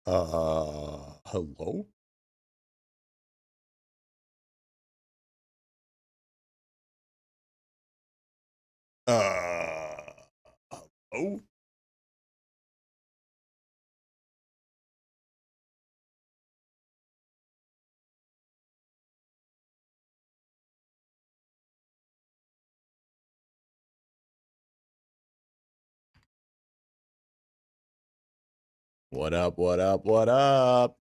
Hello? Hello? What up, what up, what up?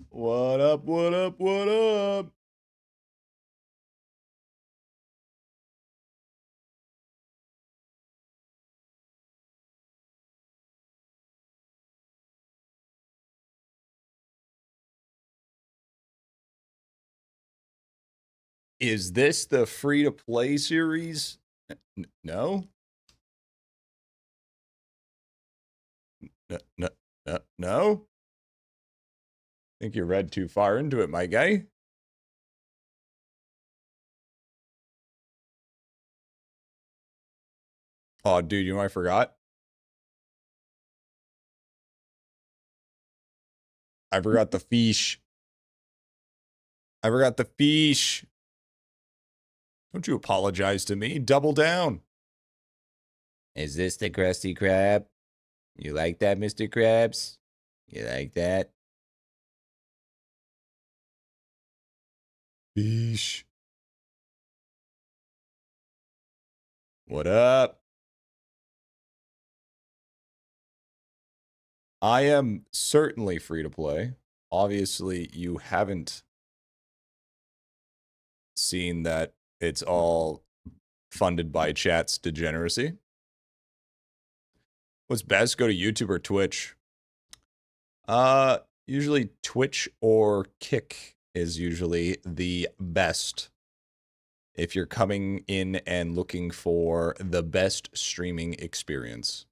What up, what up, what up? Is this the free-to-play series? No? No? Think you read too far into it, my guy. Oh, dude, you know what I forgot? I forgot the fish. I forgot the fish. Don't you apologize to me. Double down. Is this the Krusty Krab? You like that, Mr. Krabs? You like that? Fish. What up? I am certainly free to play. Obviously, you haven't seen that it's all funded by chat's degeneracy. What's best? Go to YouTube or Twitch. Usually Twitch or Kick is usually the best if you're coming in and looking for the best streaming experience.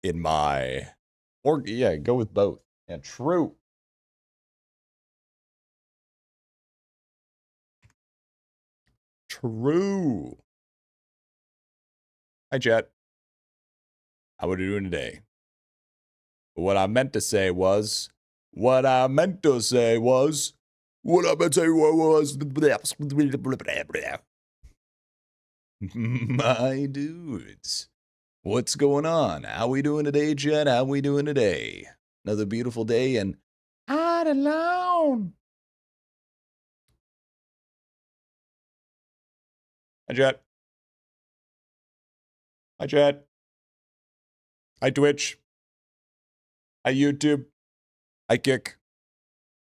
In my, or yeah, go with both. Yeah, true. True. Hi, chat. How are you doing today? What I meant to say was, my dudes. What's going on? How we doing today, chat? How we doing today? Another beautiful day and IdleOn. Hi, chat. Hi, chat. Hi, Twitch. Hi, YouTube. Hi, Kick.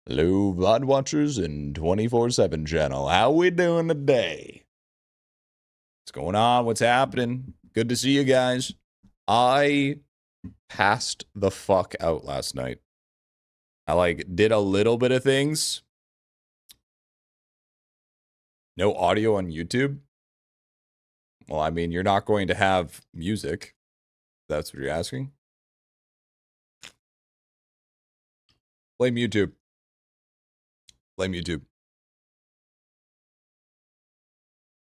Hello, VOD watchers and 24/7 channel. How we doing today? What's going on? What's happening? Good to see you guys. I passed the fuck out last night. I did a little bit of things. No audio on YouTube. Well, I mean, you're not going to have music. That's what you're asking. Blame YouTube. Blame YouTube.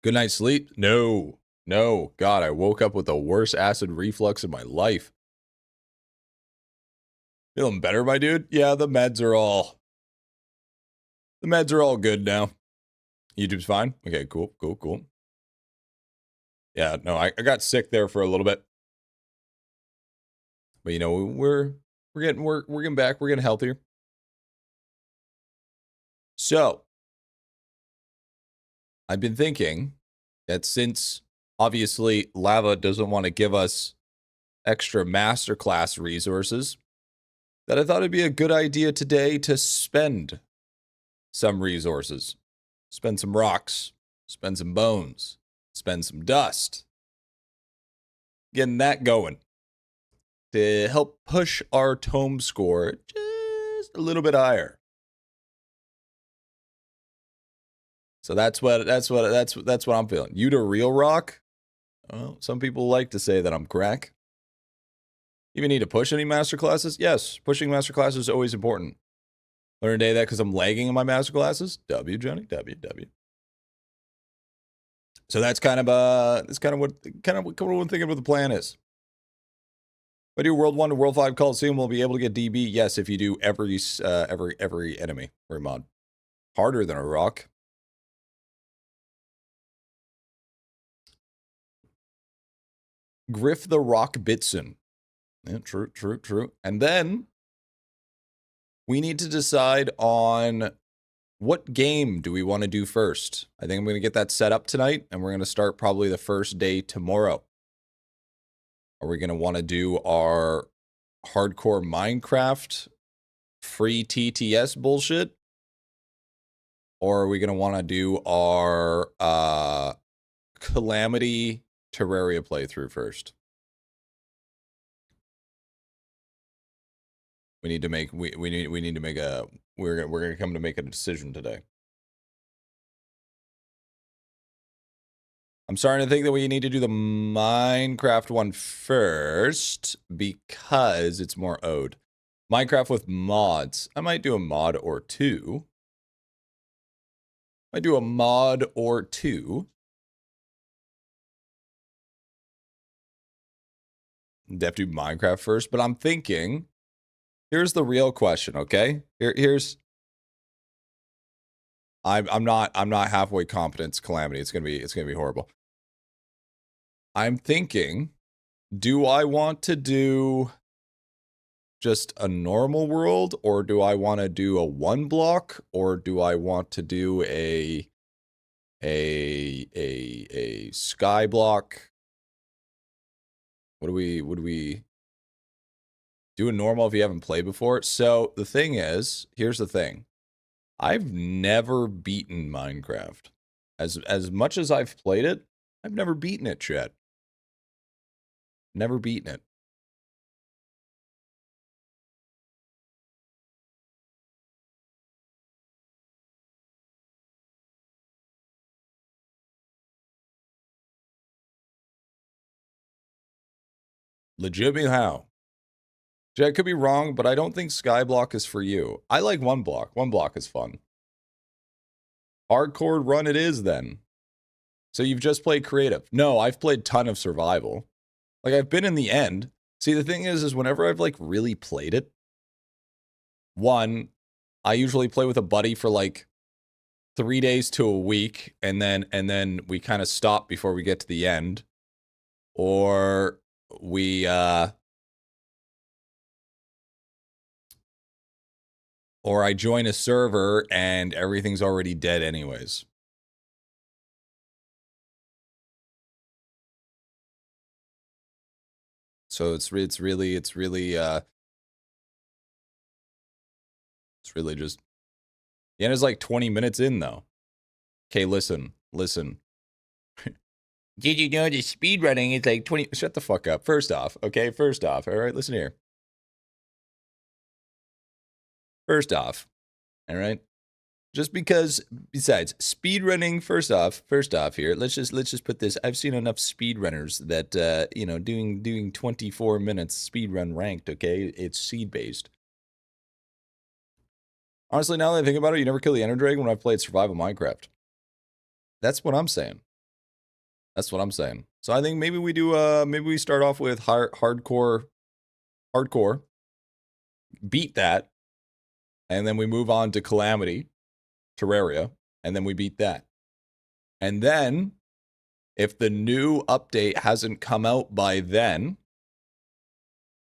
Good night's sleep? No. No. God, I woke up with the worst acid reflux in my life. Feeling better, my dude? Yeah, the meds are all good now. YouTube's fine? Okay, cool. Yeah, no, I got sick there for a little bit. But you know, we're getting back, we're getting healthier. So, I've been thinking that since obviously Lava doesn't want to give us extra Masterclass resources, that I thought it'd be a good idea today to spend some resources. Spend some rocks, spend some bones, spend some dust. Getting that going to help push our tome score just a little bit higher. So that's what I'm feeling. You to real rock? Well, some people like to say that I'm crack. Even need to push any master classes? Yes, pushing master classes is always important. Learn today that because I'm lagging in my master classes. W, Johnny. W. So that's kind of what I'm thinking what the plan is. If I do World 1 to World 5 Coliseum, we'll be able to get DB. Yes, if you do every enemy or mod. Harder than a rock. Griff the Rock Bitson. Yeah, true. And then we need to decide on what game do we want to do first. I think I'm going to get that set up tonight, and we're going to start probably the first day tomorrow. Are we going to want to do our hardcore Minecraft free TTS bullshit? Or are we going to want to do our Calamity Terraria playthrough first? We need to make we're gonna come to make a decision today. I'm starting to think that we need to do the Minecraft one first because it's more ode. Minecraft with mods. I might do a mod or two. Do have to do Minecraft first, but I'm thinking, here's the real question, okay? I'm not halfway competent. It's Calamity. It's gonna be horrible. I'm thinking, do I want to do just a normal world, or do I want to do a 1 block, or do I want to do a sky block? Would we do a normal if you haven't played before? So the thing is, here's the thing. I've never beaten Minecraft. As much as I've played it, I've never beaten it, chat. Never beaten it. Legitimately how? I could be wrong, but I don't think Skyblock is for you. I like 1 block. 1 block is fun. Hardcore run it is then. So you've just played creative. No, I've played ton of survival. Like, I've been in the end. See, the thing is whenever I've, like, really played it, 1, I usually play with a buddy for, like, 3 days to a week, and then we kind of stop before we get to the end. Or we, or I join a server and everything's already dead anyways. So it's really just, the end is like 20 minutes in though. Okay, listen. Did you know the speed running is like 20? Shut the fuck up. First off, all right, listen here. First off, all right. Just because, besides speedrunning, first off here, let's just put this. I've seen enough speedrunners that doing 24 minutes speedrun ranked. Okay, it's seed based. Honestly, now that I think about it, you never kill the Ender Dragon when I've played Survival Minecraft. That's what I'm saying. So I think maybe we do. Maybe we start off with hardcore, beat that, and then we move on to Calamity, Terraria, and then we beat that. And then, if the new update hasn't come out by then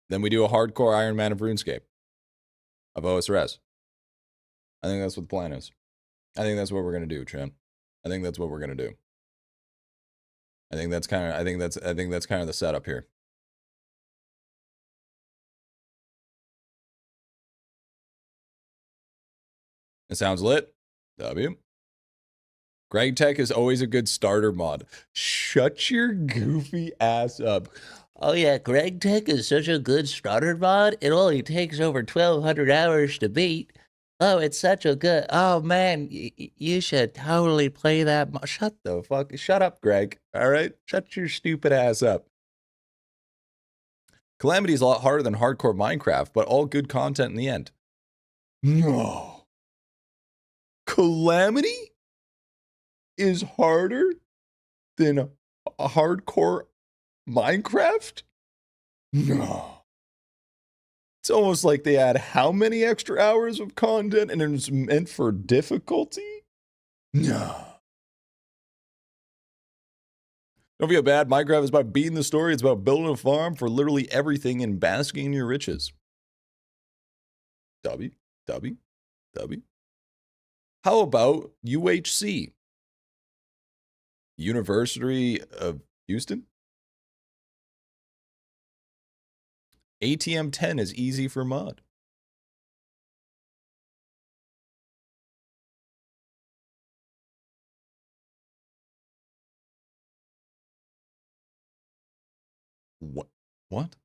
we do a hardcore Iron Man of RuneScape, of OSRS. I think that's what the plan is. I think that's what we're gonna do, Trent. I think that's what we're gonna do. I think that's kind of the setup here. It sounds lit. W. Greg Tech is always a good starter mod. Shut your goofy ass up. Oh yeah, Greg Tech is such a good starter mod. It only takes over 1,200 hours to beat. Oh, it's such a good. Oh man, you should totally play that. Shut up, Greg. All right, shut your stupid ass up. Calamity is a lot harder than hardcore Minecraft, but all good content in the end. No. Calamity is harder than a hardcore Minecraft? No. It's almost like they add how many extra hours of content and it's meant for difficulty? No. Don't feel bad. Minecraft is about beating the story. It's about building a farm for literally everything and basking in your riches. W. How about UHC? University of Houston? ATM 10 is easy for mod. What?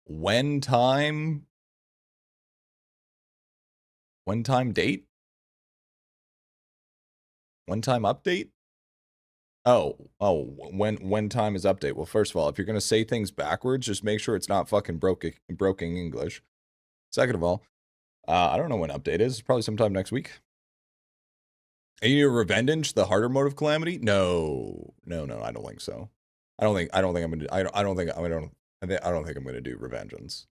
When time date? When time update? Oh, when time is update. Well, first of all, if you're going to say things backwards, just make sure it's not fucking broken English. Second of all, I don't know when update is. It's probably sometime next week. Are you Revenge, the harder mode of Calamity? No, I don't think so. I don't think I'm gonna. I don't think I'm gonna do Revengeance.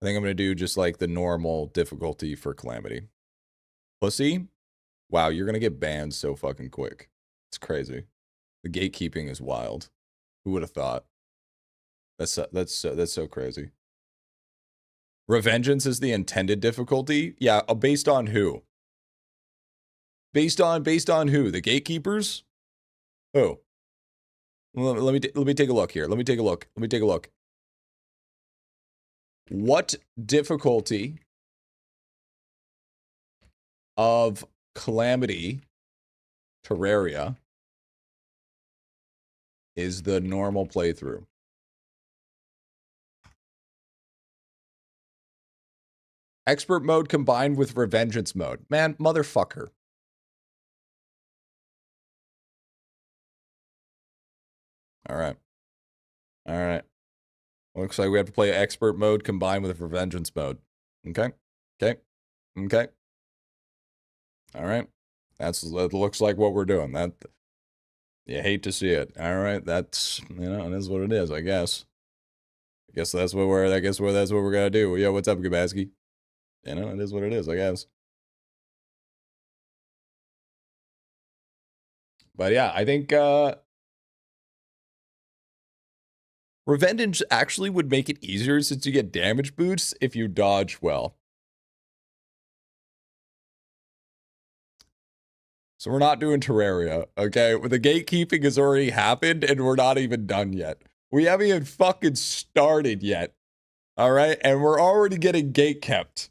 I think I'm gonna do just like the normal difficulty for Calamity. Pussy, wow, you're gonna get banned so fucking quick. It's crazy. The gatekeeping is wild. Who would have thought? That's so crazy. Revengeance is the intended difficulty. Yeah, based on who? Based on who? The gatekeepers? Who? Let me take a look here. Let me take a look. What difficulty of Calamity Terraria is the normal playthrough? Expert mode combined with Revengeance mode. Man, motherfucker. All right. Looks like we have to play expert mode combined with Revengeance mode. Okay. All right. That looks like what we're doing. That you hate to see it. All right. That's, it is what it is, I guess. I guess that's what we're gonna do. Yo, what's up, Gabaski? It is what it is, I guess. But yeah, I think Revenge actually would make it easier since you get damage boosts if you dodge well. So we're not doing Terraria, okay? The gatekeeping has already happened and we're not even done yet. We haven't even fucking started yet. All right? And we're already getting gate kept.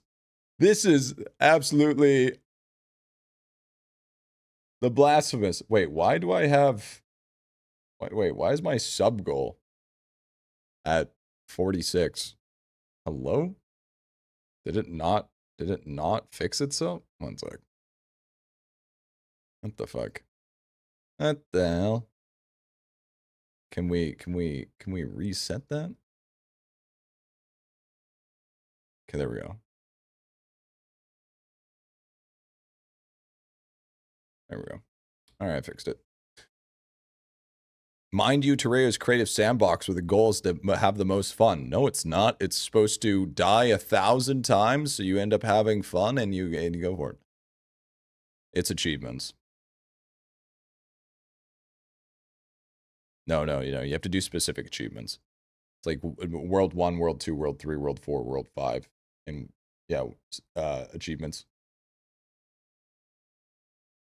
This is absolutely the blasphemous. Wait, why do I have... Wait, why is my sub goal at 46? Hello? Did it not fix itself? One sec. What the fuck? What the hell? Can we reset that? Okay, there we go. There we go. All right, I fixed it. Mind you, Terraria's creative sandbox with the goal is to have the most fun. No, it's not. It's supposed to die 1,000 times, so you end up having fun and you go for it. It's achievements. No, you have to do specific achievements. It's like World 1, World 2, World 3, World 4, World 5, and yeah, achievements.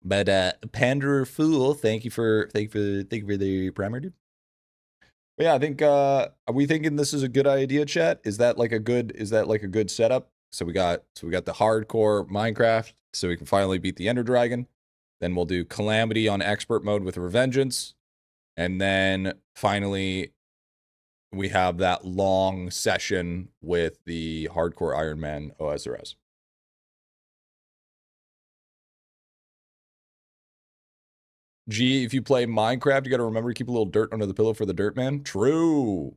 But Panderer Fool, thank you for the primer, dude. But yeah, I think are we thinking this is a good idea, chat? Is that like a good setup? So we got the hardcore Minecraft, so we can finally beat the Ender Dragon. Then we'll do Calamity on expert mode with Revengeance. And then finally we have that long session with the hardcore Iron Man OSRS. Gee, if you play Minecraft, you got to remember to keep a little dirt under the pillow for the dirt man. True.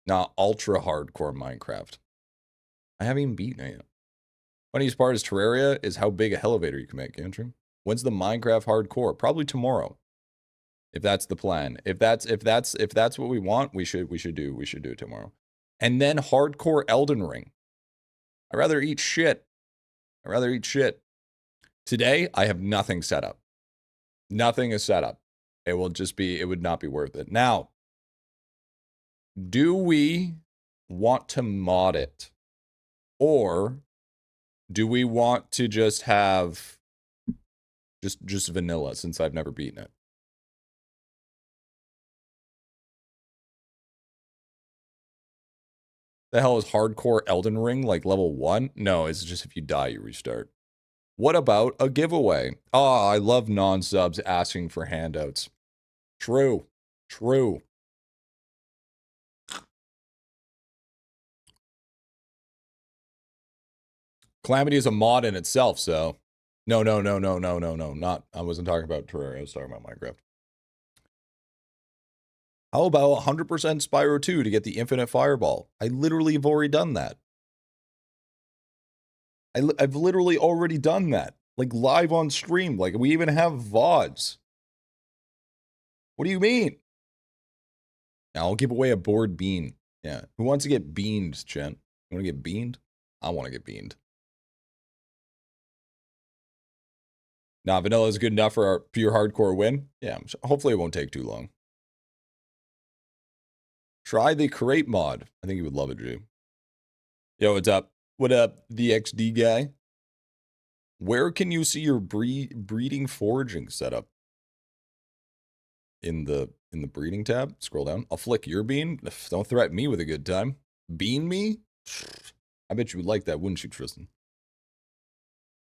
Not ultra hardcore Minecraft. I haven't even beaten it yet. Funniest part is Terraria is how big a elevator you can make, Andrew. When's the Minecraft hardcore? Probably tomorrow. If that's the plan. If that's what we want, we should do it tomorrow. And then hardcore Elden Ring. I'd rather eat shit. Today, I have nothing set up. Nothing is set up. It would not be worth it. Now, do we want to mod it? Or do we want to just have just vanilla, since I've never beaten it? The hell is hardcore Elden Ring, like level 1? No, it's just if you die, you restart. What about a giveaway? Oh, I love non-subs asking for handouts. True. Calamity is a mod in itself, so... No, not... I wasn't talking about Terraria, I was talking about Minecraft. How about 100% Spyro 2 to get the infinite fireball? I literally have already done that. I've literally already done that. Like, live on stream. Like, we even have VODs. What do you mean? Now, I'll give away a bored bean. Yeah. Who wants to get beaned, Chen? You want to get beaned? I want to get beaned. Nah, vanilla is good enough for our pure hardcore win. Yeah, hopefully it won't take too long. Try the create mod. I think you would love it, Drew. Yo, what's up? What up, the XD guy? Where can you see your breeding foraging setup? In the breeding tab, scroll down. I'll flick your bean. Don't threaten me with a good time. Bean me? I bet you would like that, wouldn't you, Tristan?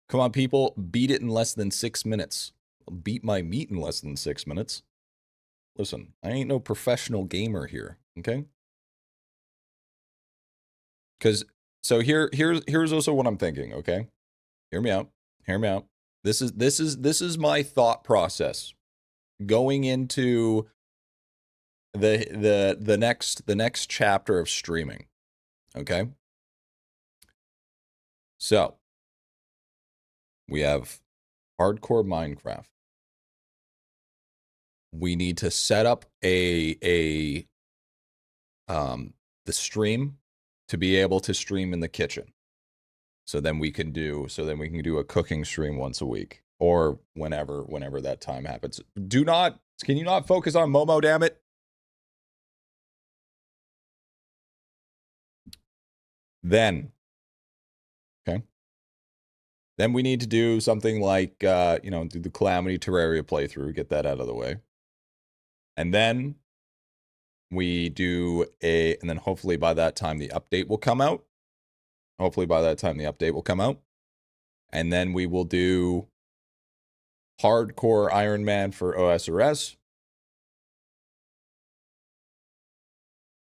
Come on, people. Beat it in less than 6 minutes. I'll beat my meat in less than 6 minutes. Listen, I ain't no professional gamer here, okay? Because, so here's also what I'm thinking, okay? Hear me out. This is my thought process going into the next chapter of streaming. Okay? So, we have hardcore Minecraft. We need to set up the stream to be able to stream in the kitchen. So then we can do a cooking stream once a week, or whenever that time happens. Can you not focus on Momo, damn it? Then, okay. Then we need to do something like, do the Calamity Terraria playthrough, get that out of the way. And then we do and then hopefully by that time the update will come out. And then we will do hardcore Iron Man for OSRS.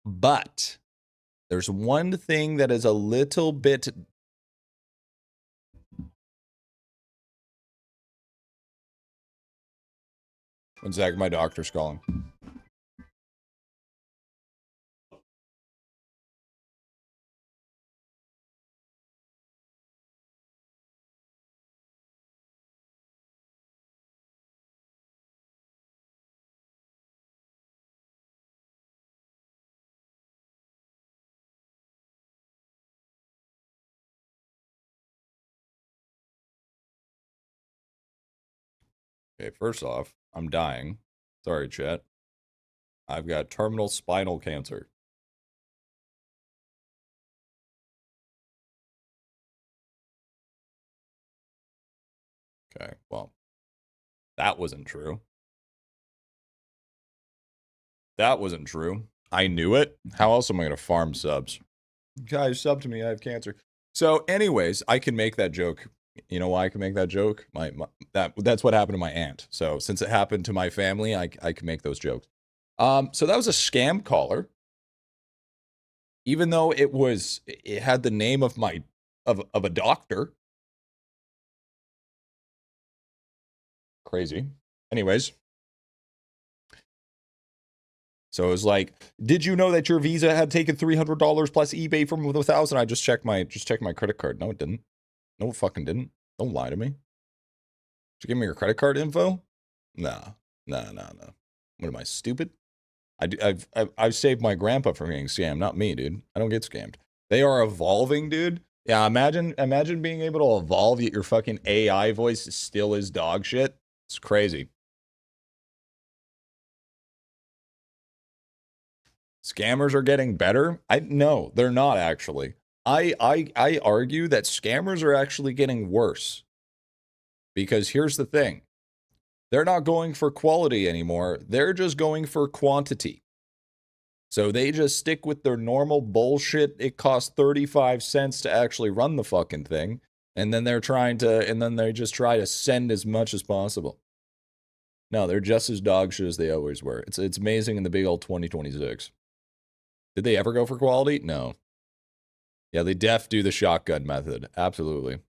But there's one thing that is a little bit... One sec, my doctor's calling. Okay, first off, I'm dying. Sorry, chat. I've got terminal spinal cancer. Okay, well, that wasn't true. I knew it. How else am I going to farm subs? Guys, sub to me. I have cancer. So, anyways, I can make that joke. You know why I can make that joke? That's what happened to my aunt. So, since it happened to my family, I can make those jokes. So that was a scam caller. Even though it had the name of a doctor. Crazy. Anyways. So it was like, did you know that your Visa had taken $300 plus eBay from 1,000? I just checked my credit card. No, it didn't. No, it fucking didn't. Don't lie to me. Did you give me your credit card info? Nah. What am I, stupid? I've saved my grandpa from getting scammed, not me, dude. I don't get scammed. They are evolving, dude. Yeah, imagine being able to evolve yet your fucking AI voice still is dog shit. It's crazy. Scammers are getting better? No, they're not actually. I argue that scammers are actually getting worse. Because here's the thing. They're not going for quality anymore. They're just going for quantity. So they just stick with their normal bullshit. It costs 35 cents to actually run the fucking thing. And then they just try to send as much as possible. No, they're just as dog shit as they always were. It's amazing in the big old 2026. Did they ever go for quality? No. Yeah, they do the shotgun method. Absolutely.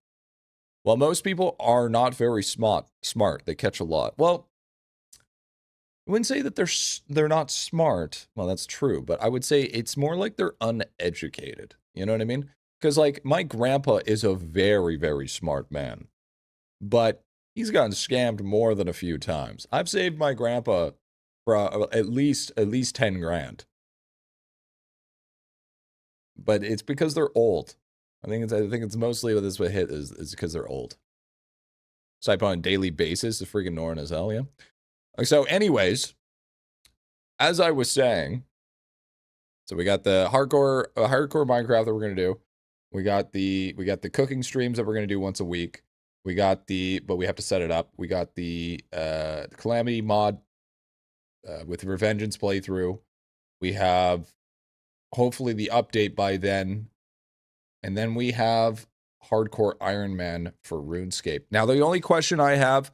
Well, most people are not very smart. They catch a lot. Well, I wouldn't say that they're not smart. Well, that's true, but I would say it's more like they're uneducated. You know what I mean? Because like my grandpa is a very, very smart man, but he's gotten scammed more than a few times. I've saved my grandpa for at least 10 grand. But it's because they're old. I think it's mostly what this would hit is because they're old. Swipe on a daily basis is freaking annoying as hell, yeah. So, anyways, as I was saying, so we got the hardcore Minecraft that we're gonna do. We got the cooking streams that we're gonna do once a week. But we have to set it up. We got the Calamity mod with Revengeance playthrough. We have hopefully the update by then. And then we have Hardcore Iron Man for RuneScape. Now, the only question I have,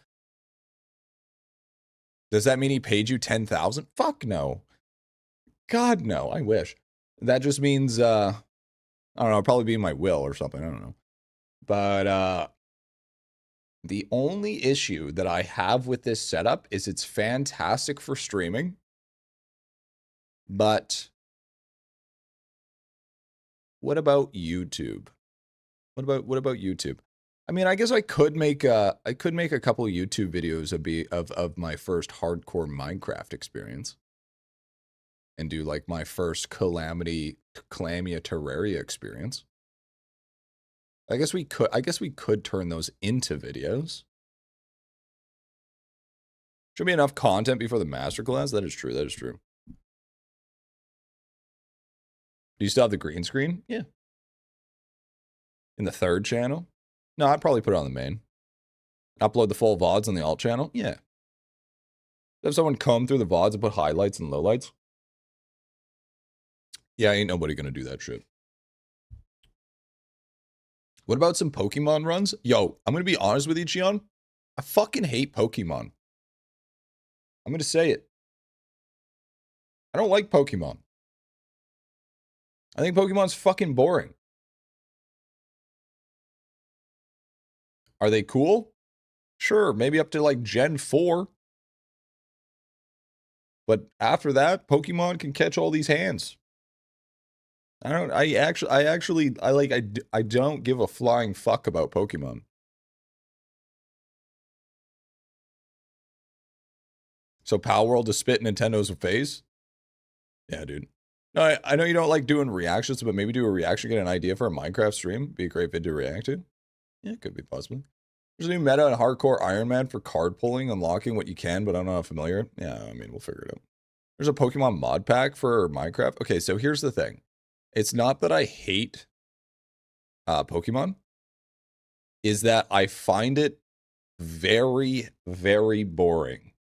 does that mean he paid you 10,000? Fuck no. God, no. I wish. That just means, I don't know, probably be in my will or something. I don't know. But the only issue that I have with this setup is it's fantastic for streaming. But what about YouTube? What about YouTube? I mean, I guess I could make a couple YouTube videos of my first hardcore Minecraft experience, and do like my first Calamia Terraria experience. I guess we could turn those into videos. Should be enough content before the masterclass. That is true. That is true. Do you still have the green screen? Yeah. In the third channel? No, I'd probably put it on the main. Upload the full VODs on the alt channel? Yeah. Have someone comb through the VODs and put highlights and lowlights? Yeah, ain't nobody gonna do that shit. What about some Pokemon runs? Yo, I'm gonna be honest with you, Gion. I fucking hate Pokemon. I'm gonna say it. I don't like Pokemon. I think Pokemon's fucking boring. Are they cool? Sure, maybe up to like Gen 4. But after that, Pokemon can catch all these hands. I don't give a flying fuck about Pokemon. So Pal World to spit Nintendo's face? Yeah, dude. No, I know you don't like doing reactions, but maybe do a reaction, get an idea for a Minecraft stream. Be a great video to react to. Yeah, it could be possible. There's a new meta in Hardcore Iron Man for card pulling, unlocking what you can, but I'm not familiar. Yeah, I mean, we'll figure it out. There's a Pokemon mod pack for Minecraft. Okay, so here's the thing. It's not that I hate Pokemon. Is that I find it very, very boring.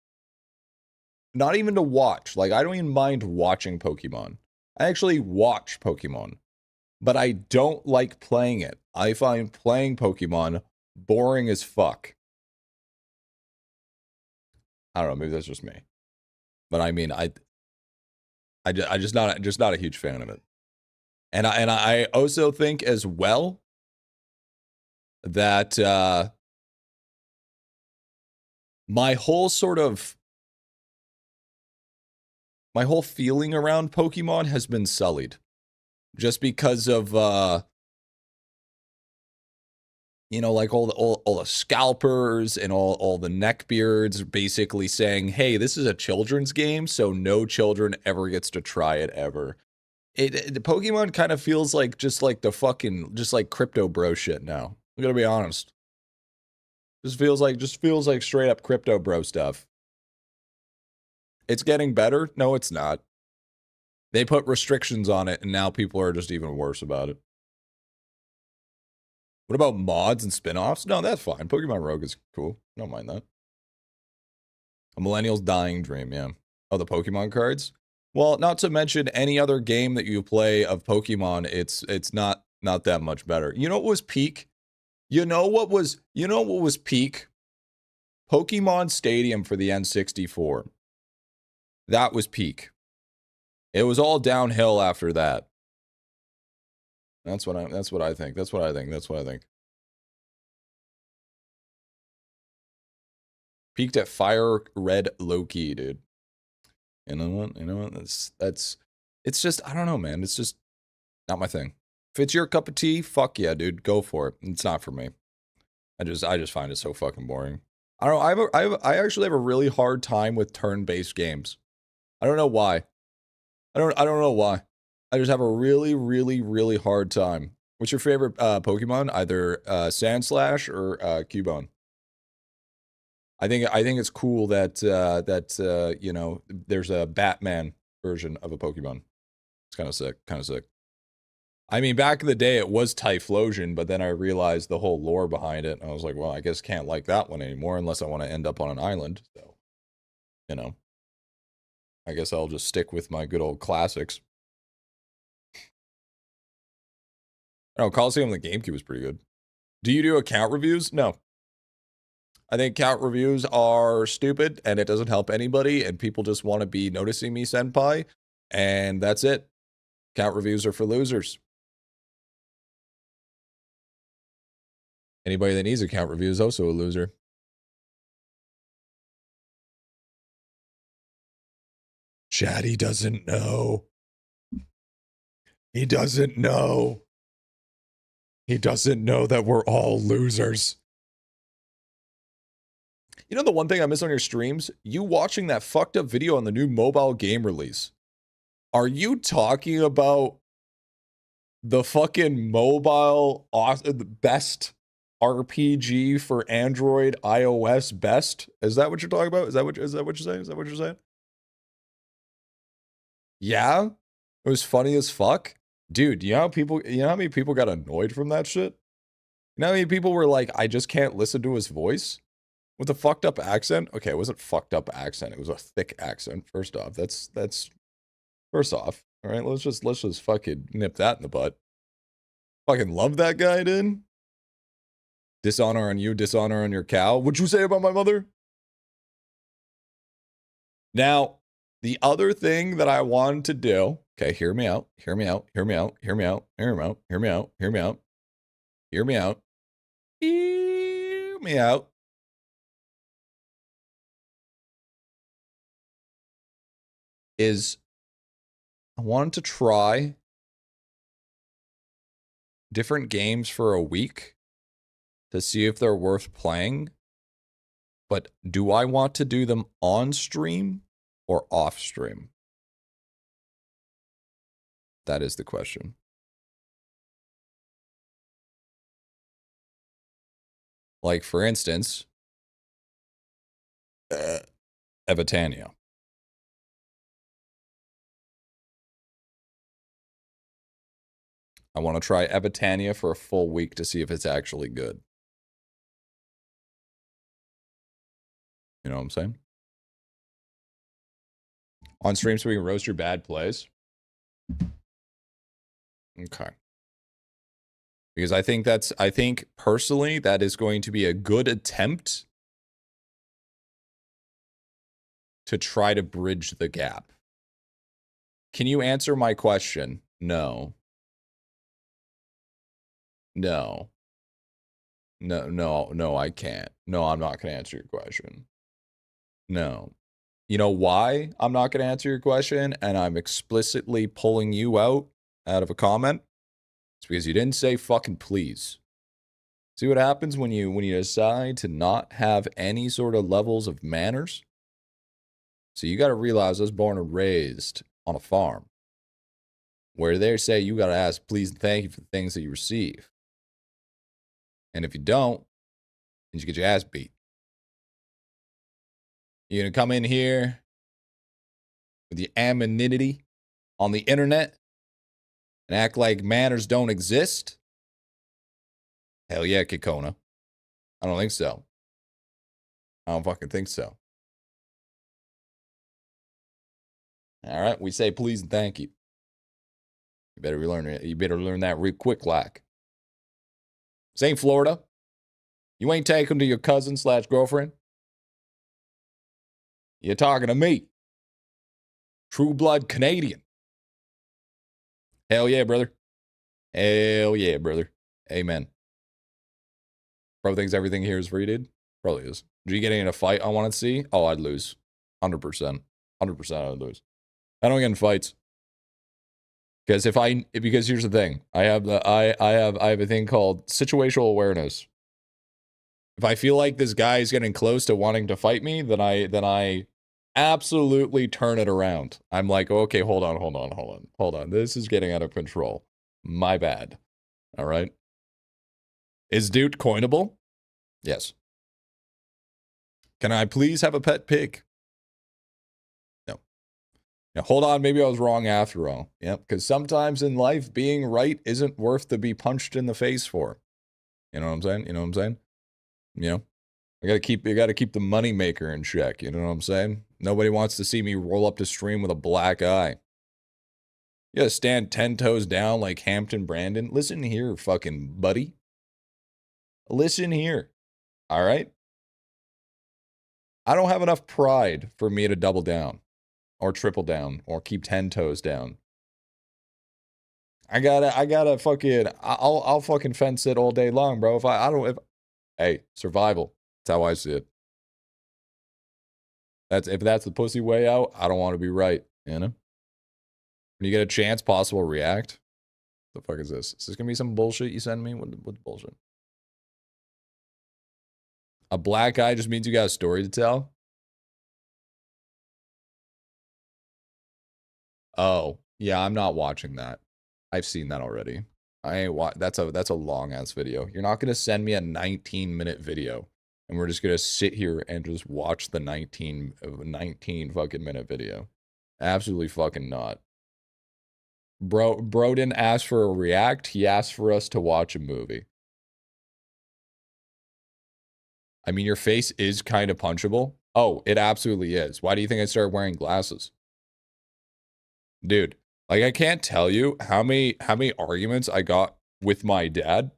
Not even to watch. Like, I don't even mind watching Pokemon. I actually watch Pokemon. But I don't like playing it. I find playing Pokemon boring as fuck. I don't know, maybe that's just me. But I mean, I just not a huge fan of it. And I also think as well that my whole feeling around Pokemon has been sullied just because of you know, like all the scalpers and all the neckbeards basically saying, hey, this is a children's game, so no children ever gets to try it ever. The Pokemon kind of feels like just like the fucking, just like crypto bro shit now. I'm gonna be honest. Just feels like straight up crypto bro stuff. It's getting better? No, it's not. They put restrictions on it, and now people are just even worse about it. What about mods and spin-offs? No, that's fine. Pokemon Rogue is cool. I don't mind that. A millennial's dying dream, yeah. Oh, the Pokemon cards? Well, not to mention any other game that you play of Pokemon, it's not that much better. You know what was peak? You know what was peak? Pokemon Stadium for the N64. That was peak. It was all downhill after that. That's what I think. That's what I think. Peaked at Fire Red Loki, dude. You know what? That's it's just, I don't know, man. It's just not my thing. If it's your cup of tea, fuck yeah, dude. Go for it. It's not for me. I just find it so fucking boring. I don't know. I actually have a really hard time with turn-based games. I don't know why. I don't know why. I just have a really, really, really hard time. What's your favorite Pokemon? Either Sandslash or Cubone. I think it's cool that you know, there's a Batman version of a Pokemon. It's kind of sick. I mean, back in the day, it was Typhlosion, but then I realized the whole lore behind it, and I was like, well, I guess can't like that one anymore unless I want to end up on an island. So, you know, I guess I'll just stick with my good old classics. Oh, Coliseum on the GameCube was pretty good. Do you do account reviews? No. I think account reviews are stupid, and it doesn't help anybody, and people just want to be noticing me, senpai, and that's it. Account reviews are for losers. Anybody that needs account review is also a loser. Chatty doesn't know. He doesn't know. He doesn't know that we're all losers. You know the one thing I miss on your streams? You watching that fucked up video on the new mobile game release. Are you talking about the fucking mobile best RPG for Android iOS best? Is that what you're talking about? Is that what you're saying? Is that what you're saying? Yeah? It was funny as fuck. Dude, you know how many people got annoyed from that shit? You know how many people were like, I just can't listen to his voice? With a fucked up accent? Okay, it wasn't fucked up accent. It was a thick accent. First off, that's first off. All right, let's just fucking nip that in the butt. Fucking love that guy, dude. Dishonor on you, dishonor on your cow. What'd you say about my mother? Now, the other thing that I wanted to do, okay, hear me out, hear me out, hear me out, hear me out, hear me out, hear me out, hear me out, hear me out, hear me out. Is I wanted to try different games for a week to see if they're worth playing. But do I want to do them on stream or off stream? That is the question. Like, for instance, Evitania. I want to try Evitania for a full week to see if it's actually good. You know what I'm saying? On stream so we can roast your bad plays. Okay. Because I think personally that is going to be a good attempt to try to bridge the gap. Can you answer my question? No. No. No, I can't. No, I'm not going to answer your question. No. You know why I'm not going to answer your question and I'm explicitly pulling you out of a comment? It's because you didn't say fucking please. See what happens when you decide to not have any sort of levels of manners? So you got to realize I was born and raised on a farm where they say you got to ask please and thank you for the things that you receive. And if you don't, then you get your ass beat. You're going to come in here with your anonymity on the internet and act like manners don't exist? Hell yeah, Kikona. I don't think so. I don't fucking think so. All right, we say please and thank you. You better learn it. You better learn that real quick, like. This ain't Florida. You ain't taking to your cousin/girlfriend. You're talking to me. True blood Canadian. Hell yeah, brother. Hell yeah, brother. Amen. Bro thinks everything here is free, dude. Probably is. Did you get in a fight I want to see? Oh, I'd lose. 100%. 100% I'd lose. I don't get in fights. Because because here's the thing. I have a thing called situational awareness. If I feel like this guy is getting close to wanting to fight me, then I absolutely turn it around. I'm like, okay, hold on. This is getting out of control. My bad. All right. Is Dude coinable? Yes. Can I please have a pet pig? No. Now, hold on. Maybe I was wrong after all. Yep. Because sometimes in life, being right isn't worth to be punched in the face for. You know what I'm saying? You know, you gotta keep the money maker in check. You know what I'm saying? Nobody wants to see me roll up the stream with a black eye. You gotta stand 10 toes down like Hampton Brandon. Listen here, fucking buddy. Listen here. All right? I don't have enough pride for me to double down or triple down or keep 10 toes down. I gotta fucking, I'll fucking fence it all day long, bro. Hey, survival. That's how I see it. If that's the pussy way out, I don't want to be right, you know? When you get a chance, possible react. The fuck is this? Is this gonna be some bullshit you send me? What's bullshit? A black eye just means you got a story to tell? Oh, yeah, I'm not watching that. I've seen that already. I ain't that's a long ass video. You're not gonna send me a 19-minute video, and we're just gonna sit here and just watch the 19 fucking minute video. Absolutely fucking not. Bro didn't ask for a react. He asked for us to watch a movie. I mean, your face is kind of punchable. Oh, it absolutely is. Why do you think I started wearing glasses? Dude, like I can't tell you how many arguments I got with my dad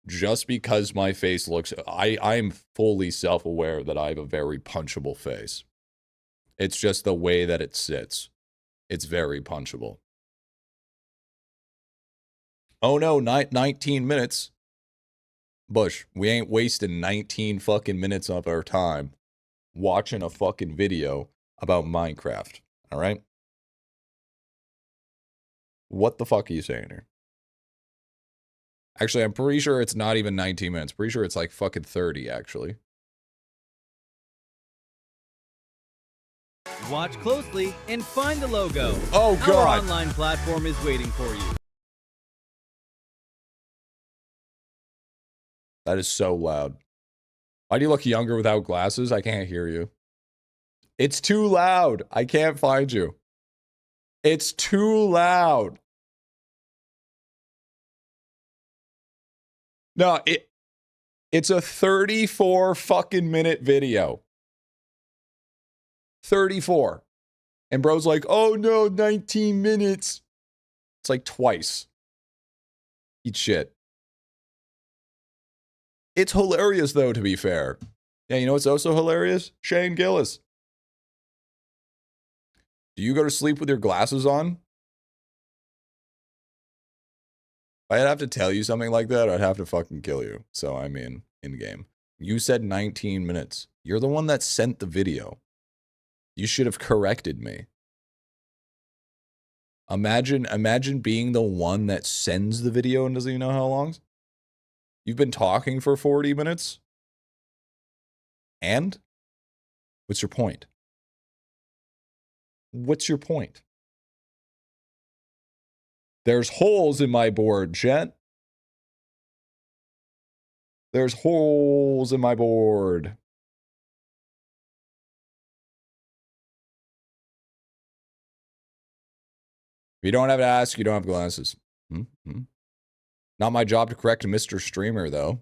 just because my face looks I'm fully self-aware that I have a very punchable face. It's just the way that it sits. It's very punchable. Oh no, 19 minutes. Bush, we ain't wasting 19 fucking minutes of our time watching a fucking video about Minecraft. All right? What the fuck are you saying here? Actually, I'm pretty sure it's not even 19 minutes. Pretty sure it's like fucking 30, actually. Watch closely and find the logo. Oh, God. Our online platform is waiting for you. That is so loud. Why do you look younger without glasses? I can't hear you. It's too loud. I can't find you. It's too loud. No, it's a 34 fucking minute video. 34. And bro's like, oh no, 19 minutes. It's like twice. Eat shit. It's hilarious though, to be fair. Yeah, you know what's also hilarious? Shane Gillis. Do you go to sleep with your glasses on? If I'd have to tell you something like that, I'd have to fucking kill you. So, I mean, in game. You said 19 minutes. You're the one that sent the video. You should have corrected me. Imagine being the one that sends the video and doesn't even know how long. You've been talking for 40 minutes? And? What's your point? What's your point? There's holes in my board, Jet. There's holes in my board. If you don't have to ask, you don't have glasses. Not my job to correct Mr. Streamer, though.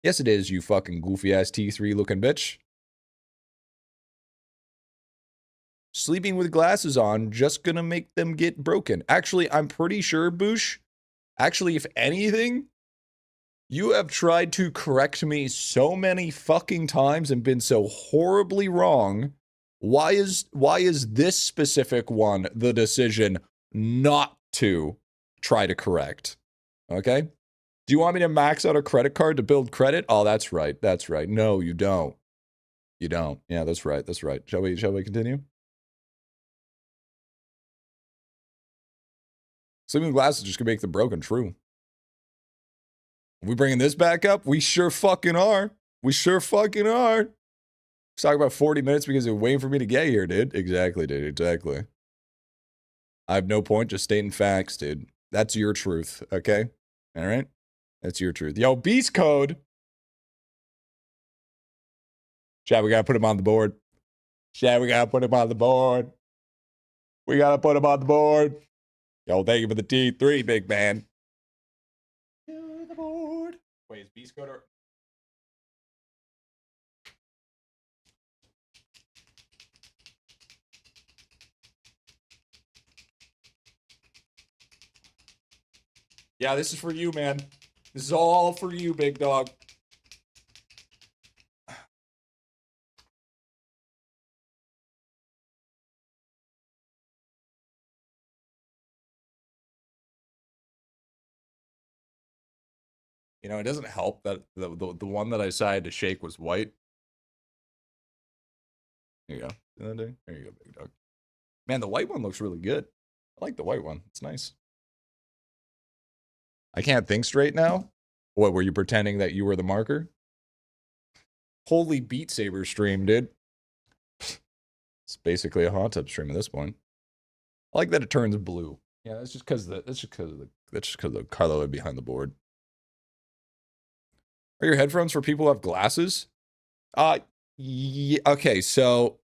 Yes, it is, you fucking goofy-ass T3 looking bitch. Sleeping with glasses on, just gonna make them get broken. Actually, I'm pretty sure, Boosh, actually, if anything, you have tried to correct me so many fucking times and been so horribly wrong. Why is this specific one the decision not to try to correct? Okay? Do you want me to max out a credit card to build credit? Oh, that's right. That's right. No, you don't. You don't. Yeah, that's right. That's right. Shall we continue? Sleeping with glasses just gonna make them broken. True. Are we bringing this back up? We sure fucking are. We sure fucking are. Let's talk about 40 minutes because you're waiting for me to get here, dude. Exactly, dude. Exactly. I have no point, just stating facts, dude. That's your truth, okay? All right? That's your truth. Yo, beast code. Chat, we gotta put him on the board. Chat, we gotta put him on the board. We gotta put him on the board. Yo, thank you for the T3, big man. To the board. Wait, is beast code or... Yeah, this is for you, man. This is all for you, big dog. You know, it doesn't help that the one that I decided to shake was white. There you go. There you go, big dog. Man, the white one looks really good. I like the white one. It's nice. I can't think straight now. What, were you pretending that you were the marker? Holy Beat Saber stream, dude. It's basically a hot tub stream at this point. I like that it turns blue. Yeah, that's just because of the color behind the board. Are your headphones for people who have glasses? Yeah, okay, so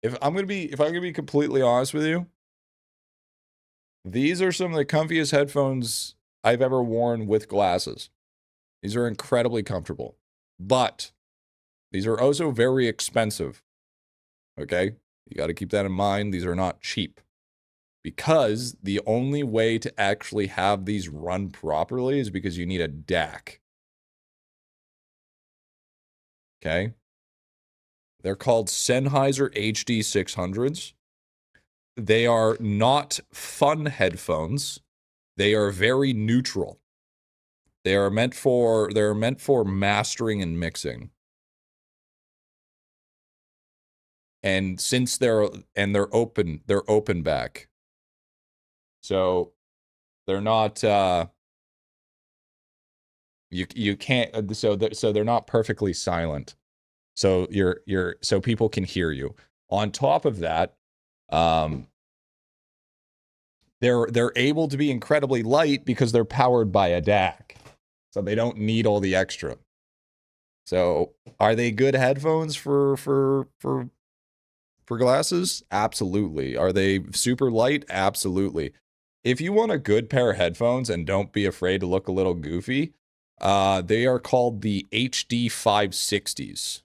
if I'm gonna be completely honest with you, these are some of the comfiest headphones I've ever worn with glasses. These are incredibly comfortable, but these are also very expensive. Okay? You got to keep that in mind. These are not cheap. Because the only way to actually have these run properly is because you need a DAC. Okay? They're called Sennheiser HD 600s. They are not fun headphones. They are very neutral. They're meant for mastering and mixing. And since they're open back. So they're not you can't so they're not perfectly silent. So so people can hear you. On top of that, they're able to be incredibly light because they're powered by a DAC. So they don't need all the extra. So are they good headphones for glasses? Absolutely. Are they super light? Absolutely. If you want a good pair of headphones and don't be afraid to look a little goofy, they are called the HD 560s.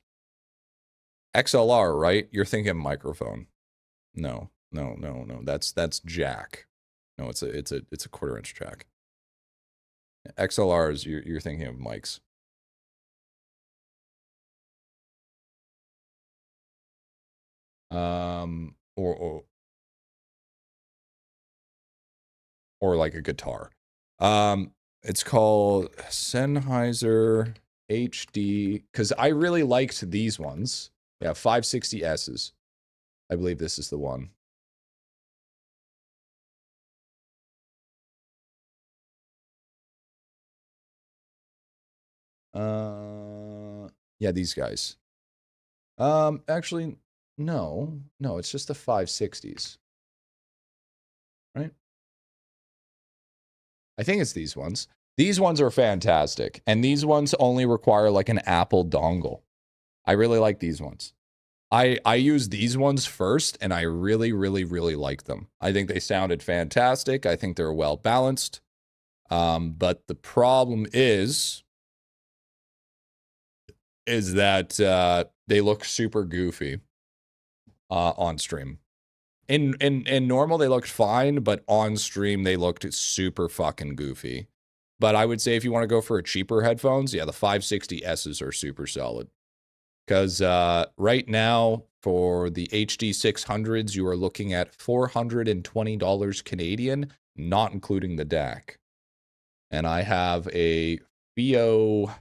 XLR, right? You're thinking microphone. No. That's jack. No, it's a quarter-inch jack. XLRs, you're thinking of mics. Or like a guitar. It's called Sennheiser HD, because I really liked these ones. Yeah, 560Ss. I believe this is the one. Yeah, these guys. Actually, no, it's just the 560s, right? I think it's these ones. These ones are fantastic, and these ones only require like an Apple dongle. I really like these ones. I use these ones first, and I really, really, really like them. I think they sounded fantastic. I think they're well balanced. But the problem is that they look super goofy on stream. In normal, they looked fine, but on stream, they looked super fucking goofy. But I would say if you want to go for a cheaper headphones, yeah, the 560Ss are super solid. Because right now, for the HD 600s, you are looking at $420 Canadian, not including the DAC. And I have a FIO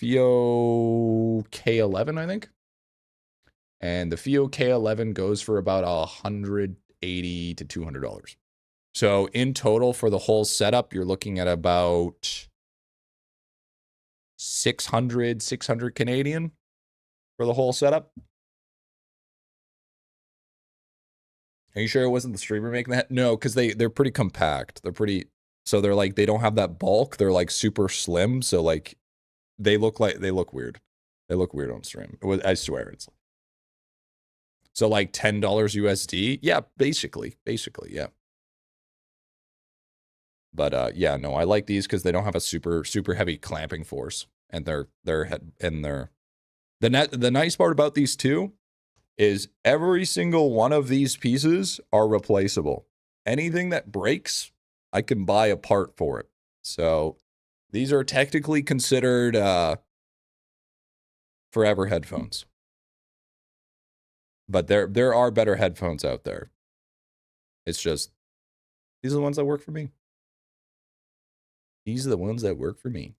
K11, I think. And the FIO K11 goes for about $180 to $200. So in total for the whole setup, you're looking at about 600 Canadian for the whole setup. Are you sure it wasn't the streamer making that? No, because they're pretty compact. They're like, they don't have that bulk. They're like super slim. So like they look weird. They look weird on stream. I swear it's. So like $10 USD. Yeah, basically, yeah. But yeah, no, I like these because they don't have a super heavy clamping force, and the nice part about these two is every single one of these pieces are replaceable. Anything that breaks, I can buy a part for it. So these are technically considered forever headphones. But there are better headphones out there. It's just, these are the ones that work for me. These are the ones that work for me.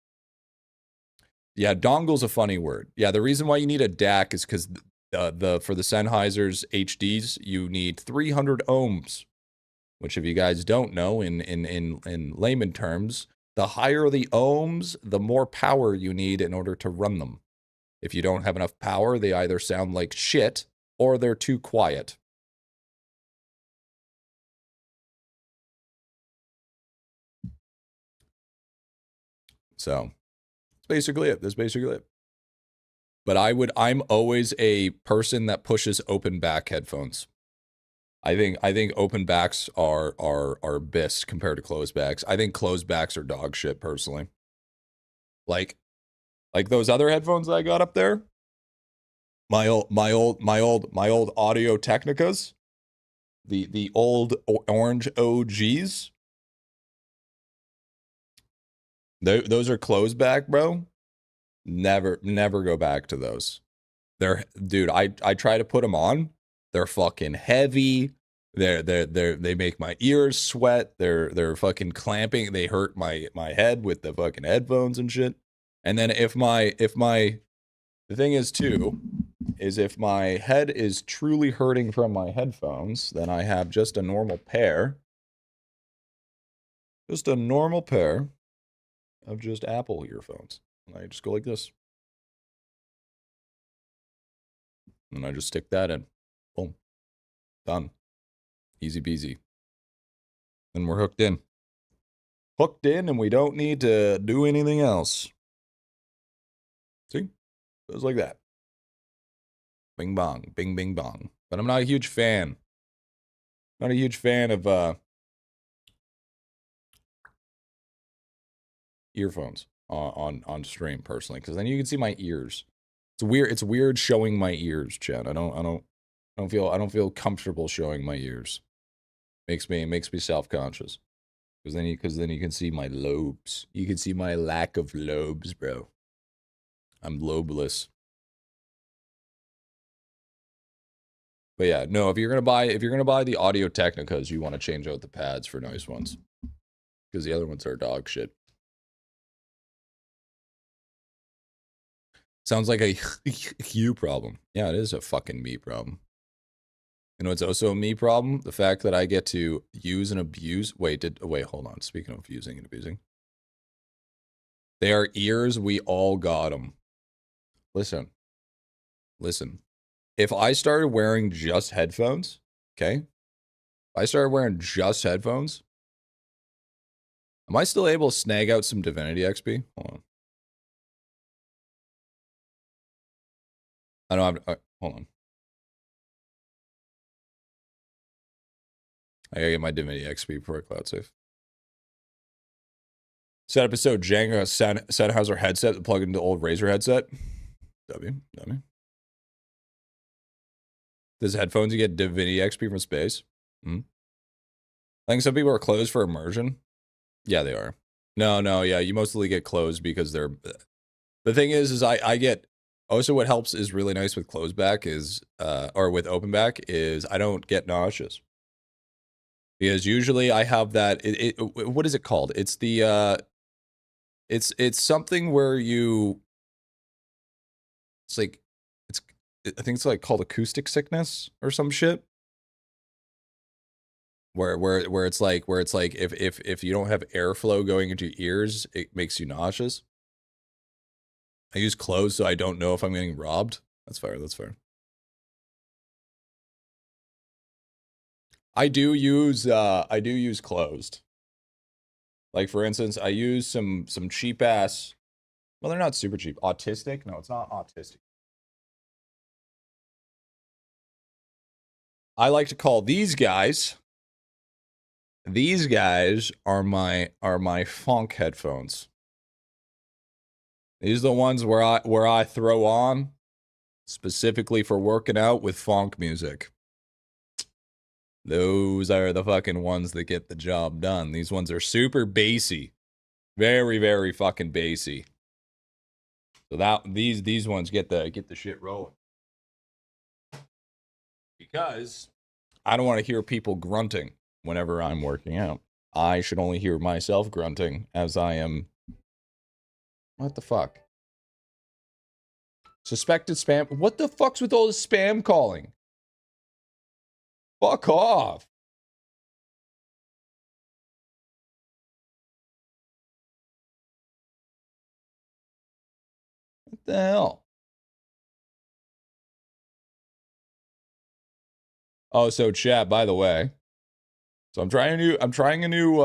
Yeah, dongle's a funny word. Yeah, the reason why you need a DAC is because for the Sennheiser's HDs, you need 300 ohms, which if you guys don't know, in layman terms, the higher the ohms, the more power you need in order to run them. If you don't have enough power, they either sound like shit or they're too quiet. So that's basically it. But I'm always a person that pushes open back headphones. I think open backs are best compared to closed backs. I think closed backs are dog shit personally. Like those other headphones that I got up there. My old Audio Technicas, the old orange OGs. Those are closed back, bro. Never go back to those. Dude, I try to put them on. They're fucking heavy. They make my ears sweat. They're fucking clamping. They hurt my head with the fucking headphones and shit. And then the thing is too, is if my head is truly hurting from my headphones, then I have just a normal pair. Just a normal pair of just Apple earphones. And I just go like this. And I just stick that in. Boom. Done. Easy peasy. And we're hooked in. Hooked in, and we don't need to do anything else. See? Goes like that. Bing bong. Bing bing bong. But I'm not a huge fan. Not a huge fan of earphones on stream personally, because then you can see my ears. It's weird showing my ears, Chad. I don't feel comfortable showing my ears. Makes me self-conscious. Because then you can see my lobes. You can see my lack of lobes, bro. I'm lobeless. But yeah, no, if you're gonna buy the Audio Technicas, you want to change out the pads for nice ones. Because the other ones are dog shit. Sounds like a you problem. Yeah, it is a fucking me problem. You know, it's also a me problem. The fact that I get to use and abuse. Wait, hold on. Speaking of using and abusing. They are ears. We all got them. Listen. If I started wearing just headphones, okay? If I started wearing just headphones, am I still able to snag out some Divinity XP? Hold on. I know hold on. I gotta get my Divinity XP before I cloud save. Set episode Jenga Sennheiser headset to plug into the old Razer headset. W. Does headphones you get Divinity XP from space? I think some people are closed for immersion. Yeah, they are. No, yeah, you mostly get closed because they're. The thing is I get. Also, what helps is really nice with closed back is, or with open back is I don't get nauseous. Because usually I have that. What is it called? It's the. It's something where you. It's like, I think it's like called acoustic sickness or some shit. Where it's like if you don't have airflow going into your ears, it makes you nauseous. I use closed so I don't know if I'm getting robbed. That's fair. I do use closed. Like for instance, I use some cheap ass. Well, they're not super cheap. Autistic? No, it's not autistic. I like to call these guys. These guys are my funk headphones. These are the ones where I throw on specifically for working out with funk music. Those are the fucking ones that get the job done. These ones are super bassy. Very, very fucking bassy. So these ones get the shit rolling. Because I don't want to hear people grunting whenever I'm working out. I should only hear myself grunting as I am. What the fuck? Suspected spam. What the fuck's with all this spam calling? Fuck off. What the hell? Oh, so chat, by the way. So I'm trying a new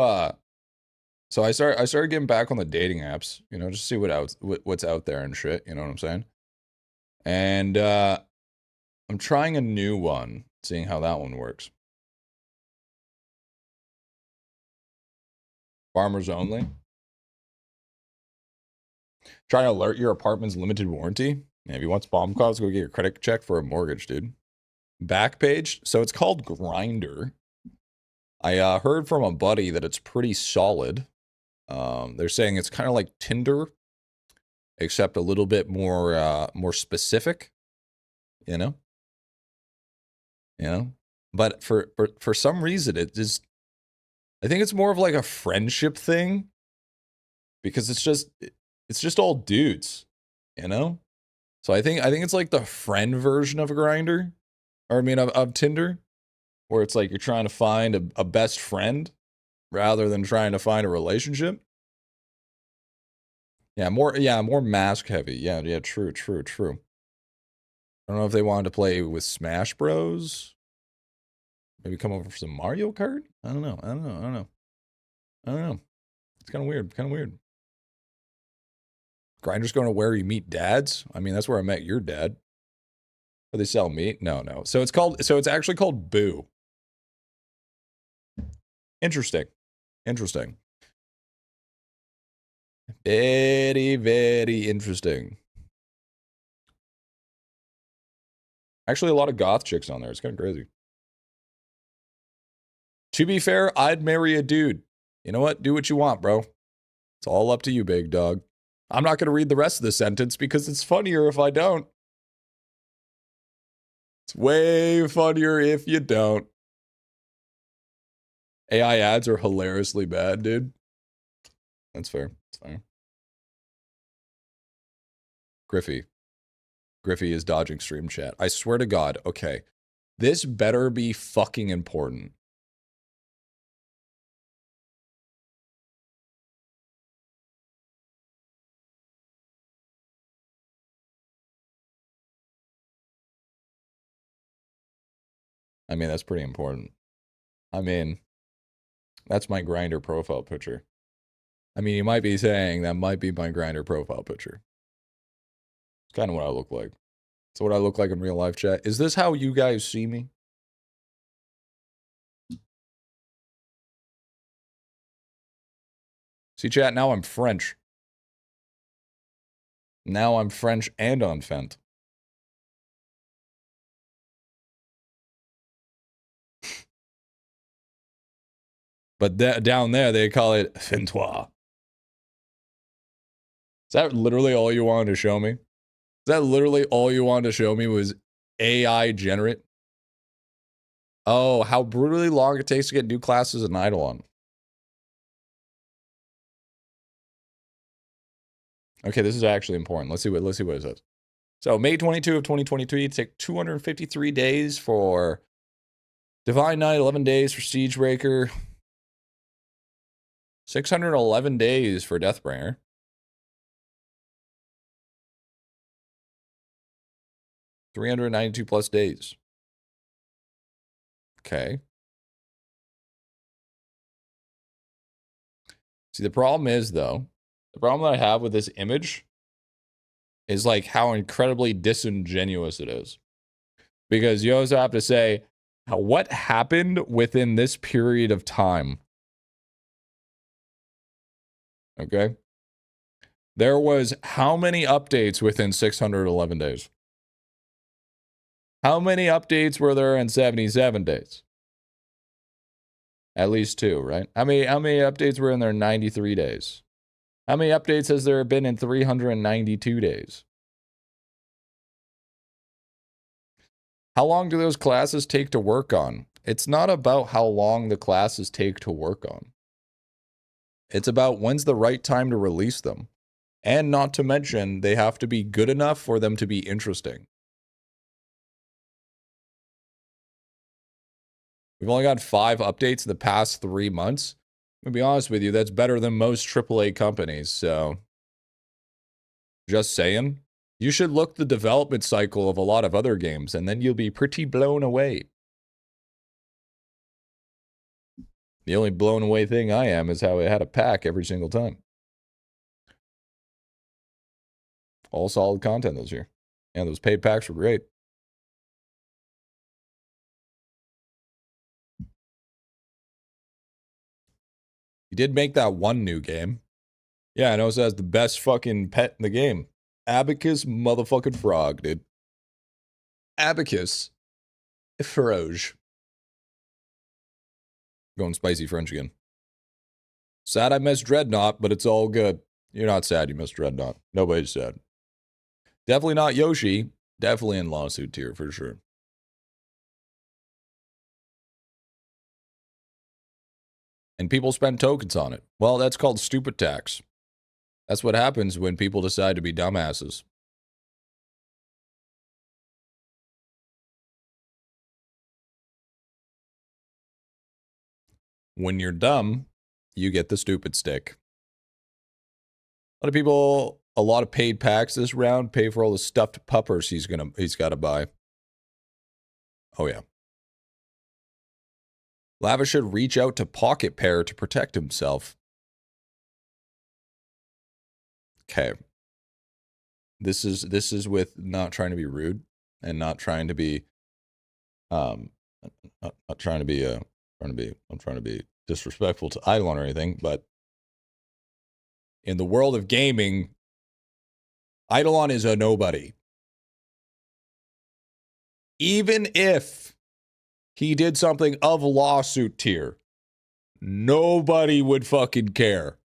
so I started getting back on the dating apps, you know, just see what's out there and shit, you know what I'm saying? And I'm trying a new one, seeing how that one works. Farmers only. Trying to alert your apartment's limited warranty. Yeah, if you want bomb calls, go get your credit check for a mortgage, dude. Back page. So it's called Grinder. I heard from a buddy that it's pretty solid. They're saying it's kind of like Tinder, except a little bit more specific. You know. But for some reason, it is. I think it's more of like a friendship thing, because it's just all dudes, you know. So I think it's like the friend version of a Grinder, or I mean of Tinder, where it's like you're trying to find a best friend rather than trying to find a relationship. Yeah, more mask heavy. Yeah, true. I don't know if they wanted to play with Smash Bros. Maybe come over for some Mario Kart? I don't know. It's kind of weird. Grinder's going to where you meet dads? I mean, that's where I met your dad. Where they sell meat? No. So it's actually called Boo. Interesting. Very, very interesting. Actually, a lot of goth chicks on there. It's kind of crazy. To be fair, I'd marry a dude. You know what? Do what you want, bro. It's all up to you, big dog. I'm not going to read the rest of the sentence because it's funnier if I don't. It's way funnier if you don't. AI ads are hilariously bad, dude. That's fair. That's fine. Griffy is dodging stream chat. I swear to God. Okay. This better be fucking important. I mean, that's pretty important. I mean, that's my Grindr profile picture. I mean, you might be saying that might be my Grindr profile picture. It's kind of what I look like. It's what I look like in real life, chat. Is this how you guys see me? See, chat, now I'm French. Now I'm French and on Fent. But down there, they call it Fentois. Is that literally all you wanted to show me? Is that literally all you wanted to show me was AI generate? Oh, how brutally long it takes to get new classes in IdleOn. Okay, this is actually important. Let's see what it says. So May 22 of 2023, it took 253 days for Divine Knight, 11 days for Siegebreaker, 611 days for Deathbringer. +392 days. Okay. See, the problem is, though, the problem that I have with this image is like how incredibly disingenuous it is. Because you also have to say, what happened within this period of time? Okay. There was how many updates within 611 days? How many updates were there in 77 days? At least 2, right? How many updates were in there in 93 days? How many updates has there been in 392 days? How long do those classes take to work on? It's not about how long the classes take to work on. It's about when's the right time to release them. And not to mention, they have to be good enough for them to be interesting. We've only got 5 updates in the past 3 months. I'm going to be honest with you, that's better than most AAA companies, so just saying. You should look the development cycle of a lot of other games, and then you'll be pretty blown away. The only blown away thing I am is how it had a pack every single time. All solid content this year. And those paid packs were great. He did make that one new game. Yeah, I know it has the best fucking pet in the game. Abacus motherfucking frog, dude. Abacus. Froge. Going spicy French again. Sad I missed Dreadnought, but it's all good. You're not sad you missed Dreadnought. Nobody's sad. Definitely not Yoshi. Definitely in lawsuit tier for sure. And people spend tokens on it. Well, that's called stupid tax. That's what happens when people decide to be dumbasses. When you're dumb, you get the stupid stick. A lot of people, a lot of paid packs this round pay for all the stuffed puppers he's got to buy. Oh yeah. Lava should reach out to Pocket Pair to protect himself. Okay. This is with not trying to be rude and not trying to be not trying to be disrespectful to IdleOn or anything, but in the world of gaming, IdleOn is a nobody. Even if he did something of lawsuit tier, nobody would fucking care.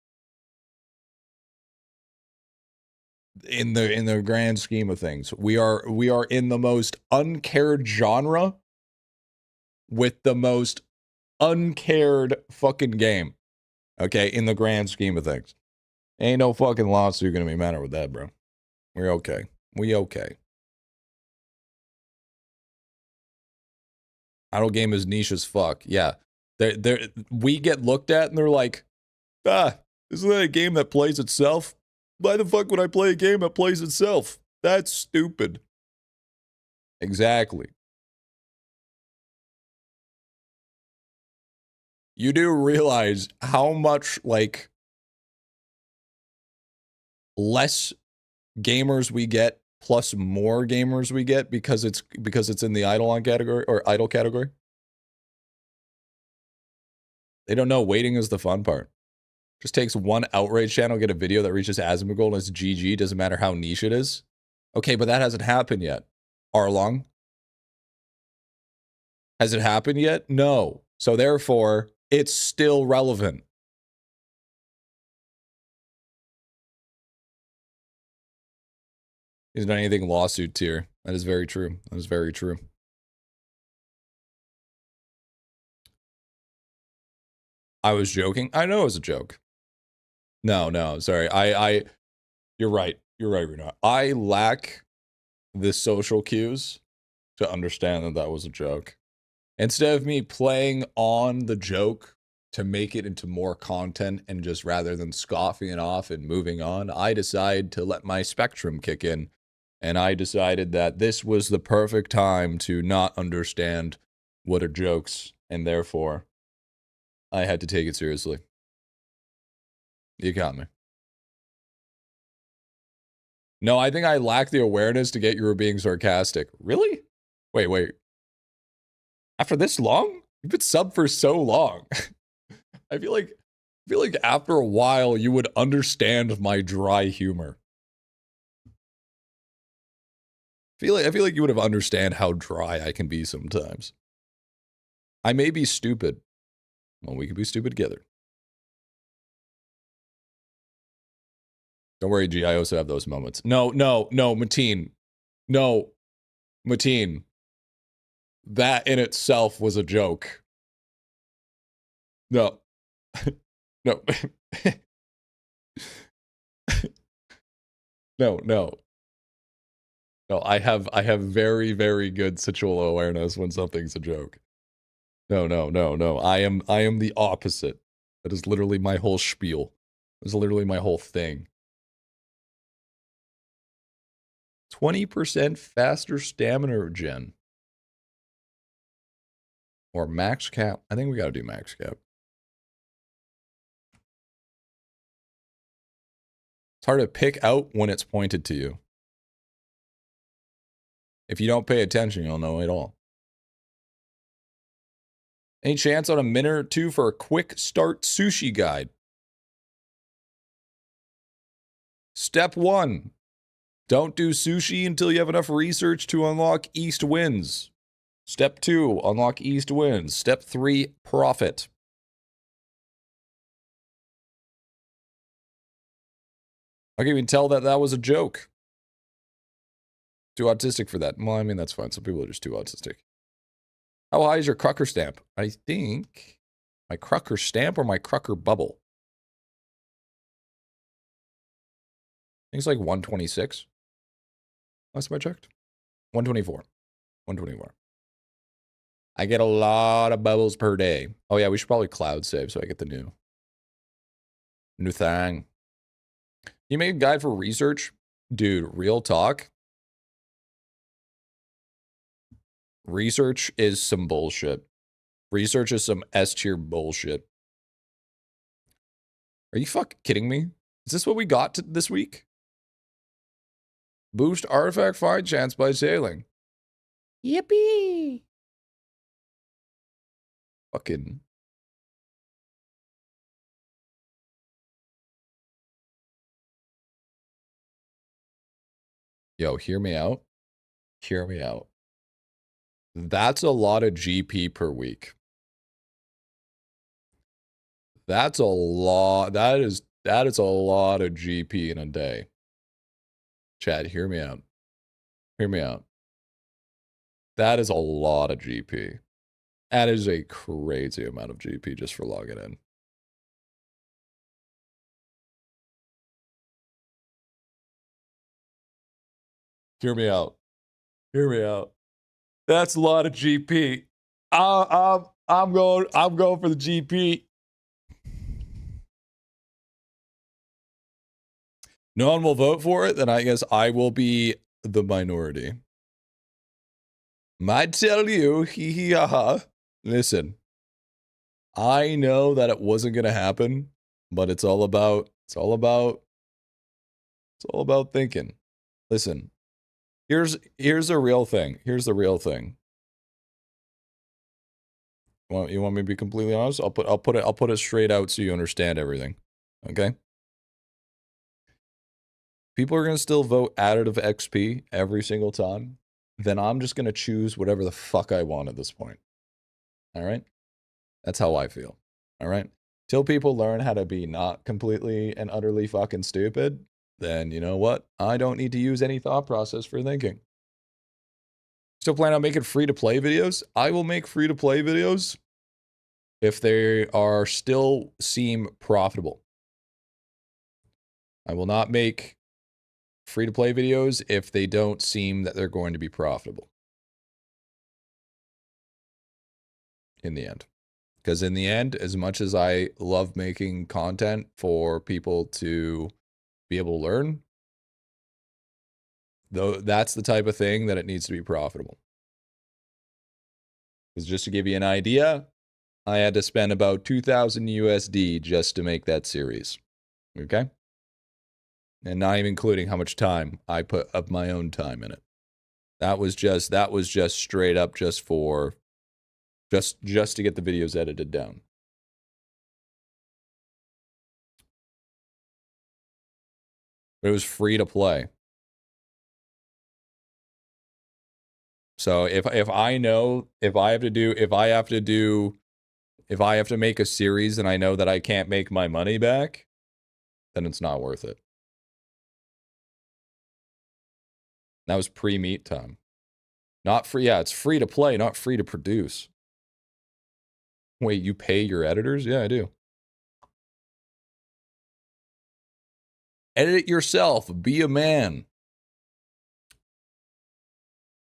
In the grand scheme of things, we are in the most uncared genre with the most uncared fucking game. Okay, in the grand scheme of things, ain't no fucking lawsuit gonna be matter with that, bro. We're okay. We okay. Idle game is niche as fuck. Yeah, we get looked at and they're like, isn't that a game that plays itself? Why the fuck would I play a game that plays itself? That's stupid. Exactly. you do realize how much, like, less gamers we get plus more gamers we get because it's in the IdleOn category or idle category? They don't know waiting is the fun part. Just takes one outrage channel, get a video that reaches azimuth goal, and it's GG. Doesn't matter how niche it is. Okay, but that hasn't happened yet. Arlong? Has it happened yet? No. So therefore, it's still relevant. He's not anything lawsuit tier. That is very true. That is very true. I was joking. I know it was a joke. No, sorry. You're right. You're right, Reno. I lack the social cues to understand that that was a joke. Instead of me playing on the joke to make it into more content and just rather than scoffing it off and moving on, I decide to let my spectrum kick in. And I decided that this was the perfect time to not understand what are jokes, and therefore I had to take it seriously. You got me. No, I think I lack the awareness to get you were being sarcastic. Really? Wait. After this long? You've been sub for so long. I feel like after a while you would understand my dry humor. I feel like you would have understand how dry I can be sometimes. I may be stupid. Well, we can be stupid together. Don't worry, G. I also have those moments. No, Mateen. No, Mateen. That in itself was a joke. No. No. No, I have very, very good situational awareness when something's a joke. No. I am the opposite. That is literally my whole spiel. That's literally my whole thing. 20% faster stamina regen. Or max cap. I think we gotta do max cap. It's hard to pick out when it's pointed to you. If you don't pay attention, you'll know it all. Any chance on a minute or two for a quick start sushi guide? Step 1. Don't do sushi until you have enough research to unlock east winds. Step 2. Unlock east winds. Step 3. Profit. I can even tell that that was a joke. Too autistic for that. Well, I mean, that's fine. Some people are just too autistic. How high is your Crucker stamp? I think my Crucker stamp or my Crucker bubble. I think it's like 126. Last time I checked. 124. 124. I get a lot of bubbles per day. Oh yeah, we should probably cloud save so I get the new thing. You make a guide for research? Dude, real talk. Research is some bullshit. Research is some S-tier bullshit. Are you fucking kidding me? Is this what we got this week? Boost artifact find chance by sailing. Yippee! Fucking. Yo, hear me out. Hear me out. That's a lot of GP per week. That's a lot. That is a lot of GP in a day. Chad, hear me out. Hear me out. That is a lot of GP. That is a crazy amount of GP just for logging in. Hear me out. Hear me out. That's a lot of GP. I'm going for the GP. No one will vote for it, then I guess I will be the minority. Might tell you, hee hee ha ha. Listen, I know that it wasn't going to happen, but it's all about thinking. Listen, here's the real thing. Here's the real thing. You want me to be completely honest? I'll put it straight out so you understand everything. Okay? People are going to still vote additive XP every single time. Then I'm just going to choose whatever the fuck I want at this point. All right? That's how I feel. All right? Till people learn how to be not completely and utterly fucking stupid, then you know what? I don't need to use any thought process for thinking. Still plan on making free-to-play videos? I will make free-to-play videos if they are still seem profitable. I will not make free-to-play videos if they don't seem that they're going to be profitable. In the end. Because in the end, as much as I love making content for people to be able to learn, though that's the type of thing that it needs to be profitable. Because just to give you an idea, I had to spend about 2,000 USD just to make that series. Okay? And not even including how much time I put of my own time in it. That was just straight up just for just to get the videos edited down. But it was free to play. So if I know if I have to make a series and I know that I can't make my money back, then it's not worth it. That was pre-meet time. Not free, yeah, it's free to play, not free to produce. Wait, you pay your editors? Yeah, I do. Edit it yourself. Be a man.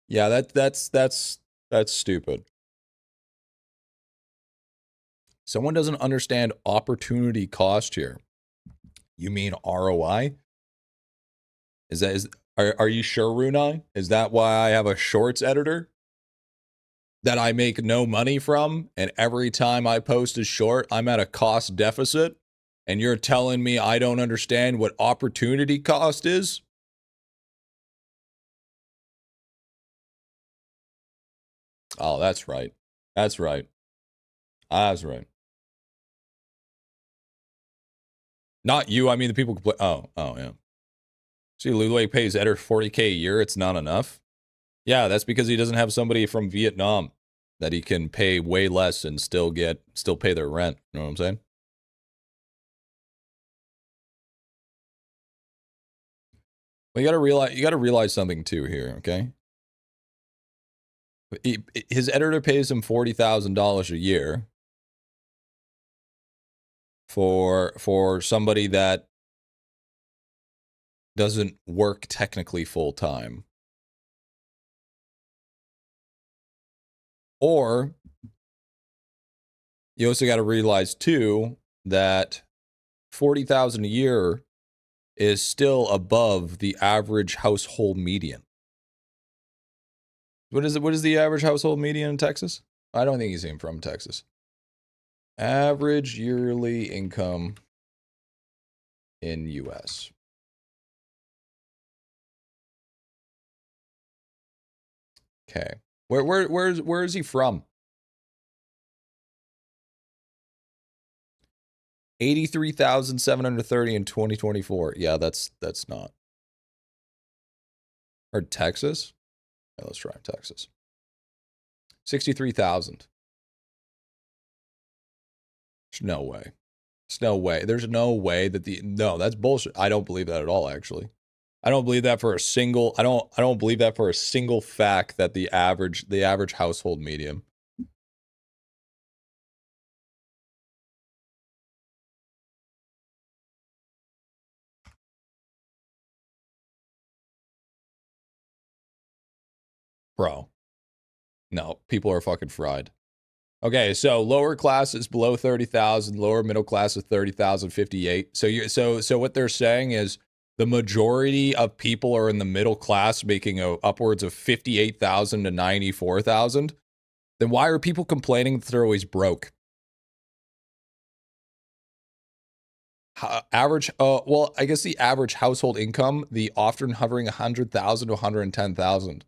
Yeah, that's stupid. Someone doesn't understand opportunity cost here. You mean ROI? Are you sure, Runai? Is that why I have a shorts editor that I make no money from, and every time I post a short, I'm at a cost deficit, and you're telling me I don't understand what opportunity cost is? Oh, that's right. That's right. That's right. Not you, I mean the people who play. Oh, yeah. See, Lulue pays editor 40K a year, it's not enough. Yeah, that's because he doesn't have somebody from Vietnam that he can pay way less and still pay their rent. You know what I'm saying? Well, you gotta realize something too here, okay? His editor pays him $40,000 a year for somebody that doesn't work technically full time. Or you also got to realize too that $40,000 a year is still above the average household median. What is the average household median in Texas? I don't think he's even from Texas. Average yearly income in US. Okay. Where is he from? 83,730 in 2024. Yeah, that's not. Or Texas? Yeah, let's try Texas. 63,000. There's no way. There's no way. There's no way that no, that's bullshit. I don't believe that at all, actually. I don't believe that for a single I don't believe that for a single fact that the average household median. Bro. No, people are fucking fried. Okay, so lower class is below 30,000, lower middle class is 30,058. So what they're saying is the majority of people are in the middle class making upwards of 58,000 to 94,000. Then why are people complaining that they're always broke? Average, well, I guess the average household income, the often hovering 100,000 to 110,000.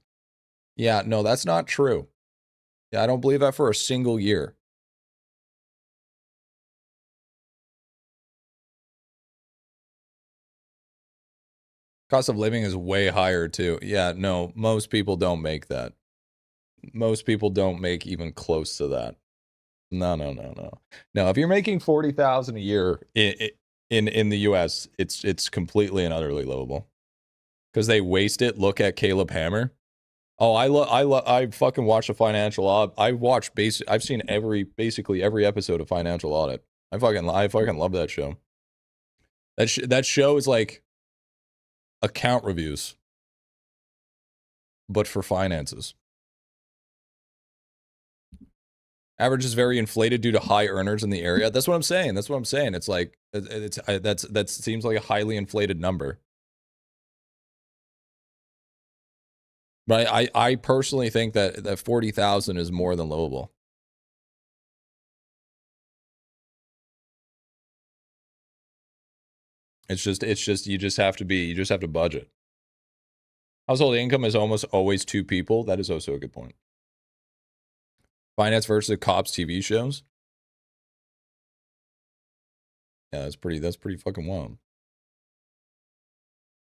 Yeah, no, that's not true. Yeah, I don't believe that for a single year. Cost of living is way higher too. Yeah, no, most people don't make that. Most people don't make even close to that. No, no, no, no. No, if you're making 40,000 a year in the US, it's completely and utterly livable. Cuz they waste it. Look at Caleb Hammer. Oh, I fucking watch the Financial Audit. I've seen basically every episode of Financial Audit. I fucking love that show. That show is like account reviews, but for finances. Average is very inflated due to high earners in the area. That's what I'm saying. That's what I'm saying. It's like that seems like a highly inflated number. But I personally think that 40,000 is more than livable. It's just you just have to budget. Household income is almost always two people. That is also a good point. Finance versus cops TV shows. Yeah, that's pretty fucking wild.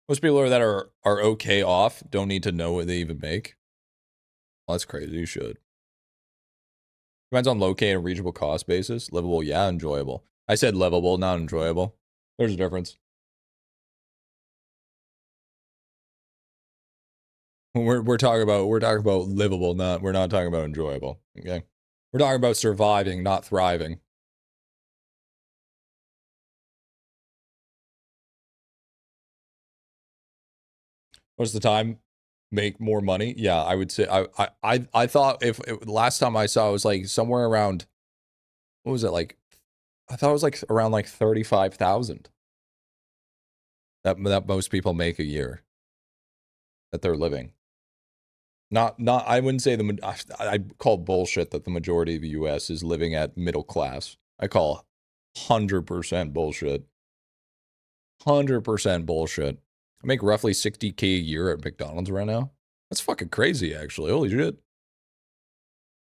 Most people that are okay off don't need to know what they even make. Well, that's crazy. You should. Depends on locate and reachable cost basis. Livable, yeah, enjoyable. I said livable, not enjoyable. There's a difference. We're talking about livable, we're not talking about enjoyable. Okay, we're talking about surviving, not thriving. What's the time? Make more money? Yeah, I would say I thought if last time I saw it was like somewhere around, what was it like? I thought it was like around like 35,000 that most people make a year that they're living. Not I wouldn't say I call bullshit that the majority of the US is living at middle class. I call 100% bullshit. 100% bullshit. I make roughly 60K a year at McDonald's right now. That's fucking crazy, actually. Holy shit.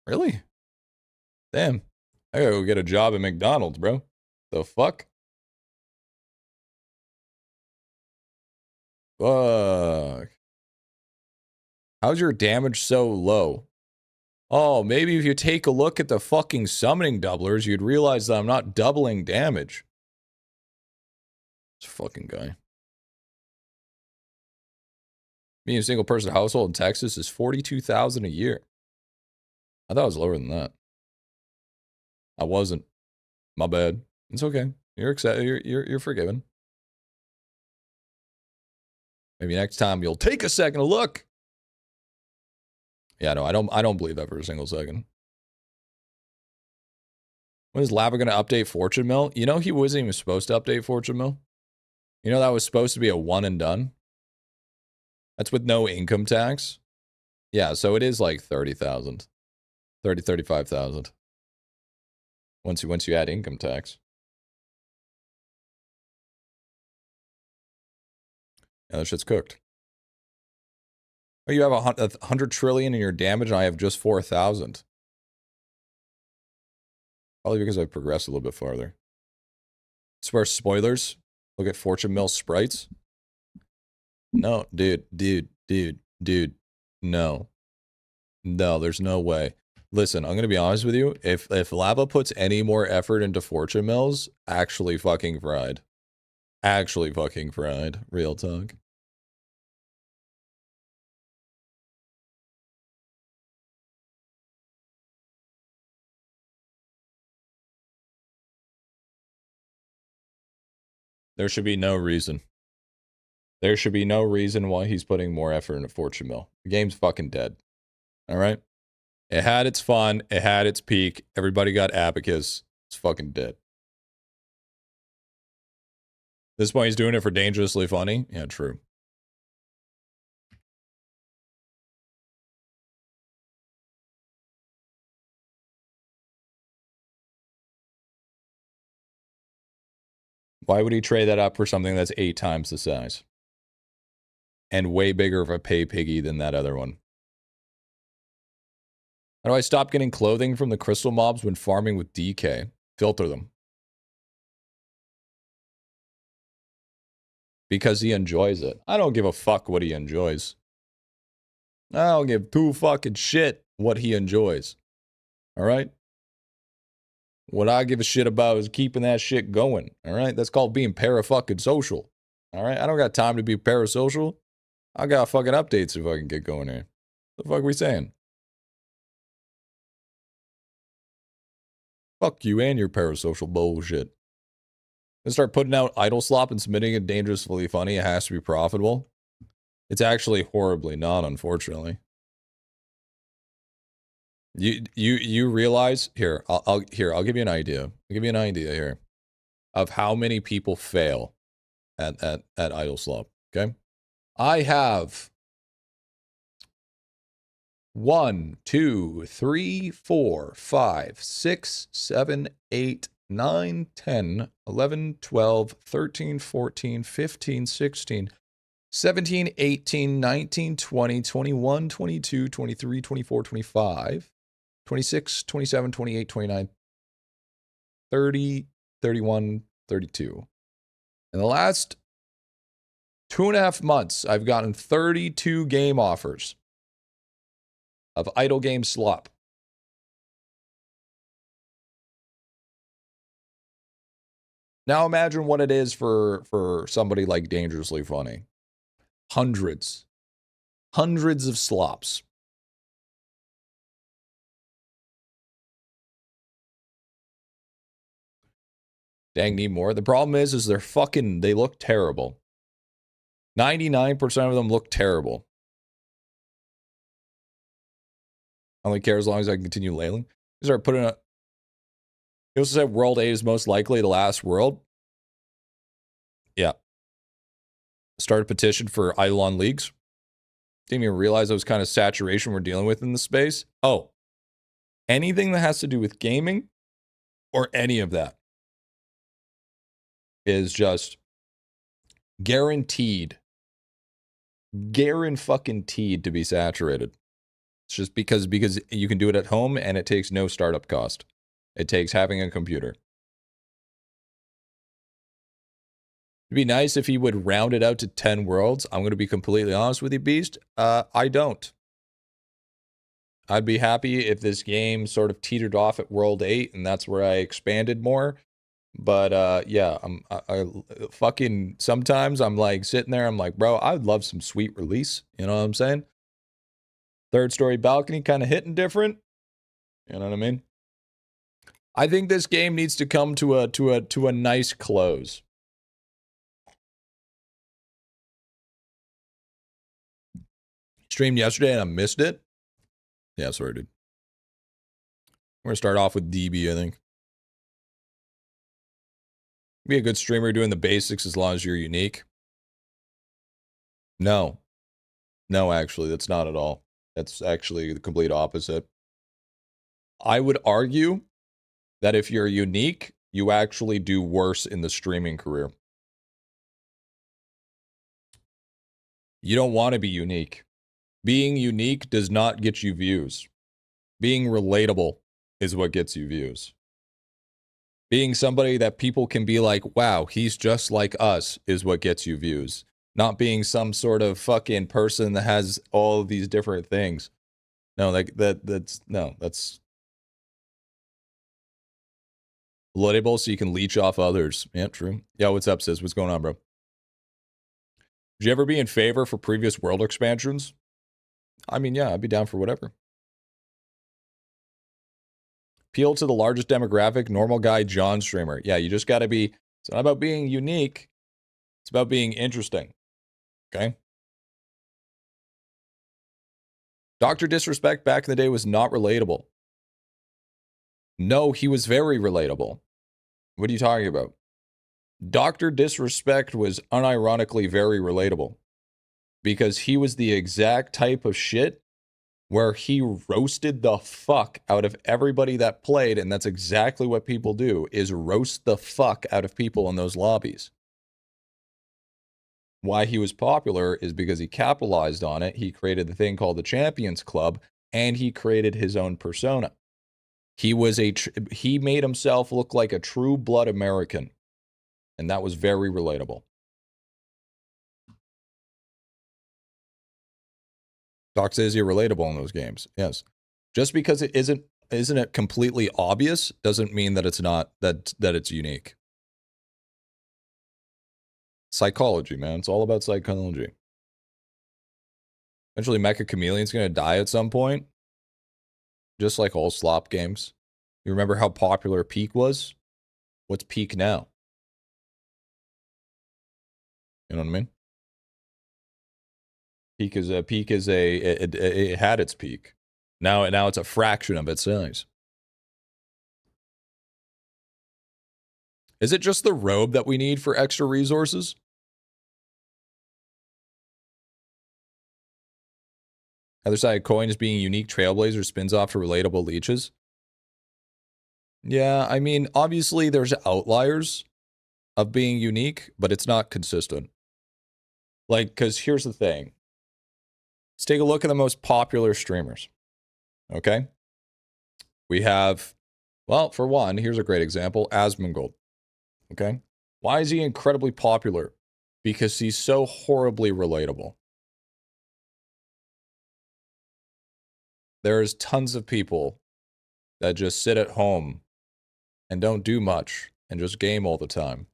Really? Damn. I gotta go get a job at McDonald's, bro. The fuck? Fuck. How's your damage so low? Oh, maybe if you take a look at the fucking summoning doublers, you'd realize that I'm not doubling damage. This fucking guy. Being a single person household in Texas is 42,000 a year. I thought it was lower than that. I wasn't. My bad. It's okay. You're accepted. You're forgiven. Maybe next time you'll take a second to look. Yeah, no, I don't believe that for a single second. When is Lava going to update Fortune Mill? You know he wasn't even supposed to update Fortune Mill? You know that was supposed to be a one and done? That's with no income tax? Yeah, so it is like 30,000. 35,000. Once you add income tax. Yeah, that shit's cooked. Oh, you have 100 trillion in your damage and I have just 4,000. Probably because I've progressed a little bit farther. Swear spoilers. Look at Fortune Mill sprites. No, dude. No. No, there's no way. Listen, I'm gonna be honest with you. If Lava puts any more effort into Fortune Mills, actually fucking fried. Actually fucking fried. Real talk. There should be no reason. There should be no reason why he's putting more effort into Fortune Mill. The game's fucking dead. All right? It had its fun. It had its peak. Everybody got Abacus. It's fucking dead. At this point, he's doing it for dangerously funny. Yeah, true. Why would he trade that up for something that's 8 times the size? And way bigger of a pay piggy than that other one. How do I stop getting clothing from the crystal mobs when farming with DK? Filter them. Because he enjoys it. I don't give a fuck what he enjoys. I don't give 2 fucking shit what he enjoys. Alright? What I give a shit about is keeping that shit going. Alright? That's called being para-fucking social. Alright? I don't got time to be parasocial. I got fucking updates if I can get going here. What the fuck are we saying? Fuck you and your parasocial bullshit. And start putting out idle slop and submitting it dangerously funny. It has to be profitable. It's actually horribly not, unfortunately. You realize here? I'll give you an idea. I'll give you an idea here of how many people fail at idle slop. Okay, I have 1, 2, 3, 4, 5, 6, 7, 8, 9, 10, 11, 12, 13, 14, 15, 16, 17, 18, 19, 20, 21, 22, 23, 24, 25, 26, 27, 28, 29, 30, 31, 32. In the last 2.5 months, I've gotten 32 game offers of idle game slop. Now imagine what it is for somebody like Dangerously Funny. Hundreds of slops. Dang, need more. The problem is they look terrible. 99% of them look terrible. I only care as long as I can continue layling. You start putting a. You also said World 8 is most likely the last world. Yeah. Start a petition for IdleOn leagues. Didn't even realize that was kind of saturation we're dealing with in the space. Oh. Anything that has to do with gaming or any of that is just guaranteed to be saturated. It's just because you can do it at home and it takes no startup cost. It takes having a computer. It'd be nice if he would round it out to 10 worlds. I'm going to be completely honest with you, Beast. I don't. I'd be happy if this game sort of teetered off at World 8 and that's where I expanded more. But yeah, I fucking sometimes I'm like sitting there, I'm like, bro, I would love some sweet release. You know what I'm saying? 3rd story balcony kind of hitting different. You know what I mean? I think this game needs to come to a nice close. Streamed yesterday and I missed it. Yeah, sorry, dude. We're gonna start off with DB, I think. Be a good streamer doing the basics as long as you're unique. No, actually, that's not at all. That's actually the complete opposite. I would argue that if you're unique, you actually do worse in the streaming career. You don't want to be unique. Being unique does not get you views. Being relatable is what gets you views. Being somebody that people can be like, wow, he's just like us is what gets you views. Not being some sort of fucking person that has all of these different things. No, that's relatable so you can leech off others. Yeah, true. Yeah, what's up, sis? What's going on, bro? Would you ever be in favor for previous world expansions? I mean, yeah, I'd be down for whatever. Appeal to the largest demographic, normal guy, John streamer. Yeah, you just got to be, it's not about being unique. It's about being interesting. Okay? Dr. Disrespect back in the day was not relatable. No, he was very relatable. What are you talking about? Dr. Disrespect was unironically very relatable. Because he was the exact type of shit where he roasted the fuck out of everybody that played, and that's exactly what people do, is roast the fuck out of people in those lobbies. Why he was popular is because he capitalized on it. He created the thing called the Champions Club, and he created his own persona. He made himself look like a true blood American, and that was very relatable. Doc says you're relatable in those games. Yes. Just because it isn't it completely obvious doesn't mean that it's not that it's unique. Psychology, man. It's all about psychology. Eventually Mecha Chameleon's gonna die at some point. Just like all slop games. You remember how popular Peak was? What's Peak now? You know what I mean? It had its peak. Now it's a fraction of its size. Is it just the robe that we need for extra resources? Other side coin is being unique trailblazer spins off to relatable leeches. Yeah, I mean, obviously there's outliers of being unique, but it's not consistent. Like, because here's the thing. Let's take a look at the most popular streamers. Okay? We have, well, for one, here's a great example, Asmongold. Okay? Why is he incredibly popular? Because he's so horribly relatable. There's tons of people that just sit at home and don't do much and just game all the time.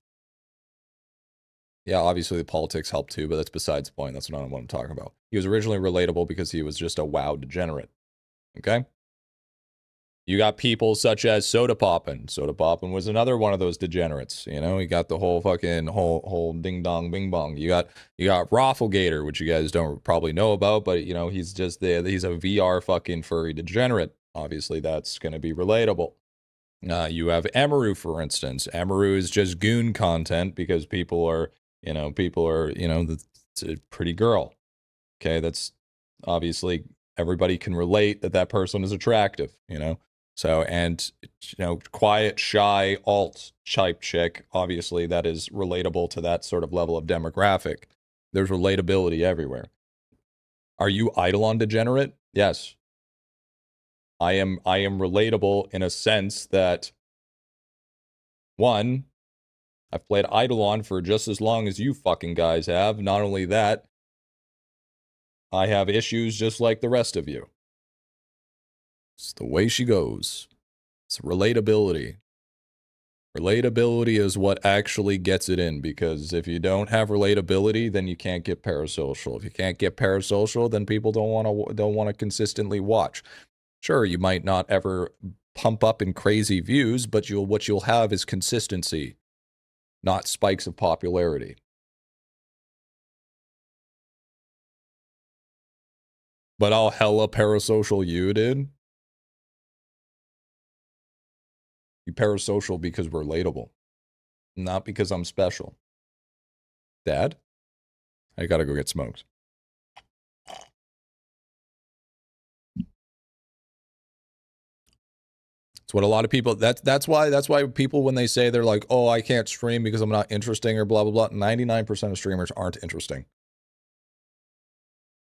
Yeah, obviously the politics help too, but that's besides the point. That's not what I'm talking about. He was originally relatable because he was just a WoW degenerate. Okay? You got people such as Soda Poppin'. Soda Poppin' was another one of those degenerates. You know, he got the whole fucking whole ding dong bing bong. You got Rafflegator, which you guys don't probably know about, but you know, he's just he's a VR fucking furry degenerate. Obviously, that's gonna be relatable. You have Emaru, for instance. Emaru is just goon content because people are, it's a pretty girl. Okay, that's obviously everybody can relate that person is attractive, you know. So, and, quiet, shy, alt type chick, obviously that is relatable to that sort of level of demographic. There's relatability everywhere. Are you IdleOn degenerate? Yes. I am relatable in a sense that, one, I've played IdleOn for just as long as you fucking guys have. Not only that, I have issues just like the rest of you. It's the way she goes. It's relatability. Relatability is what actually gets it in, because if you don't have relatability, then you can't get parasocial. If you can't get parasocial, then people don't want to consistently watch. Sure, you might not ever pump up in crazy views, but what you'll have is consistency, not spikes of popularity. But I'll hella parasocial you, dude. You parasocial because we're relatable, not because I'm special. Dad, I gotta go get smoked. It's what a lot of people, that's why people, when they say they're like, oh, I can't stream because I'm not interesting or blah, blah, blah, 99% of streamers aren't interesting.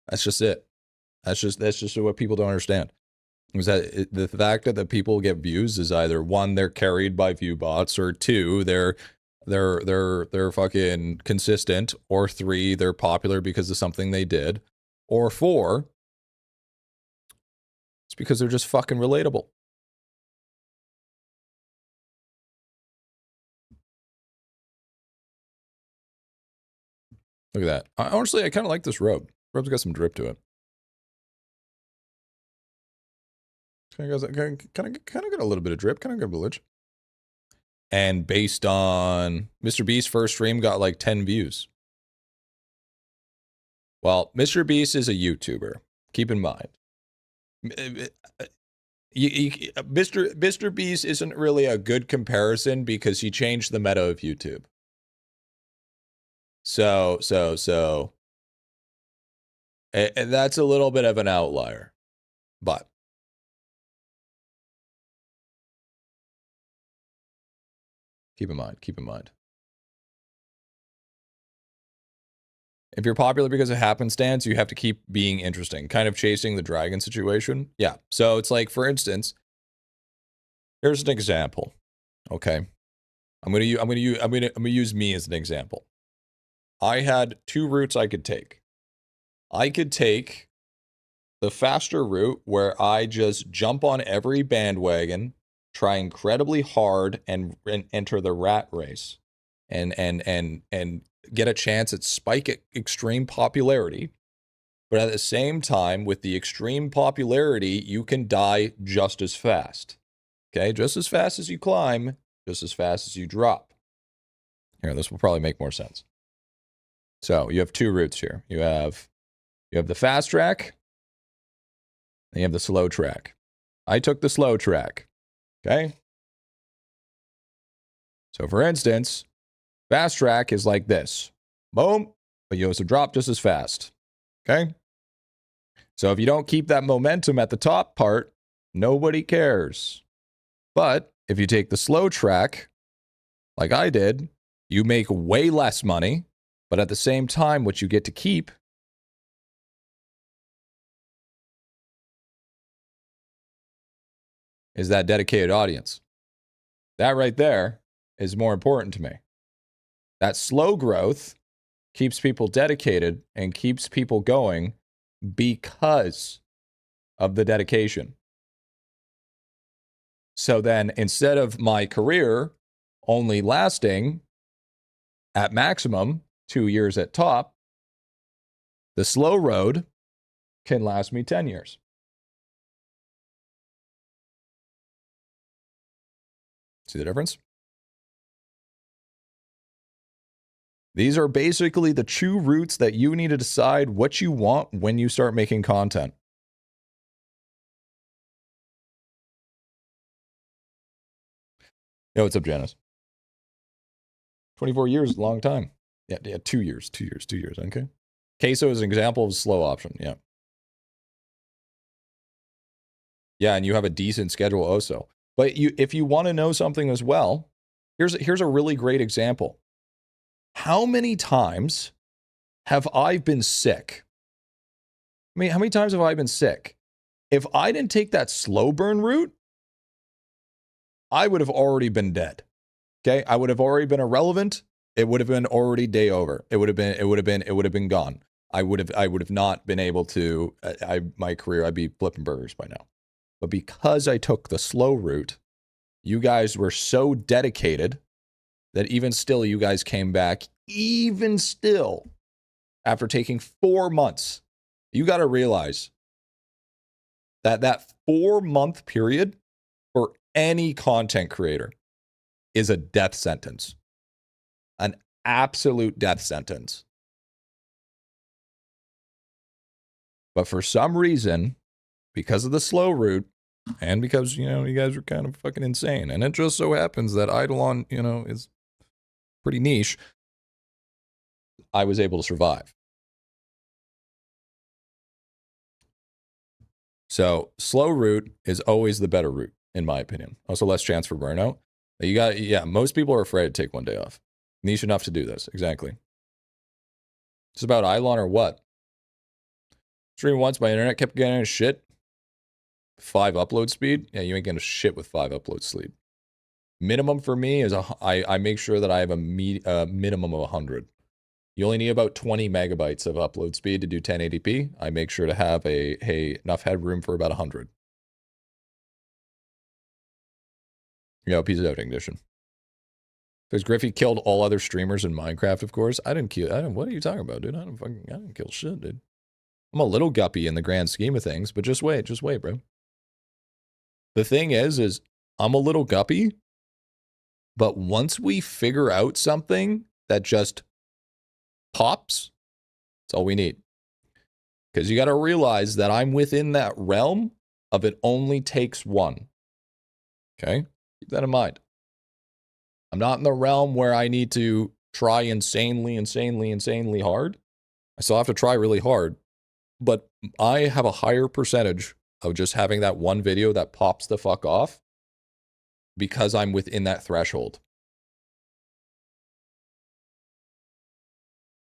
That's just it. That's just what people don't understand. Is that the fact that the people get views is either one, they're carried by view bots, or two, they're fucking consistent, or three, they're popular because of something they did, or four, it's because they're just fucking relatable. Look at that. Honestly, I kind of like this robe. Robe's got some drip to it. Kind of got a little bit of drip, kind of got a village. And based on Mr. Beast's first stream got like 10 views. Well, Mr. Beast is a YouTuber. Keep in mind. Mr. Beast isn't really a good comparison because he changed the meta of YouTube. So, and that's a little bit of an outlier. But keep in mind. If you're popular because of happenstance, you have to keep being interesting, kind of chasing the dragon situation. Yeah. So it's like, for instance, here's an example. Okay. I'm gonna use me as an example. I had two routes I could take. I could take the faster route where I just jump on every bandwagon, try incredibly hard, and enter the rat race, and get a chance at extreme popularity. But at the same time, with the extreme popularity, you can die just as fast. Okay, just as fast as you climb, just as fast as you drop. Here, this will probably make more sense. So you have two routes here. You have the fast track, and you have the slow track. I took the slow track. Okay. So for instance, fast track is like this. Boom, but you also drop just as fast. Okay. So if you don't keep that momentum at the top part, nobody cares. But if you take the slow track, like I did, you make way less money, but at the same time, what you get to keep is that dedicated audience. That right there is more important to me. That slow growth keeps people dedicated and keeps people going because of the dedication. So then, instead of my career only lasting at maximum 2 years at top, the slow road can last me 10 years. See the difference? These are basically the two routes that you need to decide what you want when you start making content. Yo, what's up, Janice? 24 years is a long time. Yeah, 2 years, okay. Queso is an example of a slow option, yeah. Yeah, and you have a decent schedule also. But if you want to know something as well, here's a really great example. How many times have I been sick? I mean, how many times have I been sick? If I didn't take that slow burn route, I would have already been dead. Okay, I would have already been irrelevant. It would have been already day over. It would have been gone. I would have not been able to. My career, I'd be flipping burgers by now. But because I took the slow route, you guys were so dedicated that even still, you guys came back. Even still, after taking 4 months, you got to realize that 4-month period for any content creator is a death sentence, an absolute death sentence. But for some reason, because of the slow route, and because, you guys are kind of fucking insane, and it just so happens that IdleOn, is pretty niche, I was able to survive. So slow route is always the better route, in my opinion. Also less chance for burnout. Most people are afraid to take one day off. Niche enough to do this, exactly. It's about IdleOn or what? Streamed once, my internet kept getting shit. 5 upload speed? Yeah, you ain't getting shit with 5 upload speed. Minimum for me is I make sure that I have a minimum of 100. You only need about 20 megabytes of upload speed to do 1080p. I make sure to have enough headroom for about 100. Peace out, Ignition. Because Griffy killed all other streamers in Minecraft, of course. What are you talking about, dude? I didn't kill shit, dude. I'm a little guppy in the grand scheme of things, but just wait, bro. The thing is I'm a little guppy, but once we figure out something that just pops, that's all we need. Because you got to realize that I'm within that realm of it only takes one. Okay? Keep that in mind. I'm not in the realm where I need to try insanely hard. I still have to try really hard, but I have a higher percentage of just having that one video that pops the fuck off because I'm within that threshold.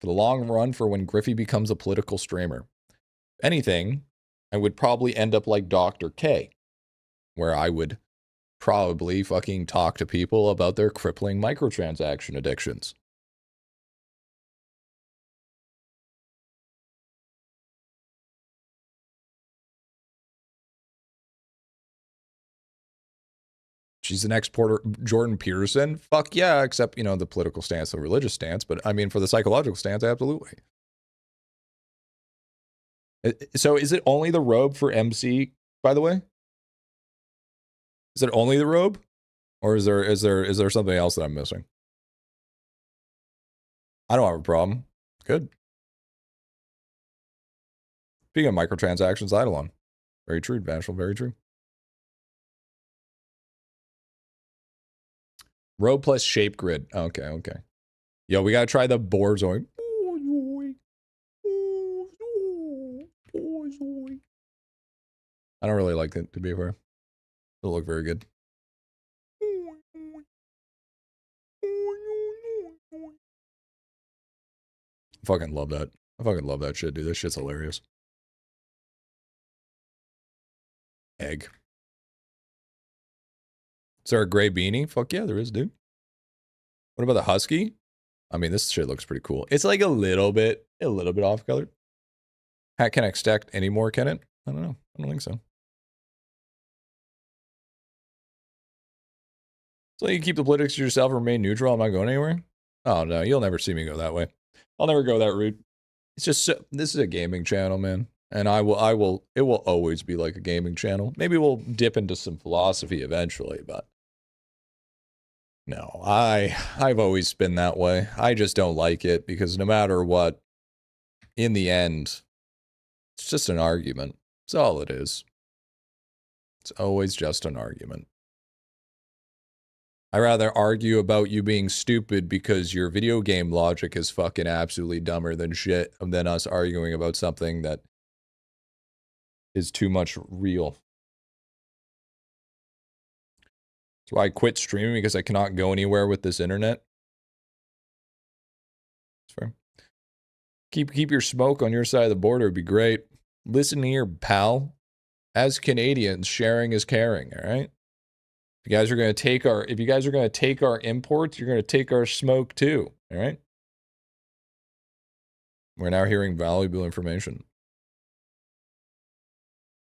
For the long run, for when Griffy becomes a political streamer, anything, I would probably end up like Dr. K, where I would probably fucking talk to people about their crippling microtransaction addictions. She's the next Jordan Peterson? Fuck yeah, except, you know, the political stance, the religious stance. But, I mean, for the psychological stance, absolutely. So is it only the robe for MC, by the way? Is it only the robe? Or is there something else that I'm missing? I don't have a problem. Good. Speaking of microtransactions, IdleOn. Very true, Bashful, very true. Robe plus shape grid. Okay, okay. Yo, we gotta try the Borzoi. I don't really like it, to be fair. It'll look very good. I fucking love that. I fucking love that shit, dude. This shit's hilarious. Egg. Is there a gray beanie? Fuck yeah, there is, dude. What about the husky? I mean, this shit looks pretty cool. It's like a little bit off color. Can I stack anymore, can it? I don't know. I don't think so. So you keep the politics to yourself and remain neutral. I'm not going anywhere. Oh no, you'll never see me go that way. I'll never go that route. It's just this is a gaming channel, man, and it will always be like a gaming channel. Maybe we'll dip into some philosophy eventually, but no, I've always been that way. I just don't like it because no matter what, in the end, it's just an argument. That's all it is. It's always just an argument. I'd rather argue about you being stupid because your video game logic is fucking absolutely dumber than shit than us arguing about something that is too much real. That's why I quit streaming, because I cannot go anywhere with this internet. That's fair. Keep your smoke on your side of the border would be great. Listen here, pal. As Canadians, sharing is caring, all right? If you guys are going to take our imports, you're going to take our smoke too, all right? We're now hearing valuable information.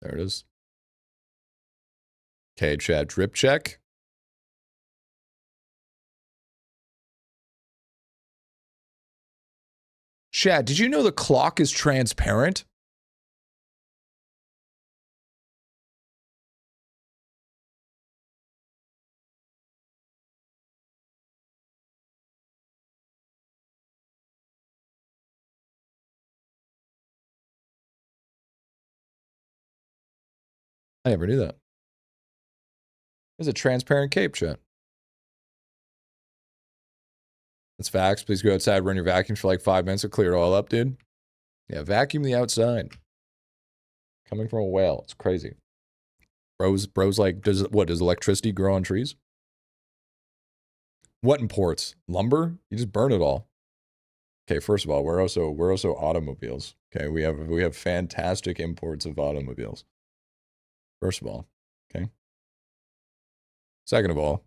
There it is. Okay, chat, drip check. Chat, did you know the clock is transparent? I never knew that. There's a transparent cape, chat. That's facts. Please go outside, run your vacuum for like 5 minutes to clear it all up, dude. Yeah, vacuum the outside. Coming from a whale. It's crazy. Bros like, does electricity grow on trees? What imports? Lumber? You just burn it all. Okay, first of all, we're also automobiles. Okay, we have fantastic imports of automobiles. First of all, okay. Second of all,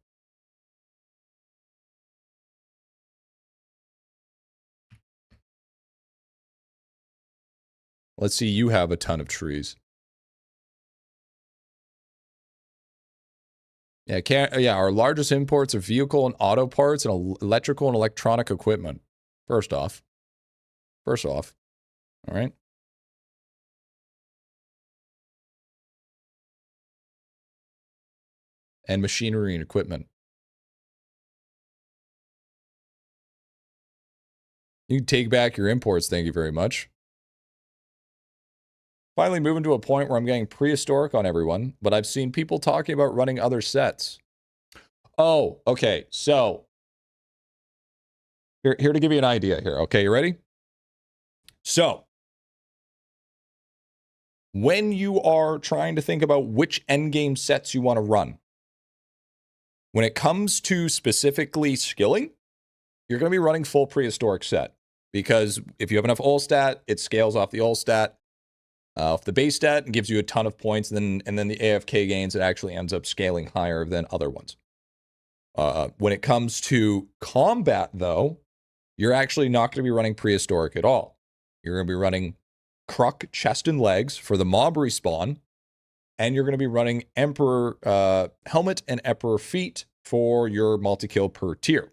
let's see you have a ton of trees. Yeah, our largest imports are vehicle and auto parts and electrical and electronic equipment. First off, all right. And machinery and equipment. You can take back your imports, thank you very much. Finally moving to a point where I'm getting prehistoric on everyone, but I've seen people talking about running other sets. Oh, okay, so here to give you an idea here. Okay, you ready? So when you are trying to think about which endgame sets you want to run, when it comes to specifically skilling, you're going to be running full prehistoric set. Because if you have enough all stat, it scales off the all stat, off the base stat, and gives you a ton of points. And then the AFK gains, it actually ends up scaling higher than other ones. When it comes to combat, though, you're actually not going to be running prehistoric at all. You're going to be running Kruk chest and legs for the mob respawn, and you're going to be running Emperor helmet and Emperor feet for your multi-kill per tier.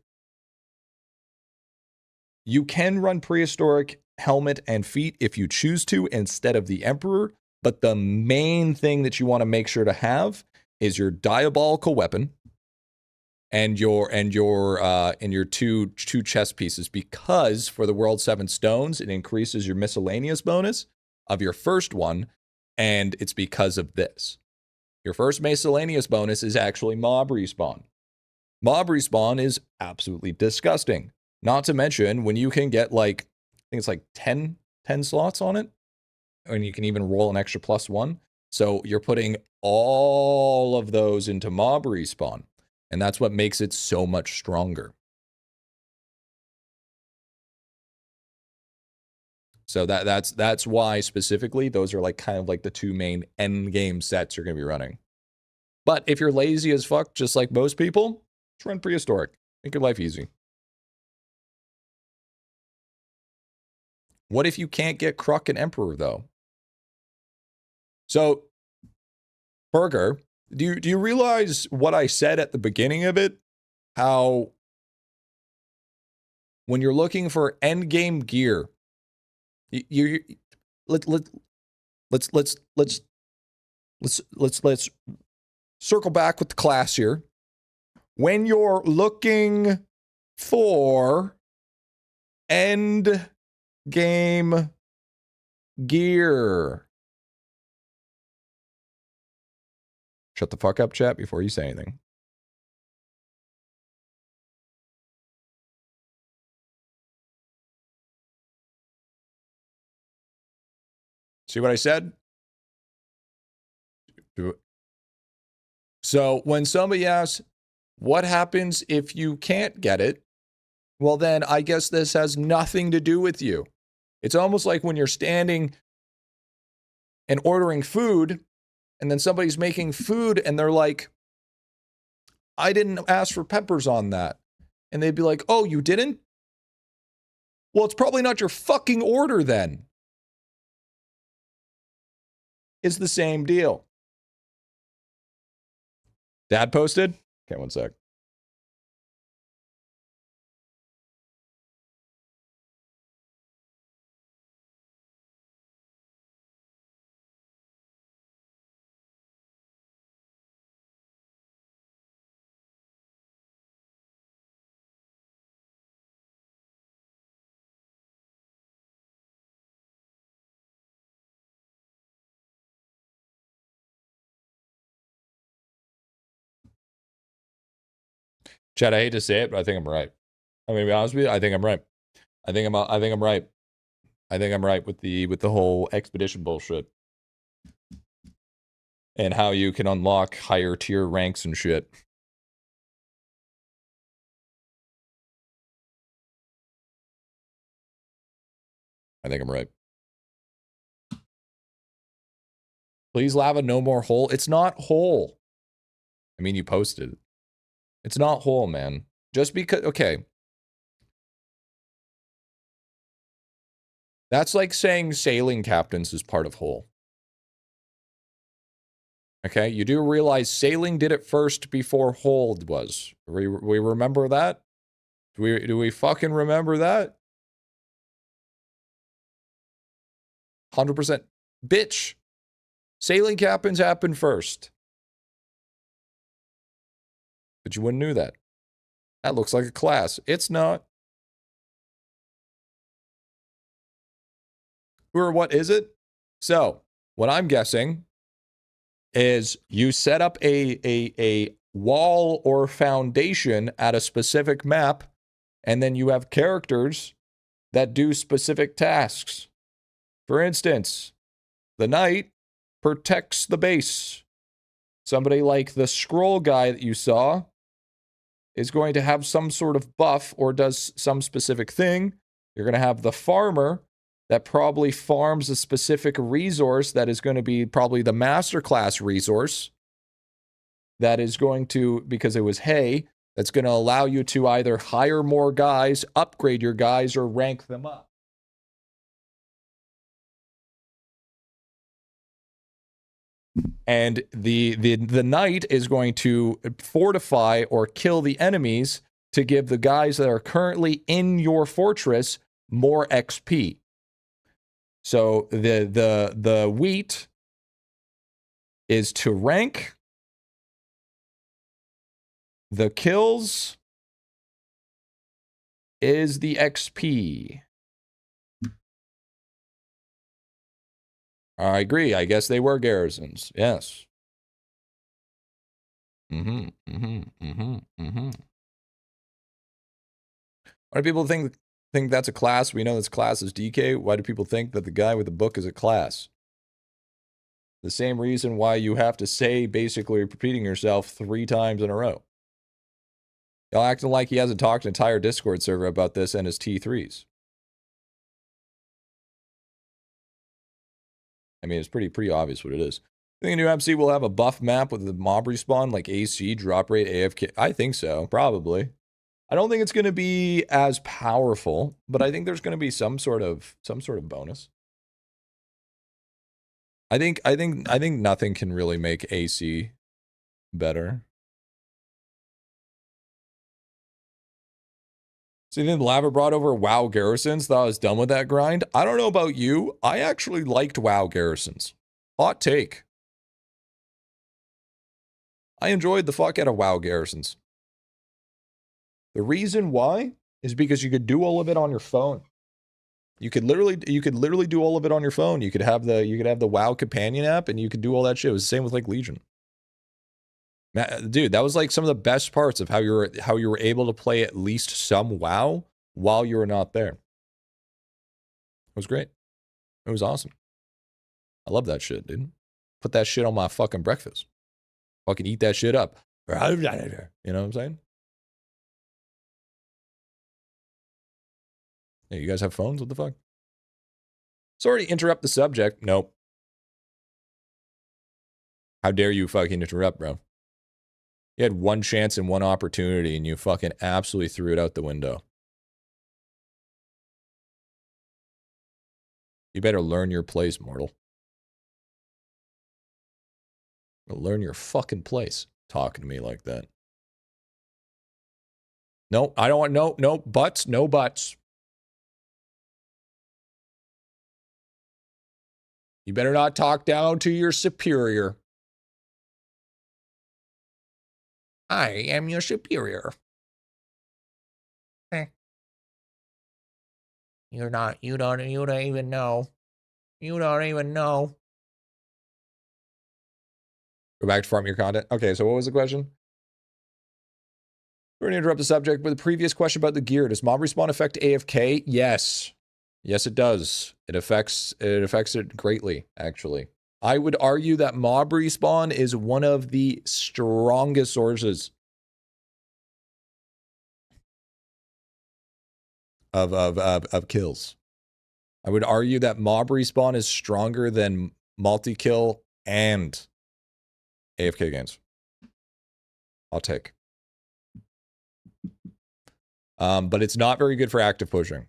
You can run prehistoric helmet and feet if you choose to instead of the Emperor, but the main thing that you want to make sure to have is your diabolical weapon and your two chest pieces, because for the World 7 Stones, it increases your miscellaneous bonus of your first one, and it's because of this. Your first miscellaneous bonus is actually mob respawn. Mob respawn is absolutely disgusting. Not to mention when you can get like, I think it's like 10 slots on it, and you can even roll an extra +1. So you're putting all of those into mob respawn, and that's what makes it so much stronger. So that's why specifically those are like kind of like the two main end game sets you're going to be running. But if you're lazy as fuck, just like most people, just run prehistoric. Make your life easy. What if you can't get Kruk and Emperor, though? So, Burger, do you realize what I said at the beginning of it? How when you're looking for endgame gear, let's circle back with the class here. When you're looking for end game gear. Shut the fuck up, chat, before you say anything. See what I said? Do it. So when somebody asks, what happens if you can't get it? Well, then I guess this has nothing to do with you. It's almost like when you're standing and ordering food, and then somebody's making food, and they're like, I didn't ask for peppers on that. And they'd be like, oh, you didn't? Well, it's probably not your fucking order then. It's the same deal. Dad posted? Okay, one sec. Chad, I hate to say it, but I think I'm right. I'm gonna be honest with you. I think I'm right. I think I'm right. I think I'm right with the whole expedition bullshit and how you can unlock higher tier ranks and shit. I think I'm right. Please, Lava, no more hole. It's not whole. I mean, you posted it. It's not whole, man. Just because, okay. That's like saying sailing captains is part of whole. Okay, you do realize sailing did it first before hold was. We remember that? Do we fucking remember that? 100%. Bitch. Sailing captains happened first. But you wouldn't know that. That looks like a class. It's not. Who or what is it? So, what I'm guessing is you set up a wall or foundation at a specific map, and then you have characters that do specific tasks. For instance, the knight protects the base. Somebody like the scroll guy that you saw is going to have some sort of buff or does some specific thing. You're going to have the farmer that probably farms a specific resource that is going to be probably the Masterclass resource. That is going to, because it was hay, that's going to allow you to either hire more guys, upgrade your guys, or rank them up. And the knight is going to fortify or kill the enemies to give the guys that are currently in your fortress more XP. So the wheat is to rank. The kills is the XP. I agree. I guess they were garrisons. Yes. Why do people think that's a class? We know this class is DK. Why do people think that the guy with the book is a class? The same reason why you have to say basically repeating yourself 3 times in a row. Y'all acting like he hasn't talked an entire Discord server about this and his T3s. I mean, it's pretty obvious what it is. I think a new MC will have a buff map with the mob respawn like AC, drop rate, AFK. I think so, probably. I don't think it's going to be as powerful, but I think there's going to be some sort of bonus. I think nothing can really make AC better. So then Lava brought over WoW Garrisons, thought I was done with that grind. I don't know about you. I actually liked WoW Garrisons. Hot take. I enjoyed the fuck out of WoW Garrisons. The reason why is because you could do all of it on your phone. You could literally do all of it on your phone. You could have the WoW companion app and you could do all that shit. It was the same with like Legion. Dude, that was like some of the best parts of how you were able to play at least some WoW while you were not there. It was great. It was awesome. I love that shit, dude. Put that shit on my fucking breakfast. Fucking eat that shit up. You know what I'm saying? Hey, you guys have phones? What the fuck? Sorry to interrupt the subject. Nope. How dare you fucking interrupt, bro? You had one chance and one opportunity, and you fucking absolutely threw it out the window. You better learn your place, mortal. Learn your fucking place. Talking to me like that. No, I don't want no buts, no buts. You better not talk down to your superior. I am your superior. You don't even know. You don't even know. Go back to farm your content. Okay, so what was the question? We're going to interrupt the subject with the previous question about the gear. Does mob respawn affect AFK? Yes. Yes, it does. It affects it greatly, actually. I would argue that mob respawn is one of the strongest sources of kills. I would argue that mob respawn is stronger than multi-kill and AFK games. I'll take. But it's not very good for active pushing.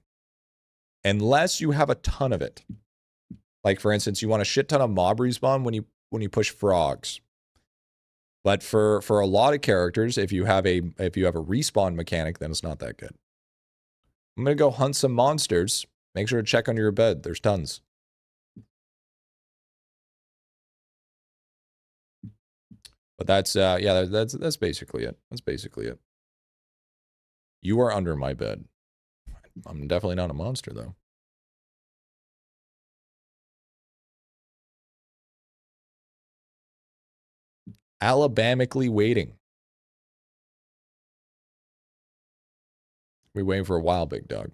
Unless you have a ton of it. Like, for instance, you want a shit ton of mob respawn when you push frogs. But for a lot of characters, if you have a respawn mechanic, then it's not that good. I'm gonna go hunt some monsters. Make sure to check under your bed. There's tons. But that's yeah, that's basically it. That's basically it. You are under my bed. I'm definitely not a monster though. Alabamically waiting. We're waiting for a while, big dog.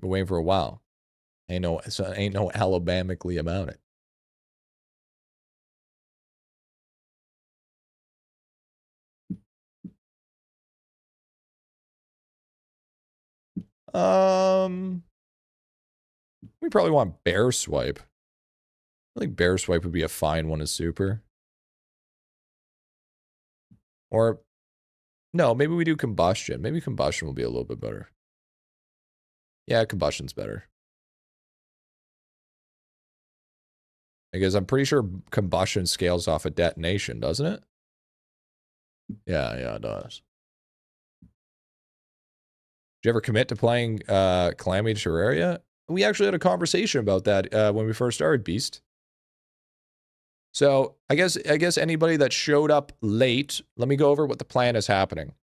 We're waiting for a while. Ain't no Alabamically about it. We probably want bear swipe. I think bear swipe would be a fine one as super. Or, no, maybe we do combustion. Maybe combustion will be a little bit better. Yeah, combustion's better. Because I'm pretty sure combustion scales off a detonation, doesn't it? Yeah, it does. Did you ever commit to playing Calamity Terraria? We actually had a conversation about that when we first started, Beast. So I guess anybody that showed up late, let me go over what the plan is happening.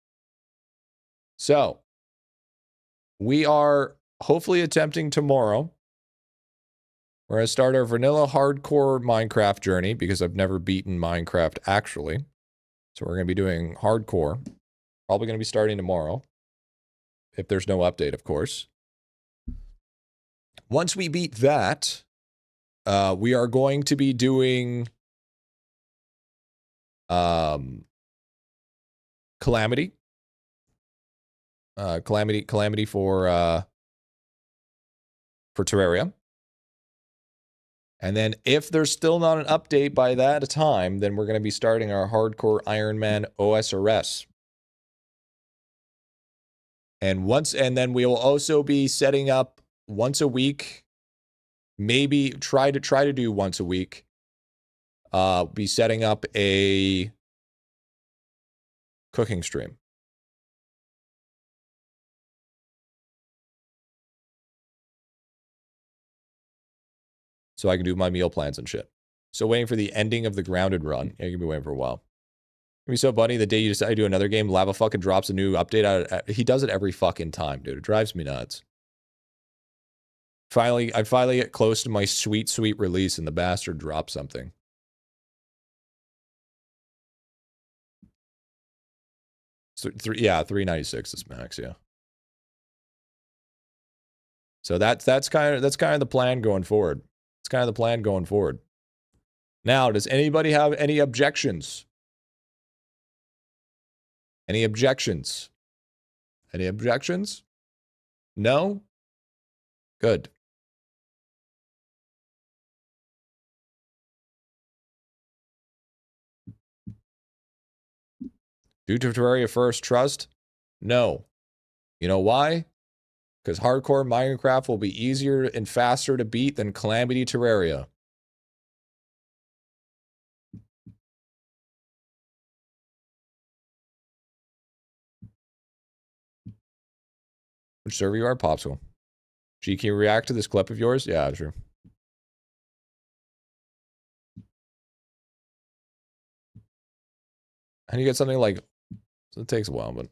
So we are hopefully attempting tomorrow. We're going to start our vanilla hardcore Minecraft journey because I've never beaten Minecraft actually. So we're going to be doing hardcore. Probably going to be starting tomorrow. If there's no update, of course. Once we beat that, we are going to be doing Calamity. Calamity for Terraria. And then if there's still not an update by that time, then we're going to be starting our hardcore Iron Man OSRS. And then we will also be setting up once a week, maybe try to do once a week. Be setting up a cooking stream. So I can do my meal plans and shit. So waiting for the ending of the grounded run. Yeah, you can be waiting for a while. It'd be so funny the day you decide to do another game, Lava fucking drops a new update out. He does it every fucking time, dude. It drives me nuts. I finally get close to my sweet release and the bastard drops something. So 396 is max, yeah. So that's kind of the plan going forward. It's kind of the plan going forward. Now, does anybody have any objections? Any objections? Any objections? No? Good. Do Terraria first, trust? No. You know why? Because hardcore Minecraft will be easier and faster to beat than Calamity Terraria. Which server you are, Popsicle? G, can you react to this clip of yours? Yeah, sure. How do you get something like... So it takes a while, but...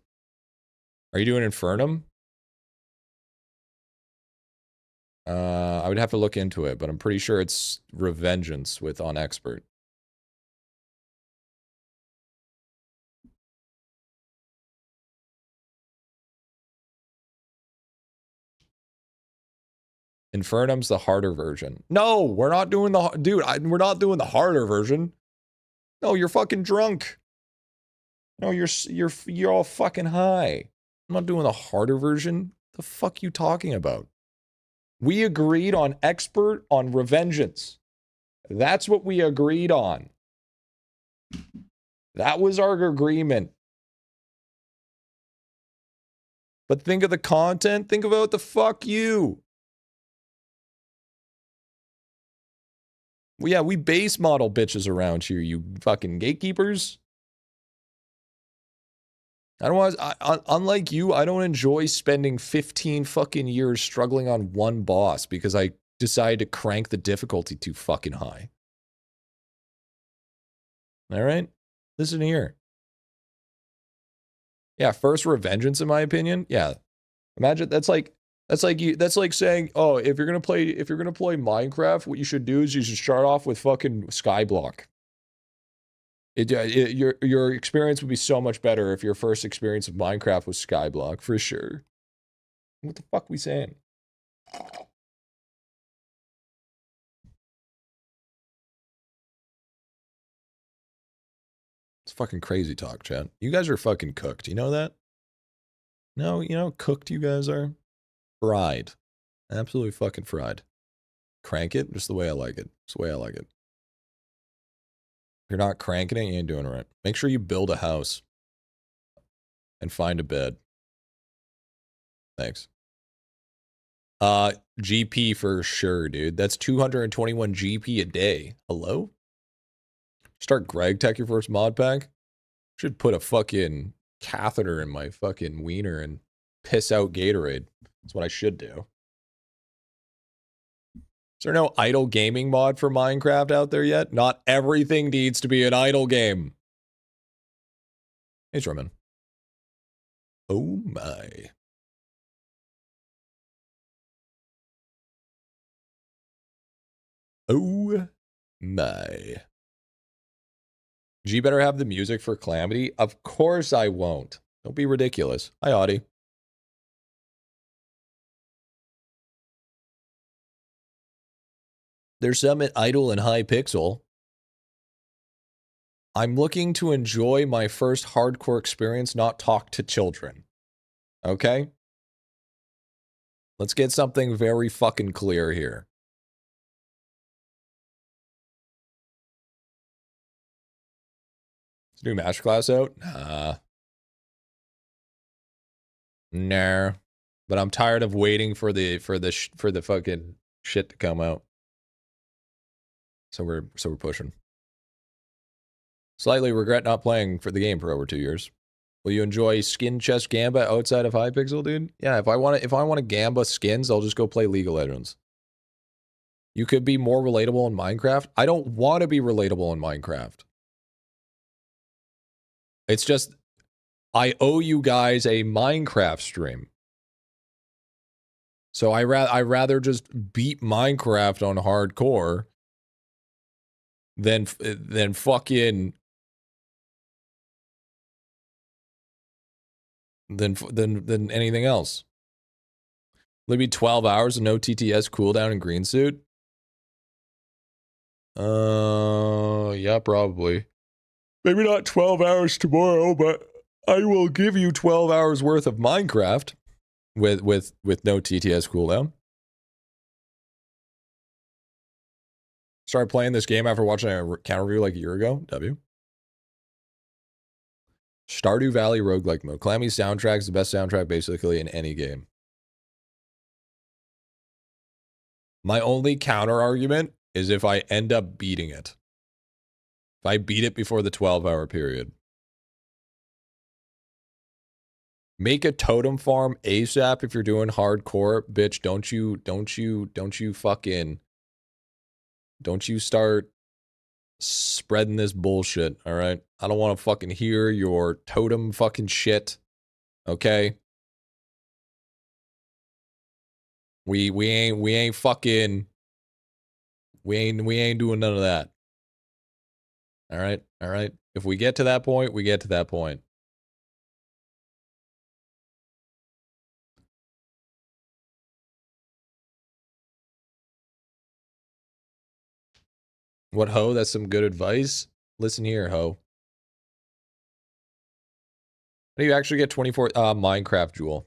Are you doing Infernum? I would have to look into it, but I'm pretty sure it's Revengeance with on Expert. Infernum's the harder version. No, we're not doing the... Dude, we're not doing the harder version. No, you're fucking drunk. No, you're all fucking high. I'm not doing the harder version. The fuck you talking about? We agreed on Expert on Revengeance. That's what we agreed on. That was our agreement. But think of the content. Think about the fuck you. Well, yeah, we base model bitches around here, you fucking gatekeepers. I don't want. Unlike you, I don't enjoy spending 15 fucking years struggling on one boss because I decided to crank the difficulty too fucking high. All right, listen here. Yeah, first Revengeance, in my opinion. Yeah, imagine that's like saying, oh, if you're gonna play Minecraft, what you should do is you should start off with fucking Skyblock. Your experience would be so much better if your first experience of Minecraft was Skyblock, for sure. What the fuck we saying? It's fucking crazy talk, chat. You guys are fucking cooked. You know that? No, you know how cooked you guys are? Fried. Absolutely fucking fried. Crank it just the way I like it. Just the way I like it. If you're not cranking it, you ain't doing it right. Make sure you build a house. And find a bed. Thanks. GP for sure, dude. That's 221 GP a day. Hello? Start Greg Tech your first mod pack? Should put a fucking catheter in my fucking wiener and piss out Gatorade. That's what I should do. Is there no idle gaming mod for Minecraft out there yet? Not everything needs to be an idle game. Hey, Sherman. Oh my. Oh my. G better have the music for Calamity? Of course I won't. Don't be ridiculous. Hi, Audie. There's some at Idle and Hypixel. I'm looking to enjoy my first hardcore experience, not talk to children. Okay? Let's get something very fucking clear here. Is new Masterclass out? Nah. But I'm tired of waiting for the fucking shit to come out. So we're pushing. Slightly regret not playing for the game for over 2 years. Will you enjoy Skin Chest Gamba outside of Hypixel, dude? Yeah, if I want to Gamba skins, I'll just go play League of Legends. You could be more relatable in Minecraft. I don't want to be relatable in Minecraft. It's just I owe you guys a Minecraft stream. So I rather just beat Minecraft on hardcore than fucking than anything else. Maybe 12 hours of no TTS cooldown in green suit. Yeah, probably. Maybe not 12 hours tomorrow, but I will give you 12 hours worth of Minecraft with no TTS cooldown. Started playing this game after watching a counter review like a year ago. W. Stardew Valley roguelike mode. Calamity soundtrack is the best soundtrack basically in any game. My only counter argument is if I end up beating it. If I beat it before the 12-hour period. Make a totem farm ASAP if you're doing hardcore, bitch. Don't you start spreading this bullshit, all right? I don't want to fucking hear your totem fucking shit. Okay? We ain't fucking we ain't doing none of that. All right? All right? If we get to that point, we get to that point. What, ho? That's some good advice. Listen here, ho. How do you actually get 24 Minecraft Jewel?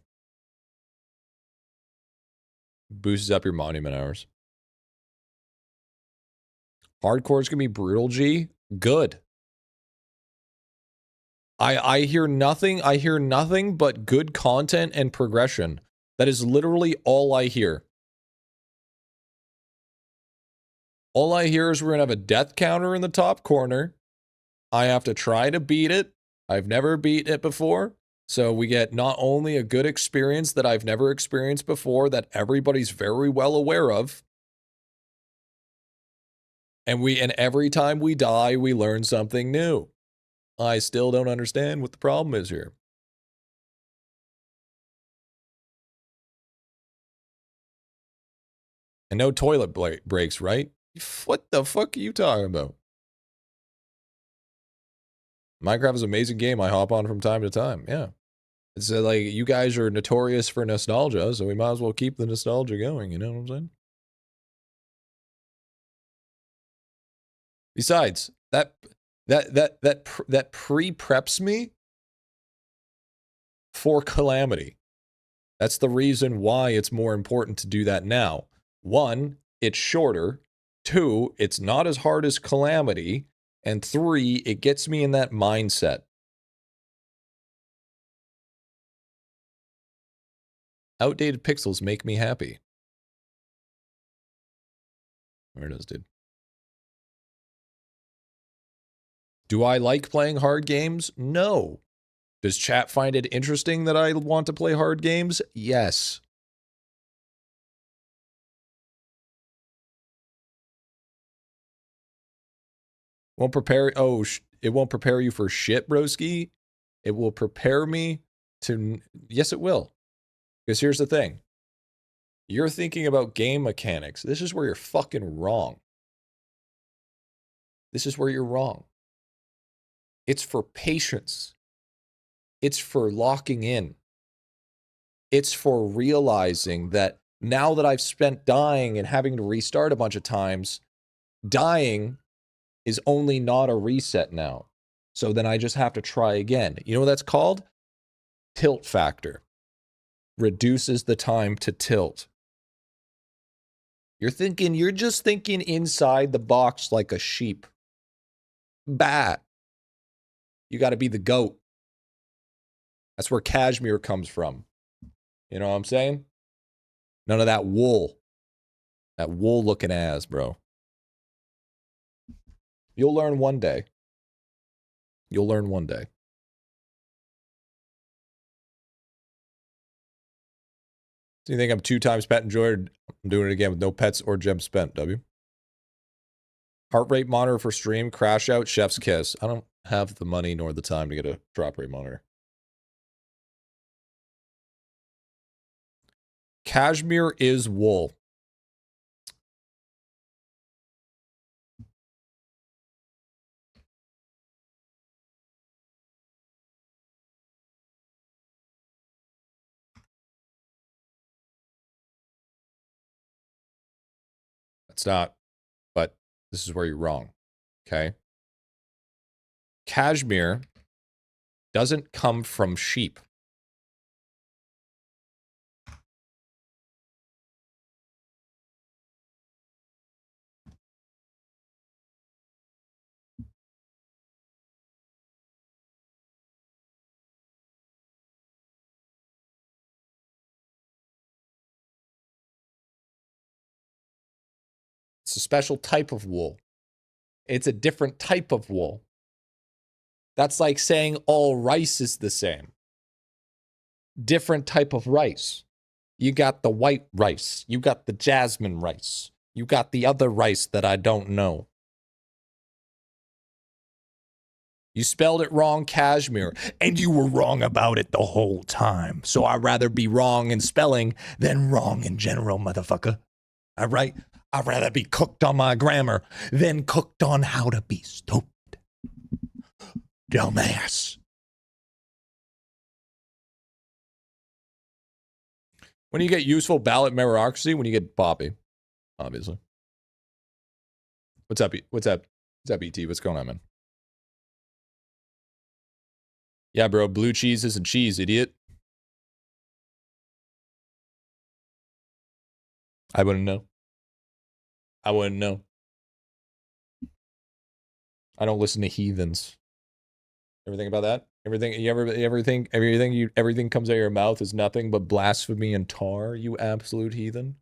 Boosts up your monument hours. Hardcore's gonna be brutal, G. Good. I hear nothing. I hear nothing but good content and progression. That is literally all I hear. All I hear is we're gonna have a death counter in the top corner. I have to try to beat it. I've never beaten it before. So we get not only a good experience that I've never experienced before that everybody's very well aware of. And every time we die, we learn something new. I still don't understand what the problem is here. And no toilet breaks, right? What the fuck are you talking about? Minecraft is an amazing game I hop on from time to time. Yeah. It's like you guys are notorious for nostalgia, so we might as well keep the nostalgia going. You know what I'm saying? Besides, that pre-preps me for Calamity. That's the reason why it's more important to do that now. 1, it's shorter. 2, it's not as hard as Calamity. And 3, it gets me in that mindset. Outdated pixels make me happy. There it is, dude. Do I like playing hard games? No. Does chat find it interesting that I want to play hard games? Yes. Won't prepare. Oh, it won't prepare you for shit, broski. It will prepare me to. Yes, it will. Because here's the thing. You're thinking about game mechanics. This is where you're fucking wrong. This is where you're wrong. It's for patience. It's for locking in. It's for realizing that now that I've spent dying and having to restart a bunch of times, dying is only not a reset now. So then I just have to try again. You know what that's called? Tilt factor. Reduces the time to tilt. You're just thinking inside the box like a sheep. Bat. You got to be the goat. That's where cashmere comes from. You know what I'm saying? None of that wool. That wool looking ass, bro. You'll learn one day. You'll learn one day. So you think I'm 2 times pet enjoyed? I'm doing it again with no pets or gems spent, W. Heart rate monitor for stream, crash out, chef's kiss. I don't have the money nor the time to get a drop rate monitor. Cashmere is wool. It's not, but this is where you're wrong. Okay? Cashmere doesn't come from sheep. It's a special type of wool. It's a different type of wool. That's like saying all rice is the same. Different type of rice. You got the white rice. You got the jasmine rice. You got the other rice that I don't know. You spelled it wrong, cashmere, and you were wrong about it the whole time. So I'd rather be wrong in spelling than wrong in general, motherfucker. All right? I'd rather be cooked on my grammar than cooked on how to be stupid. Dumbass. When do you get useful ballot meritocracy? When you get Poppy, obviously. What's up? What's up? What's up, ET? What's going on, man? Yeah, bro. Blue cheese isn't cheese, idiot. I wouldn't know. I wouldn't know. I don't listen to heathens. Everything about that? Everything comes out of your mouth is nothing but blasphemy and tar, you absolute heathen.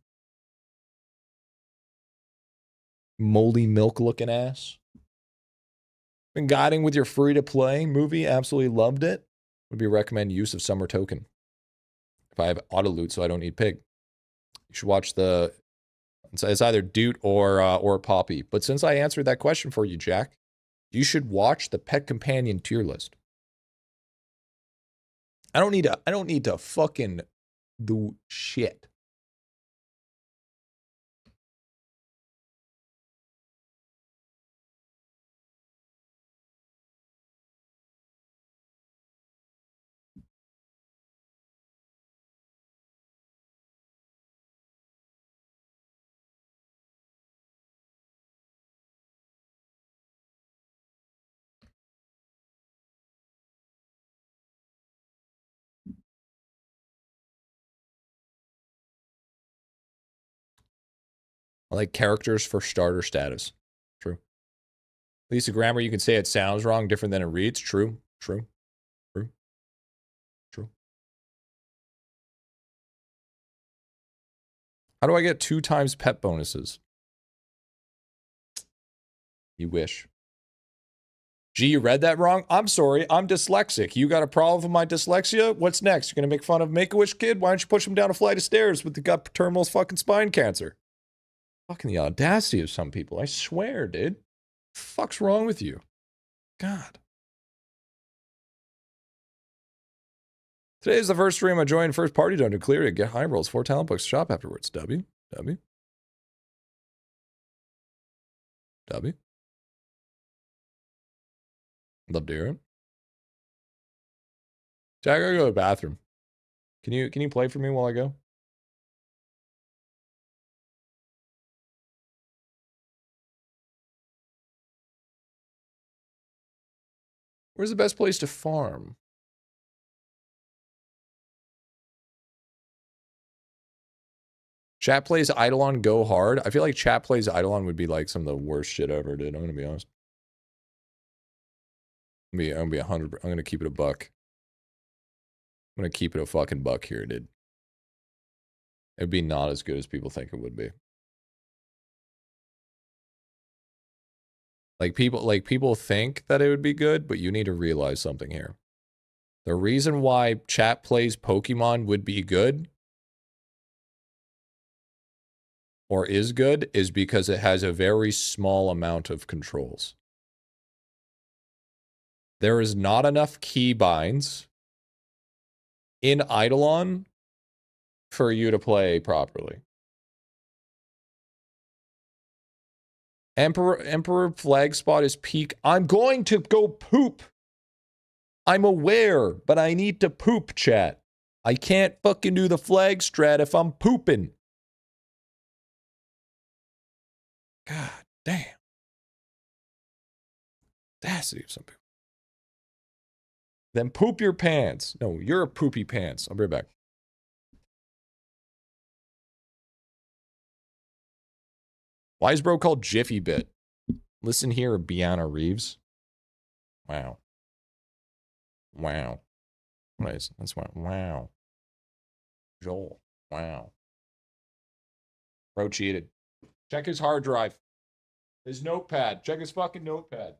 Moldy milk looking ass. Been guiding with your free to play movie, absolutely loved it. Would be recommend use of Summer Token. If I have auto loot, so I don't need pig. You should watch the. It's either Doot or Poppy. But since I answered that question for you, Jack, you should watch the Pet Companion tier list. I don't need to fucking do shit. I like characters for starter status. True. At least the grammar, you can say it sounds wrong, different than it reads. True. True. True. True. How do I get 2 times pet bonuses? You wish. Gee, you read that wrong? I'm sorry. I'm dyslexic. You got a problem with my dyslexia? What's next? You're going to make fun of Make-A-Wish kid? Why don't you push him down a flight of stairs with the gut terminal fucking spine cancer? Fucking the audacity of some people. I swear, dude. What the fuck's wrong with you? God. Today is the first stream I joined. First party done to clear it. Get high rolls. 4 talent books. Shop afterwards. W. Love to hear it. Jack, I gotta go to the bathroom. Can you play for me while I go? Where's the best place to farm? Chat plays IdleOn go hard. I feel like chat plays IdleOn would be like some of the worst shit ever, dude. I'm gonna be honest. I'm gonna be 100. I'm gonna keep it a buck. I'm gonna keep it a fucking buck here, dude. It'd be not as good as people think it would be. Like people think that it would be good, but you need to realize something here. The reason why chat plays Pokemon would be good or is good is because it has a very small amount of controls. There is not enough keybinds in IdleOn for you to play properly. Emperor flag spot is peak. I'm going to go poop. I'm aware, but I need to poop, chat. I can't fucking do the flag strat if I'm pooping. God damn. Audacity of some people. Then poop your pants. No, you're a poopy pants. I'll be right back. Why is bro called Jiffybit? Listen here, Biana Reeves. Wow. Wow. Nice. That's why. Wow. Joel. Wow. Bro cheated. Check his hard drive. His notepad. Check his fucking notepad.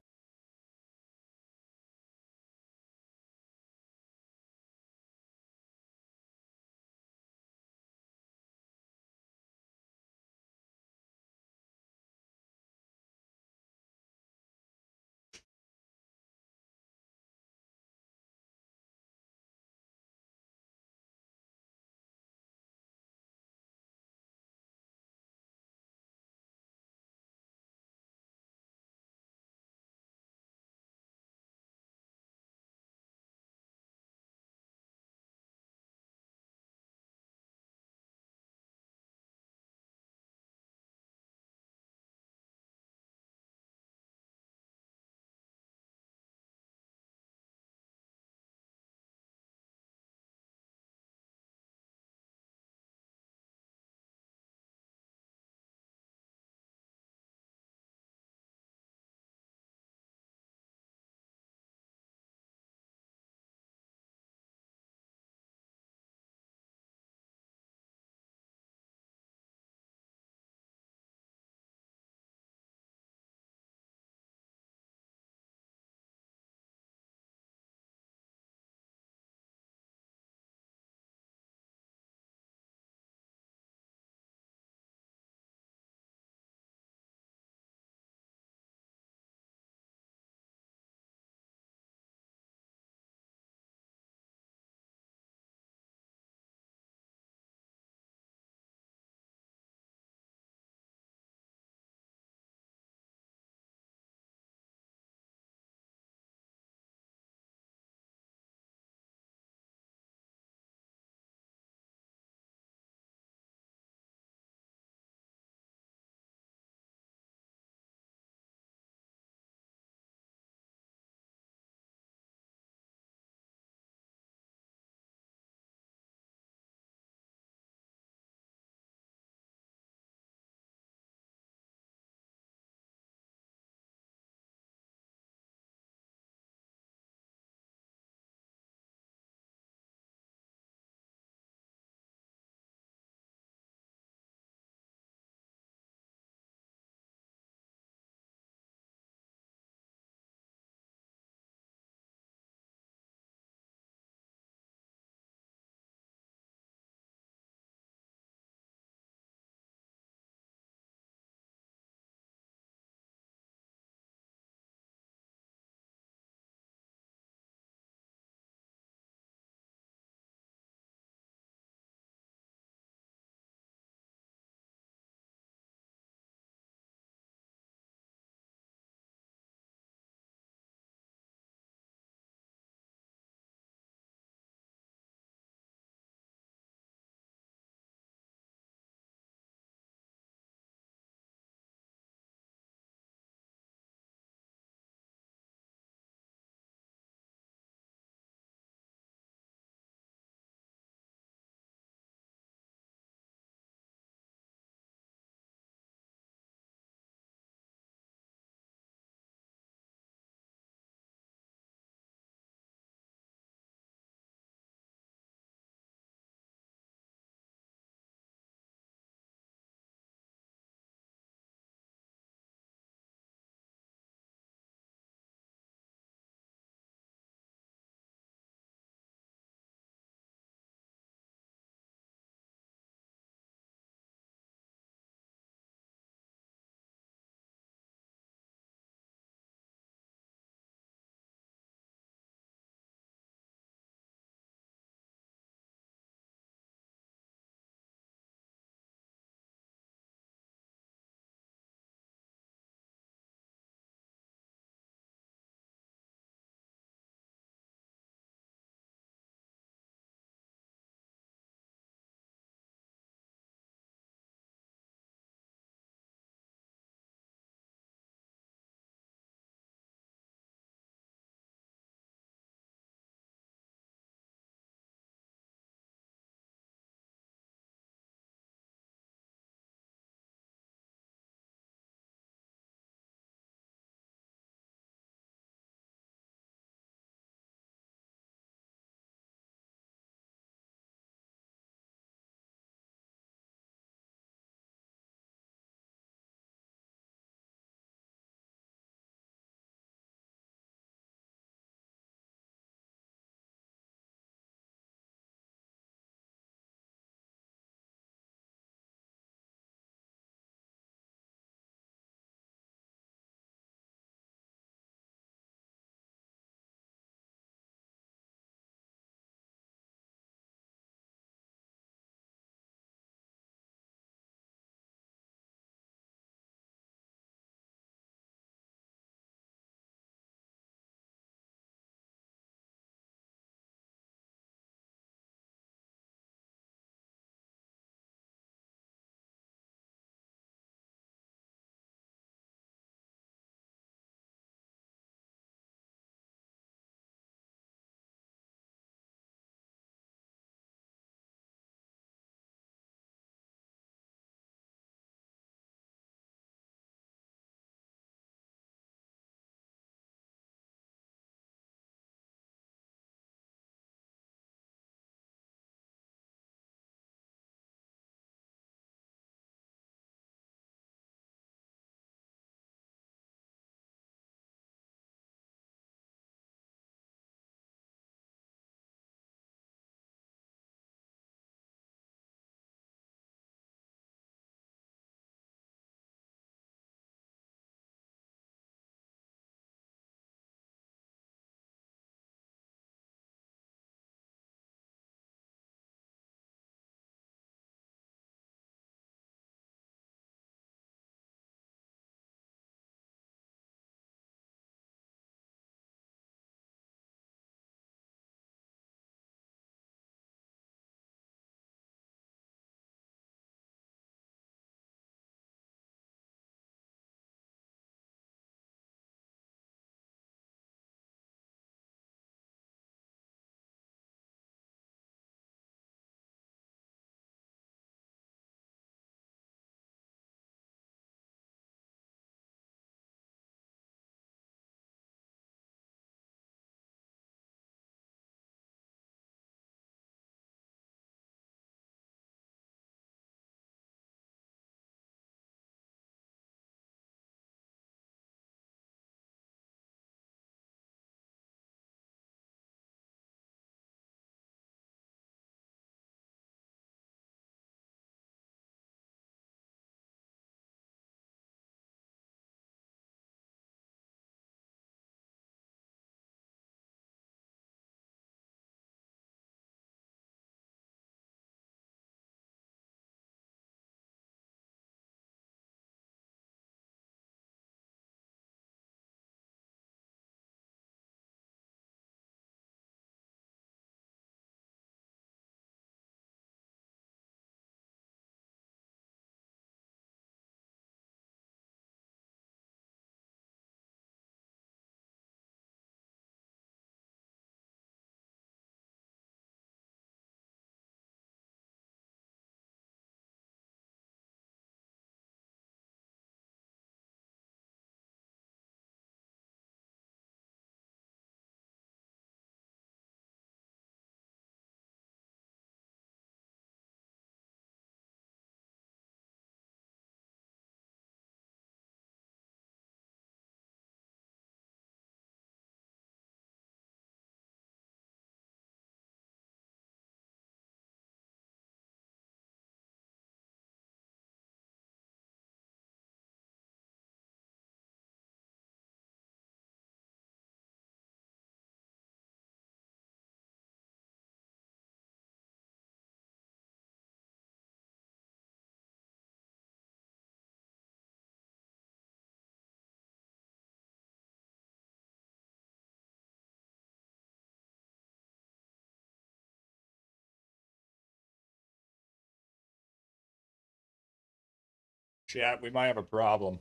Chat, we might have a problem.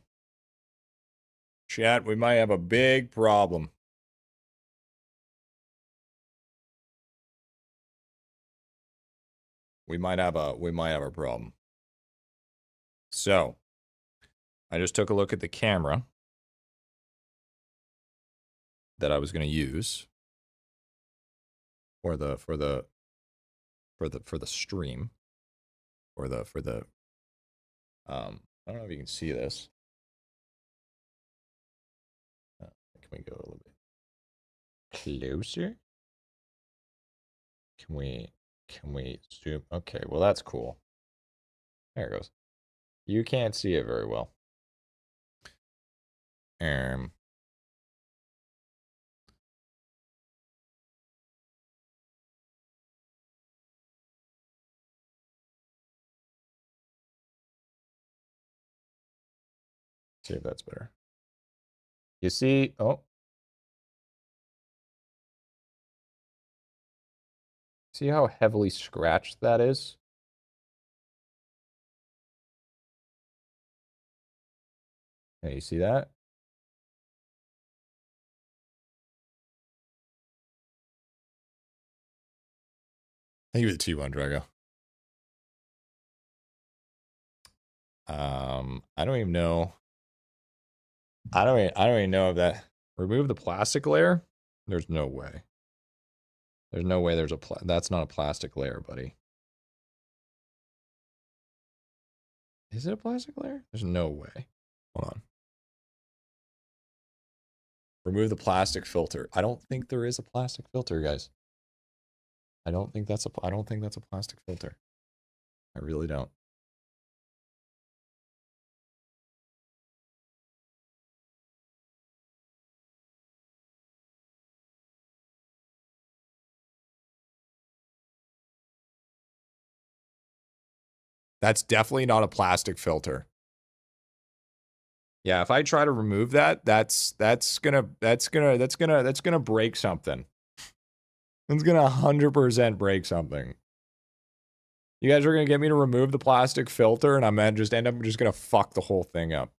Chat, we might have a big problem. We might have a problem. So, I just took a look at the camera that I was going to use for the stream, I don't know if you can see this. Can we go a little bit closer? Can we zoom? Okay, well that's cool. There it goes. You can't see it very well. See if that's better. You see, oh. See how heavily scratched that is? Hey, you see that? Thank you for the T1, Drago. I don't even know. I don't even know if that remove the plastic layer. There's no way. There's no way there's that's not a plastic layer, buddy. Is it a plastic layer? There's no way. Hold on. Remove the plastic filter. I don't think there is a plastic filter, guys. I don't think that's a plastic filter. I really don't. That's definitely not a plastic filter. Yeah, if I try to remove that, that's gonna break something. It's gonna 100% break something. You guys are gonna get me to remove the plastic filter, and I'm gonna just end up just gonna fuck the whole thing up.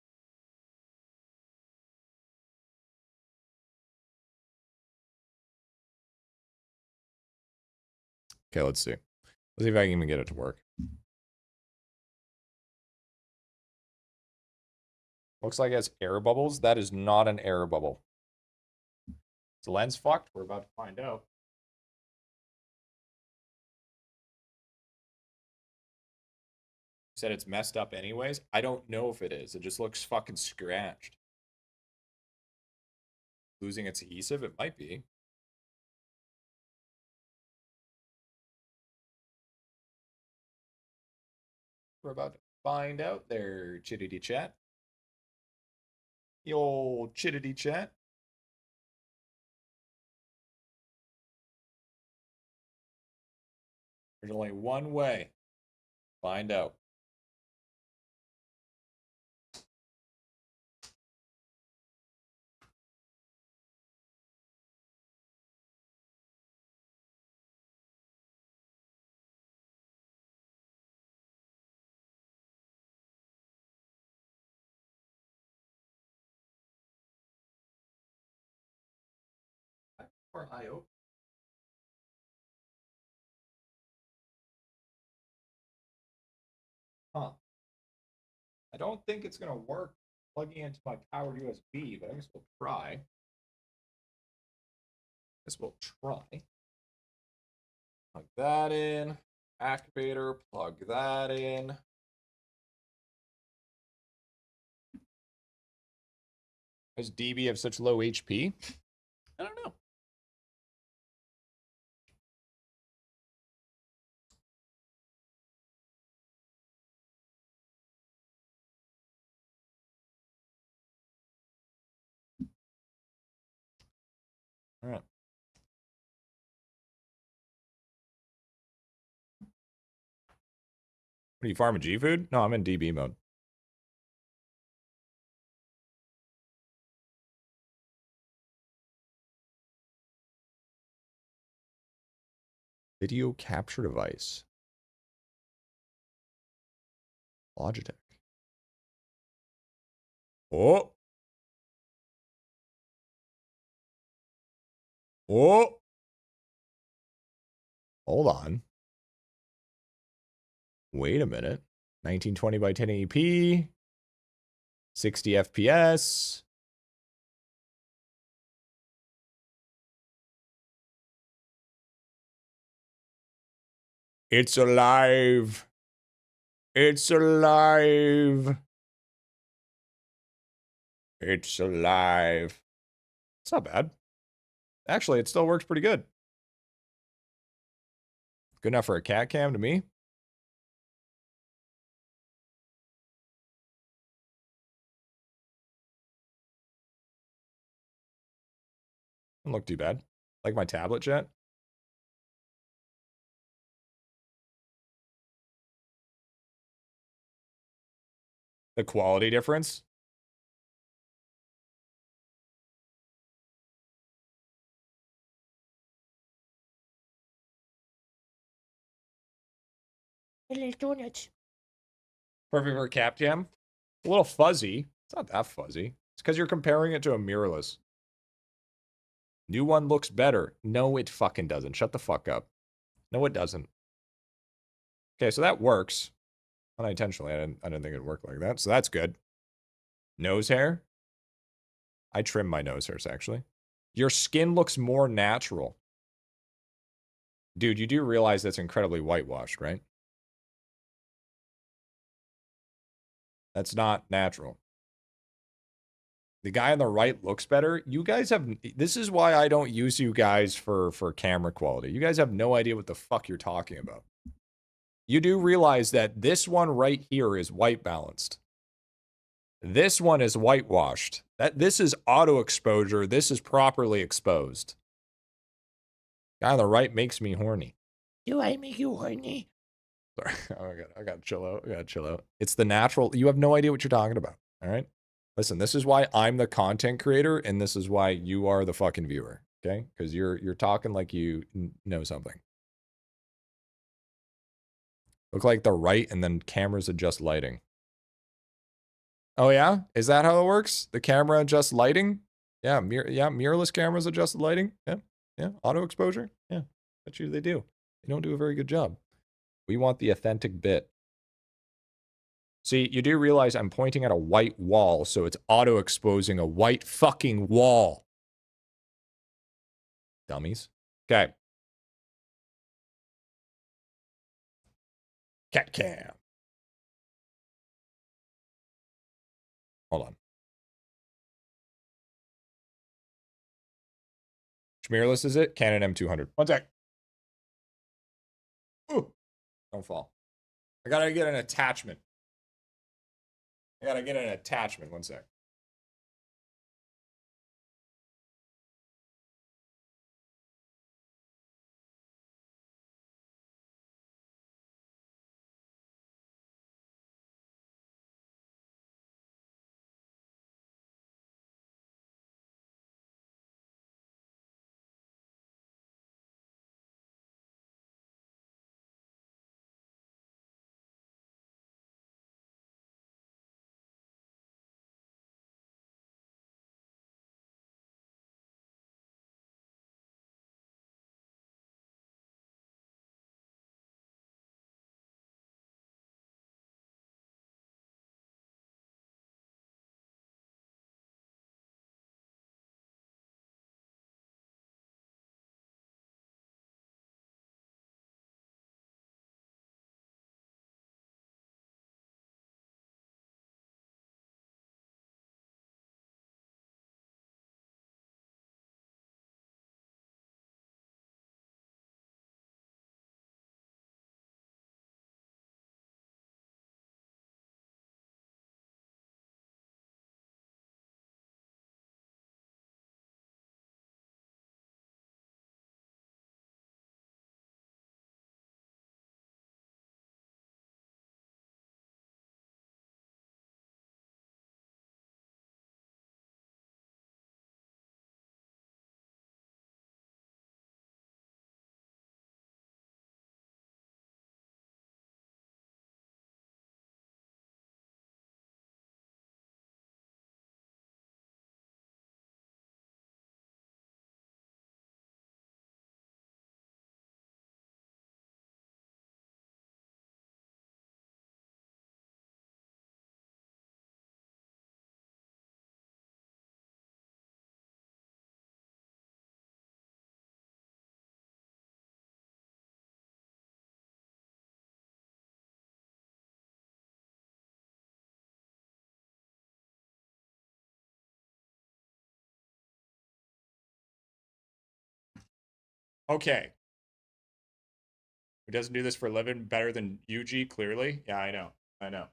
Okay, let's see. Let's see if I can even get it to work. Looks like it has air bubbles. That is not an air bubble. Is the lens fucked? We're about to find out. You said it's messed up anyways? I don't know if it is. It just looks fucking scratched. Losing its adhesive? It might be. We're about to find out there, Chittity Chat. The old Chittity Chat. There's only one way. Find out. Or IO. Huh. I don't think it's going to work plugging into my powered USB, but I guess we'll try. Plug that in. Activator, plug that in. Does DB have such low HP? I don't know. All right. What are you farming G food? No, I'm in DB mode. Video capture device. Logitech. Oh. Oh. Hold on. Wait a minute. 1920 by 1080p. 60 FPS. It's alive. It's alive. It's alive. It's not bad. Actually, it still works pretty good. Good enough for a cat cam to me. Doesn't look too bad. Like my tablet jet. The quality difference. Perfect for a cap cam. A little fuzzy. It's not that fuzzy. It's because you're comparing it to a mirrorless. New one looks better. No, it fucking doesn't. Shut the fuck up. No, it doesn't. Okay, so that works. Unintentionally, I didn't think it'd work like that. So that's good. Nose hair. I trim my nose hairs, actually. Your skin looks more natural. Dude, you do realize that's incredibly whitewashed, right? That's not natural. The guy on the right looks better. You guys have... This is why I don't use you guys for camera quality. You guys have no idea what the fuck you're talking about. You do realize that this one right here is white balanced. This one is whitewashed. This is auto exposure. This is properly exposed. Guy on the right makes me horny. Do I make you horny? Sorry, I gotta chill out. I gotta chill out. It's the natural. You have no idea what you're talking about. All right. Listen, this is why I'm the content creator, and this is why you are the fucking viewer. Okay, because you're talking like you know something. Look like the right, and then cameras adjust lighting. Oh yeah, is that how it works? The camera adjusts lighting? Yeah, mirrorless cameras adjust the lighting. Yeah, auto exposure. Yeah, bet you they do. They don't do a very good job. We want the authentic bit. See, you do realize I'm pointing at a white wall, so it's auto exposing a white fucking wall. Dummies. Okay. Cat cam. Hold on. Which mirrorless is it? Canon M200. One sec. Ooh. Don't fall. I gotta get an attachment. One sec. Okay. Who doesn't do this for a living better than UG, clearly? Yeah, I know. I know.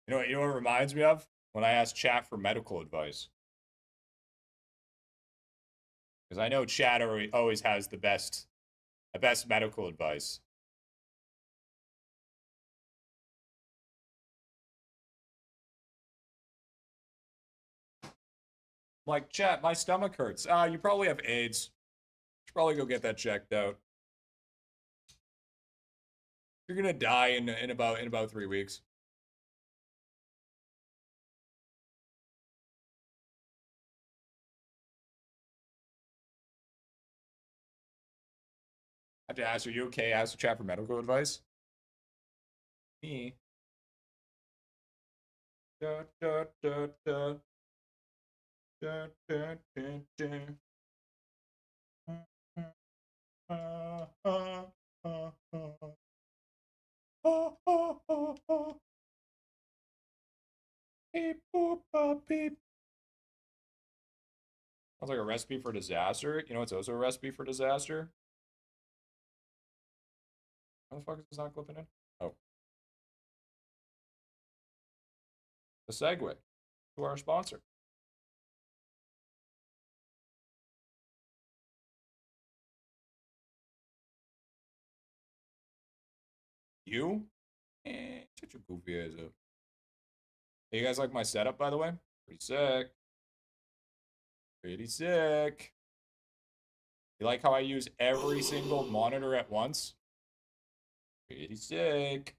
You know what it reminds me of? When I asked chat for medical advice. Because I know chat always has the best medical advice. Like, chat, my stomach hurts. You probably have AIDS. Should probably go get that checked out. You're gonna die in about 3 weeks. I have to ask, are you okay? Ask the chat for medical advice. Me. Da, da, da, da. Da, da, da, da. Beep, boop, beep. Sounds like a recipe for disaster. You know what's also a recipe for disaster? How the fuck is this not clipping in? Oh. The segue to our sponsor. You? Shut your goofy ass up. Hey, you guys like my setup, by the way? Pretty sick. Pretty sick. You like how I use every single monitor at once? Pretty sick.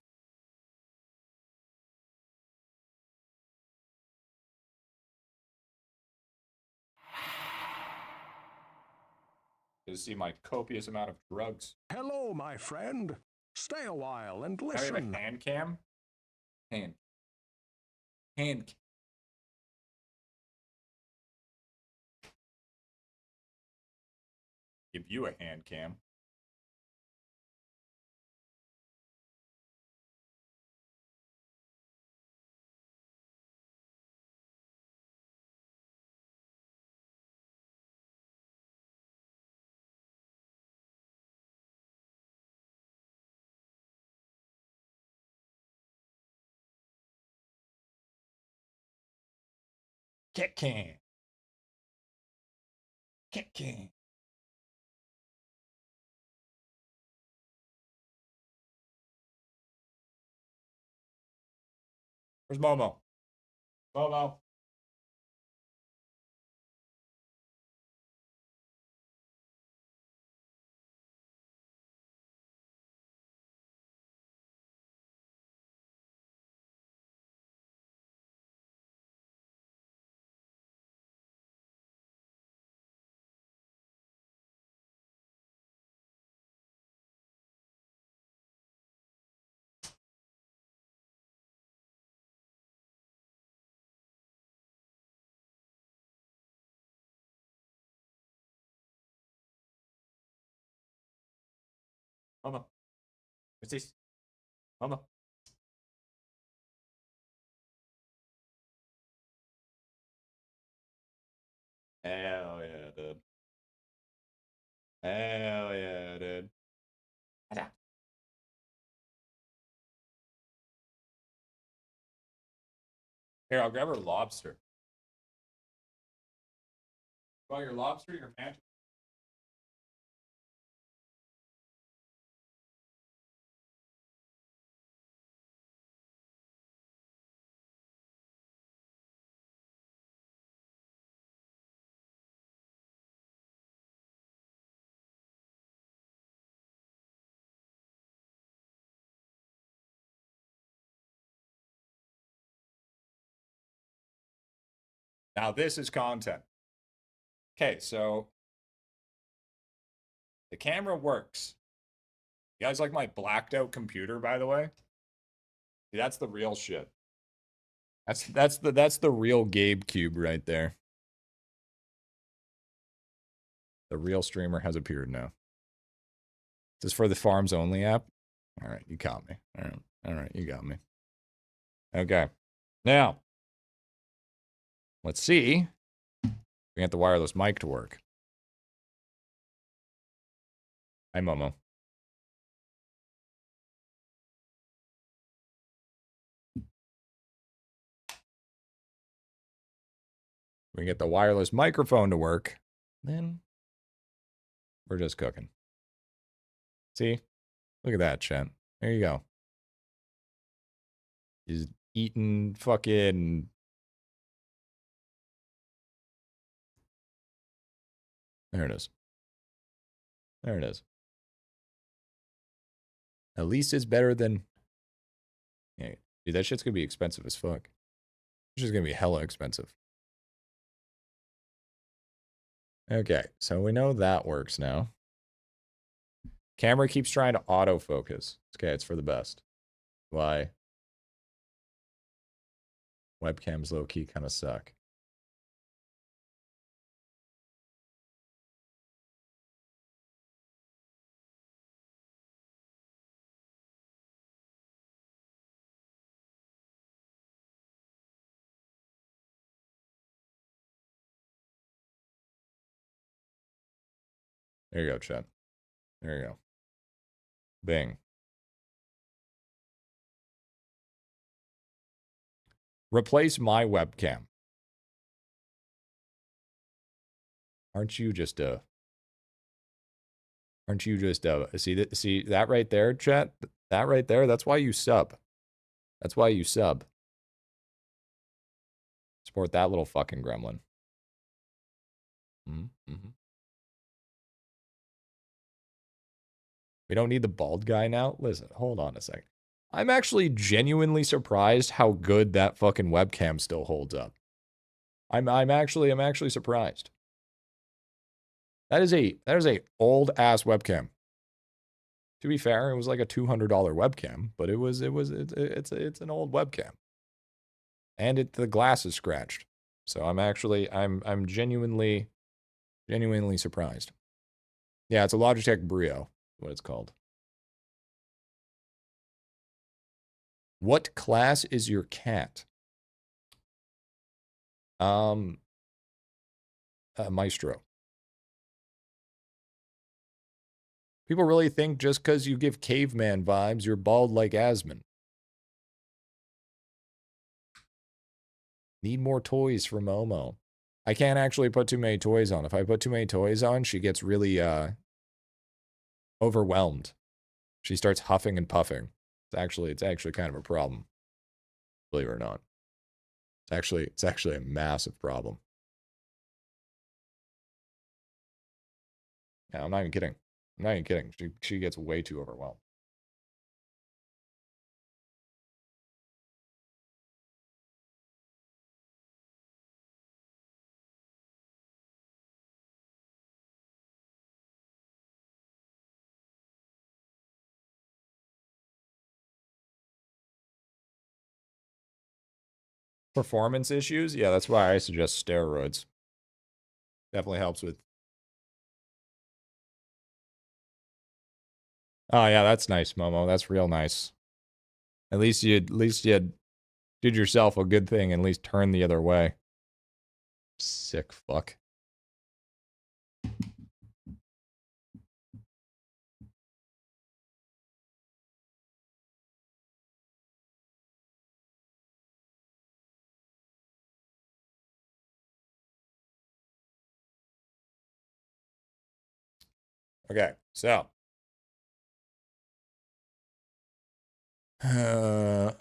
To see my copious amount of drugs. Hello, my friend. Stay a while and Now we have listen. a hand cam. Hand. Give you a hand cam. Kit can. Kit can. Where's Momo? Momo. Momo. What's this? Momo. Hell yeah, dude. Hell yeah, dude. Here, I'll grab her lobster. You want your lobster, your pantry? Now this is content. Okay, so the camera works. You guys like my blacked out computer, by the way? See, that's the real shit. That's the real Gabe Cube right there. The real streamer has appeared now. This is for the farms only app. All right, you caught me. All right, you got me. Okay, now let's see. We get the wireless mic to work. Hi, Momo. We get the wireless microphone to work, then we're just cooking. See? Look at that, chat. There you go. He's eating fucking... There it is. There it is. At least it's better than... Yeah, dude, that shit's gonna be expensive as fuck. It's just gonna be hella expensive. Okay, so we know that works now. Camera keeps trying to autofocus. Okay, it's for the best. Why? Webcams low-key kind of suck. There you go, chat. There you go. Bing. Replace my webcam. Aren't you just see that right there, chat? That right there, that's why you sub. That's why you sub. Support that little fucking gremlin. Mm-hmm. We don't need the bald guy now? Listen, hold on a second. I'm actually genuinely surprised how good that fucking webcam still holds up. I'm actually surprised. That is a old ass webcam. To be fair, it was like a $200 webcam, but it's an old webcam. And the glass is scratched. So I'm genuinely surprised. Yeah, it's a Logitech Brio, what it's called. What class is your cat? Maestro. People really think just because you give caveman vibes, you're bald like Asmon. Need more toys for Momo. I can't actually put too many toys on. If I put too many toys on, she gets really overwhelmed. She starts huffing and puffing. It's actually kind of a problem. Believe it or not. It's actually a massive problem. Yeah, I'm not even kidding. I'm not even kidding. She gets way too overwhelmed. Performance issues? Yeah, that's why I suggest steroids. Definitely helps with... Oh yeah, that's nice, Momo. That's real nice. At least you did yourself a good thing and at least turn the other way. Sick fuck. Okay, so. A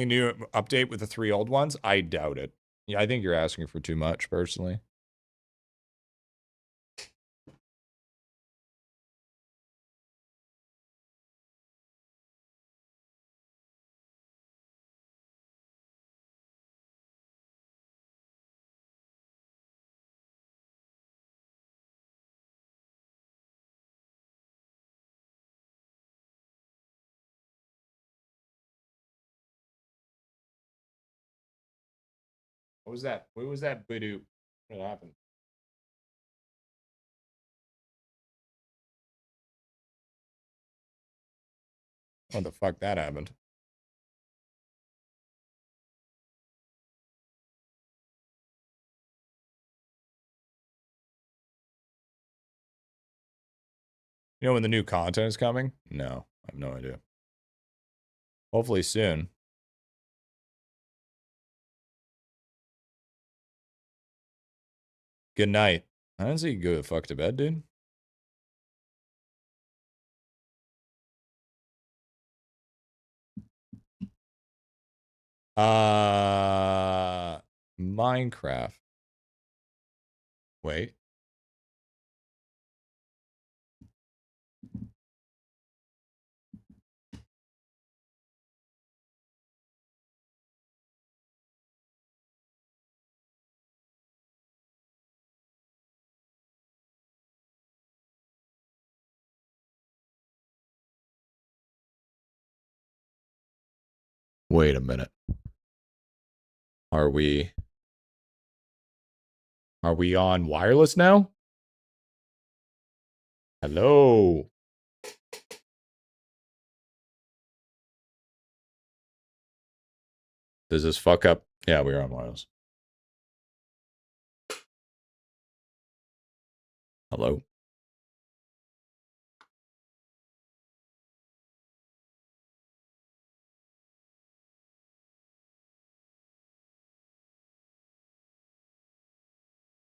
new update with the 3 old ones? I doubt it. Yeah, I think you're asking for too much, personally. What was that? What was that? Bidoo. What happened? What the fuck that happened? You know when the new content is coming? No, I have no idea. Hopefully soon. Good night. I didn't say you go the fuck to bed, dude. Minecraft. Wait. Wait a minute. Are we on wireless now? Hello. Does this fuck up? Yeah, we are on wireless. Hello.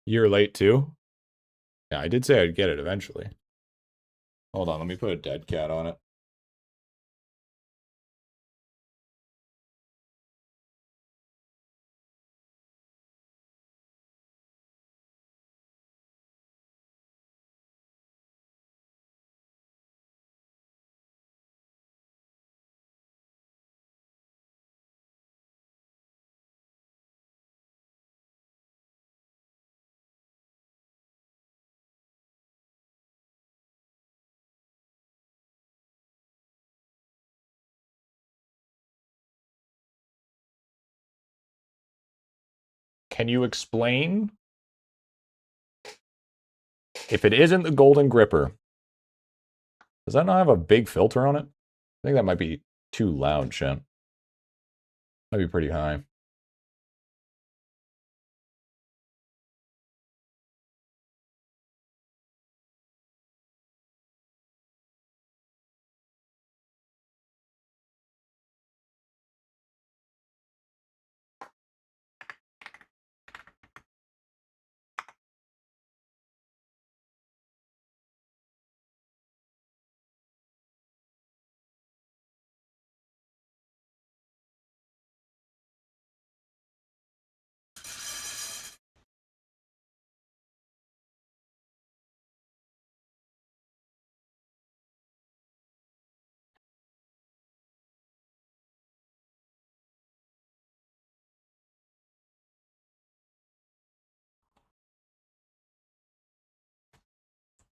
You're late too? Yeah, I did say I'd get it eventually. Hold on, let me put a dead cat on it. Can you explain? If it isn't the golden gripper, does that not have a big filter on it? I think that might be too loud, Shen. Might be pretty high.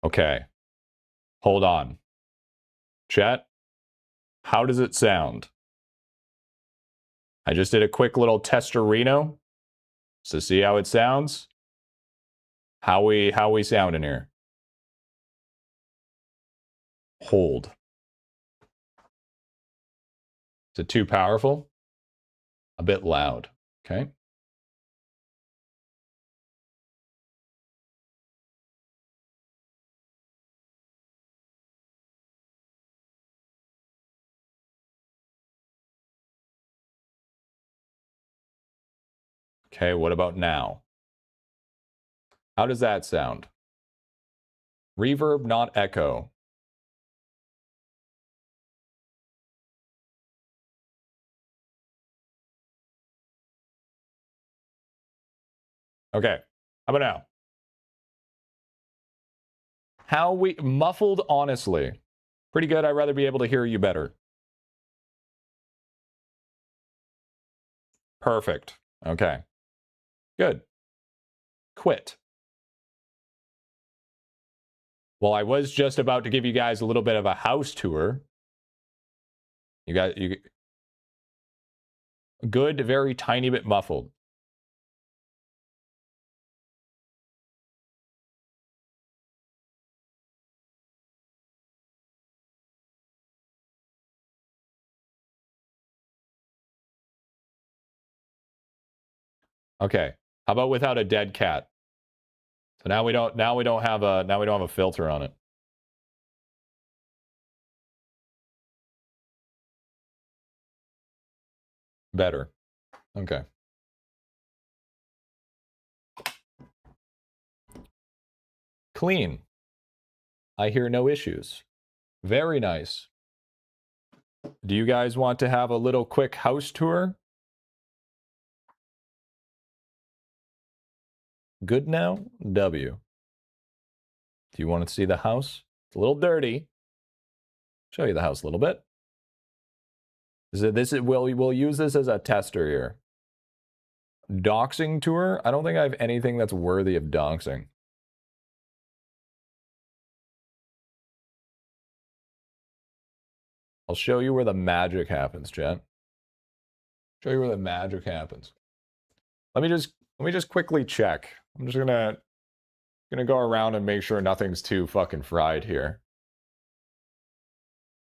Okay. Hold on. Chat, how does it sound? I just did a quick little testorino to see how it sounds. How we sound in here? Hold. Is it too powerful? A bit loud. Okay. Okay, what about now? How does that sound? Reverb, not echo. Okay, how about now? How we muffled, honestly. Pretty good. I'd rather be able to hear you better. Perfect. Okay. Good. Quit. Well, I was just about to give you guys a little bit of a house tour. You good, very tiny bit muffled. Okay. How about without a dead cat? So now we don't have a filter on it. Better. Okay. Clean. I hear no issues. Very nice. Do you guys want to have a little quick house tour? Good now? W. Do you want to see the house? It's a little dirty. Show you the house a little bit. We'll use this as a tester here. Doxing tour? I don't think I have anything that's worthy of doxing. I'll show you where the magic happens, chat. Show you where the magic happens. Let me just quickly check. I'm just gonna go around and make sure nothing's too fucking fried here.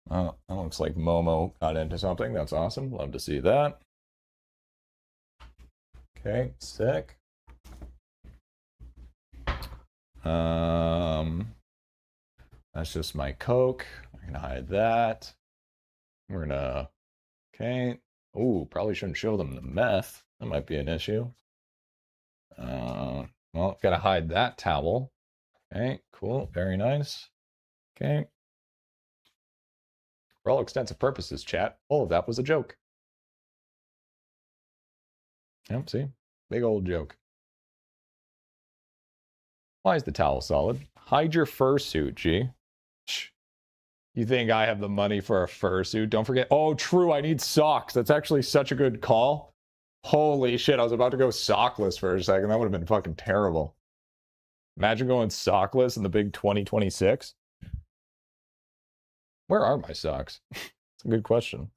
Oh, that looks like Momo got into something. That's awesome. Love to see that. Okay, sick. That's just my Coke. I'm gonna hide that. We're gonna, okay. Oh, probably shouldn't show them the meth. That might be an issue. Well, gotta hide that towel. Okay, cool, very nice. Okay. For all extensive purposes, chat, all of that was a joke. Yep, see? Big old joke. Why is the towel solid? Hide your fursuit, G. You think I have the money for a fursuit? Don't forget. Oh, true, I need socks. That's actually such a good call. Holy shit, I was about to go sockless for a second. That would have been fucking terrible. Imagine going sockless in the big 2026. Where are my socks? It's a good question.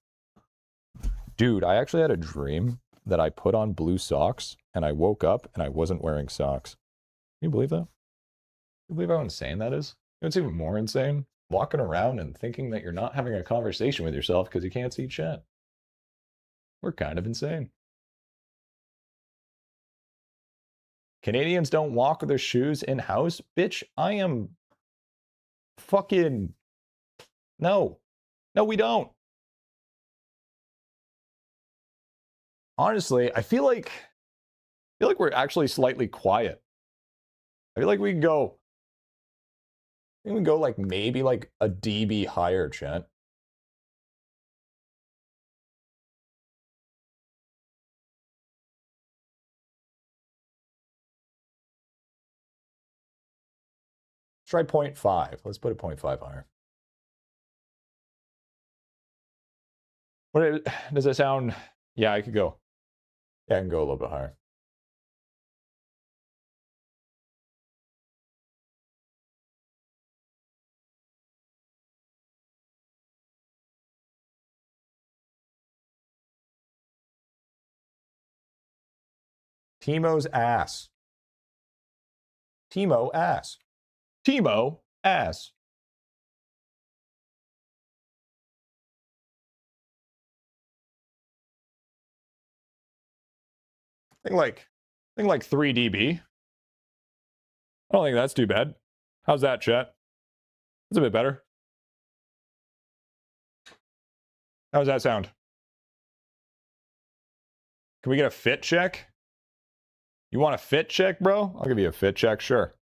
Dude, I actually had a dream that I put on blue socks and I woke up and I wasn't wearing socks. Can you believe that? Can you believe how insane that is? You know what's even more insane? Walking around and thinking that you're not having a conversation with yourself because you can't see chat. We're kind of insane. Canadians don't walk with their shoes in-house? Bitch, I am fucking... No. No, we don't. Honestly, I feel like we're actually slightly quiet. I feel like we can go... I think we can go like maybe like a dB higher, chat. Let's try 0.5. Let's put it 0.5 higher. What does it sound? Yeah, I could go. Yeah, I can go a little bit higher. Timo's ass. Timo ass. Timo ass. I think like 3 dB. I don't think that's too bad. How's that, chat? That's a bit better. How does that sound? Can we get a fit check? You want a fit check, bro? I'll give you a fit check, sure.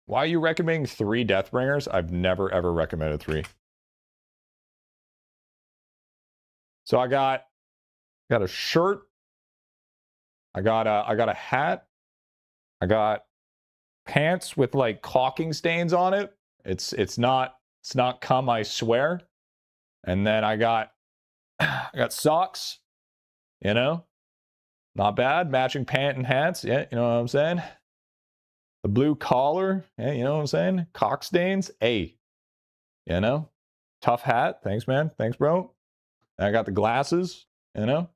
Why are you recommending 3 Deathbringers? I've never ever recommended 3. So I got a shirt. I got a hat. I got pants with like caulking stains on it. It's not cum, I swear. And then I got socks, you know? Not bad. Matching pant and hats. Yeah, you know what I'm saying? The blue collar. Yeah, you know what I'm saying? Cock stains. Hey, you know? Tough hat. Thanks, man. Thanks, bro. And I got the glasses, you know?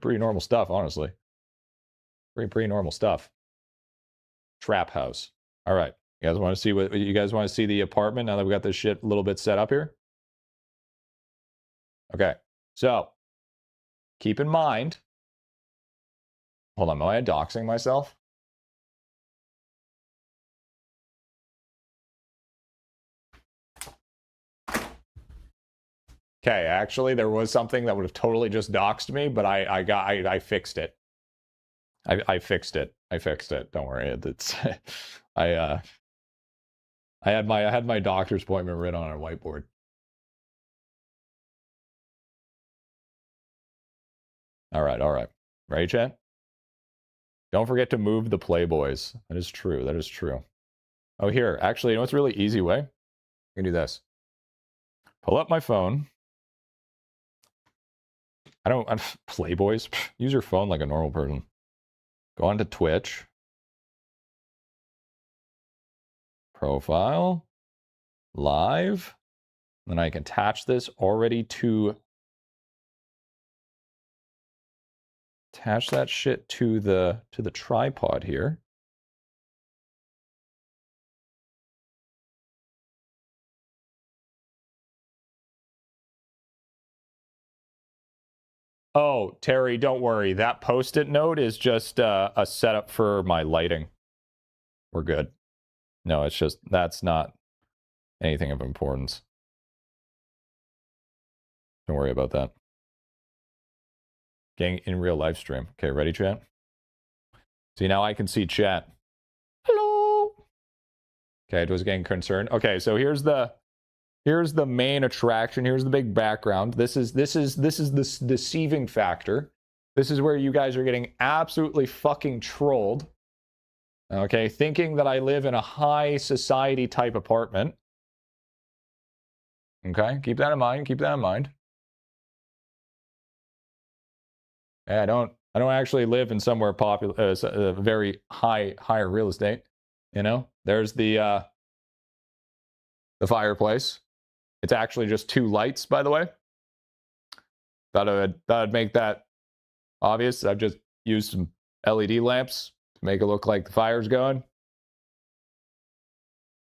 Pretty normal stuff, honestly. Pretty normal stuff. Trap house. All right. You guys want to see what you guys want to see the apartment now that we got this shit a little bit set up here? Okay. So, keep in mind. Hold on, am I doxing myself? Okay, actually, there was something that would have totally just doxed me, but I fixed it. I fixed it. I fixed it. Don't worry. It's I had my doctor's appointment written on a whiteboard. All right, all right. Ready, chat? Don't forget to move the Playboys. That is true. That is true. Oh, here. Actually, you know what's a really easy way? I can do this. Pull up my phone. Playboys. Use your phone like a normal person. Go on to Twitch. Profile. Live. Then I can attach this already to... Attach that shit to the tripod here. Oh, Terry, don't worry. That Post-it note is just a setup for my lighting. We're good. No, it's just, that's not anything of importance. Don't worry about that. Getting in real live stream. Okay, ready, chat? See, now I can see chat. Hello. Okay, it was getting concerned. Okay, so here's the main attraction. Here's the big background. This is the deceiving factor. This is where you guys are getting absolutely fucking trolled. Okay, thinking that I live in a high society type apartment. Okay, keep that in mind. Keep that in mind. I don't actually live in somewhere popular, very higher real estate. You know, there's the fireplace. It's actually just 2 lights, by the way. Thought I'd make that obvious. I've just used some LED lamps to make it look like the fire's going.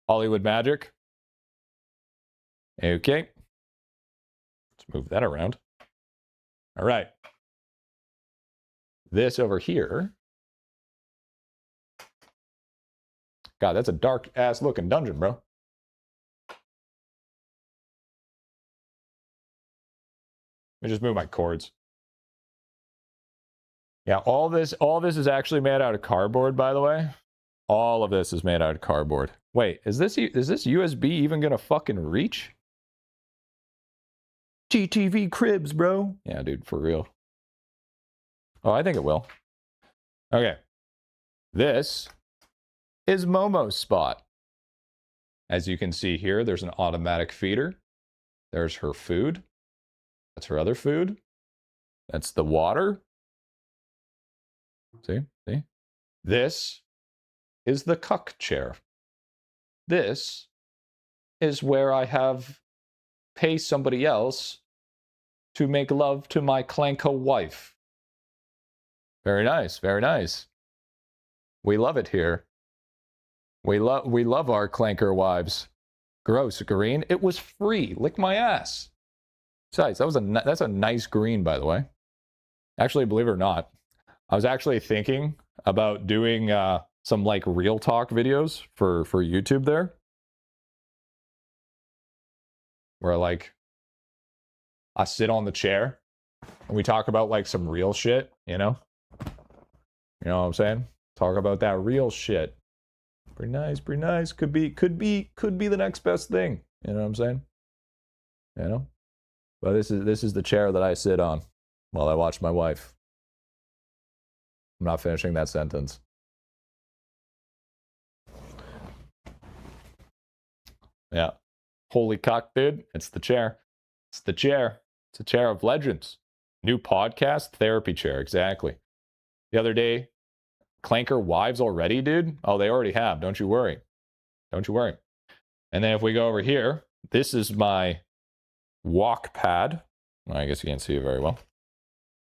Hollywood magic. Okay. Let's move that around. All right. This over here. God, that's a dark ass looking dungeon, bro. Let me just move my cords. Yeah, all this is actually made out of cardboard, by the way. All of this is made out of cardboard. Wait, is this USB even gonna fucking reach? TTV cribs, bro. Yeah, dude, for real. Oh, I think it will. Okay. This is Momo's spot. As you can see here, there's an automatic feeder. There's her food. That's her other food. That's the water. See? See? This is the cuck chair. This is where I pay somebody else to make love to my clanko wife. Very nice, very nice. We love it here. We love our clanker wives. Gross, green. It was free. Lick my ass. Besides, that's a nice green, by the way. Actually, believe it or not, I was actually thinking about doing some like real talk videos for YouTube there, where like I sit on the chair and we talk about like some real shit, you know? You know what I'm saying? Talk about that real shit. Pretty nice, pretty nice. Could be the next best thing. You know what I'm saying? You know? But this is the chair that I sit on while I watch my wife. I'm not finishing that sentence. Yeah. Holy cock, dude. It's the chair. It's the chair. It's a chair of legends. New podcast, therapy chair. Exactly. The other day, clanker wives already, dude? Oh, they already have. Don't you worry. Don't you worry. And then if we go over here, this is my walk pad. Well, I guess you can't see it very well.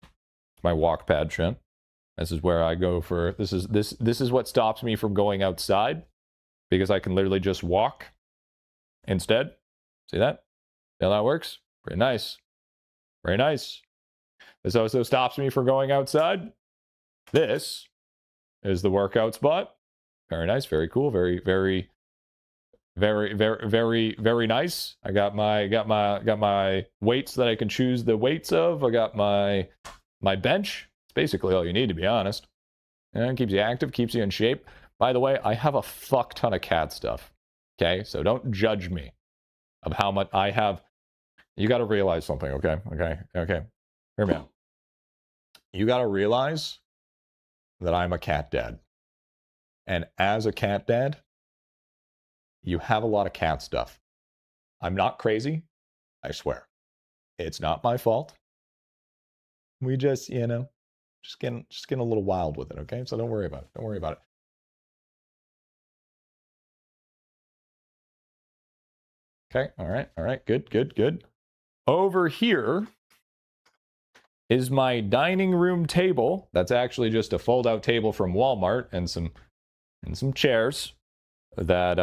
It's my walk pad, Shin. This is where I go for this is what stops me from going outside. because I can literally just walk instead. See that? See how that works? Pretty nice. Very nice. This also stops me from going outside. This is the workout spot. Very nice. Very cool. Very nice. I got my weights that I can choose the weights of. I got my bench. It's basically all you need, to be honest. And it keeps you active, keeps you in shape. By the way, I have a fuck ton of cat stuff. Okay, so don't judge me of how much I have. You got to realize something. Okay. Hear me out. You got to realize that I'm a cat dad, and as a cat dad, you have a lot of cat stuff. I'm not crazy. I swear. It's not my fault. We just, just getting a little wild with it, okay? So don't worry about it. Don't worry about it. Okay, all right. Good. Over here is my dining room table. That's actually just a fold-out table from Walmart and some chairs that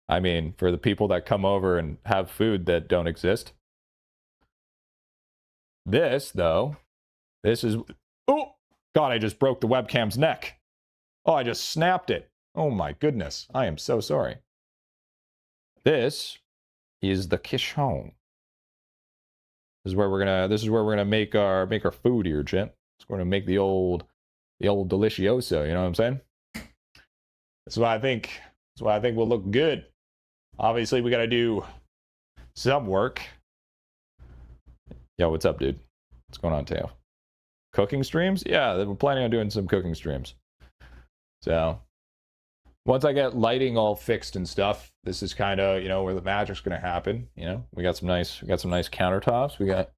I mean, for the people that come over and have food that don't exist. This, though, this is... Oh! God, I just broke the webcam's neck. Oh, I just snapped it. Oh my goodness. I am so sorry. This is the kitchen. This is where we're gonna make our food here, chat. We're gonna make the old delicioso, you know what I'm saying? That's why I think will look good. Obviously, we gotta do some work. Yo, what's up, dude? What's going on, Teo? Cooking streams? Yeah, we're planning on doing some cooking streams. So, once I get lighting all fixed and stuff, this is kind of, where the magic's gonna happen. We got some nice countertops. We got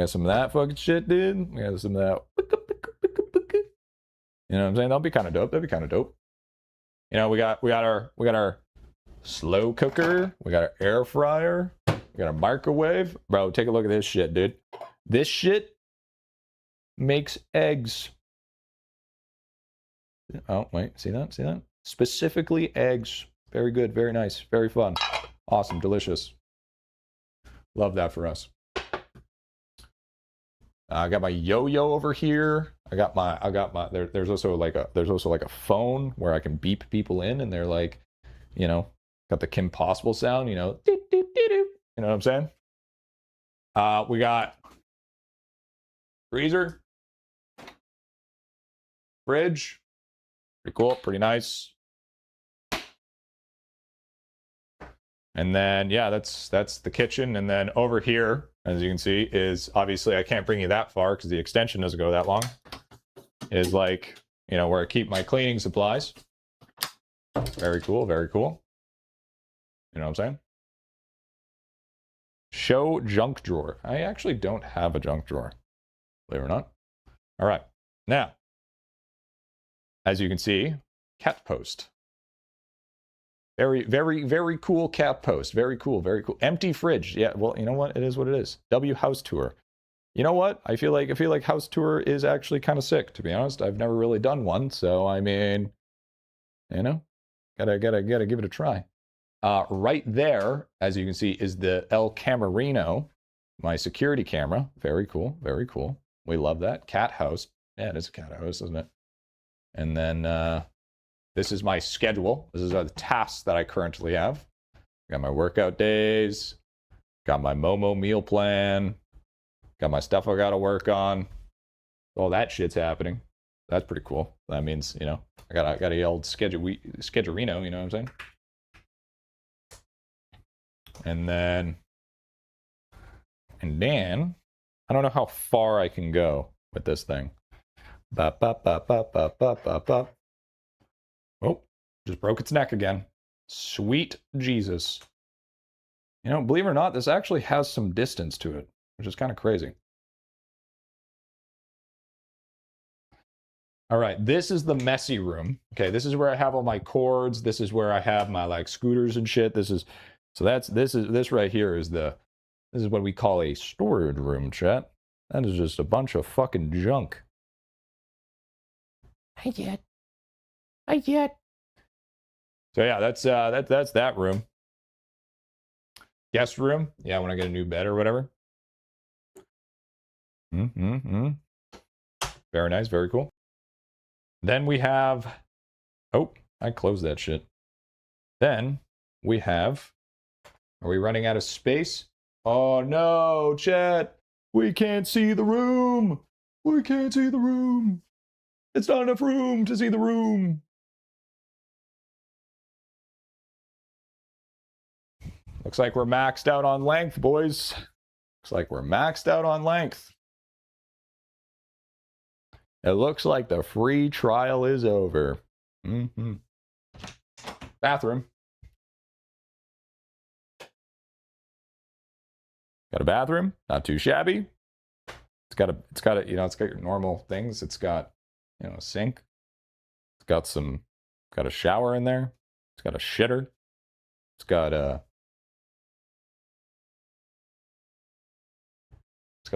some of that fucking shit, dude. We got some of that. You know what I'm saying? That'll be kind of dope. That'd be kind of dope. We got our slow cooker. We got our air fryer. We got a microwave. Bro, take a look at this shit, dude. This shit makes eggs. Oh, wait. See that? See that? Specifically eggs. Very good. Very nice. Very fun. Awesome. Delicious. Love that for us. I got my yo-yo over here. There's also like a phone where I can beep people in, and they're like, got the Kim Possible sound, doop, doop, doop, doop. You know what I'm saying? We got freezer, fridge, pretty cool, pretty nice. And then, yeah, that's the kitchen. And then over here, as you can see, is obviously, I can't bring you that far because the extension doesn't go that long, is like, where I keep my cleaning supplies. Very cool, very cool. You know what I'm saying? Show junk drawer. I actually don't have a junk drawer, believe it or not. All right. Now, as you can see, cat post. Very cool cat post. Very cool. Empty fridge. Yeah, well, you know what? It is what it is. W house tour. You know what? I feel like house tour is actually kind of sick, to be honest. I've never really done one, so I mean, gotta give it a try. Right there, as you can see, is the El Camerino, my security camera. Very cool. We love that. Cat house. Yeah, it is a cat house, isn't it? And then this is my schedule. This is the tasks that I currently have. Got my workout days. Got my Momo meal plan. Got my stuff I got to work on. All that shit's happening. That's pretty cool. That means, I got a old schedulino, you know what I'm saying? And then, I don't know how far I can go with this thing. Oh, just broke its neck again. Sweet Jesus. Believe it or not, this actually has some distance to it, which is kind of crazy. All right, this is the messy room. Okay, this is where I have all my cords. This is where I have my scooters and shit. This right here is this is what we call a storage room, chat. That is just a bunch of fucking junk. Hi, Dad. Hi, Jet. So yeah, that's that room. Guest room. Yeah, when I get a new bed or whatever. Very nice. Very cool. Then we have. Oh, I closed that shit. Then we have. Are we running out of space? Oh no, chat. We can't see the room. We can't see the room. It's not enough room to see the room. Looks like we're maxed out on length, boys. Looks like we're maxed out on length. It looks like the free trial is over. Bathroom. Got a bathroom, not too shabby. It's got a, you know, it's got your normal things. It's got, you know, a sink. It's got a shower in there. It's got a shitter. It's got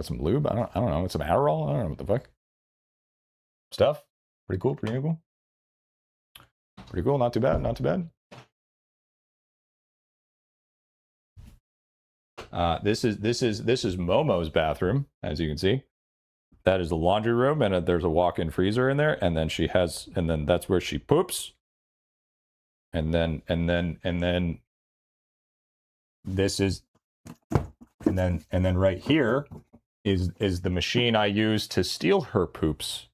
some lube. I don't know. It's some Adderall. I don't know what the fuck. Stuff. Pretty cool. Pretty cool. Pretty cool. Not too bad. Not too bad. This is Momo's bathroom, as you can see. That is the laundry room, and there's a walk-in freezer in there, and then that's where she poops. And then this is, and then right here is the machine I use to steal her poops.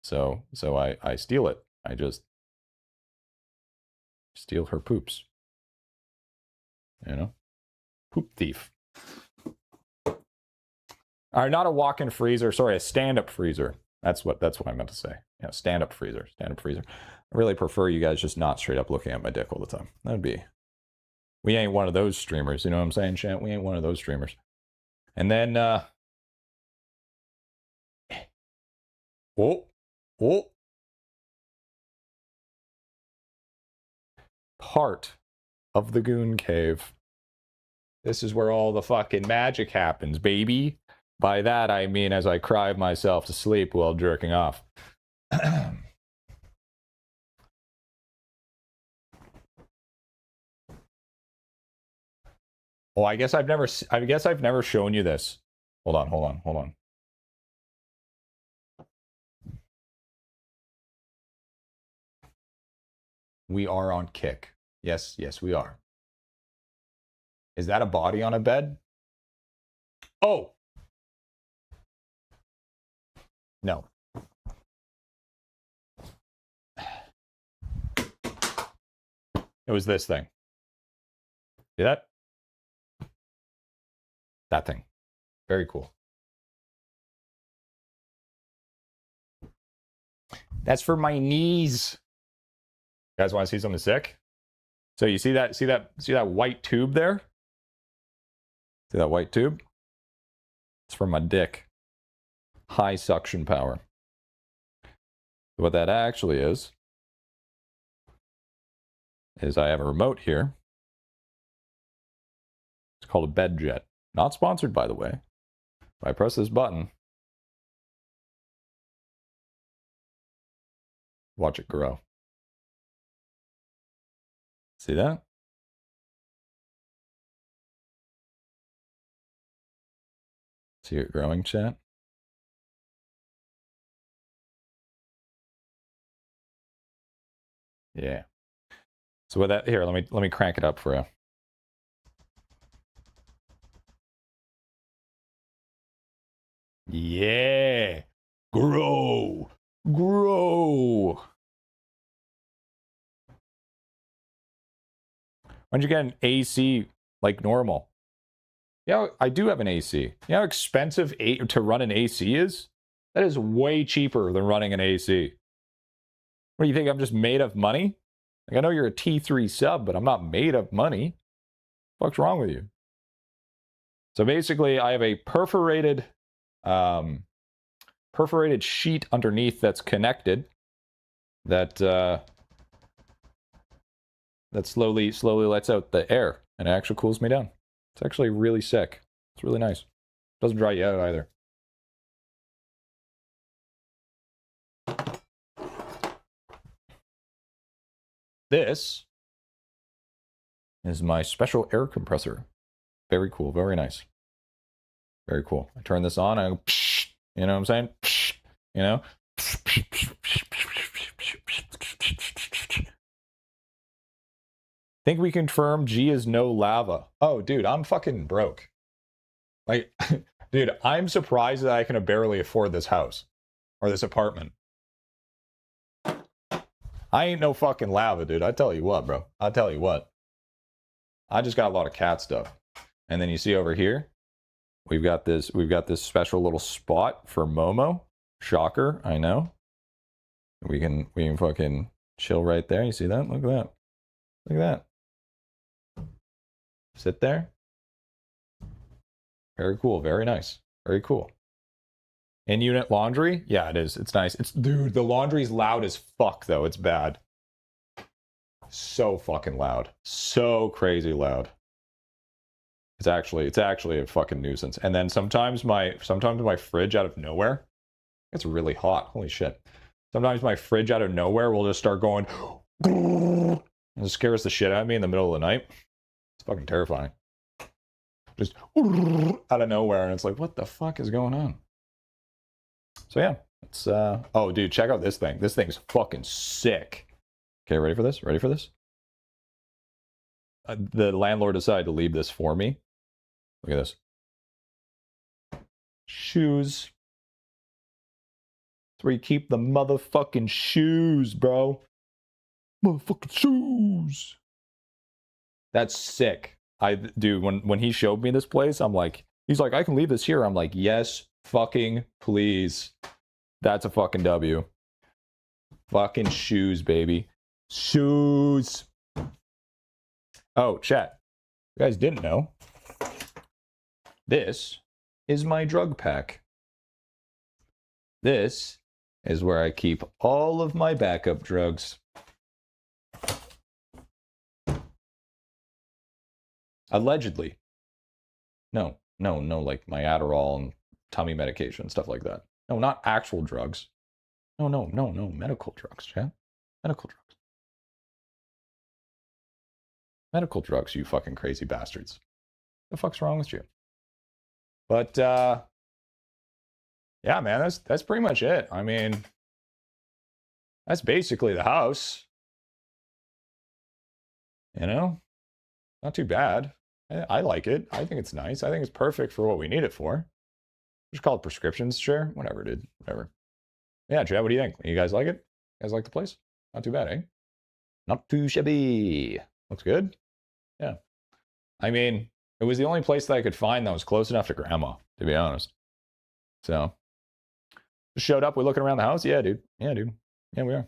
So I steal it. I just steal her poops. You know, poop thief. Not a walk-in freezer. Sorry, a stand-up freezer. That's what I meant to say. Yeah, stand-up freezer. Stand-up freezer. I really prefer you guys just not straight up looking at my dick all the time. That'd be. We ain't one of those streamers. You know what I'm saying, chat? We ain't one of those streamers. And then, part of the Goon Cave. This is where all the fucking magic happens, baby. By that, I mean as I cry myself to sleep while jerking off. Oh, I guess I've never shown you this. Hold on. We are on Kick. Yes, we are. Is that a body on a bed? Oh! No. It was this thing. See that? That thing. Very cool. That's for my knees. You guys want to see something sick? So you see that white tube there? See that white tube? It's for my dick. High suction power. What that actually is I have a remote here. It's called a bed jet. Not sponsored, by the way. If I press this button, watch it grow. See that? See it growing, chat? Yeah. So with that, here, let me crank it up for you. Yeah. Grow. Grow. Why'd you get an AC like normal? Yeah, I do have an AC. You know how expensive to run an AC is? That is way cheaper than running an AC. What do you think? I'm just made of money? Like, I know you're a T3 sub, but I'm not made of money. What's wrong with you? So basically, I have a perforated sheet underneath that's connected that slowly lets out the air, and it actually cools me down. It's actually really sick. It's really nice. Doesn't dry you out either. this is my special air compressor. Very cool. Very nice. Very cool. I turn this on. I go, psh, you know what I'm saying? Psh, you know? Think we confirm G is no lava. Oh, dude, I'm fucking broke. Like, dude, I'm surprised that I can barely afford this house or this apartment. I ain't no fucking lava, dude. I tell you what, bro. I tell you what. I just got a lot of cat stuff. And then you see over here, we've got this special little spot for Momo. Shocker, I know. We can fucking chill right there. You see that? Look at that. Look at that. Sit there. Very cool. Very nice. Very cool. In-unit laundry? Yeah, it is. It's nice. Dude, the laundry's loud as fuck, though. It's bad. So fucking loud. So crazy loud. It's actually a fucking nuisance. And then sometimes my fridge out of nowhere, it's really hot. Holy shit. Sometimes my fridge out of nowhere will just start going, and it scares the shit out of me in the middle of the night. It's fucking terrifying. Just out of nowhere, and it's like, what the fuck is going on? So yeah, it's oh dude, check out this thing. This thing's fucking sick. Okay, ready for this? Ready for this? The landlord decided to leave this for me. Look at this. Shoes. That's where you keep the motherfucking shoes, bro. Motherfucking shoes. That's sick. Dude, when he showed me this place, I'm like, he's like, I can leave this here. I'm like, yes, fucking please. That's a fucking W. Fucking shoes, baby. Shoes. Oh, chat. You guys didn't know. This is my drug pack. This is where I keep all of my backup drugs. Allegedly. No, like my Adderall and tummy medication, stuff like that. No, not actual drugs. No, medical drugs, chat. Medical drugs. Medical drugs, you fucking crazy bastards. What the fuck's wrong with you? But, yeah, man, that's pretty much it. I mean, that's basically the house. You know? Not too bad. I like it. I think it's nice. I think it's perfect for what we need it for. Just call it prescriptions, sure. Whatever, dude. Whatever. Yeah, Chad, what do you think? You guys like it? You guys like the place? Not too bad, eh? Not too shabby. Looks good. Yeah. I mean, it was the only place that I could find that was close enough to grandma, to be honest. So, just showed up. We're looking around the house. Yeah, dude. Yeah, dude. Yeah, we are.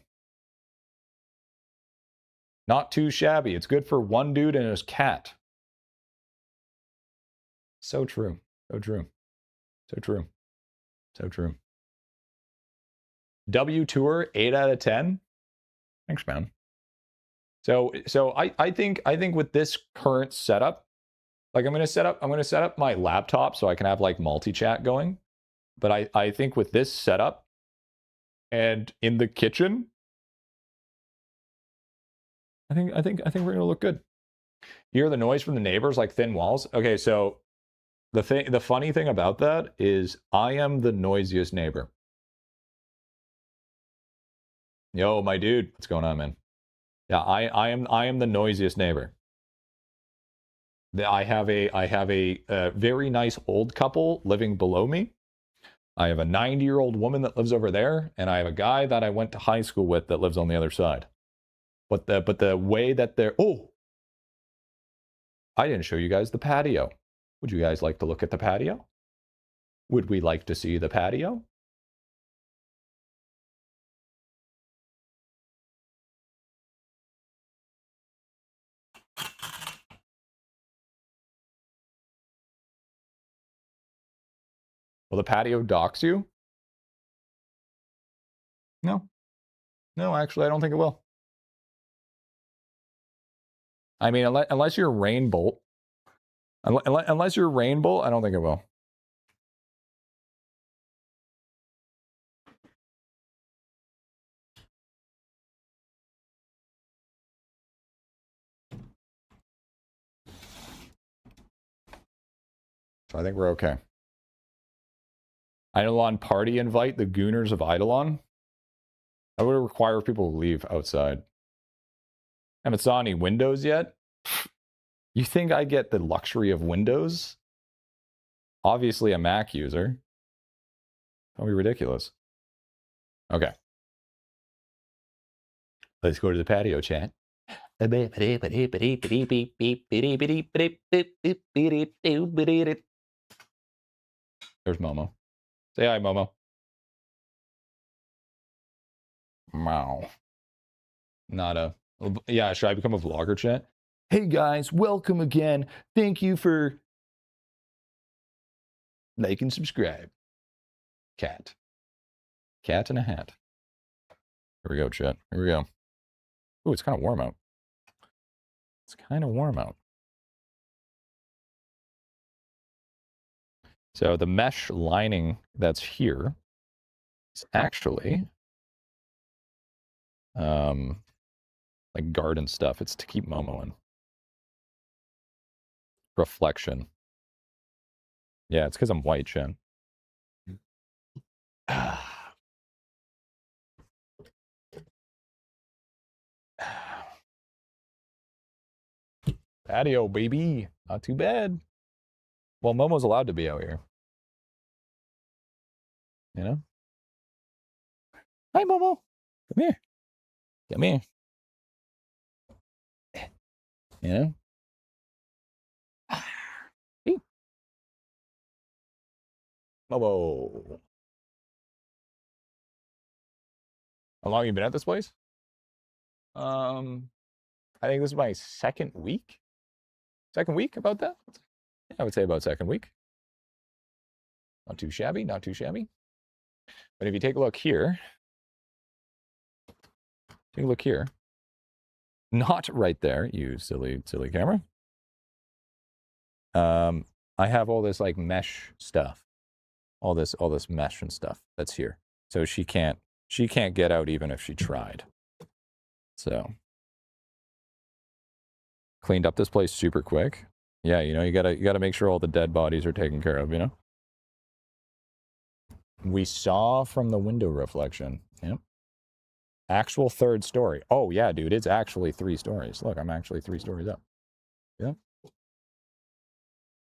Not too shabby. It's good for one dude and his cat. So true. So true. So true. So true. W Tour 8 out of 10. Thanks, man. So I think with this current setup, like I'm gonna set up my laptop so I can have like multi-chat going. But I think with this setup and in the kitchen, I think we're gonna look good. You hear the noise from the neighbors, like thin walls. Okay, so the funny thing about that is I am the noisiest neighbor. Yo, my dude, what's going on, man? Yeah, I am the noisiest neighbor. I have a very nice old couple living below me. I have a 90-year-old woman that lives over there, and I have a guy that I went to high school with that lives on the other side. But the way that they're I didn't show you guys the patio. Would you guys like to look at the patio? Would we like to see the patio? Will the patio dox you? No. No, actually, I don't think it will. I mean, unless you're Rainbolt. Unless you're Rainbolt, I don't think it will. So I think we're okay. IdleOn party invite, the Gooners of IdleOn. I would require people to leave outside. Haven't saw any windows yet. You think I get the luxury of windows? Obviously a Mac user. Don't be ridiculous. Okay. Let's go to the patio chat. There's Momo. Say hi, Momo. Wow. Not a... Yeah, should I become a vlogger, chat? Hey, guys. Welcome again. Thank you for... like and subscribe. Cat. Cat in a hat. Here we go, chat. Here we go. Ooh, it's kind of warm out. It's kind of warm out. So the mesh lining that's here is actually like garden stuff. It's to keep Momo in. Reflection. Yeah, it's because I'm white, Shen. Patio, baby. Not too bad. Well, Momo's allowed to be out here. You know? Hi, Momo. Come here. Come here. You know? Hey. Momo. How long have you been at this place? I think this is my second week. Second week, about that? Yeah, I would say about second week. Not too shabby, not too shabby. But if you take a look here, take a look here. Not right there, you silly camera. I have all this like mesh stuff. All this mesh and stuff that's here. So she can't get out even if she tried. So cleaned up this place super quick. Yeah, you know, you gotta make sure all the dead bodies are taken care of, you know? We saw from the window reflection. Yep. Actual third story. Oh, yeah, dude, it's actually 3 stories. Look, I'm actually 3 stories up. Yeah.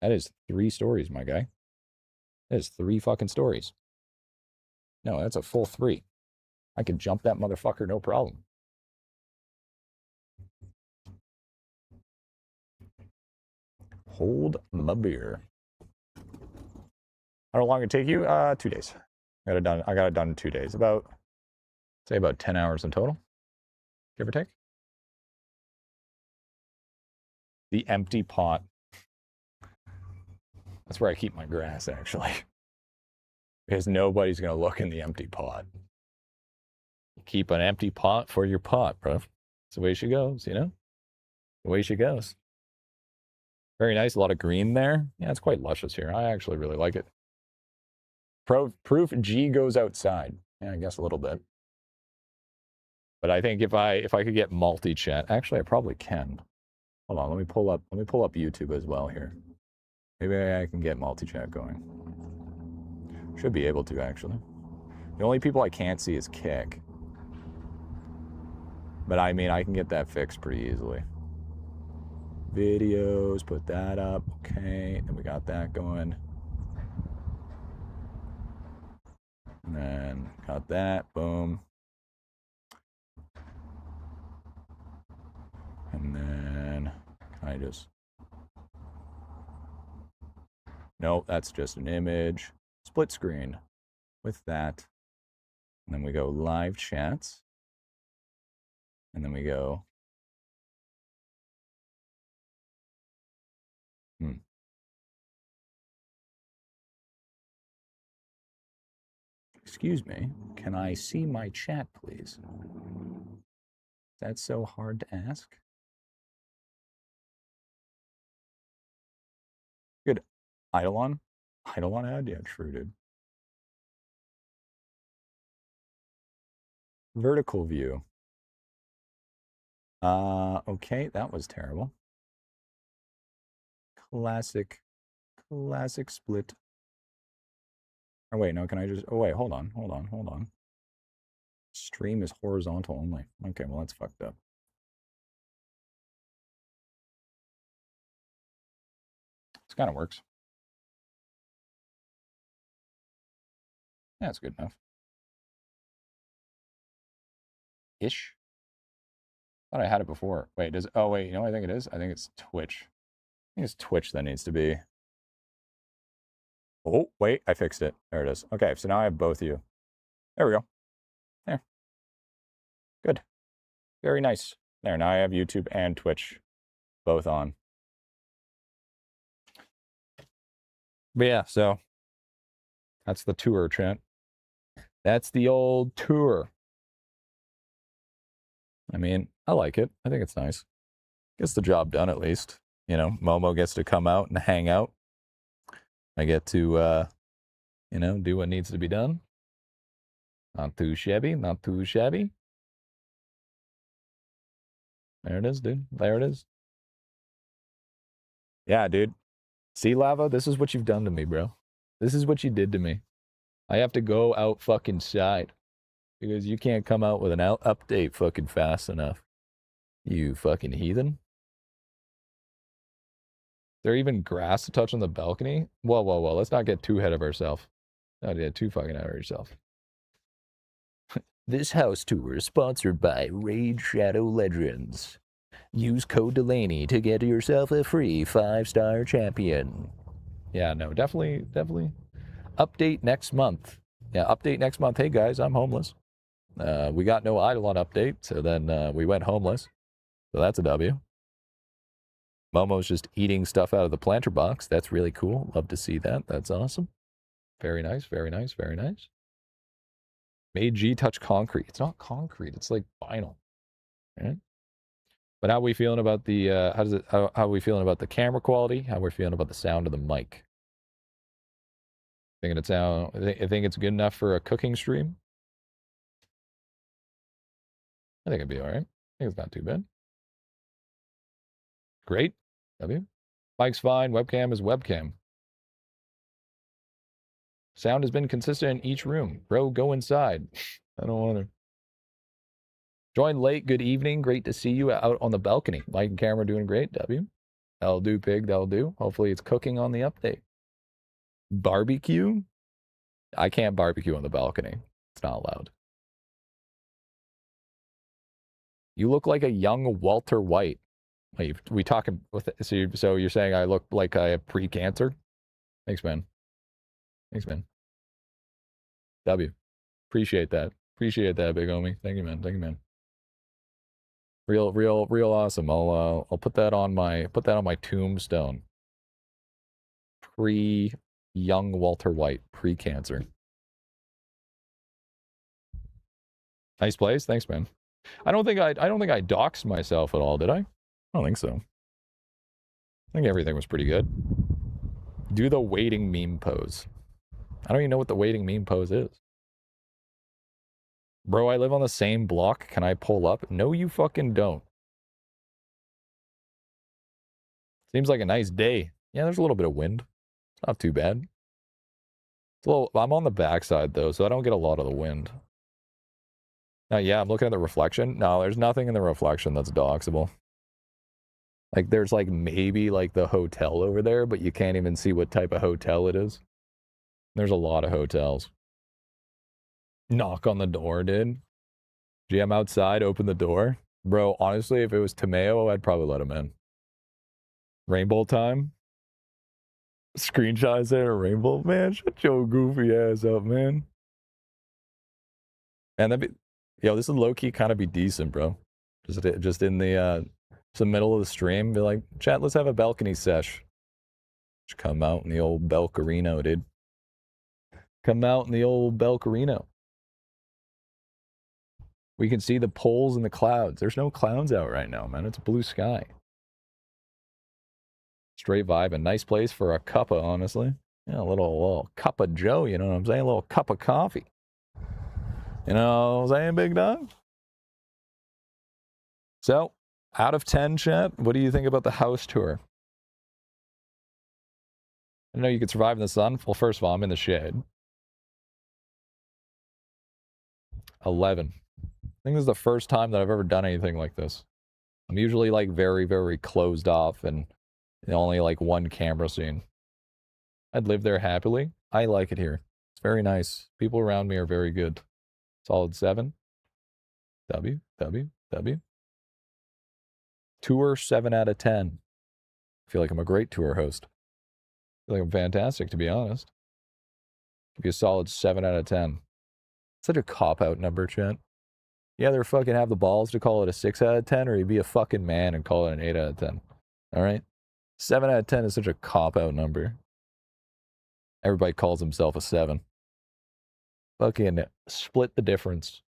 That is 3 stories, my guy. That is 3 fucking stories. No, that's a full 3. I can jump that motherfucker, no problem. Hold my beer. How long did it take you? 2 days. I got it done in 2 days. Say about 10 hours in total, give or take. The empty pot. That's where I keep my grass, actually. Because nobody's going to look in the empty pot. You keep an empty pot for your pot, bro. That's the way she goes, you know? The way she goes. Very nice. A lot of green there. Yeah, it's quite luscious here. I actually really like it. Proof G goes outside. Yeah, I guess a little bit. But I think if I could get multi-chat, actually I probably can. Hold on, let me pull up YouTube as well here. Maybe I can get multi-chat going. Should be able to, actually. The only people I can't see is Kick. But I mean, I can get that fixed pretty easily. Videos, put that up. Okay, then we got that going. And then got that, boom. And then I just... Nope, that's just an image. Split screen with that. And then we go live chats. And then we go... Excuse me, can I see my chat, please? That's so hard to ask. Good. IdleOn? IdleOn ad? Yeah, true, dude. Vertical view. Okay, that was terrible. Classic Classic split. Oh, wait, no, can I just... Oh, wait, hold on. Stream is horizontal only. Okay, well, that's fucked up. This kind of works. Yeah, it's good enough. Ish. Thought I had it before. Wait, does... Oh, wait, you know what I think it is? I think it's Twitch. I think it's Twitch that needs to be... Oh, wait, I fixed it. There it is. Okay, so now I have both of you. There we go. There. Good. Very nice. There, now I have YouTube and Twitch both on. But yeah, so that's the tour, Trent. That's the old tour. I mean, I like it. I think it's nice. Gets the job done at least. You know, Momo gets to come out and hang out. I get to, you know, do what needs to be done. Not too shabby, not too shabby. There it is, dude. There it is. Yeah, dude. See, Lava? This is what you've done to me, bro. This is what you did to me. I have to go out fucking side. Because you can't come out with an update fucking fast enough. You fucking heathen. There even grass to touch on the balcony? Whoa, whoa, whoa. Let's not get too ahead of ourselves. Not get too fucking ahead of yourself. This house tour is sponsored by Raid Shadow Legends. Use code Delaney to get yourself a free 5-star champion. Yeah, no, definitely. Update next month. Yeah, update next month. Hey guys, I'm homeless. We got no IdleOn update, so then we went homeless. So that's a W. Momo's just eating stuff out of the planter box. That's really cool. Love to see that. That's awesome. Very nice, very nice, very nice. Made G touch concrete. It's not concrete. It's like vinyl. Right? But how are we feeling about the how are we feeling about the camera quality? How are we feeling about the sound of the mic? Thinking it sound? I think it's good enough for a cooking stream. I think it'd be all right. I think it's not too bad. Great. W. Mic's fine. Webcam is webcam. Sound has been consistent in each room. Bro, go inside. I don't want to. Join late. Good evening. Great to see you out on the balcony. Mic and camera doing great. W. That'll do, pig. That'll do. Hopefully it's cooking on the update. Barbecue? I can't barbecue on the balcony. It's not allowed. You look like a young Walter White. Wait, we talking with so you're saying I look like I have pre-cancer? Thanks, man. Thanks, man. W. Appreciate that. Appreciate that, big homie. Thank you, man. Thank you, man. Real awesome. I'll put that on my tombstone. Pre-young Walter White, pre-cancer. Nice place. Thanks, man. I don't think I doxed myself at all, did I? I don't think so. I think everything was pretty good. Do the waiting meme pose. I don't even know what the waiting meme pose is. Bro, I live on the same block. Can I pull up? No, you fucking don't. Seems like a nice day. Yeah, there's a little bit of wind. It's not too bad. It's a little, I'm on the backside, though, so I don't get a lot of the wind. Now, yeah, I'm looking at the reflection. No, there's nothing in the reflection that's doxable. Like, there's, like, maybe, like, the hotel over there, but you can't even see what type of hotel it is. There's a lot of hotels. Knock on the door, dude. GM outside, open the door. Bro, honestly, if it was Tomeo, I'd probably let him in. Rainbow time. Screenshots there, rainbow. Man, shut your goofy ass up, man. And that'd be... Yo, this would low-key kind of be decent, bro. Just in the middle of the stream, be like, chat, let's have a balcony sesh. Just come out in the old Belcarino, dude. Come out in the old Belcarino. We can see the poles in the clouds. There's no clouds out right now, man. It's blue sky. Straight vibe. A nice place for a cuppa, honestly. Yeah, a little cup of joe, you know what I'm saying? A little cup of coffee. You know what I'm saying, big dog? So, out of 10, chat, what do you think about the house tour? I know you could survive in the sun. Well, first of all, I'm in the shade. 11. I think this is the first time that I've ever done anything like this. I'm usually like very, very closed off and only like one camera scene. I'd live there happily. I like it here. It's very nice. People around me are very good. Solid 7. W. Tour 7 out of 10. I feel like I'm a great tour host. I feel like I'm fantastic, to be honest. Give you a solid 7 out of 10. Such a cop-out number, chat. You either fucking have the balls to call it a 6 out of 10, or you be a fucking man and call it an 8 out of 10. All right? 7 out of 10 is such a cop-out number. Everybody calls himself a 7. Fucking split the difference.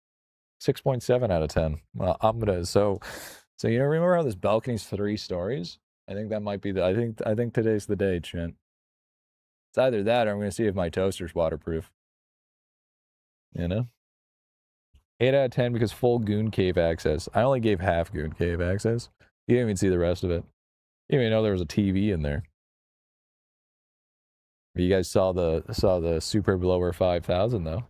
6.7 out of 10. Well, I'm gonna, so you know, remember how this balcony's 3 stories? I think that might be the, I think today's the day, chat. It's either that or I'm gonna see if my toaster's waterproof. You know? 8 out of 10 because full Goon Cave access. I only gave half Goon Cave access. You didn't even see the rest of it. You didn't even know there was a TV in there. You guys saw the Super Blower 5000 though.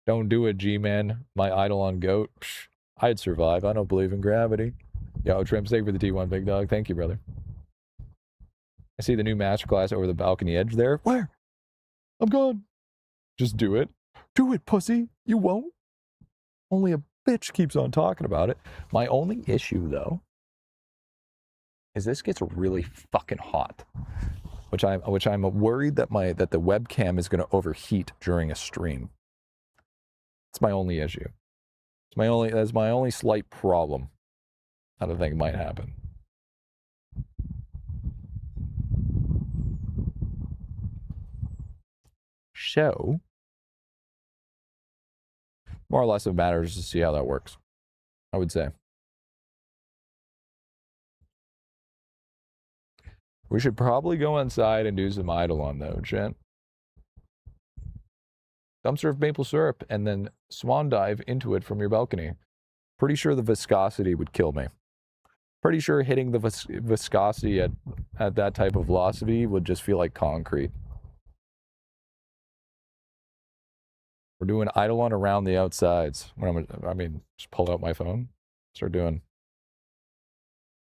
Don't do it, G-Man. My IdleOn goat. Psh, I'd survive. I don't believe in gravity. Yo, Trim, thank you for the T1, big dog. Thank you, brother. I see the new Masterclass over the balcony edge there. Where? I'm gone. Just do it. Do it, pussy. You won't. Only a bitch keeps on talking about it. My only issue, though, is this gets really fucking hot, which I'm worried that the webcam is going to overheat during a stream. It's my only issue. That's my only slight problem. I don't think might happen. So, more or less it matters to see how that works, I would say. We should probably go inside and do some IdleOn though, chat. Dumpster of maple syrup and then swan dive into it from your balcony. Pretty sure the viscosity would kill me. Pretty sure hitting the viscosity at that type of velocity would just feel like concrete. We're doing IdleOn around the outsides. I mean, just pull out my phone, start doing.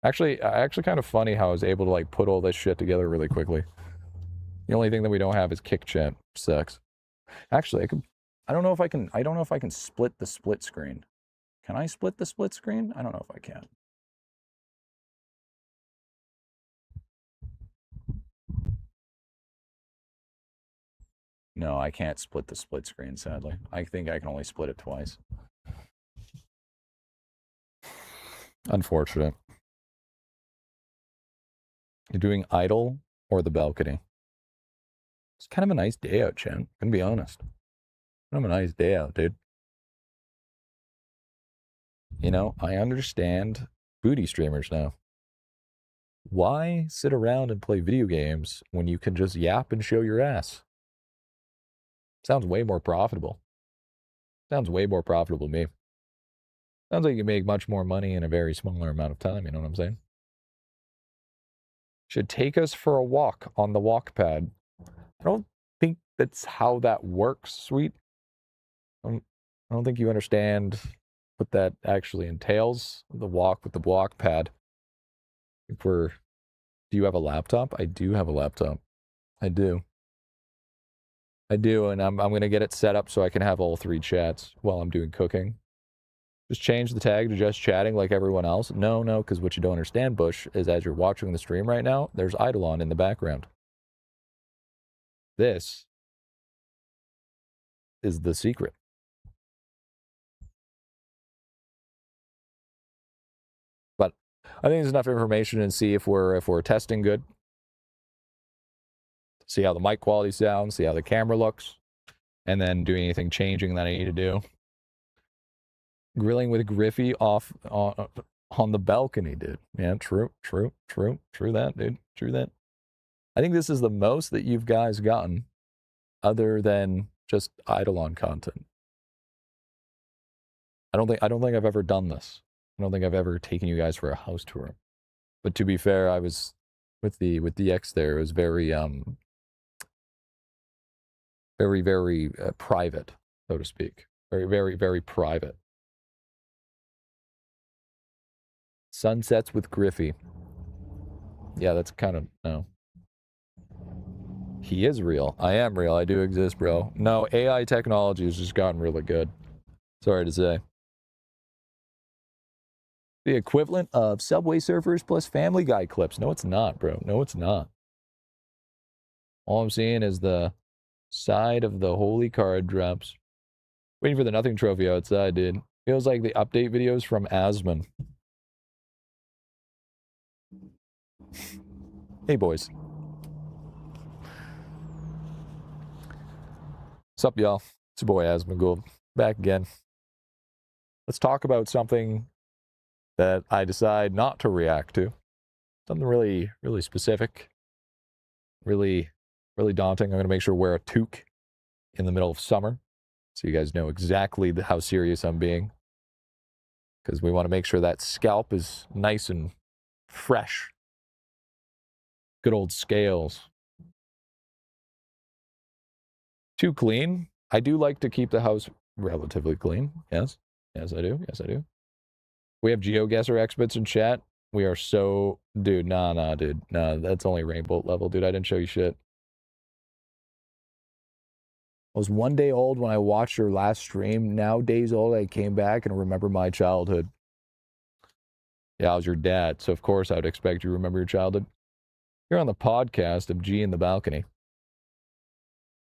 Actually kind of funny how I was able to like put all this shit together really quickly. The only thing that we don't have is kick chat. Sucks. Actually, I don't know if I can split the split screen. Can I split the split screen? I don't know if I can. No, I can't split the split screen, sadly. I think I can only split it twice. Unfortunate. You're doing idle or the balcony? It's kind of a nice day out, Chen. I'm gonna be honest. Kind of a nice day out, dude. You know, I understand booty streamers now. Why sit around and play video games when you can just yap and show your ass? Sounds way more profitable. Sounds way more profitable to me. Sounds like you make much more money in a very smaller amount of time, you know what I'm saying? Should take us for a walk on the walk pad. I don't think that's how that works, sweet. I don't think you understand what that actually entails, the walk with the walk pad. Do you have a laptop? I do have a laptop. I do, and I'm going to get it set up so I can have all 3 chats while I'm doing cooking. Just change the tag to just chatting like everyone else? No, because what you don't understand, Bush, is as you're watching the stream right now, there's IdleOn in the background. This is the secret. But I think there's enough information and see if we're testing good. See how the mic quality sounds, see how the camera looks, and then do anything changing that I need to do. Grilling with Griffy off on the balcony, dude. Yeah, true that, dude. True that. I think this is the most that you've guys gotten other than just IdleOn content. I don't think I've ever done this. I don't think I've ever taken you guys for a house tour. But to be fair, I was with the X there. It was very very private, so to speak. Very private. Sunsets with Griffy. Yeah, that's kind of no. He is real. I am real. I do exist, bro. No, AI technology has just gotten really good. Sorry to say. The equivalent of Subway Surfers plus Family Guy clips. No, it's not, bro. No, it's not. All I'm seeing is the side of the holy card drops. Waiting for the nothing trophy outside, dude. Feels like the update videos from Asmon. Hey, boys. What's up, y'all? It's your boy Asmongold. Back again. Let's talk about something that I decide not to react to. Something really, really specific. Really, really daunting. I'm going to make sure to wear a toque in the middle of summer so you guys know exactly how serious I'm being. Because we want to make sure that scalp is nice and fresh. Good old scales. Too clean. I do like to keep the house relatively clean. Yes. Yes, I do. Yes, I do. We have GeoGuessr experts in chat. We are so... Dude, nah, dude. Nah, that's only rainbow level, dude. I didn't show you shit. I was 1 day old when I watched your last stream. Now days old, I came back and remember my childhood. Yeah, I was your dad, so of course I would expect you to remember your childhood. You're on the podcast of G in the Balcony.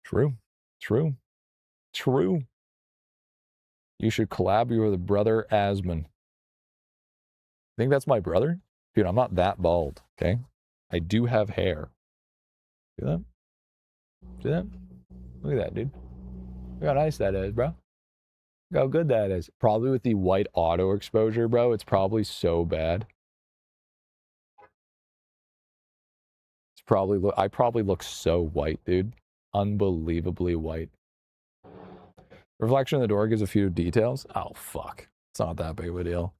True. True. True. You should collab with a brother Asmon. Think that's my brother? Dude, I'm not that bald, okay? I do have hair. See that? See that? Look at that, dude. Look how nice that is, bro. Look how good that is. Probably with the white auto exposure, bro, it's probably so bad. It's probably I probably look so white, dude. Unbelievably white. Reflection in the door gives a few details. Oh, fuck. It's not that big of a deal.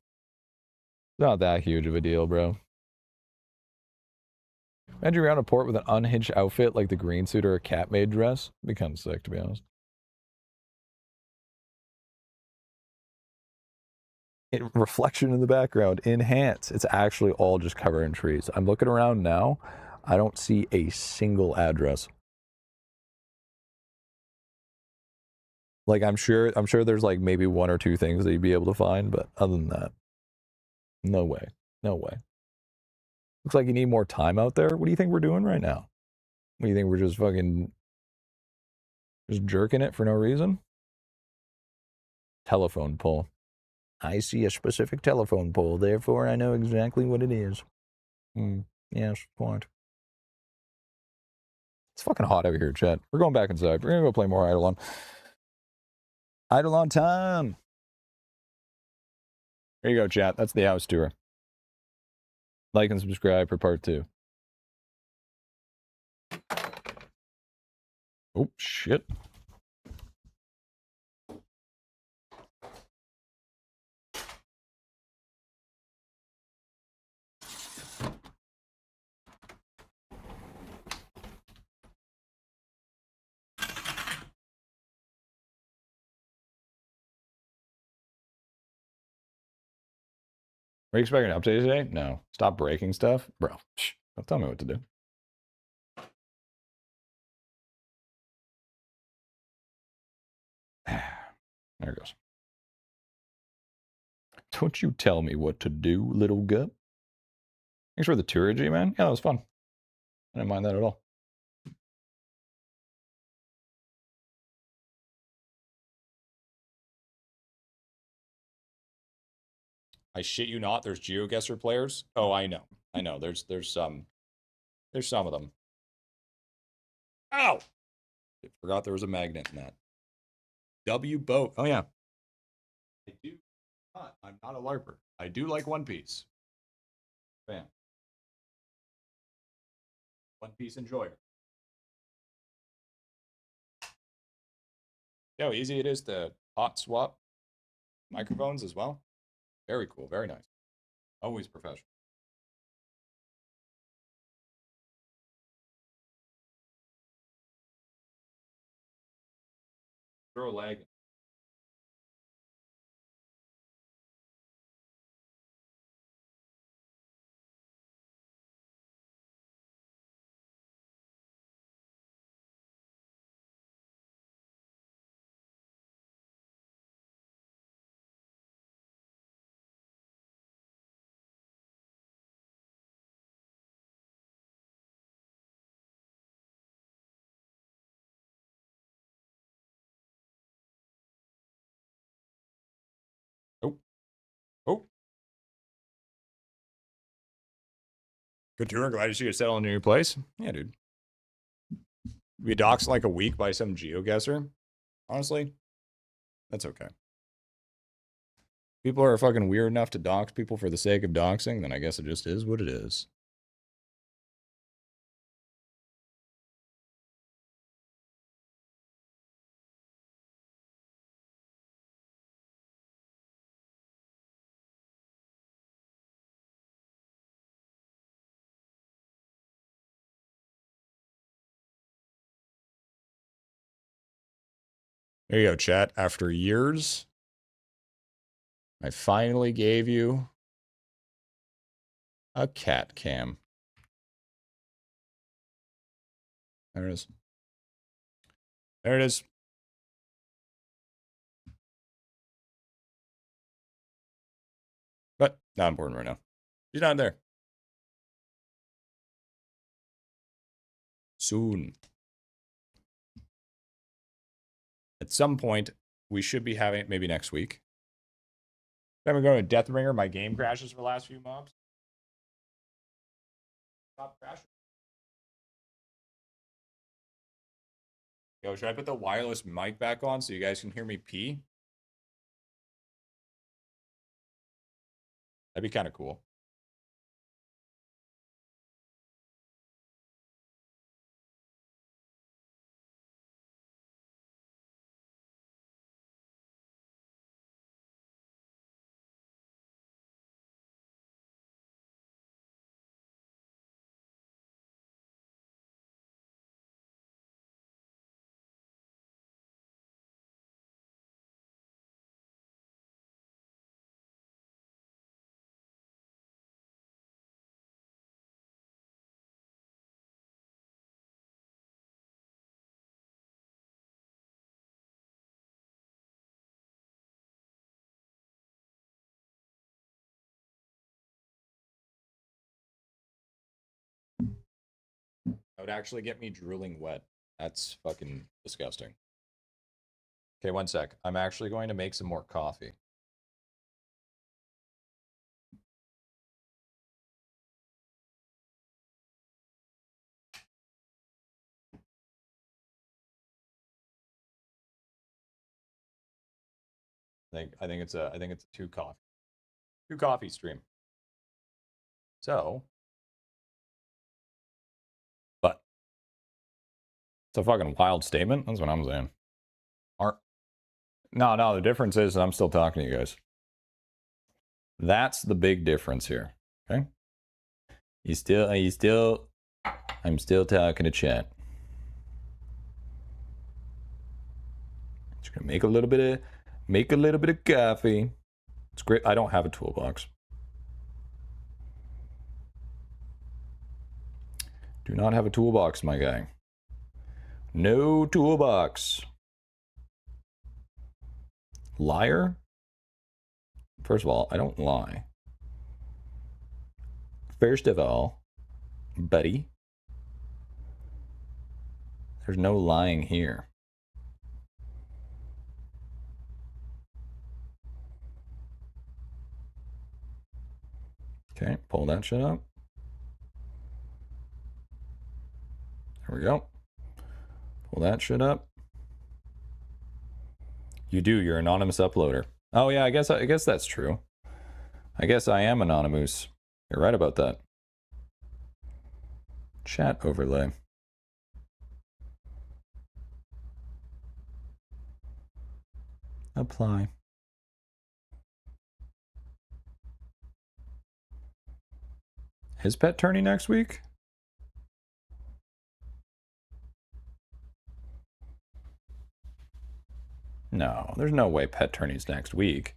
It's not that huge of a deal, bro. Imagine you're on a port with an unhinged outfit like the green suit or a cat-made dress. It'd be kind of sick, to be honest. Reflection in the background. Enhance. It's actually all just covered in trees. I'm looking around now. I don't see a single address. Like, I'm sure there's like maybe one or two things that you'd be able to find, but other than that, no way. No way. Looks like you need more time out there. What do you think we're doing right now? What do you think we're just fucking just jerking it for no reason? Telephone pole. I see a specific telephone pole, therefore I know exactly what it is. Yes, point. It's fucking hot over here, chat. We're going back inside. We're gonna go play more IdleOn. IdleOn time! There you go, chat. That's the house tour. Like and subscribe for part 2. Oh, shit. Are you expecting an update today? No. Stop breaking stuff? Bro, don't tell me what to do. There it goes. Don't you tell me what to do, little gut. Thanks for the tour, G, man. Yeah, that was fun. I didn't mind that at all. I shit you not, there's GeoGuessr players. Oh, I know. There's some of them. Ow! I forgot there was a magnet in that. W boat. Oh yeah. I do not. I'm not a LARPer. I do like One Piece. Bam. One Piece enjoyer. See how easy it is to hot swap microphones as well. Very cool. Very nice. Always professional. Throw a leg. Oh. Oh. Good tour. Glad to see you settle in a new place. Yeah, dude. We doxed like a week by some geoguesser. Honestly, that's okay. People are fucking weird enough to dox people for the sake of doxing, then I guess it just is what it is. There you go, chat. After years, I finally gave you a cat cam. There it is. There it is. But not important right now. She's not there. Soon. At some point, we should be having it maybe next week. Then we're going to Deathbringer. My game crashes for the last few mobs. Stop crashing. Yo, should I put the wireless mic back on so you guys can hear me pee? That'd be kind of cool. That would actually get me drooling wet. That's fucking disgusting. Okay, one sec. I'm actually going to make some more coffee. I think it's a two coffee stream. So, but it's a fucking wild statement. That's what I'm saying. No, the difference is I'm still talking to you guys. That's the big difference here. Okay? I'm still talking to chat. Just gonna make a little bit of coffee. It's great. I don't have a toolbox. Do not have a toolbox, my guy. No toolbox. Liar? First of all, I don't lie. First of all, buddy, there's no lying here. Okay, pull that shit up. There we go. Pull that shit up. You do, you're an anonymous uploader. Oh yeah, I guess that's true. I guess I am anonymous. You're right about that. Chat overlay. Apply. His pet turning next week? No, there's no way pet tourney's next week.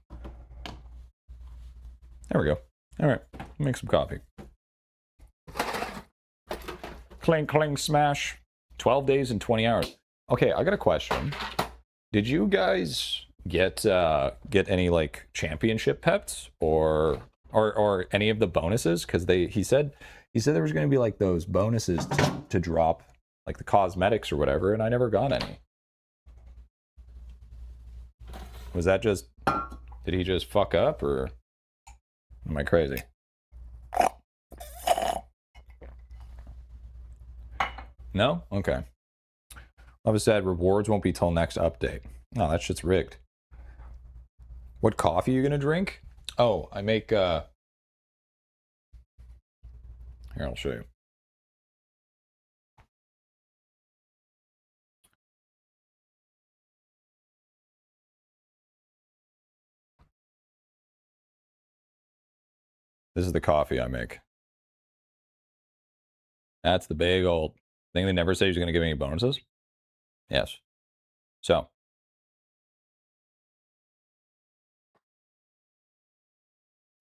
There we go. All right, make some coffee. Clink, clink, smash. 12 days and 20 hours. Okay, I got a question. Did you guys get any like championship pets or any of the bonuses? Because he said there was going to be like those bonuses to drop, like the cosmetics or whatever, and I never got any. Was that just, did he just fuck up, or am I crazy? No? Okay. Lava said rewards won't be till next update. No, that shit's rigged. What coffee are you gonna drink? Oh, I make here, I'll show you. This is the coffee I make. That's the big old thing. They never say he's going to give any bonuses. Yes. So.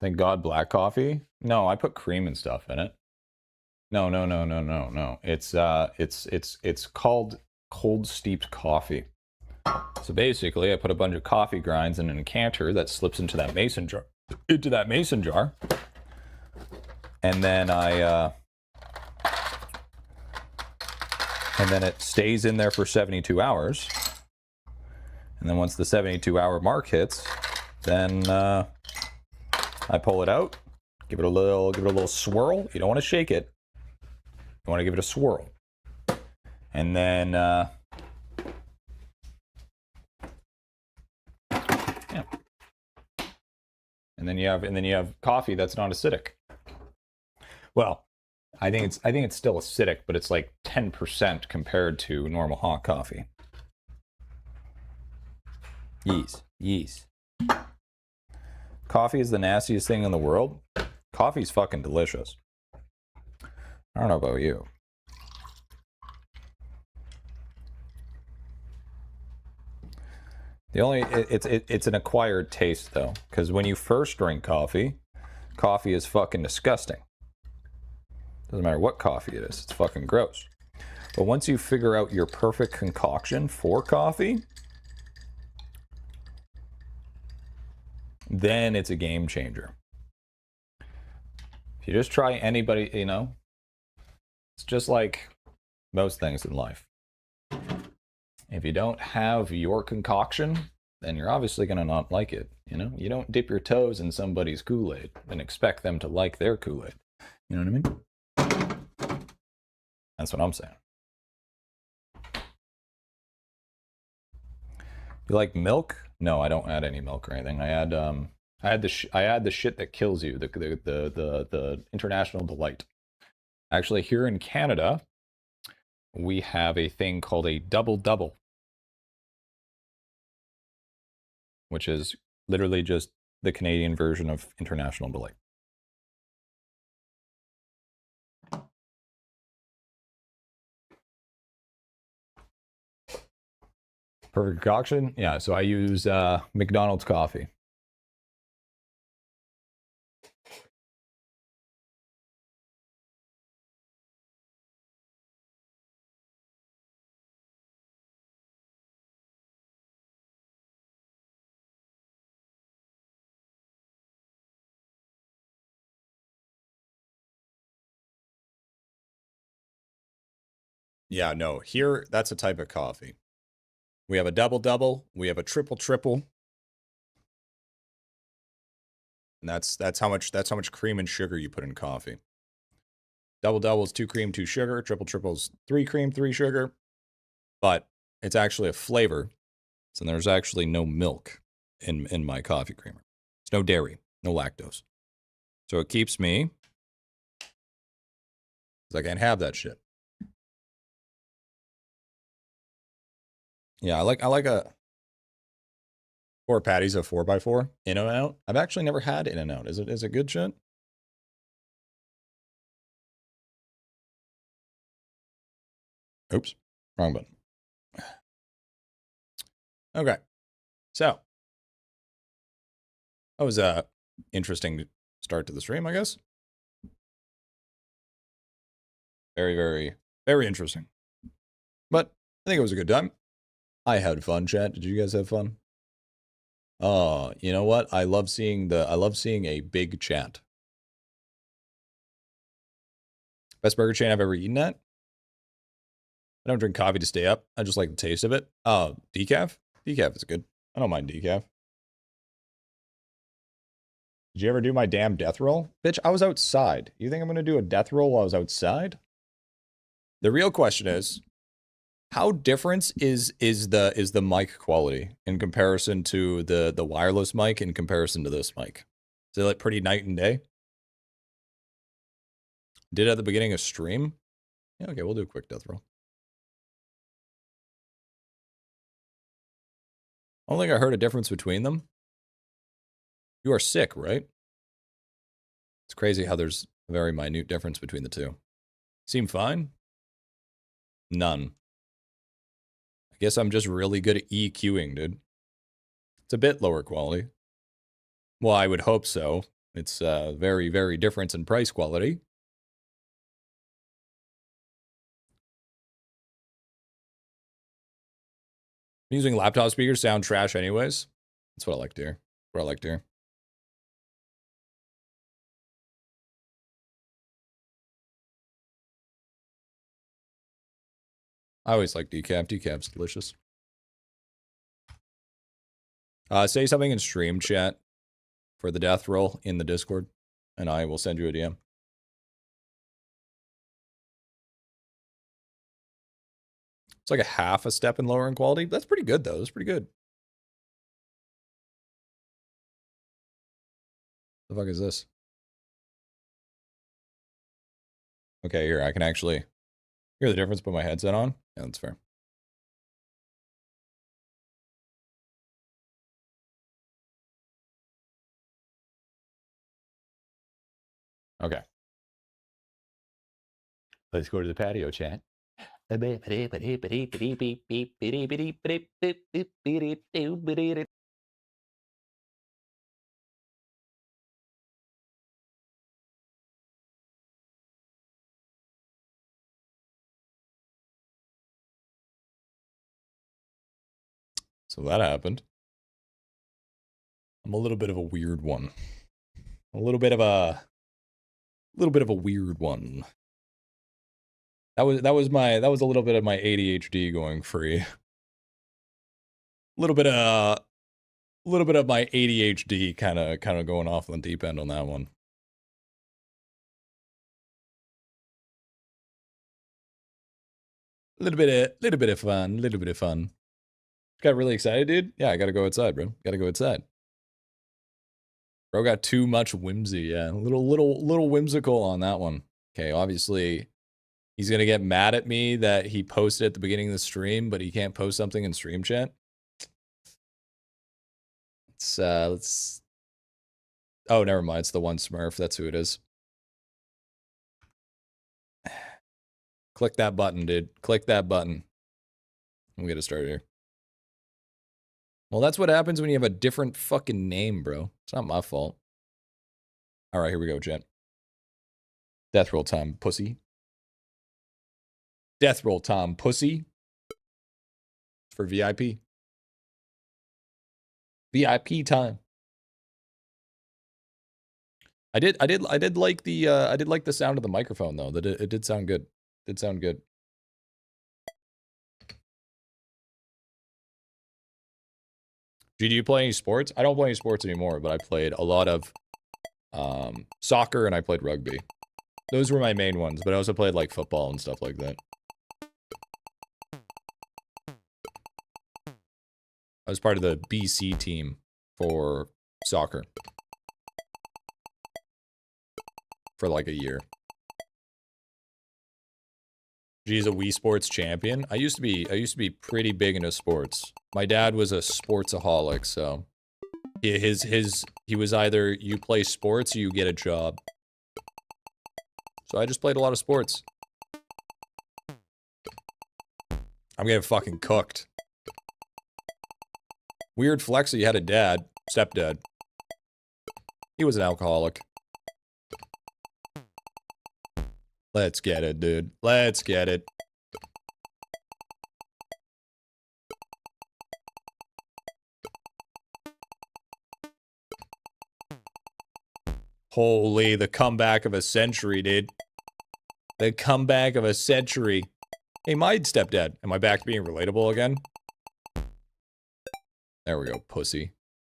Thank God black coffee. No, I put cream and stuff in it. No. It's called cold steeped coffee. So basically, I put a bunch of coffee grinds in an incanter that slips into that mason jar. And then and then it stays in there for 72 hours. And then once the 72-hour mark hits, then I pull it out, give it a little swirl. You don't want to shake it. You want to give it a swirl. And then yeah. And then you have coffee that's not acidic. Well, I think it's still acidic, but it's like 10% compared to normal hot coffee. Yeast. Coffee is the nastiest thing in the world. Coffee's fucking delicious. I don't know about you. It's an acquired taste though, because when you first drink coffee is fucking disgusting. Doesn't matter what coffee it is, it's fucking gross. But once you figure out your perfect concoction for coffee, then it's a game changer. If you just try anybody, it's just like most things in life. If you don't have your concoction, then you're obviously going to not like it. You don't dip your toes in somebody's Kool-Aid and expect them to like their Kool-Aid. You know what I mean? That's what I'm saying. You like milk? No, I don't add any milk or anything. I add the shit that kills you, the International Delight. Actually, here in Canada, we have a thing called a double-double, which is literally just the Canadian version of International Delight. Perfect concoction? Yeah, so I use McDonald's coffee. Yeah, no, here, that's a type of coffee. We have a double-double, we have a triple-triple. And that's how much cream and sugar you put in coffee. Double-double is 2 cream, 2 sugar. Triple-triple is 3 cream, 3 sugar. But it's actually a flavor. So there's actually no milk in my coffee creamer. There's no dairy, no lactose. So it keeps me, because I can't have that shit. Yeah, I like a 4 patties of 4x4 in and out. I've actually never had in and out. Is it good shit? Oops, wrong button. Okay. So, that was a interesting start to the stream, I guess. Very, very, very interesting. But I think it was a good time. I had fun, chat. Did you guys have fun? Oh, you know what? I love seeing a big chat. Best burger chain I've ever eaten at? I don't drink coffee to stay up. I just like the taste of it. Oh, decaf? Decaf is good. I don't mind decaf. Did you ever do my damn death roll? Bitch, I was outside. You think I'm going to do a death roll while I was outside? The real question is, how different is the mic quality in comparison to the wireless mic in comparison to this mic? Is it like pretty night and day? Did at the beginning of stream? Yeah, okay, we'll do a quick death roll. I don't think I heard a difference between them. You are sick, right? It's crazy how there's a very minute difference between the two. Seem fine? None. I guess I'm just really good at EQing, dude. It's a bit lower quality. Well, I would hope so. It's very, very different in price quality. Using laptop speakers sound trash anyways. That's what I like to hear. What I like to hear. I always like decaf. Decaf's delicious. Say something in stream chat for the death roll in the Discord, and I will send you a DM. It's like a half a step in lower in quality. That's pretty good, though. That's pretty good. The fuck is this? Okay, here, I can actually hear the difference, put my headset on. Yeah, that's fair. Okay. Let's go to the patio chat. So that happened. I'm a little bit of a weird one. A little bit of a weird one. That was a little bit of my ADHD going free. A little bit of my ADHD kind of going off on the deep end on that one. A little bit of fun. Got really excited, dude. Yeah, I gotta go outside, bro. Gotta go outside. Bro got too much whimsy. Yeah, a little whimsical on that one. Okay, obviously, he's gonna get mad at me that he posted at the beginning of the stream, but he can't post something in stream chat. Let's. Oh, never mind. It's the one Smurf. That's who it is. Click that button, dude. Click that button. We'll get it started here. Well, that's what happens when you have a different fucking name, bro. It's not my fault. All right, here we go, Jet. Death roll time, pussy. Death roll time, pussy. For VIP. VIP time. I did like the sound of the microphone though. That it did sound good. It did sound good. Do you play any sports? I don't play any sports anymore, but I played a lot of soccer and I played rugby. Those were my main ones, but I also played like football and stuff like that. I was part of the BC team for soccer for like a year. Geez, a Wii Sports champion. I used to be pretty big into sports. My dad was a sportsaholic, so he was either you play sports or you get a job. So I just played a lot of sports. I'm getting fucking cooked. Weird flex that you had a dad, stepdad. He was an alcoholic. Let's get it, dude. Let's get it. Holy, the comeback of a century, dude. The comeback of a century. Hey, my stepdad. Am I back to being relatable again? There we go, pussy.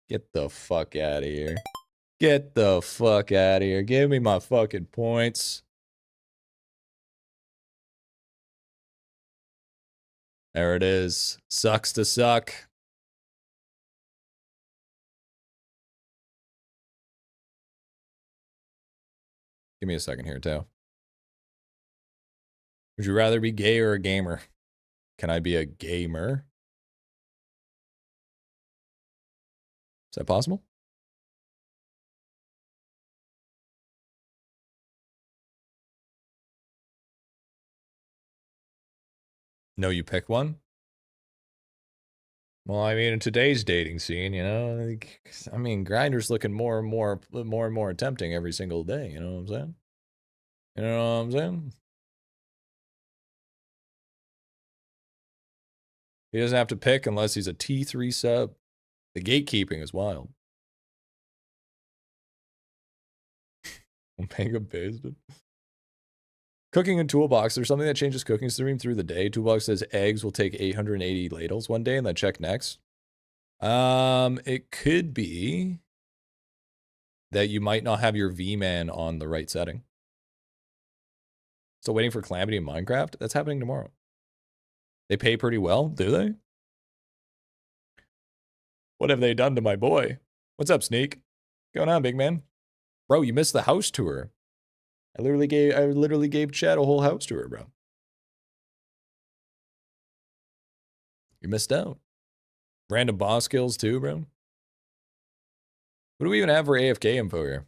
Get the fuck out of here. Get the fuck out of here. Give me my fucking points. There it is. Sucks to suck. Give me a second here, too. Would you rather be gay or a gamer? Can I be a gamer? Is that possible? No, you pick one? Well, I mean, in today's dating scene, you know, like, I mean, Grindr's looking more and more tempting every single day. You know what I'm saying? You know what I'm saying? He doesn't have to pick unless he's a T3 sub. The gatekeeping is wild. Omega based. Cooking in Toolbox. There's something that changes cooking stream through the day. Toolbox says eggs will take 880 ladles one day and then check next. It could be that you might not have your V-Man on the right setting. Still waiting for Calamity in Minecraft? That's happening tomorrow. They pay pretty well, do they? What have they done to my boy? What's up, Sneak? What's going on, big man? Bro, you missed the house tour. I literally gave Chad a whole house tour, bro. You missed out. Random boss kills too, bro. What do we even have for AFK info here?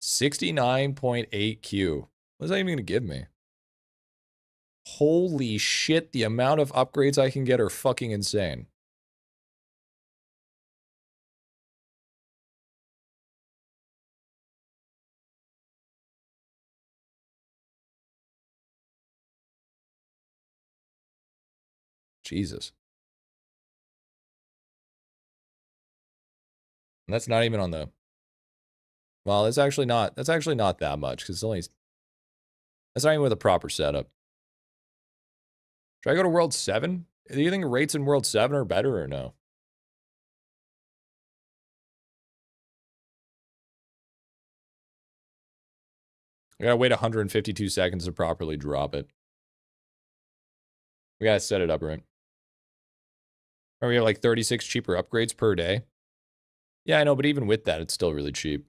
69.8 Q. What is that even going to give me? Holy shit, the amount of upgrades I can get are fucking insane. Jesus. And that's not even on the... Well, it's actually not... That's actually not that much, because it's only... That's not even with a proper setup. Should I go to World 7? Do you think rates in World 7 are better or no? I gotta wait 152 seconds to properly drop it. We gotta set it up right. Or we have like 36 cheaper upgrades per day. Yeah, I know, but even with that, it's still really cheap.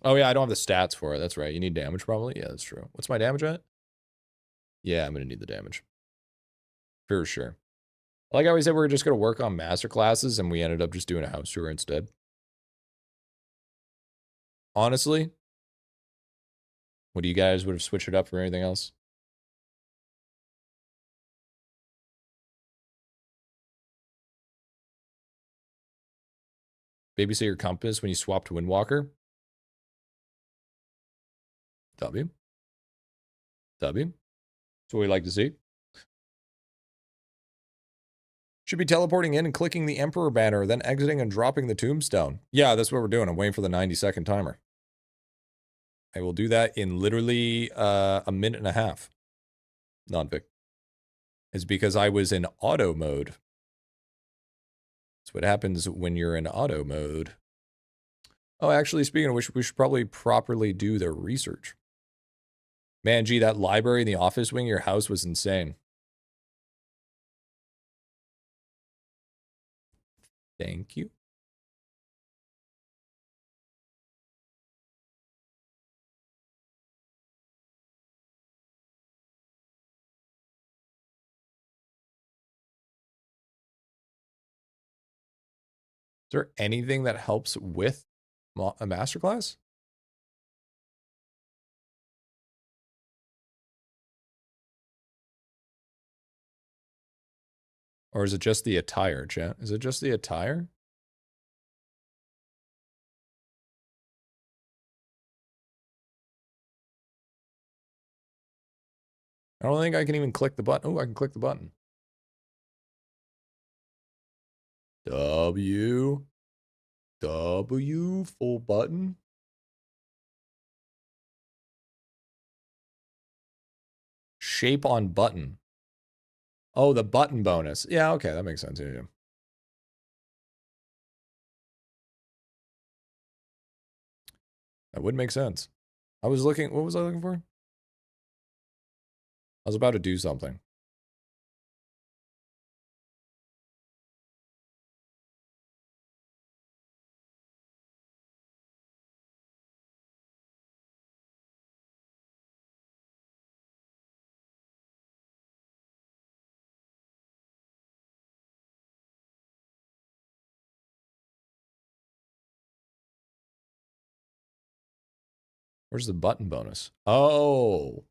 Oh yeah, I don't have the stats for it. That's right. You need damage probably? Yeah, that's true. What's my damage at? Yeah, I'm gonna need the damage. For sure. Like I always said, we were just gonna work on masterclasses and we ended up just doing a house tour instead. Honestly, what do you guys would have switched it up for anything else? Babysit your compass when you swap to Windwalker. W. That's what we like to see. Should be teleporting in and clicking the Emperor banner, then exiting and dropping the tombstone. Yeah, that's what we're doing. I'm waiting for the 90-second timer. I will do that in literally a minute and a half. Non-Vic. It's because I was in auto mode. That's what happens when you're in auto mode. Oh, actually, speaking of which, we should probably properly do the research. Man, gee, that library in the office wing of your house was insane. Thank you. Is there anything that helps with a masterclass? Or is it just the attire, chat? Is it just the attire? I don't think I can even click the button. Oh, I can click the button. W. W, full button. Shape on button. Oh, the button bonus. Yeah, okay, that makes sense. Yeah. That would make sense. I was looking, what was I looking for? I was about to do something. Where's the button bonus? Oh.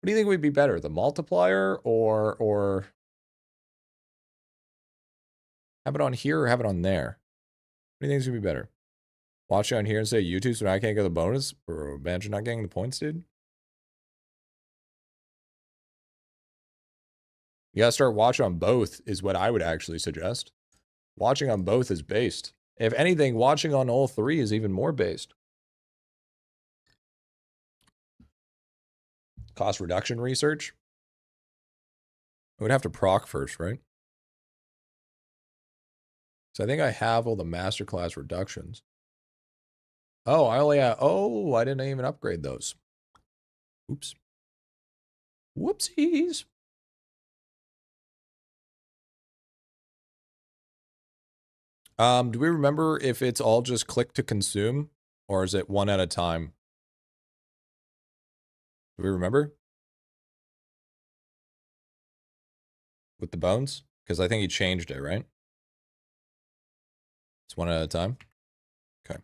What do you think would be better? The multiplier or have it on here or have it on there? What do you think is gonna be better? Watch it on here and say YouTube so I can't get the bonus? Or imagine not getting the points, dude. You gotta start watching on both is what I would actually suggest. Watching on both is based. If anything, watching on all three is even more based. Cost reduction research. I would have to proc first, right? So I think I have all the masterclass reductions. Oh, I only have, oh, I didn't even upgrade those. Oops. Whoopsies. Do we remember if it's all just click to consume or is it one at a time? Do we remember? With the bones? Because I think he changed it, right? It's one at a time. Okay.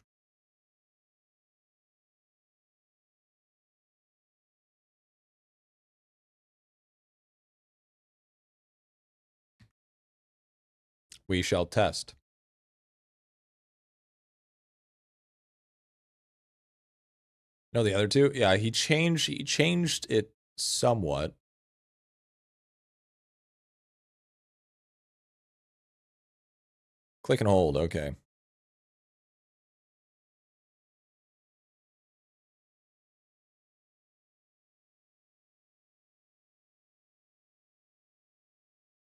We shall test. No, the other two? Yeah, he changed it somewhat. Click and hold, okay.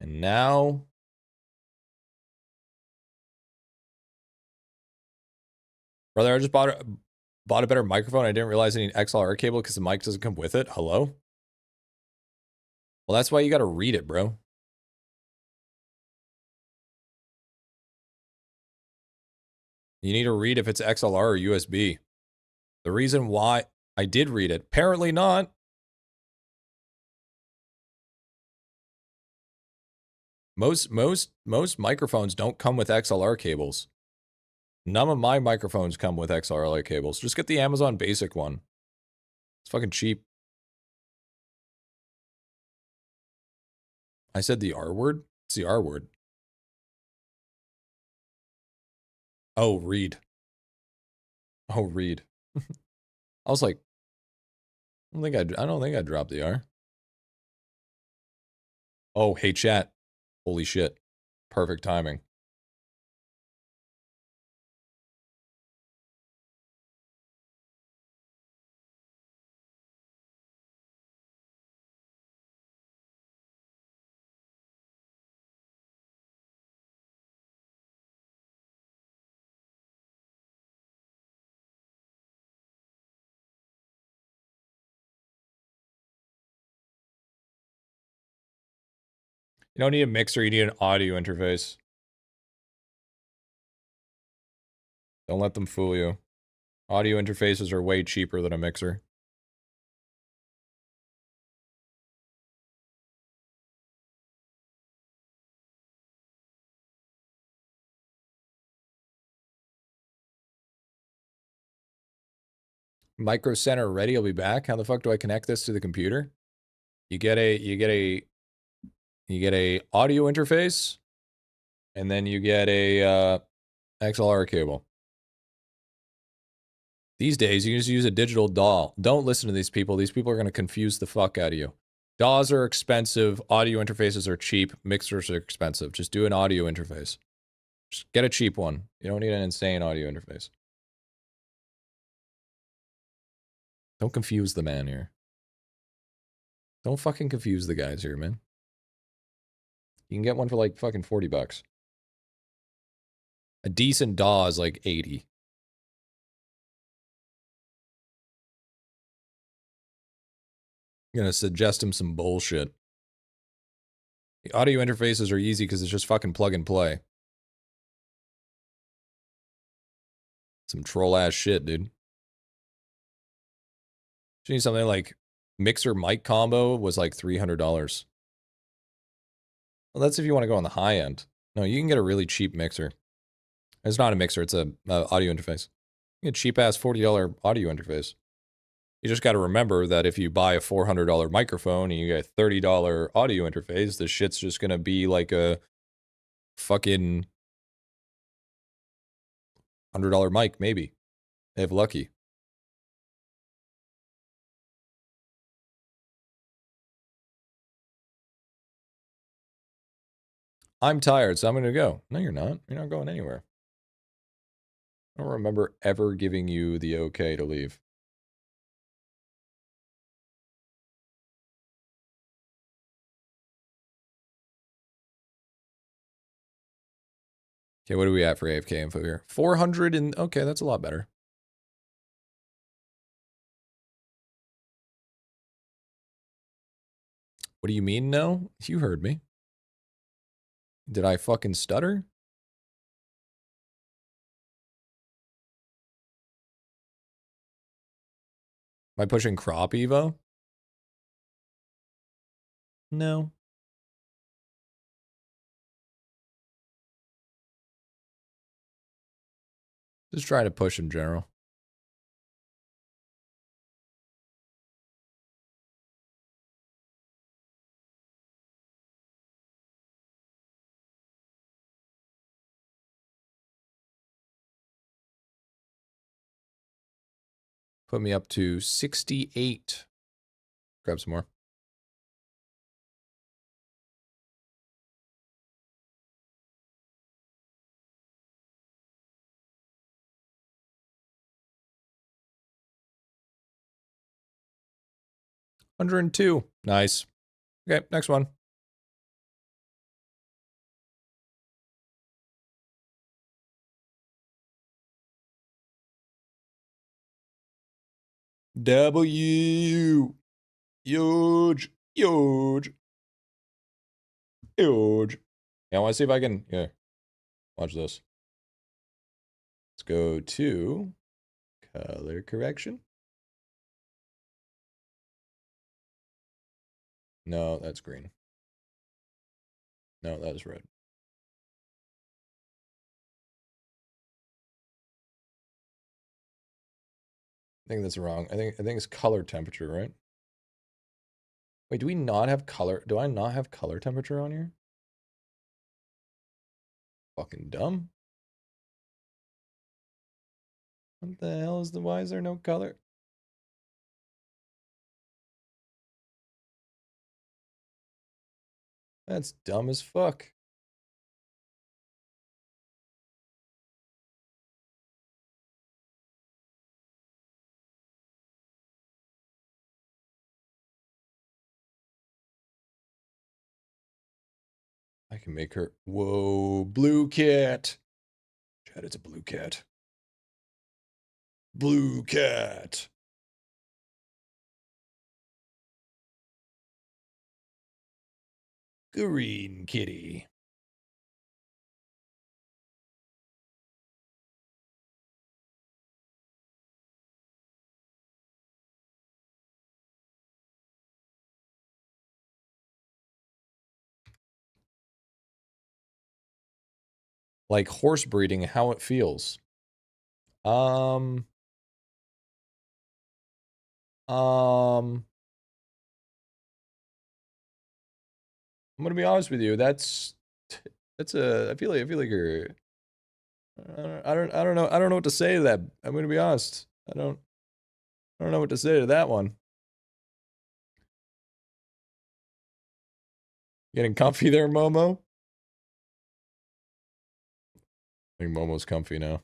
And now brother, I just bought a better microphone. I didn't realize I need an XLR cable because the mic doesn't come with it. Hello? Well, that's why you gotta read it, bro. You need to read if it's XLR or USB. The reason why I did read it, apparently not. Most microphones don't come with XLR cables. None of my microphones come with XLR cables. Just get the Amazon basic one. It's fucking cheap. I said the R word? It's the R word. Oh, read. Oh, read. I was like, I don't think I dropped the R. Oh, hey chat. Holy shit. Perfect timing. You don't need a mixer, you need an audio interface. Don't let them fool you. Audio interfaces are way cheaper than a mixer. Micro Center ready, I'll be back. How the fuck do I connect this to the computer? You get a You get a audio interface, and then you get a XLR cable. These days, you can just use a digital DAW. Don't listen to these people. These people are going to confuse the fuck out of you. DAWs are expensive. Audio interfaces are cheap. Mixers are expensive. Just do an audio interface. Just get a cheap one. You don't need an insane audio interface. Don't confuse the man here. Don't fucking confuse the guys here, man. You can get one for like fucking $40. A decent DAW is like 80. I'm gonna suggest him some bullshit. The audio interfaces are easy because it's just fucking plug and play. Some troll ass shit, dude. You need something like mixer mic combo was like $300. Well, that's if you want to go on the high end. No, you can get a really cheap mixer. It's not a mixer, it's a audio interface. You get a cheap ass $40 audio interface. You just got to remember that if you buy a $400 microphone and you get a $30 audio interface, the shit's just going to be like a fucking $100 mic, maybe. If lucky. I'm tired, so I'm going to go. No, you're not. You're not going anywhere. I don't remember ever giving you the okay to leave. Okay, what are we at for AFK info here? 400 and... Okay, that's a lot better. What do you mean, no? You heard me. Did I fucking stutter? Am I pushing crop Evo? No. Just try to push in general. Put me up to 68. Grab some more. $102. Nice. Okay, next one. W. Huge. Huge. Huge. Yeah, I want to see if I can... Yeah. Watch this. Let's go to color correction. No, that's green. No, that is red. I think that's wrong. I think it's color temperature, right? Wait, do we not have color? Do I not have color temperature on here? Fucking dumb. What the hell is the... Why is there no color? That's dumb as fuck. I can make her... Whoa, blue cat. Chad, it's a blue cat. Blue cat. Green kitty. Like horse breeding, how it feels. Um, I'm gonna be honest with you. That's a. I feel like you're. I don't know. I don't know what to say to that. I'm gonna be honest. I don't know what to say to that one. Getting comfy there, Momo? I think Momo's comfy now.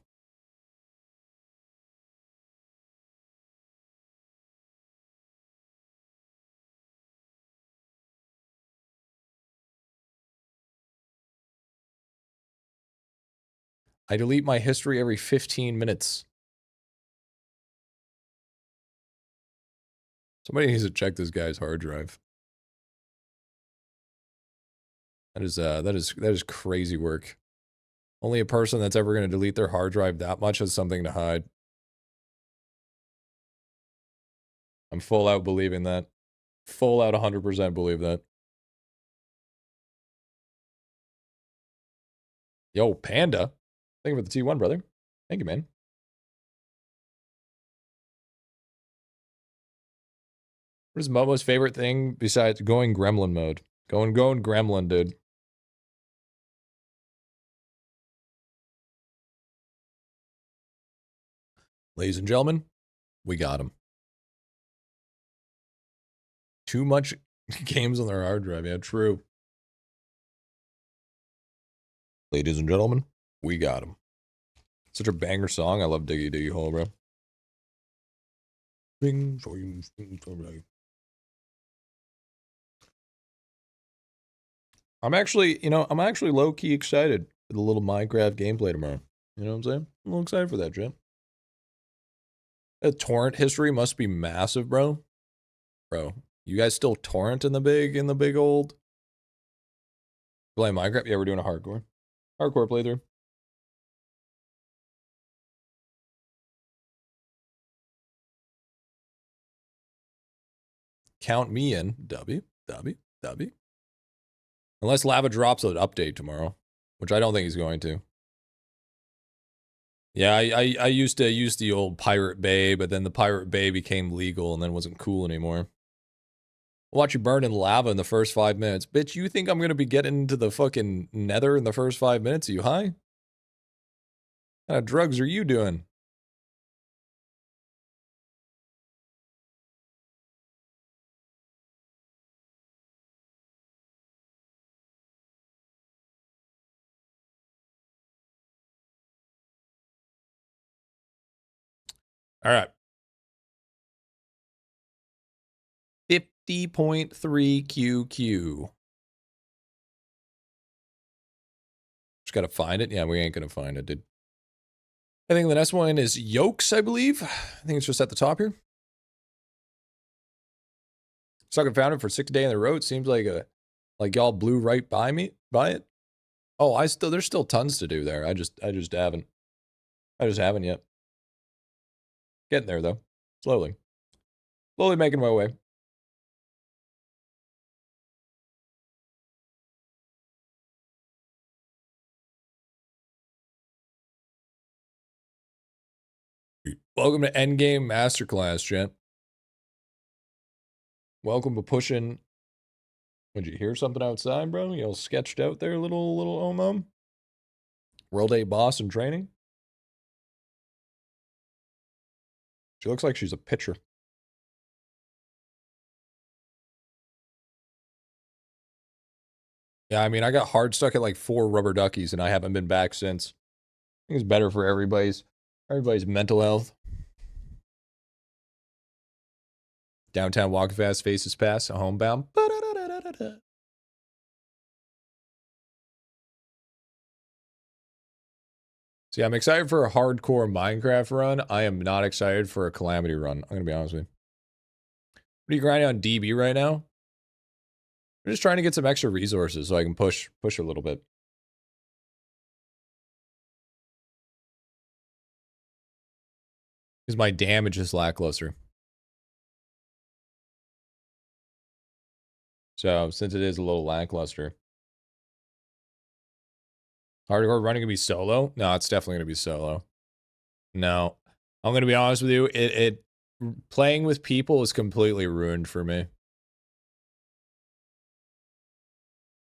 I delete my history every 15 minutes. Somebody needs to check this guy's hard drive. That is crazy work. Only a person that's ever going to delete their hard drive that much has something to hide. I'm full out believing that. Full out 100% believe that. Yo, Panda. Thank you for the T1, brother. Thank you, man. What is Momo's favorite thing besides going gremlin mode? Going gremlin, dude. Ladies and gentlemen, we got him. Too much games on their hard drive. Yeah, true. Ladies and gentlemen, we got him. Such a banger song. I love Diggy Diggy Hole, bro. I'm actually low-key excited for the little Minecraft gameplay tomorrow. You know what I'm saying? I'm a little excited for that, Jim. The torrent history must be massive, bro. Bro, you guys still torrent in the big old play Minecraft? Yeah, we're doing a hardcore playthrough. Count me in. W. Unless Lava drops an update tomorrow, which I don't think he's going to. Yeah, I used to use the old Pirate Bay, but then the Pirate Bay became legal and then wasn't cool anymore. Watch you burn in lava in the first 5 minutes. Bitch, you think I'm going to be getting into the fucking nether in the first 5 minutes? Are you high? What kind of drugs are you doing? All right. 50.3 QQ. Just got to find it. Yeah, we ain't going to find it, dude. I think the next one is Yolks, I believe. I think it's just at the top here. Sucking found it for 6th day in the row. It seems like y'all blew right by it. Oh, there's still tons to do there. I just haven't yet. Getting there though. Slowly making my way. Welcome to Endgame Masterclass, gent. Welcome to pushing. Did you hear something outside, bro? You all sketched out there, little Omum? World 8 boss in training? She looks like she's a pitcher. Yeah, I mean, I got hard stuck at like 4 rubber duckies and I haven't been back since. I think it's better for everybody's mental health. Downtown walk fast, faces pass, a homebound. See, I'm excited for a hardcore Minecraft run. I am not excited for a Calamity run. I'm going to be honest with you. What are you grinding on DB right now? I'm just trying to get some extra resources so I can push a little bit. Because my damage is lackluster. So, since it is a little lackluster. Hardcore running gonna be solo? No, it's definitely gonna be solo. No. I'm gonna be honest with you, playing with people is completely ruined for me.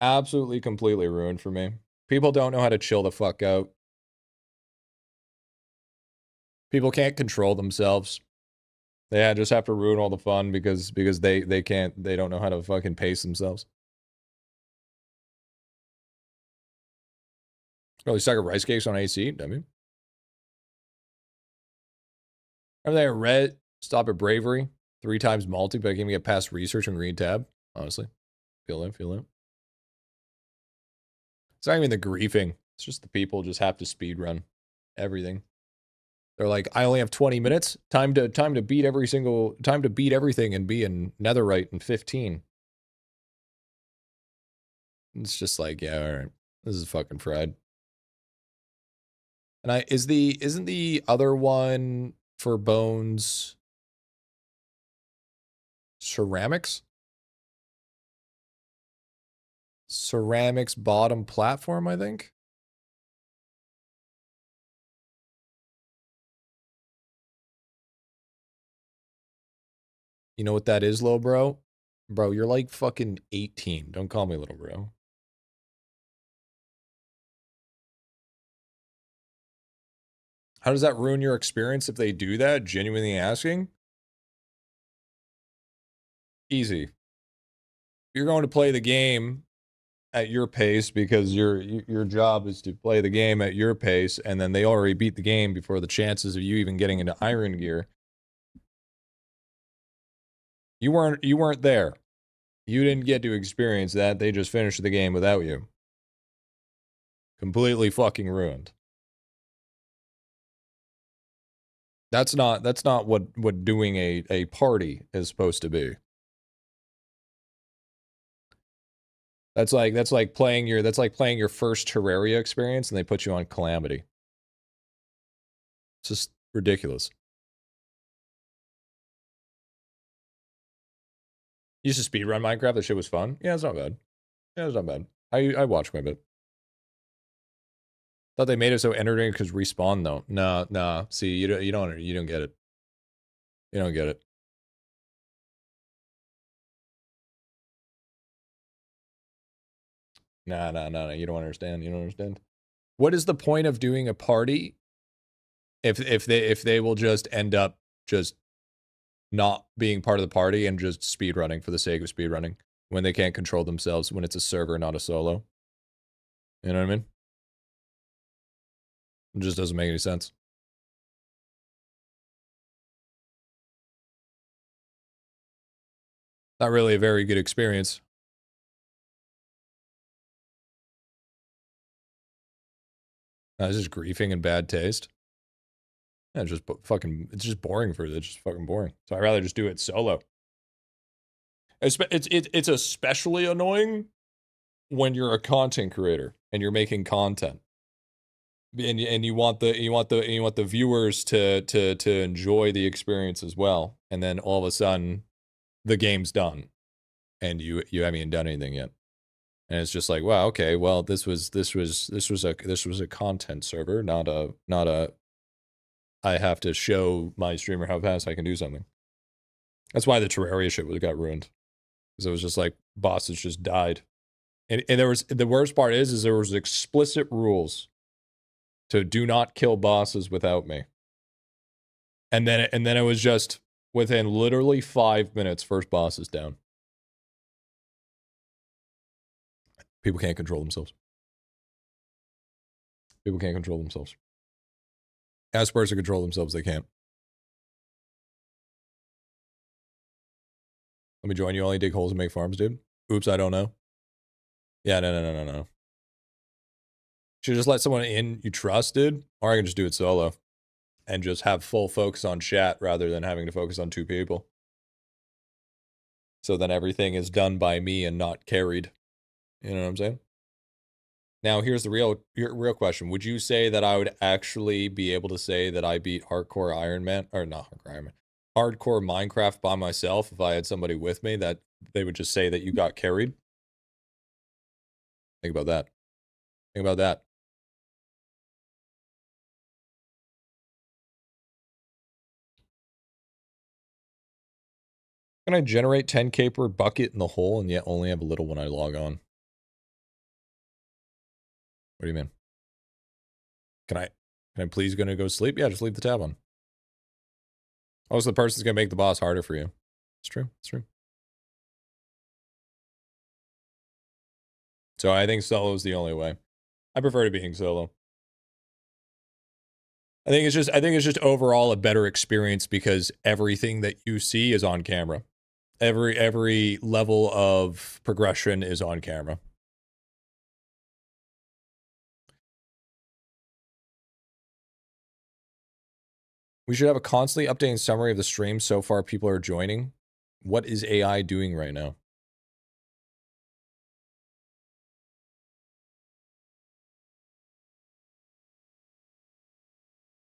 Absolutely, completely ruined for me. People don't know how to chill the fuck out. People can't control themselves. They just have to ruin all the fun because they don't know how to fucking pace themselves. Really suck at rice cakes on AC, I mean. Are they a red? Stop at bravery. 3 times multi, but I can't get past research and green tab. Honestly. Feel it. It's not even the griefing. It's just the people just have to speed run everything. They're like, I only have 20 minutes. Time to beat everything and be in Netherite in 15. It's just like, yeah, all right. This is fucking fried. And isn't the other one for bones ceramics? Ceramics bottom platform, I think. You know what that is, little bro? Bro, you're like fucking 18. Don't call me little bro. How does that ruin your experience if they do that? Genuinely asking? Easy. You're going to play the game at your pace because your job is to play the game at your pace, and then they already beat the game before the chances of you even getting into Iron Gear. You weren't there. You didn't get to experience that. They just finished the game without you. Completely fucking ruined. That's not what doing a party is supposed to be. That's like playing your first Terraria experience and they put you on Calamity. It's just ridiculous. You used to speedrun Minecraft. That shit was fun. Yeah, it's not bad. Yeah, it's not bad. I watched quite a bit. Thought they made it so entertaining because respawn though. Nah. See, you don't get it. You don't get it. Nah. You don't understand. You don't understand. What is the point of doing a party if they will just end up just not being part of the party and just speedrunning for the sake of speedrunning when they can't control themselves when it's a server, not a solo? You know what I mean? It just doesn't make any sense. Not really a very good experience. It's just griefing and bad taste. Yeah, it's just boring for it. It's just fucking boring. So I'd rather just do it solo. It's especially annoying when you're a content creator and you're making content. And you want the viewers to enjoy the experience as well. And then all of a sudden the game's done and you haven't even done anything yet. And it's just like, wow, okay, well, this was a content server, not a I have to show my streamer how fast I can do something. That's why the Terraria shit got ruined. Because it was just like bosses just died. And there was the worst part is there was explicit rules to do not kill bosses without me. And then it was just within literally 5 minutes, first boss is down. People can't control themselves. People can't control themselves. As supposed to control themselves, they can't. Let me join you. Only dig holes and make farms, dude. Oops, I don't know. Yeah, no. Should just let someone in you trust, dude. Or I can just do it solo. And just have full focus on chat rather than having to focus on 2 people. So then everything is done by me and not carried. You know what I'm saying? Now, here's the real question. Would you say that I would actually be able to say that I beat Hardcore Iron Man, or not Hardcore Iron Man, Hardcore Minecraft by myself if I had somebody with me that they would just say that you got carried? Think about that. Think about that. Can I generate 10K per bucket in the hole and yet only have a little when I log on? What do you mean? Can I please gonna go sleep? Yeah, just leave the tab on. Oh, so the person's gonna make the boss harder for you. It's true. It's true. So I think solo is the only way. I prefer to being solo. I think it's just overall a better experience because everything that you see is on camera. Every level of progression is on camera. We should have a constantly updating summary of the stream so far people are joining. What is AI doing right now?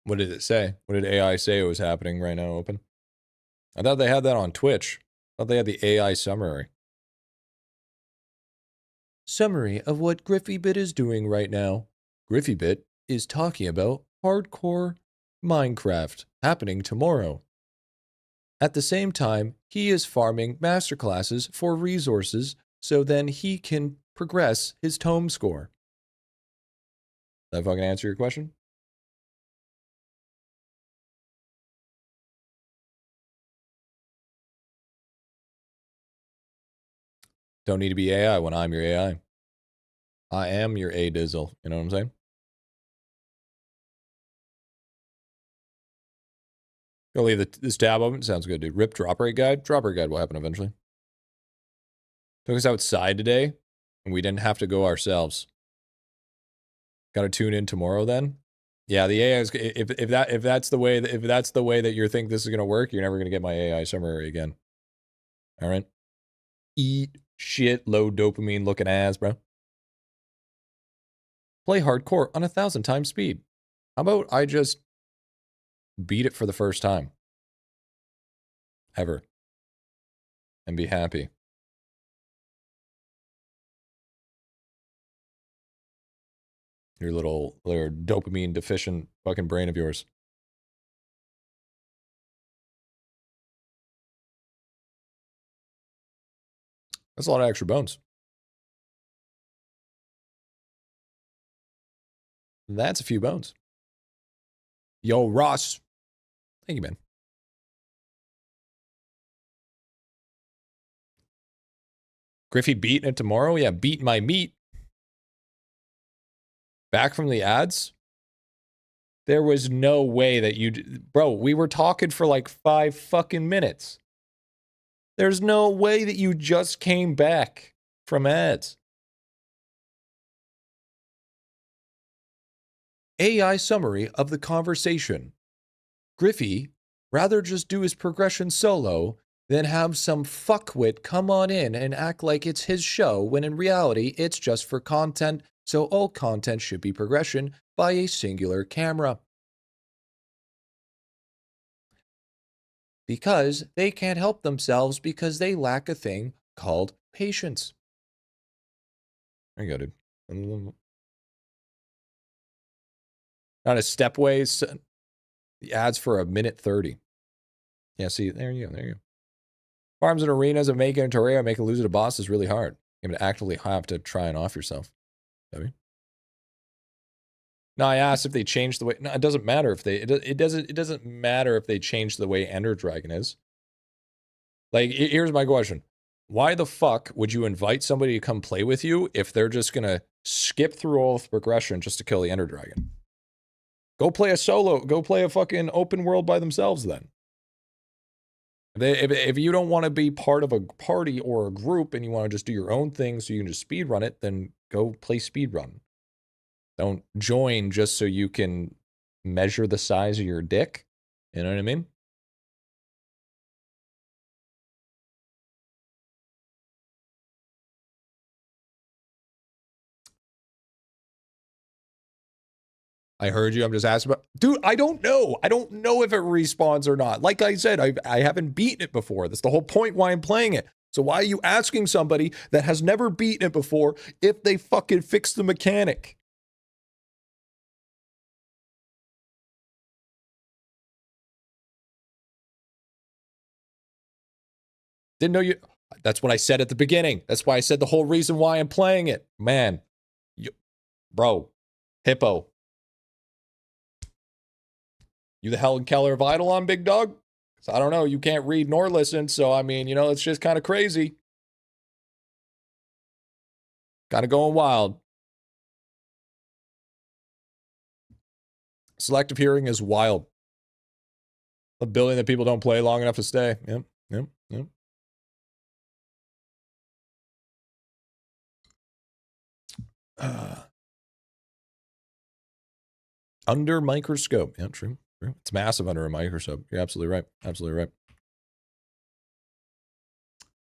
What did it say? What did AI say was happening right now, Open? I thought they had that on Twitch. I thought they had the AI summary. Summary of what Griffybit is doing right now. Griffybit is talking about hardcore Minecraft happening tomorrow. At the same time, he is farming masterclasses for resources so then he can progress his tome score. Did that fucking answer your question? Don't need to be AI when I'm your AI. I am your A-Dizzle. You know what I'm saying? Go leave this tab open. Sounds good, dude. Rip drop rate guide. Drop rate guide will happen eventually. Took us outside today, and we didn't have to go ourselves. Got to tune in tomorrow then. Yeah, the AI is if that's the way that you think this is gonna work, you're never gonna get my AI summary again. All right. Eat shit, low dopamine looking ass, bro. Play hardcore on 1,000 times speed. How about I just beat it for the first time ever and be happy? Your little dopamine deficient fucking brain of yours. That's a lot of extra bones. That's a few bones. Yo, Ross. Thank you, man. Griffey beating it tomorrow? Yeah, beat my meat. Back from the ads? There was no way that you... Bro, we were talking for like 5 fucking minutes. There's no way that you just came back from ads. AI summary of the conversation. Griffey rather just do his progression solo than have some fuckwit come on in and act like it's his show when in reality it's just for content, so all content should be progression by a singular camera. Because they can't help themselves because they lack a thing called patience. There you go, dude. Not a stepways. The ads for 1:30. Yeah, see, there you go, there you go. Farms and arenas of making a Toreo, make a loser to boss is really hard. You're going to actively have to try and off yourself. No, I asked if they changed the way. No, it doesn't matter if they. It doesn't matter if they change the way Ender Dragon is. Like, here's my question: why the fuck would you invite somebody to come play with you if they're just gonna skip through all the progression just to kill the Ender Dragon? Go play a solo. Go play a fucking open world by themselves then. If you don't want to be part of a party or a group and you want to just do your own thing so you can just speedrun it, then go play speedrun. Don't join just so you can measure the size of your dick. You know what I mean? I heard you. I'm just asking about... Dude, I don't know. I don't know if it respawns or not. Like I said, I haven't beaten it before. That's the whole point why I'm playing it. So why are you asking somebody that has never beaten it before if they fucking fix the mechanic? Didn't know you... That's what I said at the beginning. That's why I said the whole reason why I'm playing it. Man, Bro, Hippo. You the Helen Keller of IdleOn, big dog? So I don't know. You can't read nor listen. So, I mean, you know, it's just kind of crazy. Kind of going wild. Selective hearing is wild. A billion that people don't play long enough to stay. Yep. Under microscope. Yeah, true. It's massive under a microscope. You're absolutely right. Absolutely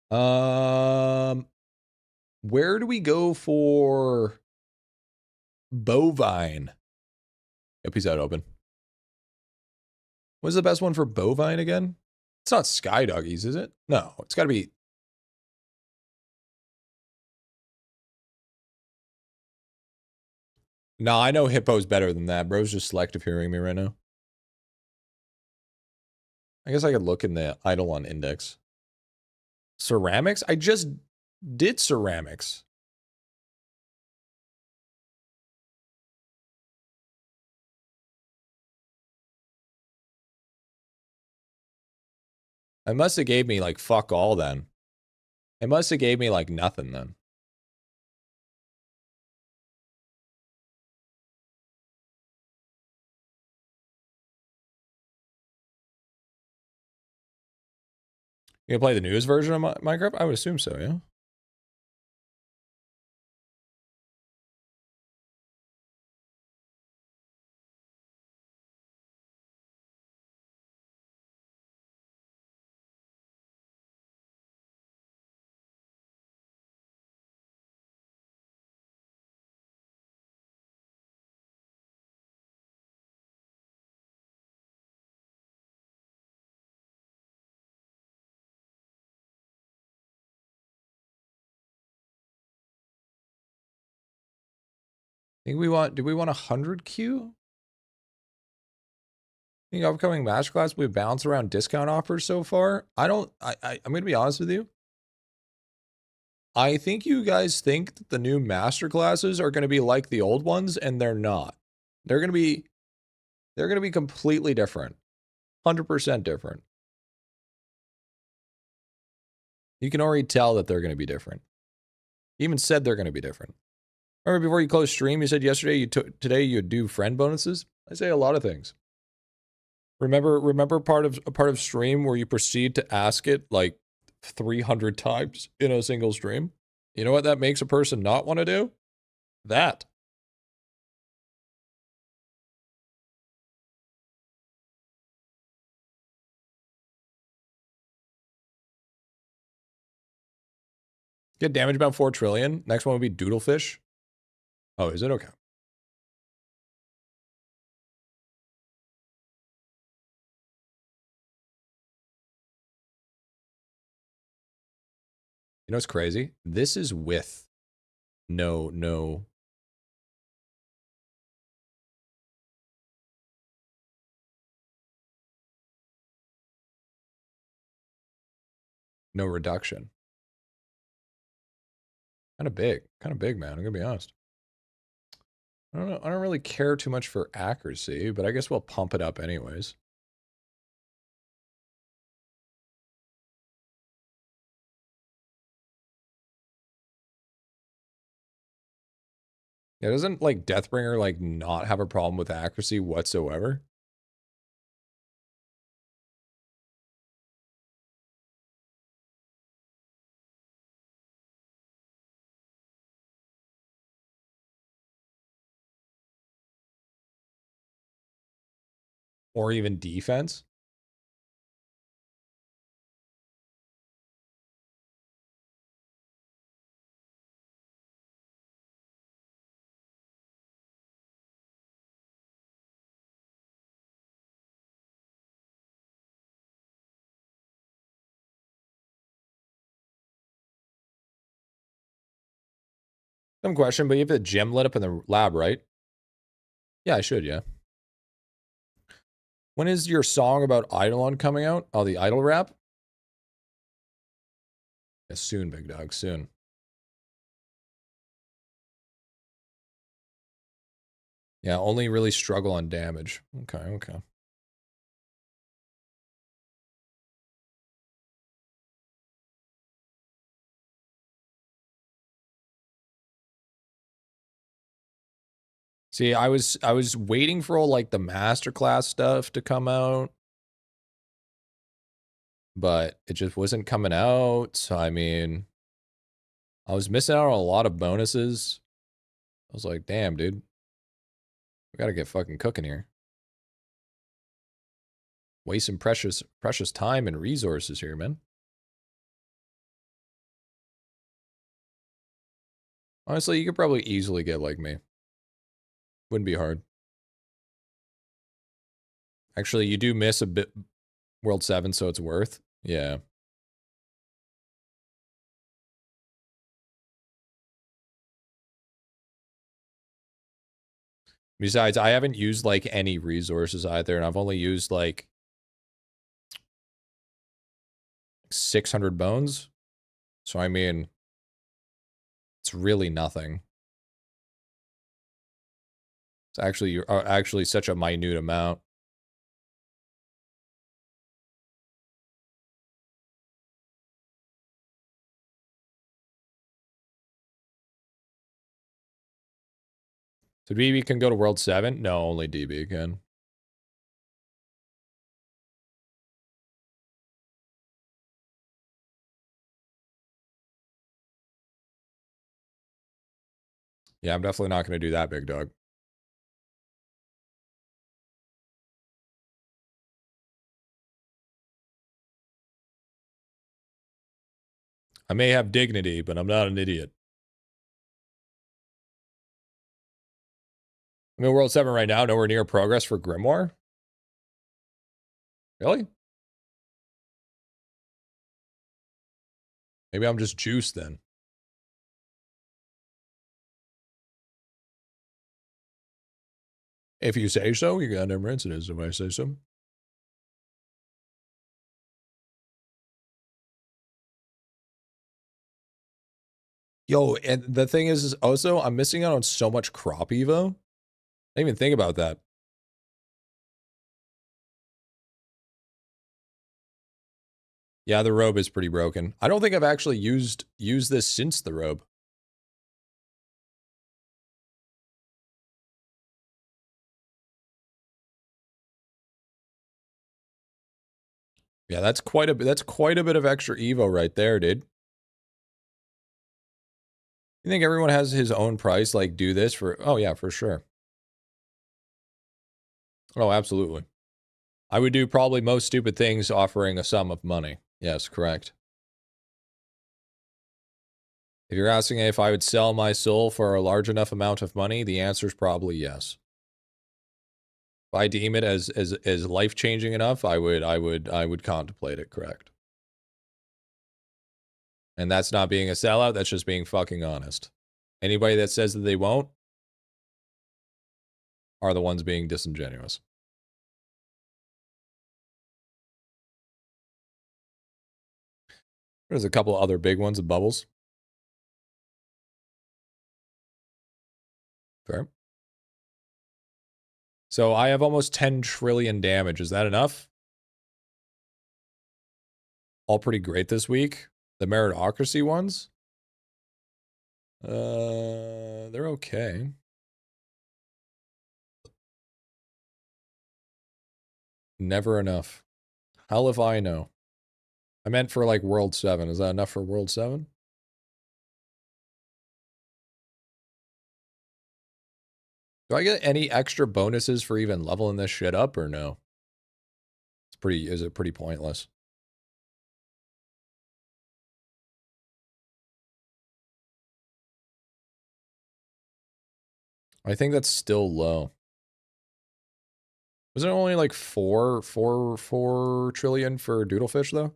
right. Where do we go for bovine? Yep, he's out open. What's the best one for bovine again? It's not Sky Doggies, is it? No, it's got to be. No, I know Hippo's better than that. Bro's just selective hearing me right now. I guess I could look in the IdleOn index. Ceramics? I just did ceramics. It must have gave me like fuck all then. It must have gave me like nothing then. You gonna play the newest version of Minecraft? I would assume so, yeah. Do we want 100 Q? I think upcoming Masterclass, we bounce around discount offers so far. I'm going to be honest with you. I think you guys think that the new Masterclasses are going to be like the old ones, and they're not. They're going to be completely different. 100% different. You can already tell that they're going to be different. You even said they're going to be different. Remember before you closed stream, you said yesterday, today you'd do friend bonuses? I say a lot of things. Remember part of stream where you proceed to ask it like 300 times in a single stream? You know what that makes a person not want to do? That. Get damage about 4 trillion. Next one would be Doodlefish. Oh, is it? Okay. You know what's crazy? This is with no reduction. Kind of big, man. I'm gonna be honest. I don't know. I don't really care too much for accuracy, but I guess we'll pump it up anyways. Yeah, doesn't like Deathbringer like not have a problem with accuracy whatsoever? Or even defense? Some question, but you have the gem lit up in the lab, right? Yeah, I should, yeah. When is your song about IdleOn coming out? Oh, the Idle rap? Yeah, soon, big dog, soon. Yeah, only really struggle on damage. Okay, okay. See, I was waiting for all like the Masterclass stuff to come out, but it just wasn't coming out. So I mean, I was missing out on a lot of bonuses. I was like, damn, dude, we gotta get fucking cooking here. Wasting precious time and resources here, man. Honestly, you could probably easily get like me. Wouldn't be hard. Actually, you do miss a bit World 7, so it's worth. Yeah. Besides, I haven't used like any resources either, and I've only used like 600 bones. So I mean, it's really nothing. It's actually such a minute amount. So DB can go to World 7? No, only DB can. Yeah, I'm definitely not going to do that, big dog. I may have dignity, but I'm not an idiot. I'm in World 7 right now, nowhere near progress for Grimoire. Really? Maybe I'm just juiced then. If you say so, you got number incidents if I say so. Yo, and the thing is also, I'm missing out on so much crop evo. I didn't even think about that. Yeah, the robe is pretty broken. I don't think I've actually used this since the robe. Yeah, that's quite a bit of extra evo right there, dude. You think everyone has his own price? Like, do this for... Oh, yeah, for sure. Oh, absolutely. I would do probably most stupid things offering a sum of money. Yes, correct. If you're asking if I would sell my soul for a large enough amount of money, the answer is probably yes. If I deem it as life-changing enough, I would contemplate it, correct. And that's not being a sellout, that's just being fucking honest. Anybody that says that they won't are the ones being disingenuous. There's a couple other big ones of bubbles. Fair. So I have almost 10 trillion damage. Is that enough? All pretty great this week. The meritocracy ones? They're okay. Never enough. Hell if I know. I meant for like World 7. Is that enough for World 7? Do I get any extra bonuses for even leveling this shit up or no? Is it pretty pointless? I think that's still low. Was it only like 4 trillion for Doodlefish though?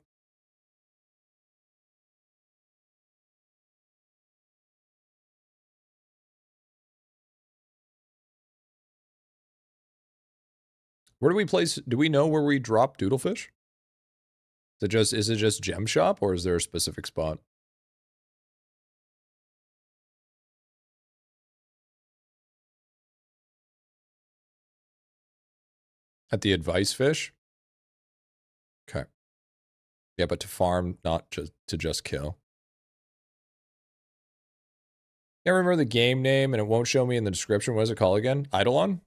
Where do we place? Do we know where we drop Doodlefish? Is it just Gem Shop or is there a specific spot? At the advice fish? Okay. Yeah, but to farm, not to just kill. Can't remember the game name, and it won't show me in the description. What is it called again? IdleOn?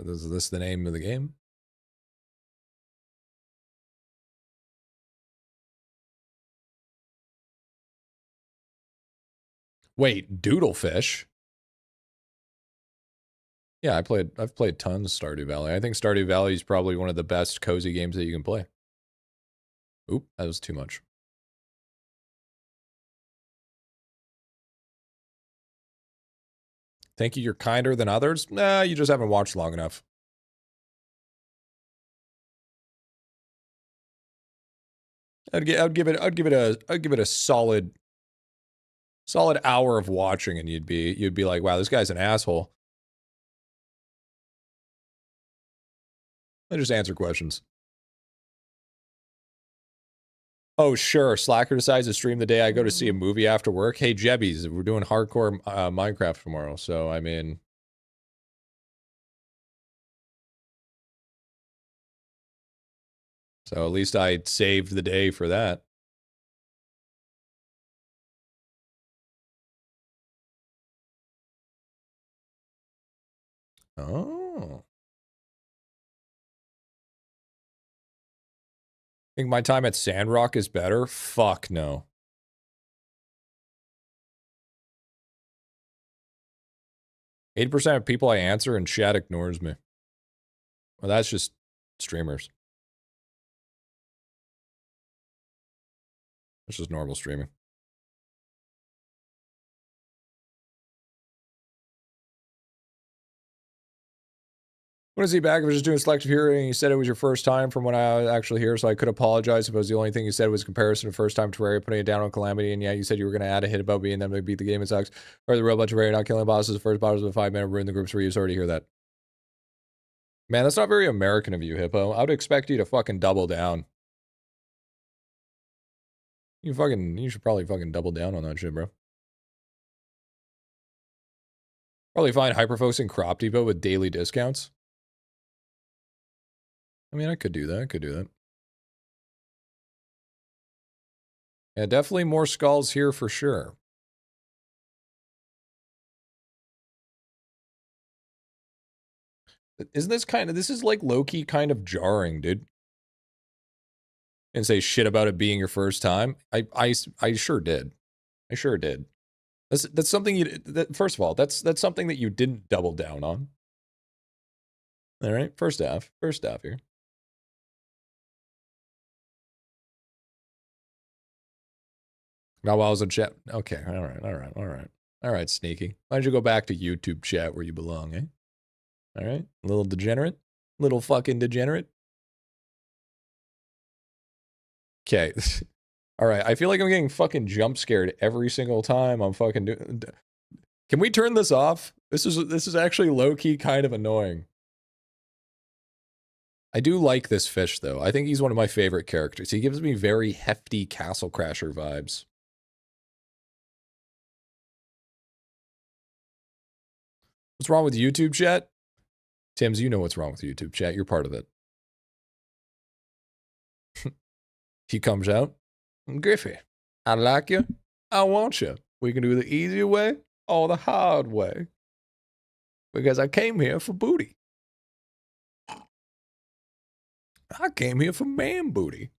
Is this the name of the game? Wait, Doodlefish? Yeah, I've played tons of Stardew Valley. I think Stardew Valley is probably one of the best cozy games that you can play. Oop, that was too much. Think you're kinder than others? Nah, you just haven't watched long enough. I'd give it a solid hour of watching, and you'd be like, wow, this guy's an asshole. I just answer questions. Oh, sure. Slacker decides to stream the day I go to see a movie after work. Hey, Jebbies, we're doing hardcore Minecraft tomorrow. So, I mean... So at least I saved the day for that. Oh. Think my time at Sandrock is better? Fuck no. %of people I answer and chat ignores me. Well, that's just streamers. That's just normal streaming. When is he back? I was just doing selective hearing. You said it was your first time from when I was actually here, so I could apologize if it was the only thing you said was comparison of first time Terraria putting it down on Calamity, and yeah, you said you were going to add a hit about being them to beat the game. It sucks. Or the real bunch of Terraria not killing bosses. The first boss of a 5-minute ruin the groups where you already hear that. Man, that's not very American of you, Hippo. I would expect you to fucking double down. You should probably fucking double down on that shit, bro. Probably find Hyperfocus and Crop Depot with daily discounts. I mean, I could do that. Yeah, definitely more skulls here for sure. Isn't this is like low-key kind of jarring, dude. And say shit about it being your first time. I sure did. I sure did. That's something first of all, that's something that you didn't double down on. All right, first half here. Now while I was in chat. Okay, all right, sneaky. Why don't you go back to YouTube chat where you belong, eh? All right, little degenerate, little fucking degenerate. Okay. All right, I feel like I'm getting fucking jump scared every single time I'm fucking doing. Can we turn this off? This is actually low-key kind of annoying. I do like this fish, though. I think he's one of my favorite characters. He gives me very hefty Castle Crasher vibes. What's wrong with YouTube chat? Tim's, you know what's wrong with YouTube chat. You're part of it. He comes out. Griffy, I like you. I want you. We can do the easy way or the hard way. Because I came here for booty. I came here for man booty.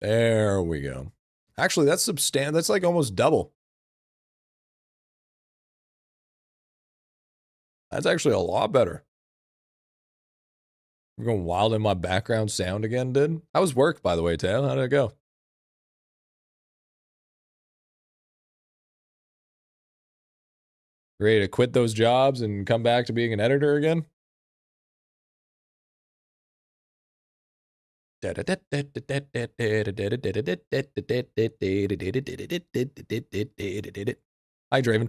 There we go. Actually, that's that's like almost double. That's actually a lot better. I'm going wild in my background sound again, dude. How was work, by the way, Tail? How did it go? Ready to quit those jobs and come back to being an editor again? Hi, Draven.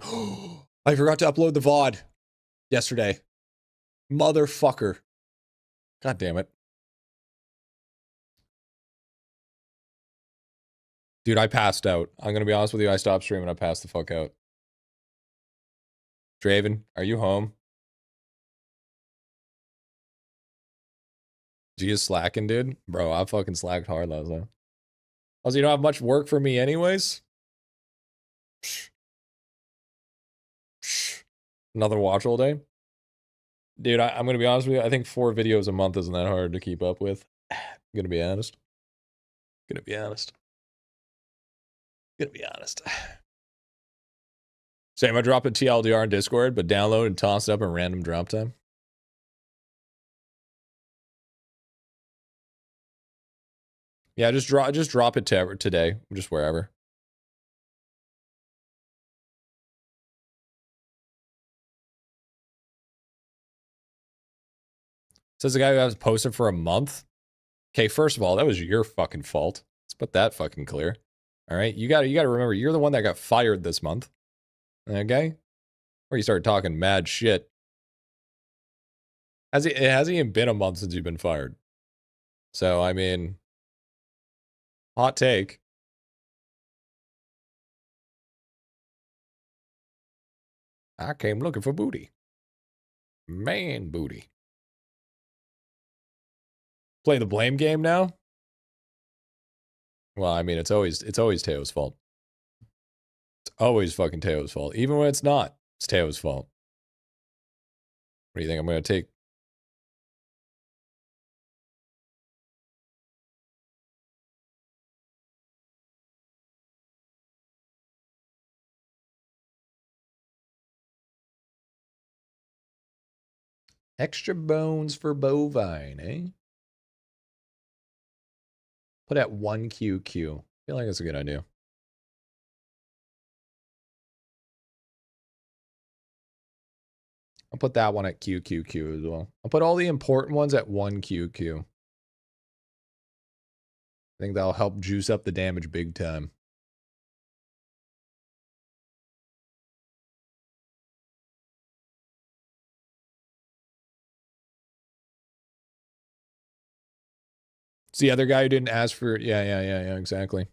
I forgot to upload the VOD. yesterday. Motherfucker. God damn it. Dude, I passed out. I'm going to be honest with you. I stopped streaming. I passed the fuck out. Draven, are you home? Did you just slacking, dude? Bro, I fucking slacked hard last night. Also, you don't have much work for me anyways? Another watch all day? Dude, I'm going to be honest with you. I think 4 videos a month isn't that hard to keep up with. I'm going to be honest. Gonna be honest. Same, I drop a TLDR in Discord, but download and toss it up in random drop time. Yeah, just drop it to today, just wherever. Says the guy who has posted for a month. Okay, first of all, that was your fucking fault. Let's put that fucking clear. All right, you got to remember, you're the one that got fired this month. Okay, or you started talking mad shit. It hasn't even been a month since you've been fired. So I mean, hot take. I came looking for booty. Man, booty. Play the blame game now? Well, I mean, it's always Teo's fault. It's always fucking Teo's fault. Even when it's not, it's Teo's fault. What do you think I'm going to take? Extra bones for bovine, eh? Put at 1 QQ. I feel like that's a good idea. I'll put that one at QQQ as well. I'll put all the important ones at 1 QQ. I think that'll help juice up the damage big time. It's the other guy who didn't ask for... Yeah, exactly.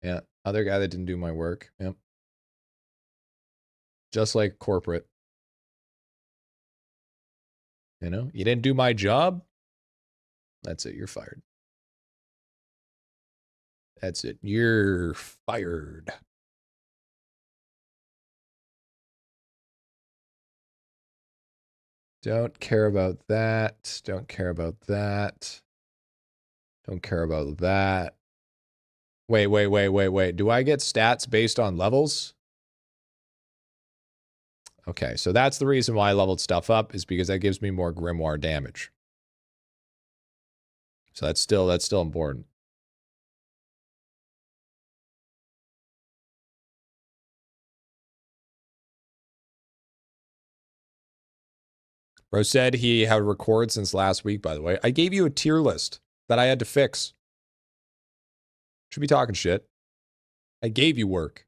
Yeah, other guy that didn't do my work. Yep. Just like corporate. You know, you didn't do my job. That's it. You're fired. That's it. You're fired. Don't care about that. Don't care about that. Don't care about that. Wait. Do I get stats based on levels? Okay, so that's the reason why I leveled stuff up, is because that gives me more grimoire damage. So that's still important. Bro said he had recorded since last week, by the way. I gave you a tier list that I had to fix. Should be talking shit. I gave you work.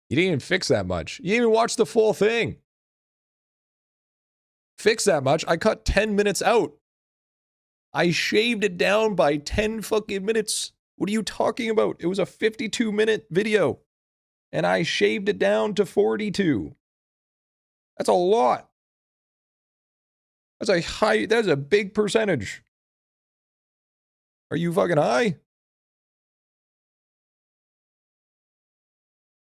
You didn't even fix that much. You didn't even watch the full thing. Fix that much. I cut 10 minutes out. I shaved it down by 10 fucking minutes. What are you talking about? It was a 52-minute video. And I shaved it down to 42. That's a lot. That's a big percentage. Are you fucking high?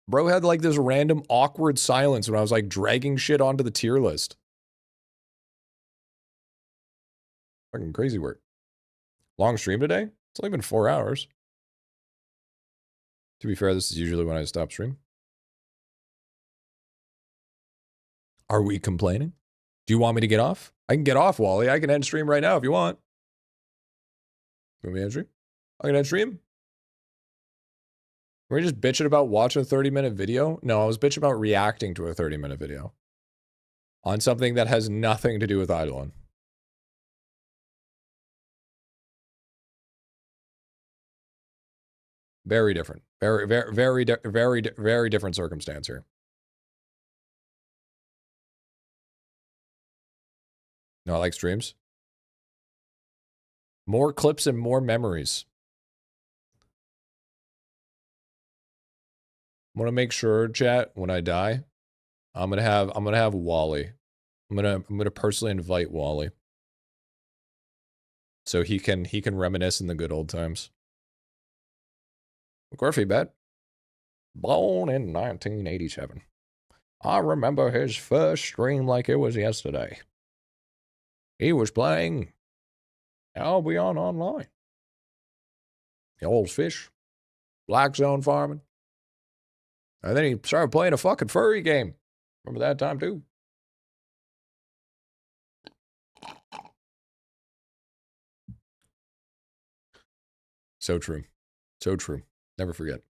Bro had like this random awkward silence when I was like dragging shit onto the tier list. Fucking crazy work. Long stream today? It's only been 4 hours. To be fair, this is usually when I stop stream. Are we complaining? Do you want me to get off? I can get off, Wally. I can end stream right now if you want. You want me to end stream? I can end stream. Were you just bitching about watching a 30-minute video? No, I was bitching about reacting to a 30-minute video. On something that has nothing to do with IdleOn. Very different. Very different circumstance here. No, I like streams. More clips and more memories. I want to make sure, chat, when I die, I'm gonna have Wally. I'm gonna personally invite Wally. So he can reminisce in the good old times. Griffybit, born in 1987. I remember his first stream like it was yesterday. He was playing IdleOn online. The old fish, black zone farming. And then he started playing a fucking furry game. Remember that time too? So true. So true. Never forget.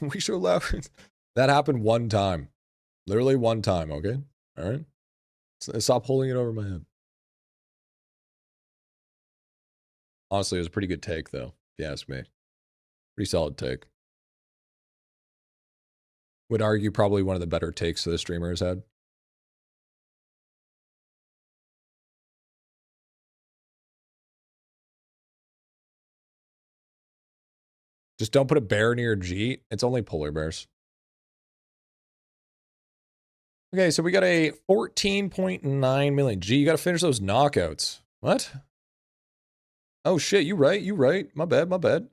We should laugh. That happened one time. Literally one time, okay? All right? Stop holding it over my head. Honestly, it was a pretty good take, though, if you ask me. Pretty solid take. Would argue probably one of the better takes the streamer has had. Just don't put a bear near a G. It's only polar bears. Okay, so we got a 14.9 million. G, you got to finish those knockouts. What? Oh, shit, you right, you right. My bad, my bad.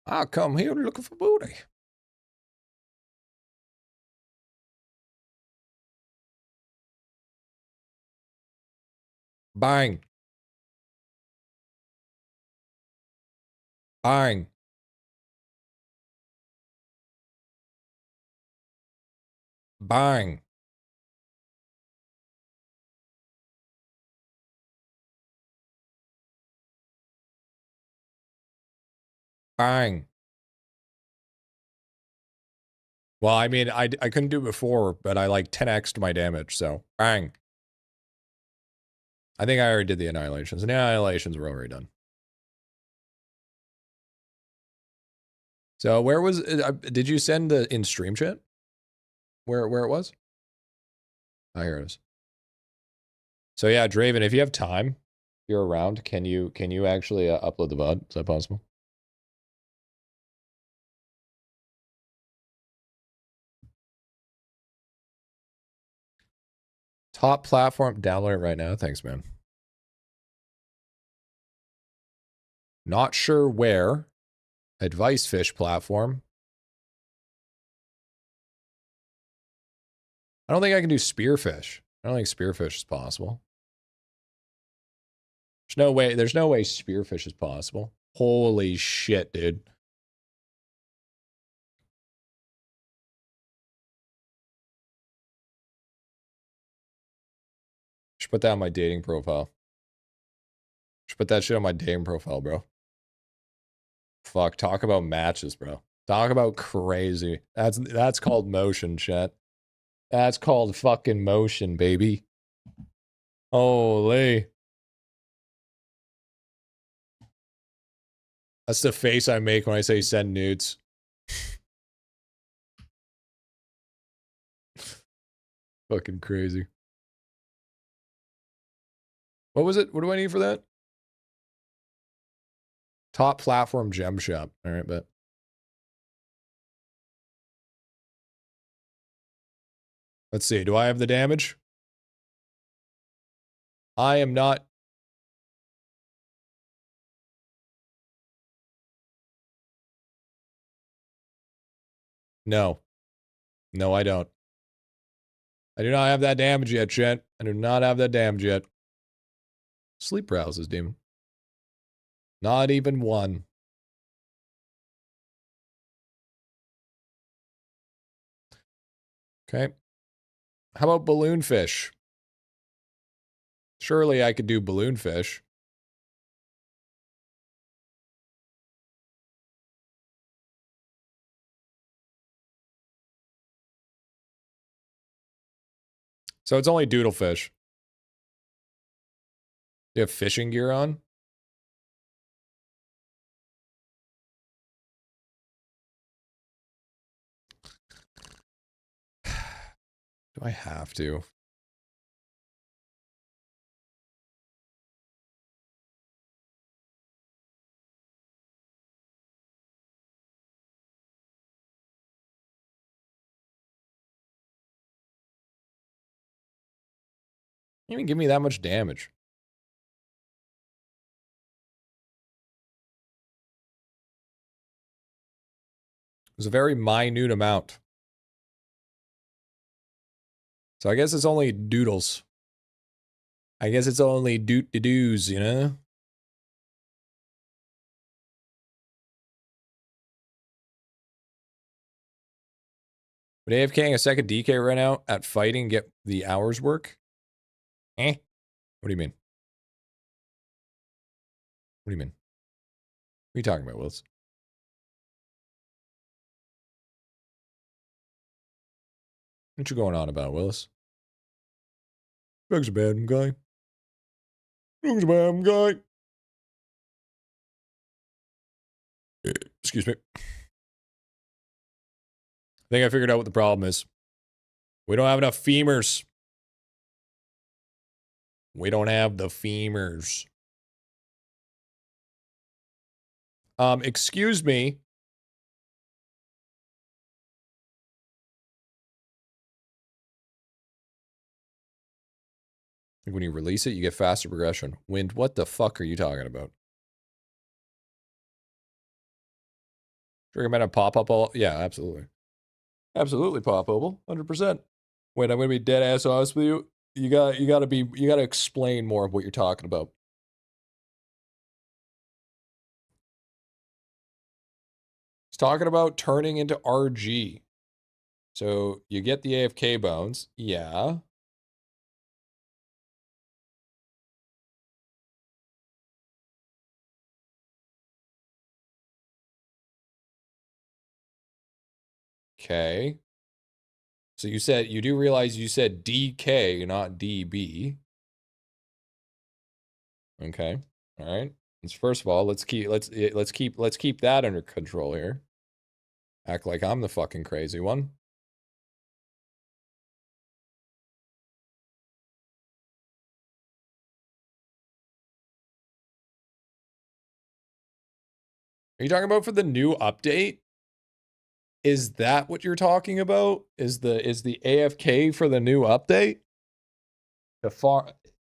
I come here looking for booty. Bang. Bang. Bang. Bang. Well, I mean, I couldn't do it before, but I like 10x'd my damage, so bang. I think I already did the annihilations. The annihilations were already done. So where was did you send the in stream chat? Where it was? Oh, here it is. So yeah, Draven, if you have time, if you're around, can you actually upload the VOD? Is that possible? Top platform, download it right now. Thanks, man. Not sure where. Advice fish platform. I don't think I can do spearfish. I don't think spearfish is possible. There's no way spearfish is possible. Holy shit, dude. Should put that on my dating profile. Should put that shit on my dating profile, bro. Fuck, talk about matches, bro. Talk about crazy. That's called motion, chat. That's called fucking motion, baby. Holy. That's the face I make when I say send nudes. Fucking crazy. What was it? What do I need for that? Top platform gem shop. All right, bet. Let's see. Do I have the damage? I am not. No. No, I don't. I do not have that damage yet, chat. I do not have that damage yet. Sleep paralysis, demon. Not even one. Okay. How about balloon fish? Surely I could do balloon fish. So it's only Doodlefish. You have fishing gear on? Do I have to? You even give me that much damage. It was a very minute amount. So I guess it's only doodles. I guess it's only doos, you know? Would AFKing a second DK right now at fighting get the hours work? Eh? What do you mean? What do you mean? What are you talking about, Wills? What you going on about, Willis? Bugs a bad guy. Bugs a bad guy. Excuse me. I think I figured out what the problem is. We don't have enough femurs. We don't have the femurs. Excuse me. When you release it, you get faster progression. Wind, what the fuck are you talking about? Recommend a pop-up all? Yeah, absolutely. Absolutely pop-up, 100%. Wait, I'm gonna be dead ass honest with you. You gotta explain more of what you're talking about. It's talking about turning into RG. So you get the AFK bones, yeah. Okay. So you said, you do realize you said DK, not DB. Okay. All right. First of all, let's keep that under control here. Act like I'm the fucking crazy one. Are you talking about for the new update? Is that what you're talking about? Is the AFK for the new update?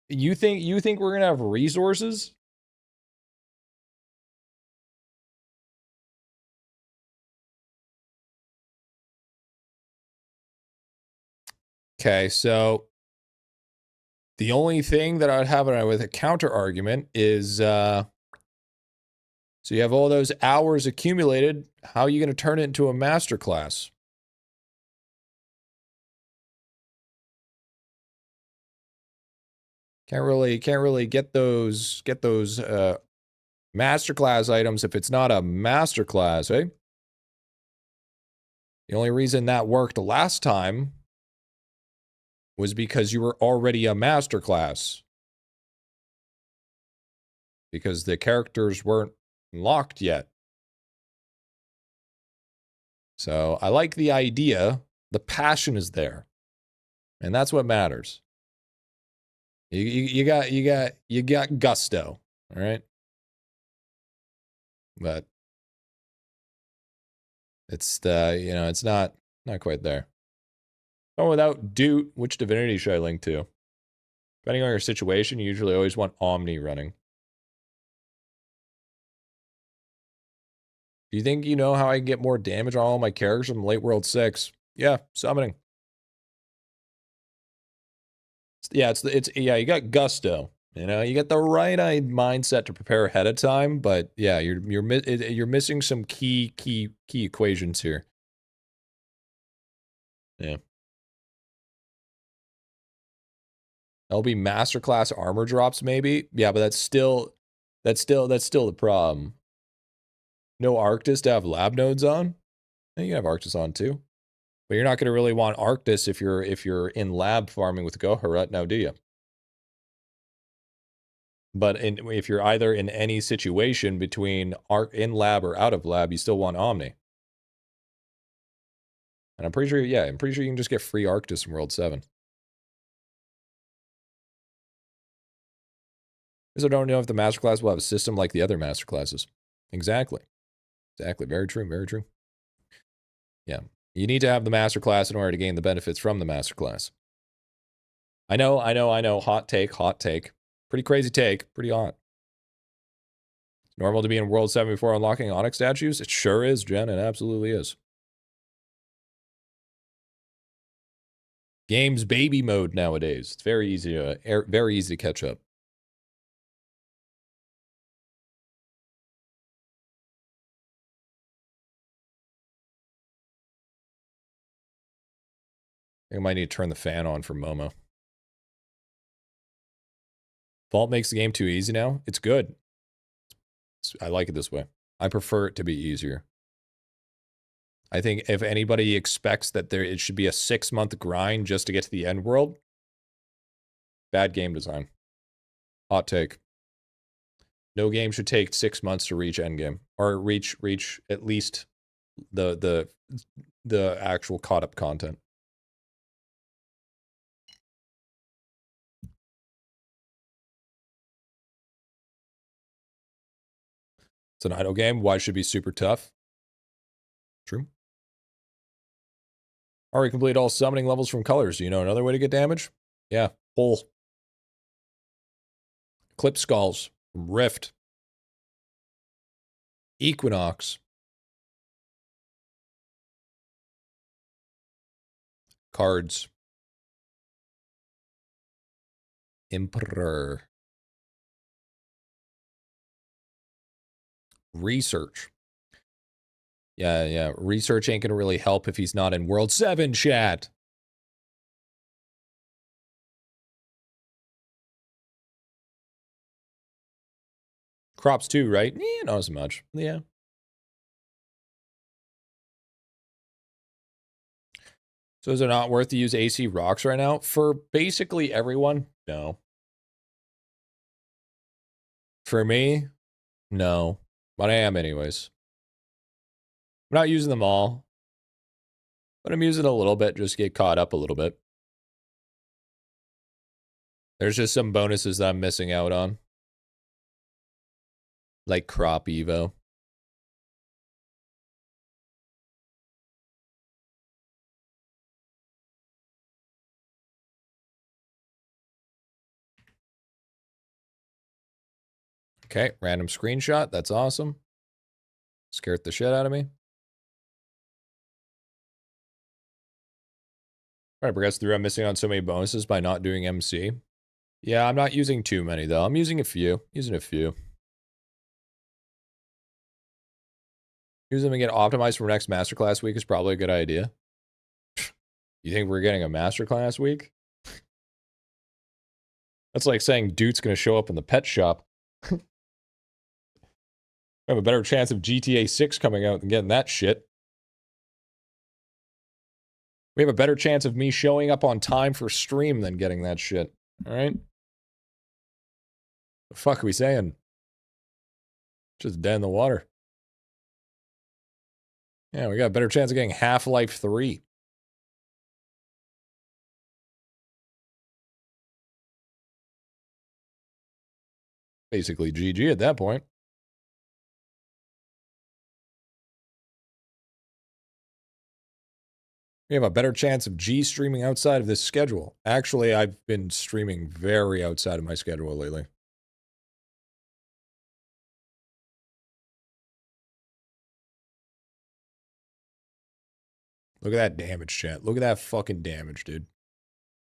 You think we're gonna have resources? Okay, so the only thing that I'd have with a counter argument is so you have all those hours accumulated. How are you going to turn it into a masterclass? Can't really get those masterclass items if it's not a masterclass, eh? The only reason that worked last time was because you were already a masterclass. Because the characters weren't locked yet. So I like the idea. The passion is there. And that's what matters. You got gusto, all right? But it's it's not quite there. Oh, without Doot, which divinity should I link to? Depending on your situation, you usually always want Omni running. Do you think you know how I can get more damage on all my characters from Late World 6? Yeah, summoning. Yeah, you got gusto. You know, you got the right mindset to prepare ahead of time, but yeah, you're missing some key equations here. Yeah. That'll be masterclass armor drops, maybe. Yeah, but that's still the problem. No Arctis to have lab nodes on? You can have Arctis on too. But you're not going to really want Arctis if you're in lab farming with Goharut now, do you? But if you're either in any situation between in lab or out of lab, you still want Omni. And I'm pretty sure, yeah, I'm pretty sure you can just get free Arctis in World 7. Because I don't know if the Masterclass will have a system like the other Masterclasses. Exactly. Exactly. Very true. Very true. Yeah. You need to have the Masterclass in order to gain the benefits from the Masterclass. I know. Hot take. Pretty crazy take. Pretty hot. It's normal to be in World 7 before unlocking Onyx statues? It sure is, Jen. It absolutely is. Game's baby mode nowadays. It's very easy to catch up. I might need to turn the fan on for Momo. Vault makes the game too easy now. It's good. I like it this way. I prefer it to be easier. I think if anybody expects that it should be a 6-month grind just to get to the end world, bad game design. Hot take. No game should take 6 months to reach endgame or reach at least the actual caught up content. It's an idle game. Why should it be super tough? True. Already complete all summoning levels from colors. Do you know another way to get damage? Yeah. Pull. Clip skulls from Rift. Equinox. Cards. Emperor. Research. Yeah. Research ain't gonna really help if he's not in World 7, chat. Crops too, right? Yeah, not as much. Yeah. So is it not worth to use AC rocks right now? For basically everyone, no. For me, no. But I am anyways. I'm not using them all. But I'm using a little bit just to get caught up a little bit. There's just some bonuses that I'm missing out on. Like Crop Evo. Okay, random screenshot. That's awesome. Scared the shit out of me. All right, progress through. I'm missing on so many bonuses by not doing MC. Yeah, I'm not using too many, though. I'm using a few. Using a few. Use them and get optimized for next Masterclass week is probably a good idea. You think we're getting a Masterclass week? That's like saying Dude's going to show up in the pet shop. I have a better chance of GTA 6 coming out than getting that shit. We have a better chance of me showing up on time for stream than getting that shit. All right? The fuck are we saying? Just dead in the water. Yeah, we got a better chance of getting Half-Life 3. Basically GG at that point. We have a better chance of G streaming outside of this schedule. Actually, I've been streaming very outside of my schedule lately. Look at that damage, chat. Look at that fucking damage, dude.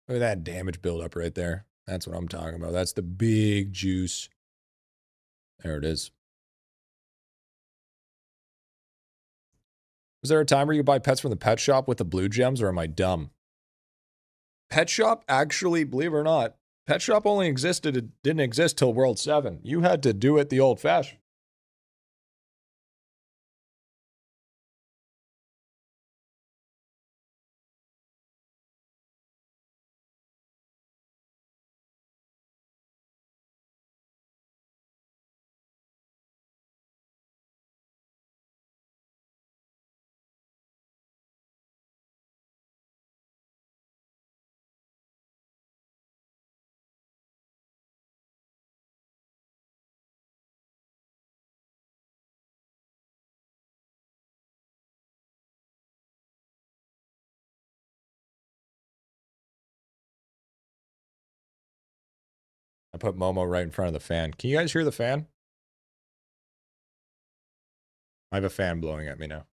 Look at that damage buildup right there. That's what I'm talking about. That's the big juice. There it is. Was there a time where you could buy pets from the pet shop with the blue gems, or am I dumb? Pet shop, actually, believe it or not, pet shop only existed, it didn't exist till World 7. You had to do it the old-fashioned. put Momo right in front of the fan. Can you guys hear the fan? I have a fan blowing at me now.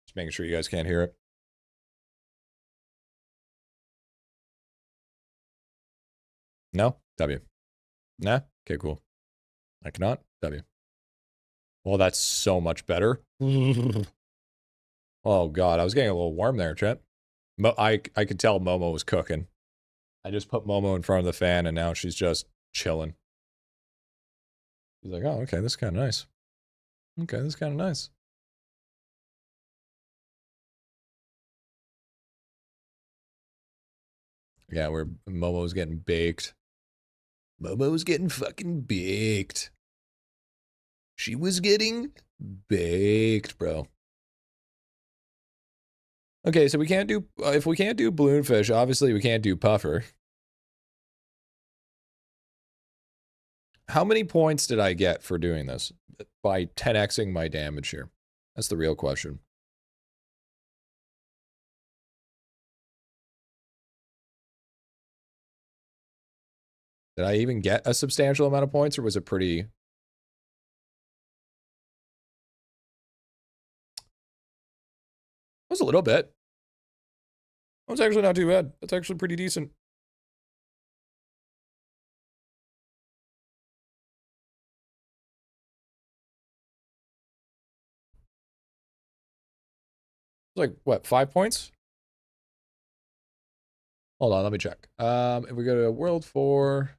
Just making sure you guys can't hear it. No? W. Nah? Okay, cool. I cannot? W. Well, that's so much better. Oh, God. I was getting a little warm there, Chet. I could tell Momo was cooking. I just put Momo in front of the fan, and now she's just chilling. She's like, oh, okay, this is kind of nice. Okay, this is kind of nice. Yeah, where Momo's getting baked. Momo's getting fucking baked. She was getting baked, bro. Okay, so we can't do, if we can't do balloonfish, obviously we can't do puffer. How many points did I get for doing this? By 10xing my damage here. That's the real question. Did I even get a substantial amount of points, or was it pretty... It was a little bit. That was actually not too bad. That's actually pretty decent. Like, what, 5 points? Hold on, let me check. If we go to World 4,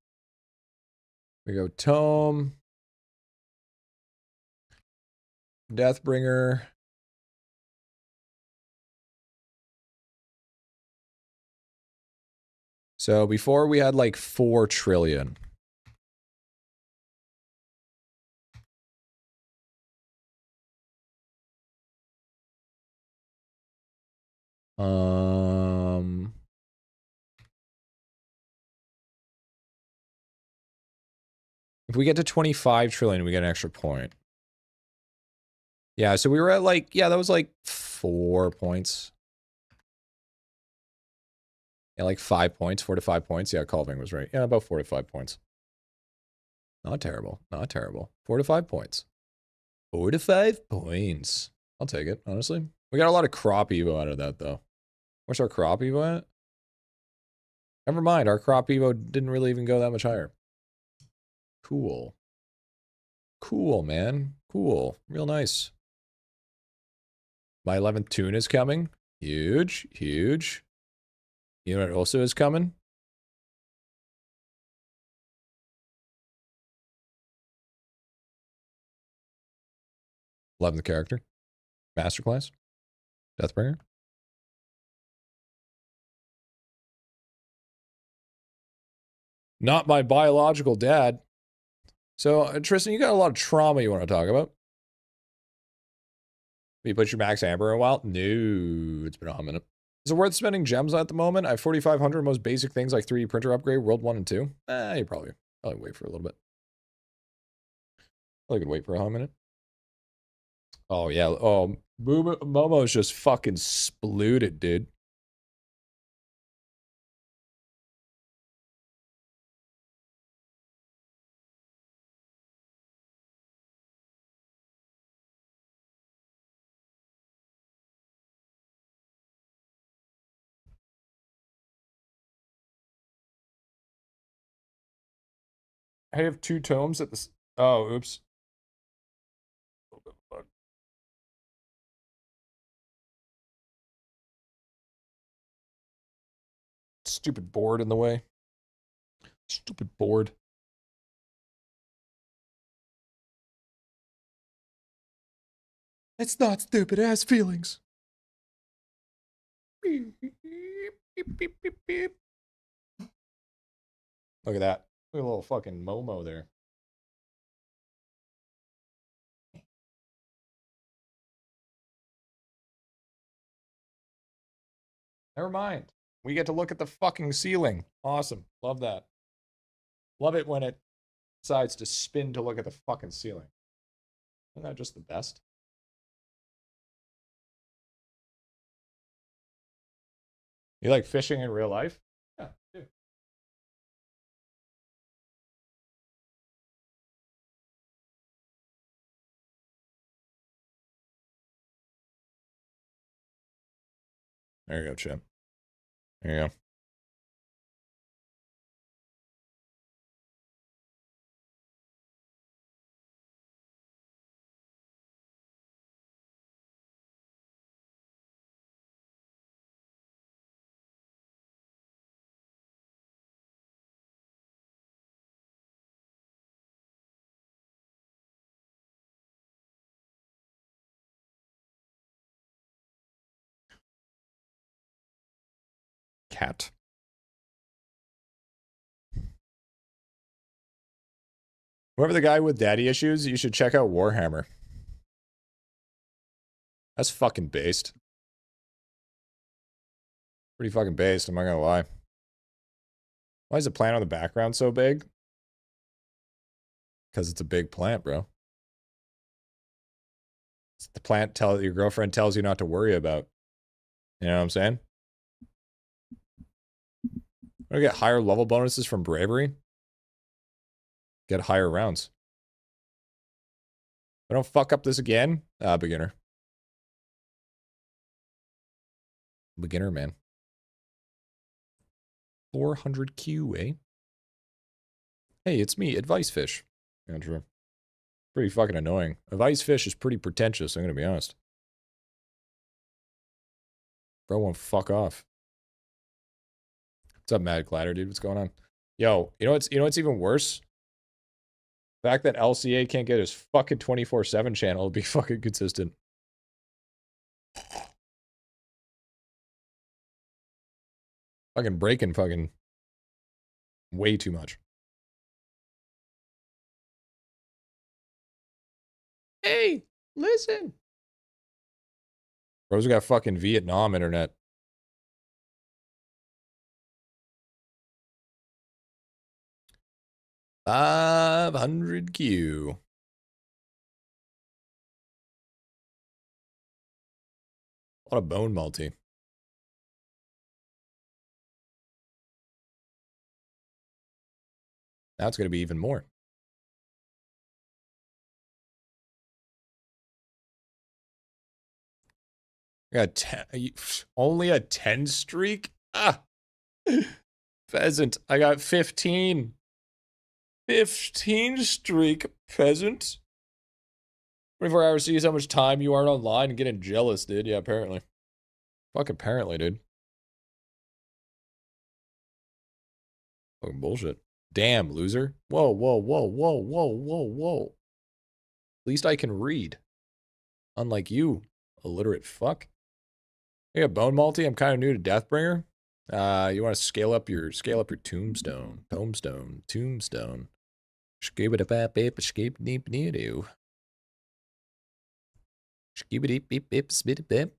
we go Tome, Deathbringer. So before we had like 4 trillion. If we get to 25 trillion, we get an extra point. Yeah, so we were at like, yeah, that was like 4 points. Yeah, like 5 points, 4 to 5 points. Yeah, Calvin was right. Yeah, about 4 to 5 points. Not terrible. Not terrible. 4 to 5 points. 4 to 5 points. I'll take it, honestly. We got a lot of crop evo out of that, though. Where's our crop evo at? Never mind, our crop evo didn't really even go that much higher. Cool. Cool, man. Cool. Real nice. My 11th tune is coming. Huge. Huge. You know what also is coming? Loving the character. Masterclass. Deathbringer. Not my biological dad. So, Tristan, you got a lot of trauma you want to talk about. You put your max amber in a while? No, it's been a hot minute. Is it worth spending gems at the moment? I have 4,500 most basic things like 3D printer upgrade, World 1 and 2. You probably wait for a little bit. I could wait for a hot minute. Oh, yeah. Oh, Momo's just fucking splooted, dude. I have 2 tomes at this. Oh, oops. Stupid board in the way. Stupid board. It's not stupid, it has feelings. Look at that. Look at a little fucking Momo there. Never mind. We get to look at the fucking ceiling. Awesome. Love that. Love it when it decides to spin to look at the fucking ceiling. Isn't that just the best? You like fishing in real life? Yeah, I do. There you go, Chip. There you go. Cat. Whoever the guy with daddy issues, you should check out Warhammer. That's fucking based. Pretty fucking based, I'm not gonna lie. Why is the plant on the background so big? Because it's a big plant, bro. It's the plant your girlfriend tells you not to worry about. You know what I'm saying? Want to get higher level bonuses from bravery? Get higher rounds. If I don't fuck up this again, beginner. Beginner, man. 400 Q, eh? Hey, it's me, Advice Fish. Yeah, true. Pretty fucking annoying. Advice Fish is pretty pretentious, I'm gonna be honest. Bro won't fuck off. What's up, Mad Clatter, dude? What's going on? Yo, you know what's even worse? The fact that LCA can't get his fucking 24/7 channel will be fucking consistent. Fucking breaking fucking way too much. Hey, listen. Bro's got fucking Vietnam internet. $500Q. A lot of bone multi. Now it's going to be even more. I got only a 10 streak? Ah! Pheasant. I got 15. 15 streak, peasant. 24 hours sees how much time you aren't online and getting jealous, dude. Yeah, apparently. Fuck apparently, dude. Fucking bullshit. Damn, loser. Whoa, whoa, whoa, whoa, whoa, whoa, whoa. At least I can read. Unlike you, illiterate fuck. You got bone multi? I'm kind of new to Deathbringer. You want to scale up your tombstone. Tombstone. Skip it up, babe, skip deep near you. Skip it deep, beep, beep, spit it, beep.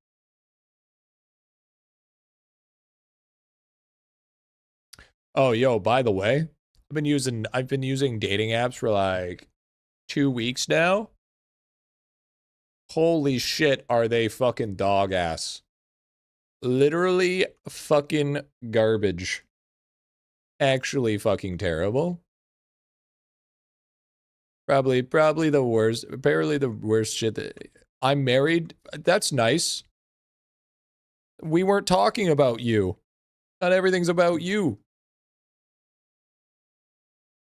Oh, yo, by the way, I've been using dating apps for like 2 weeks now. Holy shit, are they fucking dog ass. Literally fucking garbage. Actually fucking terrible. Probably the worst. Apparently the worst shit that I'm married. That's nice. We weren't talking about you. Not everything's about you.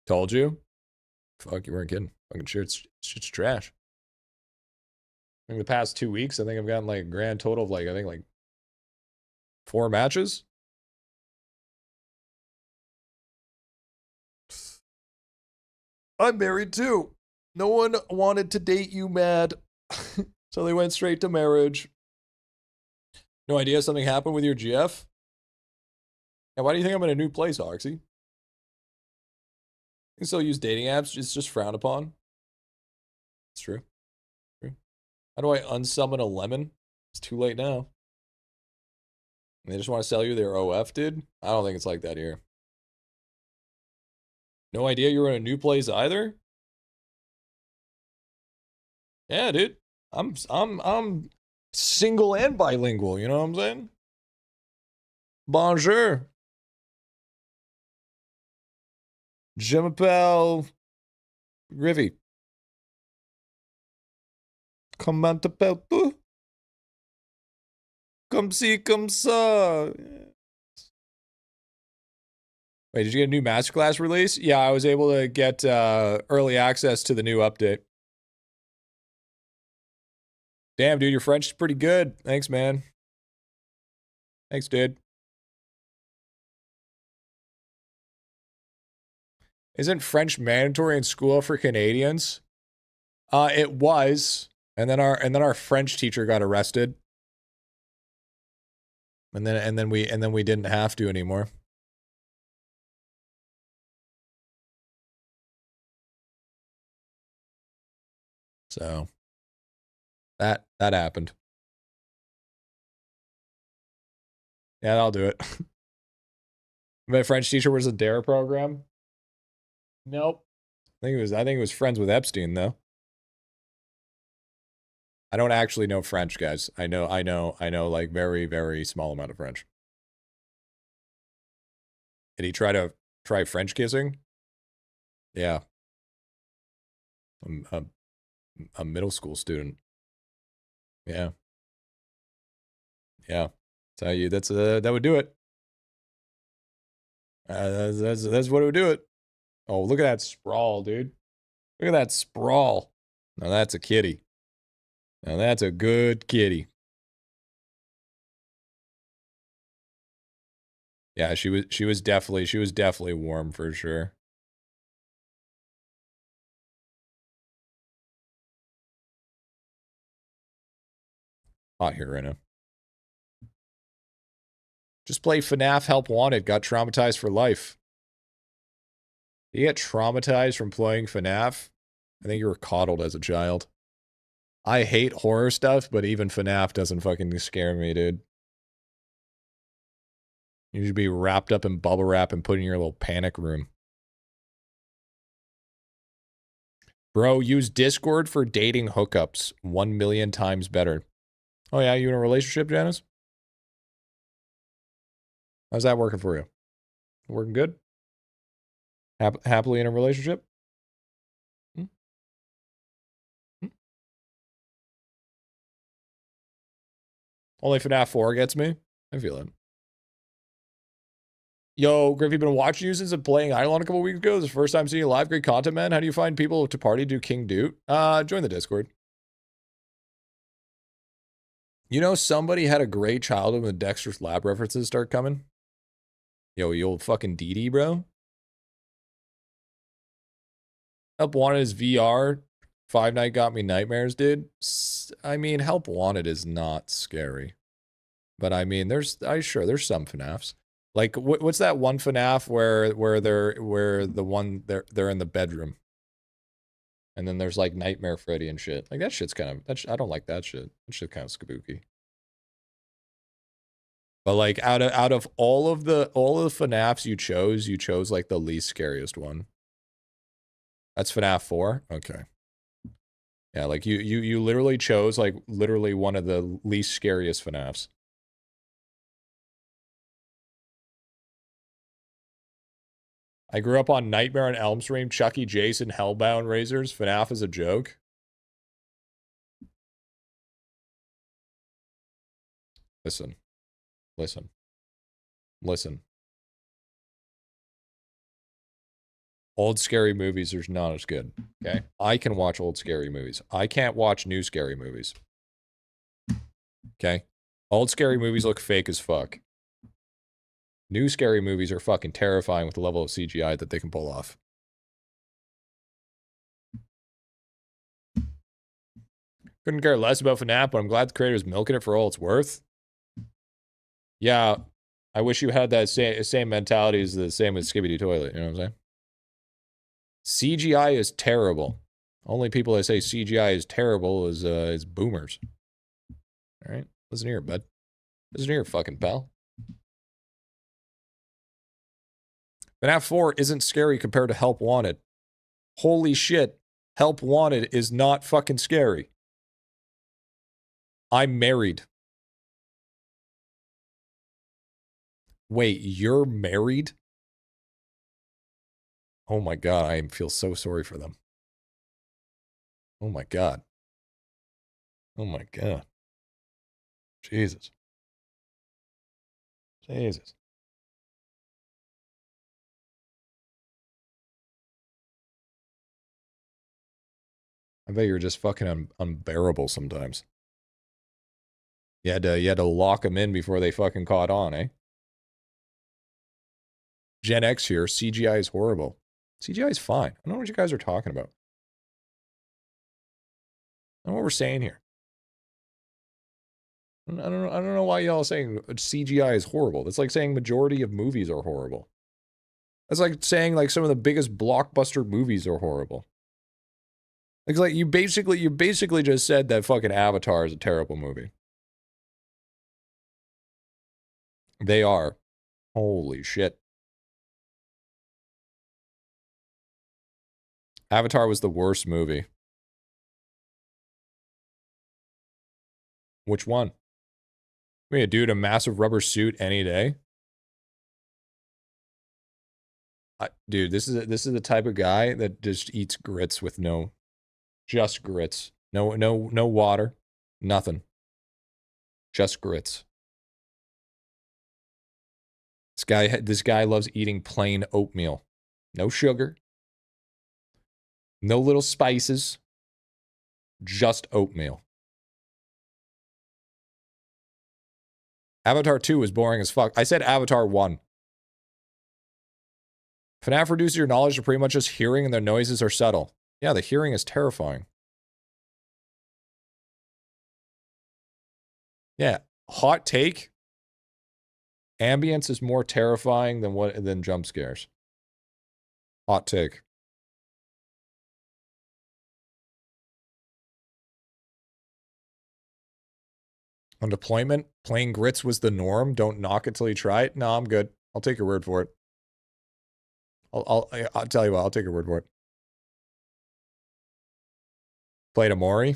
Told you. Fuck, you weren't kidding. Fucking shit's trash. In the past 2 weeks, I think I've gotten like a grand total of like, I think like 4 matches. I'm married too. No one wanted to date you, Mad. So they went straight to marriage. No idea something happened with your GF? And why do you think I'm in a new place, Oxy? You can still use dating apps, it's just frowned upon. It's true. How do I unsummon a lemon? It's too late now. And they just want to sell you their OF, dude? I don't think it's like that here. No idea you were in a new place either? Yeah, dude. I'm single and bilingual, you know what I'm saying? Bonjour. Je m'appelle Griffy. Comment t'appelles-tu? Come see, come saw. Wait, did you get a new Masterclass release? Yeah, I was able to get early access to the new update. Damn, dude, your French is pretty good. Thanks, man. Thanks, dude. Isn't French mandatory in school for Canadians? It was, and then our French teacher got arrested, and then we didn't have to anymore. So that happened. Yeah, I'll do it. My French teacher was a DARE program. Nope. I think it was friends with Epstein though. I don't actually know French, guys. I know like very, very small amount of French. Did he try French kissing? Yeah. I'm a middle school student. Yeah. Yeah. Tell you that would do it. That's what it would do it. Oh, look at that sprawl, dude. Look at that sprawl. Now that's a kitty. Now that's a good kitty. Yeah, she was definitely warm for sure. Hot here right now. Just play FNAF Help Wanted. Got traumatized for life. You get traumatized from playing FNAF? I think you were coddled as a child. I hate horror stuff, but even FNAF doesn't fucking scare me, dude. You should be wrapped up in bubble wrap and put in your little panic room. Bro, use Discord for dating hookups. 1 million times better. Oh yeah, you in a relationship, Janice? How's that working for you? Working good? Happily in a relationship? Hmm? Hmm? Only FNAF 4 gets me? I feel it. Yo, Griffy, been watching you since I'm playing IdleOn a couple weeks ago. This is the first time seeing you live. Great content, man. How do you find people to party do King Doot? Join the Discord. You know, somebody had a great childhood when Dexter's Lab references start coming. Yo, you old fucking DD, bro. Help Wanted is VR. Five Night got me nightmares, dude. I mean, Help Wanted is not scary. But I mean, there's some FNAFs. Like what's that one FNAF where they're in the bedroom, and then there's like Nightmare Freddy and shit. Like that shit's kind of I don't like that shit. That shit's kind of spooky. But like out of all of the FNAFs you chose like the least scariest one. That's FNAF 4? Okay. Yeah, like you literally chose like literally one of the least scariest FNAFs. I grew up on Nightmare on Elm Street, Chucky, Jason, Hellbound, Razors. FNAF is a joke. Listen. Old scary movies are not as good. Okay? I can watch old scary movies. I can't watch new scary movies. Okay? Old scary movies look fake as fuck. New scary movies are fucking terrifying with the level of CGI that they can pull off. Couldn't care less about FNAF, but I'm glad the creator's milking it for all it's worth. Yeah, I wish you had that same mentality as the same with Skibidi Toilet, you know what I'm saying? CGI is terrible. Only people that say CGI is terrible is boomers. All right, listen here, bud. Listen here, fucking pal. FNAF 4 isn't scary compared to Help Wanted. Holy shit, Help Wanted is not fucking scary. I'm married. Wait, you're married? Oh my god, I feel so sorry for them. Oh my god. Oh my god. Jesus. Jesus. I bet you're just fucking unbearable sometimes. You had to lock them in before they fucking caught on, eh? Gen X here, CGI is horrible. CGI is fine. I don't know what you guys are talking about. I don't know what we're saying here. I don't know why y'all are saying CGI is horrible. That's like saying majority of movies are horrible. That's like saying like some of the biggest blockbuster movies are horrible. Like you basically just said that fucking Avatar is a terrible movie. They are. Holy shit. Avatar was the worst movie. Which one? I mean, a dude in a massive rubber suit any day. Dude, this is the type of guy that just eats grits with just grits. No water, nothing. Just grits. This guy loves eating plain oatmeal. No sugar. No little spices. Just oatmeal. Avatar 2 was boring as fuck. I said Avatar 1. FNAF reduces your knowledge to pretty much just hearing and the noises are subtle. Yeah, the hearing is terrifying. Yeah, hot take. Ambience is more terrifying than jump scares. Hot take. On deployment, playing grits was the norm. Don't knock it till you try it. No, I'm good. I'll take your word for it. I'll tell you what, I'll take your word for it. Played Amori?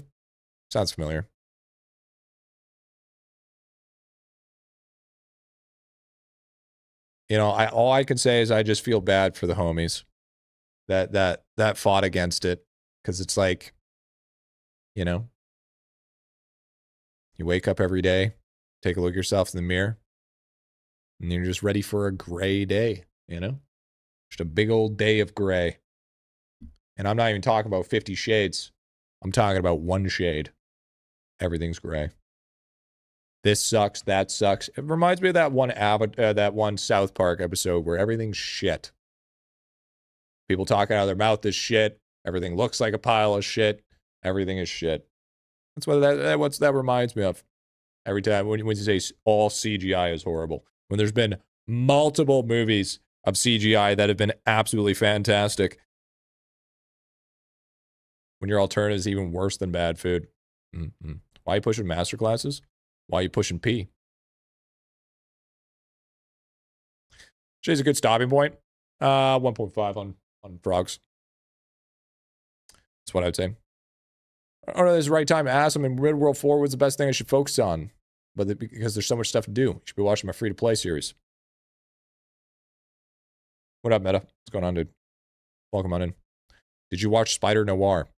Sounds familiar. You know, all I can say is I just feel bad for the homies that fought against it. Because it's like, you know, you wake up every day, take a look at yourself in the mirror, and you're just ready for a gray day, you know? Just a big old day of gray. And I'm not even talking about 50 shades. I'm talking about one shade. Everything's gray. This sucks, that sucks. It reminds me of that one South Park episode where everything's shit. People talking out of their mouth is shit. Everything looks like a pile of shit. Everything is shit. That's what that reminds me of. Every time when you say all CGI is horrible. When there's been multiple movies of CGI that have been absolutely fantastic. When your alternative is even worse than bad food. Mm-hmm. Why are you pushing masterclasses? Why are you pushing P? She's a good stopping point. 1.5 on frogs. That's what I'd say. I don't know if this is the right time to ask him. In World 4 was the best thing I should focus on. But because there's so much stuff to do. You should be watching my free-to-play series. What up, Meta? What's going on, dude? Welcome on in. Did you watch Spider Noir?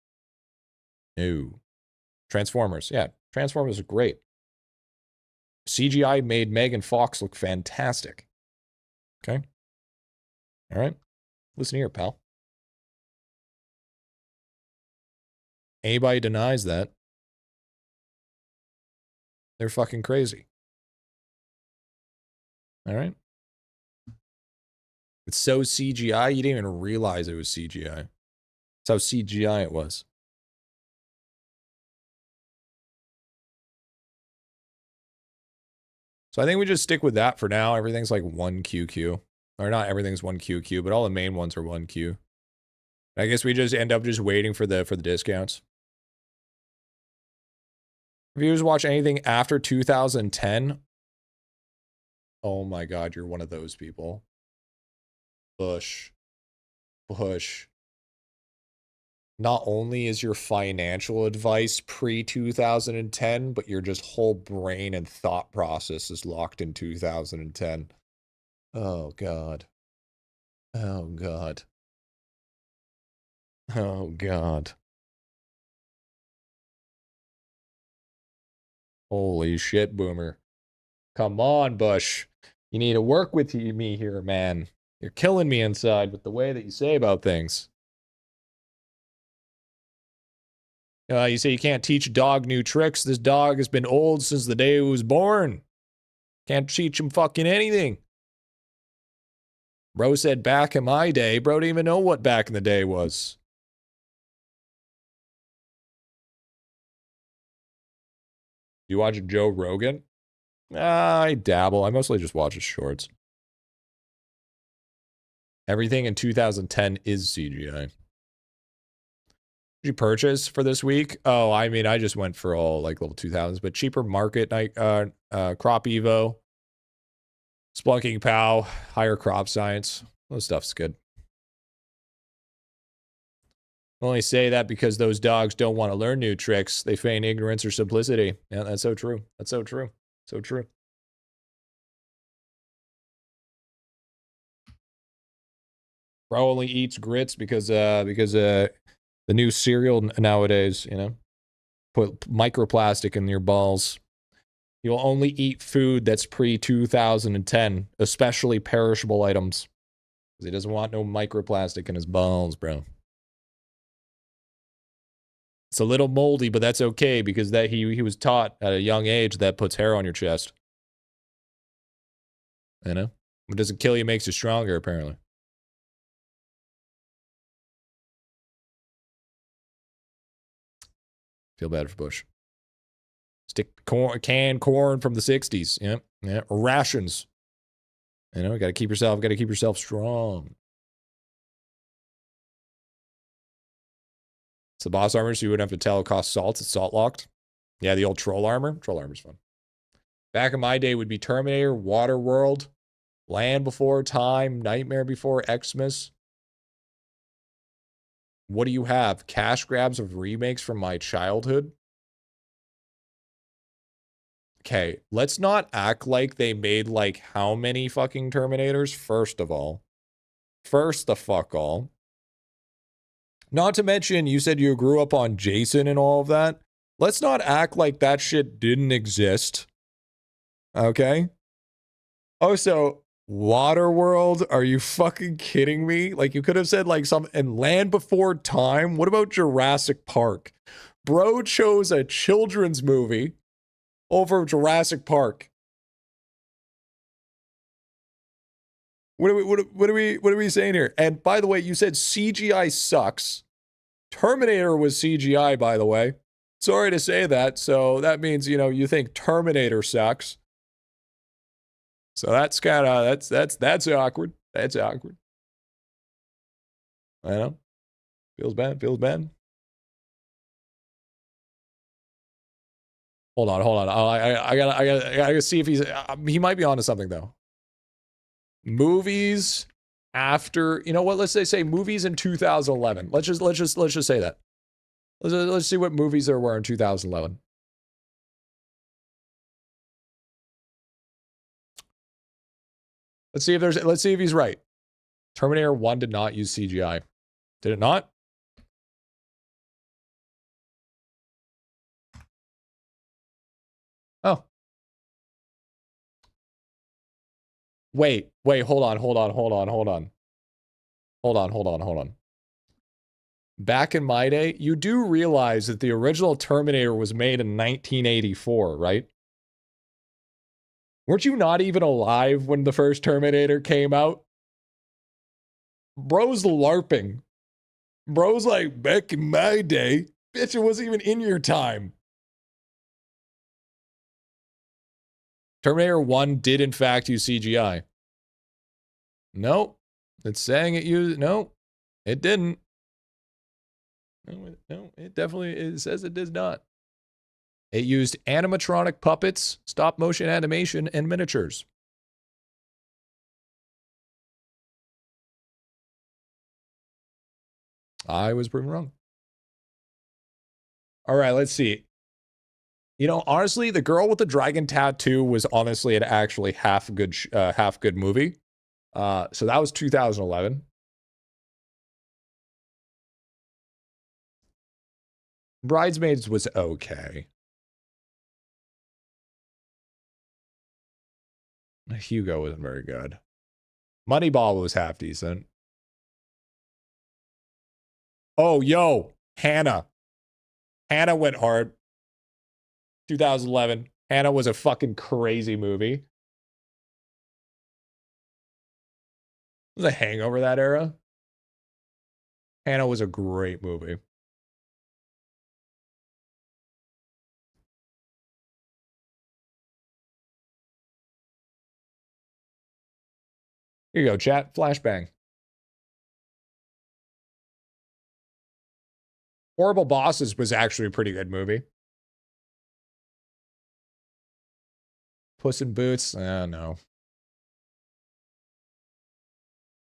No. Transformers. Yeah, Transformers are great. CGI made Megan Fox look fantastic. Okay? All right? Listen here, pal. Anybody denies that, they're fucking crazy. All right? It's so CGI, you didn't even realize it was CGI. That's how CGI it was. So I think we just stick with that for now. Everything's like 1 QQ. Or not everything's 1 QQ, but all the main ones are 1 Q. I guess we just end up just waiting for the discounts. If you just watch anything after 2010, oh my god, you're one of those people. Bush. Not only is your financial advice pre-2010, but your just whole brain and thought process is locked in 2010. Oh god. Oh god. Oh god. Holy shit, Boomer. Come on, Bush. You need to work with me here, man. You're killing me inside with the way that you say about things. You say you can't teach a dog new tricks. This dog has been old since the day it was born. Can't teach him fucking anything. Bro said back in my day. Bro didn't even know what back in the day was. You watch Joe Rogan? I dabble. I mostly just watch his shorts. Everything in 2010 is CGI. Did you purchase for this week? Oh, I mean, I just went for all like level 2000s, but cheaper market, crop evo, splunking pow, higher crop science. Those stuff's good. I only say that because those dogs don't want to learn new tricks. They feign ignorance or simplicity. Yeah, that's so true. That's so true. So true. Bro only eats grits because the new cereal nowadays, you know, put microplastic in your balls. You'll only eat food that's pre-2010, especially perishable items. Because he doesn't want no microplastic in his balls, bro. It's a little moldy, but that's okay because that he was taught at a young age that puts hair on your chest. You know? It doesn't kill you, makes you stronger, apparently. Feel bad for Bush. Stick corn, canned corn from the 60s. Yeah. Rations. You know, gotta keep yourself strong. It's the boss armor, so you wouldn't have to tell it costs salt. It's salt locked. Yeah, the old troll armor. Troll armor's fun. Back in my day would be Terminator, Waterworld, Land Before Time, Nightmare Before Xmas. What do you have? Cash grabs of remakes from my childhood? Okay, let's not act like they made like how many fucking Terminators, first of all. First the fuck all. Not to mention, you said you grew up on Jason and all of that. Let's not act like that shit didn't exist. Okay? Also, Waterworld, are you fucking kidding me? Like, you could have said, like, some, and Land Before Time. What about Jurassic Park? Bro chose a children's movie over Jurassic Park. What are we saying here? And by the way, you said CGI sucks. Terminator was CGI, by the way. Sorry to say that. So that means, you know, you think Terminator sucks. So that's kind of that's awkward. That's awkward. I know. Feels bad. Hold on. I gotta see if he might be onto something though. Movies after, you know what? Let's say movies in 2011. Let's just say that. Let's see what movies there were in 2011. Let's see if he's right. Terminator 1 did not use CGI. Did it not? Oh. Wait, hold on. Back in my day, you do realize that the original Terminator was made in 1984, right? Weren't you not even alive when the first Terminator came out? Bro's LARPing. Bro's like, back in my day, bitch, it wasn't even in your time. Terminator 1 did in fact use CGI. Nope. It's saying it used, no, it didn't. No, it says it does not. It used animatronic puppets, stop motion animation, and miniatures. I was proven wrong. All right, let's see. You know, honestly, The Girl with the Dragon Tattoo was honestly an actually half good movie. So that was 2011. Bridesmaids was okay. Hugo wasn't very good. Moneyball was half decent. Oh, yo, Hannah. Hannah went hard. 2011. Hannah was a fucking crazy movie. It was a hangover that era. Hannah was a great movie. Here you go, chat. Flashbang. Horrible Bosses was actually a pretty good movie. Puss in Boots? No.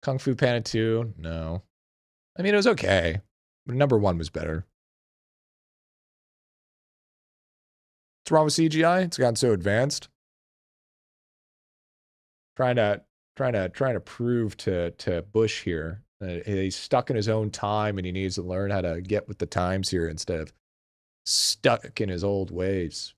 Kung Fu Panda 2? No. I mean, it was okay. But number 1 was better. What's wrong with CGI? It's gotten so advanced. Trying to prove to Bush here that he's stuck in his own time and he needs to learn how to get with the times here instead of stuck in his old ways.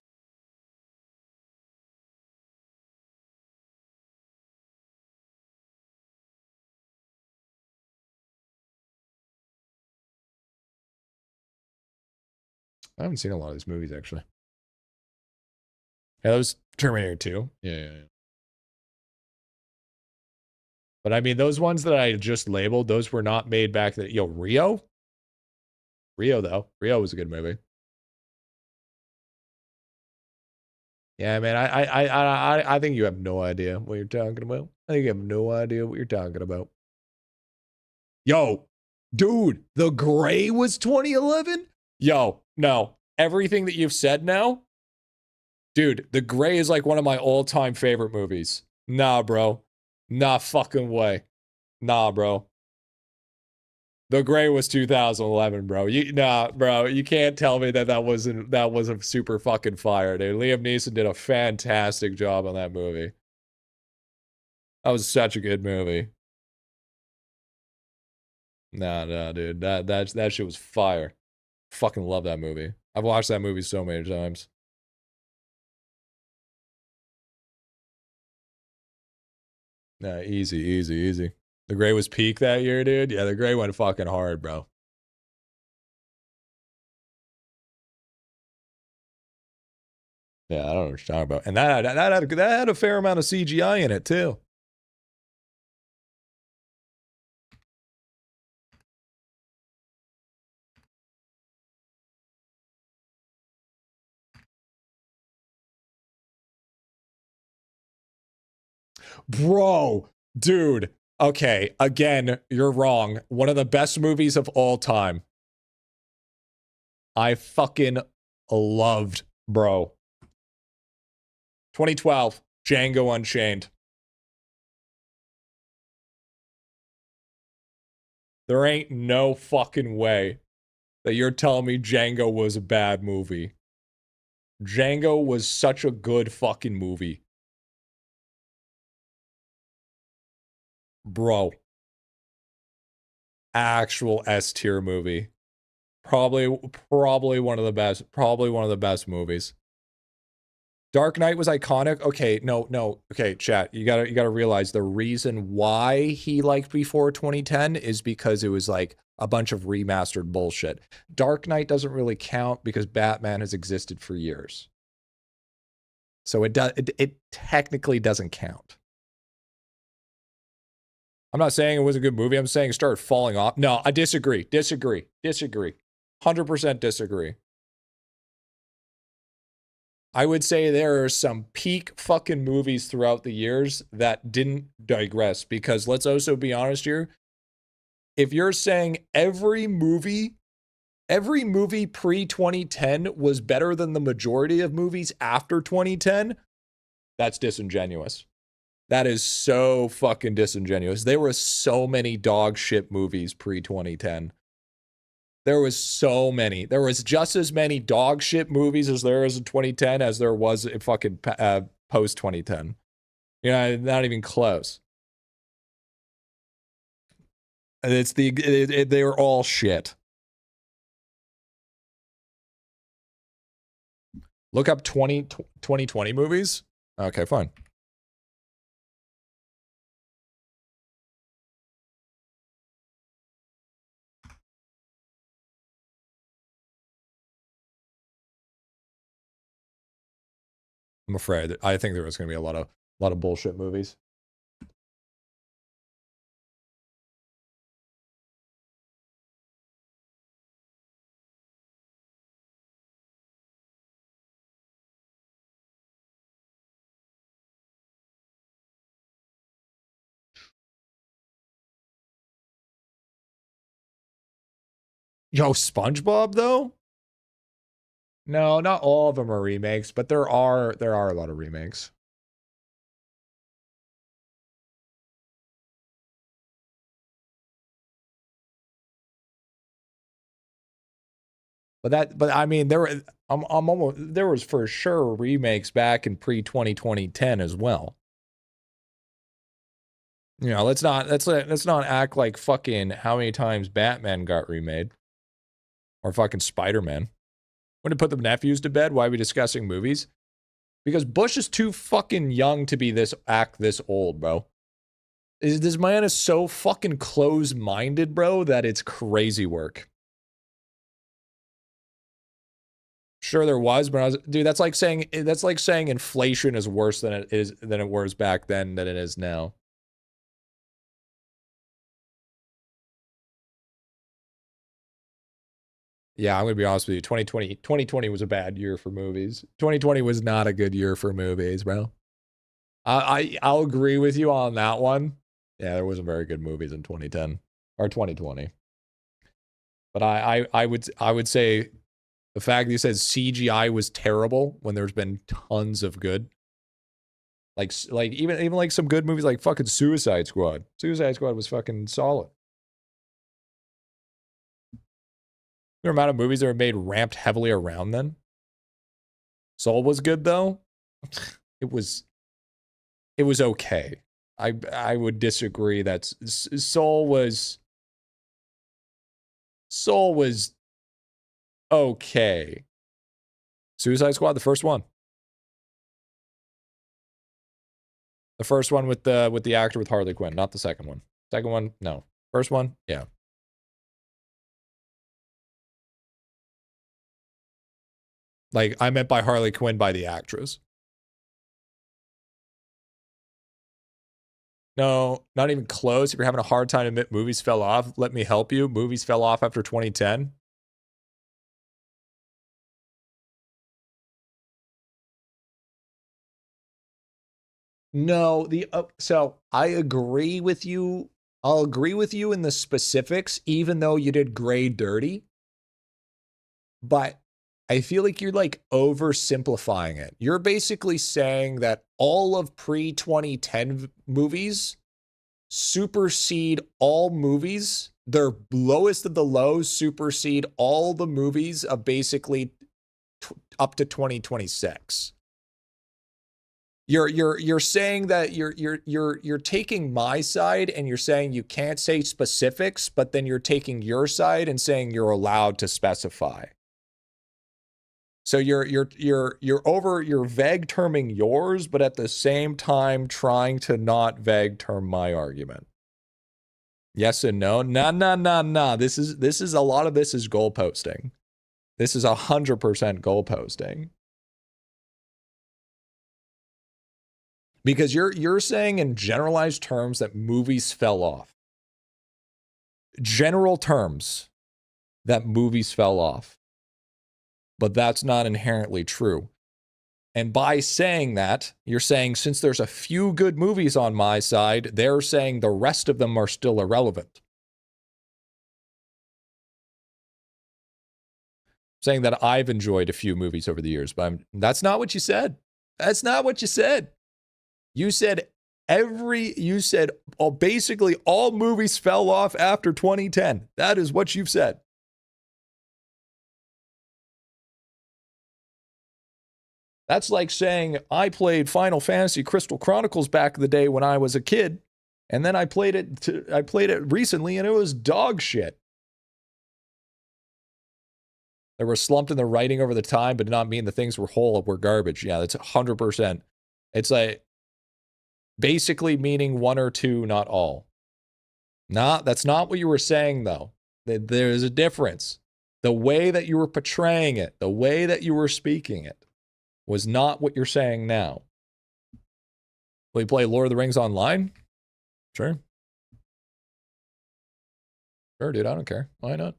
I haven't seen a lot of these movies actually. Yeah, that was Terminator 2. Yeah. But I mean, those ones that I just labeled, those were not made back then. Yo, Rio? Rio, though. Rio was a good movie. Yeah, man, I think you have no idea what you're talking about. I think you have no idea what you're talking about. Yo, dude, The Gray was 2011? Yo, no. Everything that you've said now, dude, The Gray is like one of my all-time favorite movies. Nah, bro. Nah fucking way. Nah, bro. The Gray was 2011, bro. Bro, you can't tell me that wasn't super fucking fire, dude. Liam Neeson did a fantastic job on that movie. That was such a good movie. Nah, dude. That shit was fire. Fucking love that movie. I've watched that movie so many times. Nah, easy. The Gray was peak that year, dude. Yeah, The Gray went fucking hard, bro. Yeah, I don't know what you're talking about. And that had a fair amount of CGI in it, too. Bro, dude. Okay, again, you're wrong. One of the best movies of all time. I fucking loved, bro. 2012, Django Unchained. There ain't no fucking way that you're telling me Django was a bad movie. Django was such a good fucking movie. Bro. Actual S tier movie. Probably one of the best. Probably one of the best movies. Dark Knight was iconic. Okay, no. Okay, chat. You gotta realize the reason why he liked before 2010 is because it was like a bunch of remastered bullshit. Dark Knight doesn't really count because Batman has existed for years. So it technically doesn't count. I'm not saying it was a good movie. I'm saying it started falling off. No, I disagree. 100% disagree. I would say there are some peak fucking movies throughout the years that didn't digress, because let's also be honest here. If you're saying every movie pre-2010 was better than the majority of movies after 2010, that's disingenuous. That is so fucking disingenuous. There were so many dog shit movies pre-2010. There was so many. There was just as many dog shit movies as there is in 2010 as there was in fucking post 2010. You know, not even close. They were all shit. Look up 2020 movies. Okay, fine. I'm afraid. I think there was going to be a lot of bullshit movies. Yo, SpongeBob though? No, not all of them are remakes, but there are a lot of remakes. But I mean, there was for sure remakes back in pre-2010 as well. You know, let's not act like fucking how many times Batman got remade or fucking Spider-Man. When to put the nephews to bed? Why are we discussing movies? Because Bush is too fucking young to be this old, bro. This man is so fucking close-minded, bro, that it's crazy work. Sure, there was, but dude, that's like saying inflation is worse than it was back then than it is now. Yeah, I'm gonna be honest with you. 2020 was a bad year for movies. 2020 was not a good year for movies, bro. I'll agree with you on that one. Yeah, there wasn't very good movies in 2010 or 2020. But I would say the fact that you said CGI was terrible when there's been tons of good. Like even like some good movies like fucking Suicide Squad. Suicide Squad was fucking solid. The amount of movies that were made ramped heavily around then. Soul was good though. It was okay. I would disagree that Soul was okay. Suicide Squad, the first one. The first one with the actor with Harley Quinn, not the second one. Second one, no. First one, yeah. Like, I meant by Harley Quinn by the actress. No, not even close. If you're having a hard time admit movies fell off, let me help you. Movies fell off after 2010. No, so I agree with you. I'll agree with you in the specifics, even though you did Grey Dirty. But I feel like you're like oversimplifying it. You're basically saying that all of pre-2010 movies supersede all movies. Their lowest of the lows supersede all the movies of basically up to 2026. You're saying that you're taking my side and you're saying you can't say specifics, but then you're taking your side and saying you're allowed to specify. So you're vague terming yours, but at the same time trying to not vague term my argument. Yes and no. Nah. This is a lot of this is goal posting. This is 100% goal posting. Because you're saying in generalized terms that movies fell off. General terms that movies fell off. But that's not inherently true. And by saying that, you're saying since there's a few good movies on my side, they're saying the rest of them are still irrelevant. Saying that I've enjoyed a few movies over the years, but that's not what you said. That's not what you said. You said basically all movies fell off after 2010. That is what you've said. That's like saying I played Final Fantasy Crystal Chronicles back in the day when I was a kid, and then I played it recently and it was dog shit. They were slumped in the writing over the time, but did not mean the things were garbage. Yeah, that's 100%. It's like basically meaning one or two, not all. That's not what you were saying though. There's a difference. The way that you were portraying it, the way that you were speaking it. was not what you're saying now. Will you play Lord of the Rings online? Sure. Sure, dude, I don't care. Why not?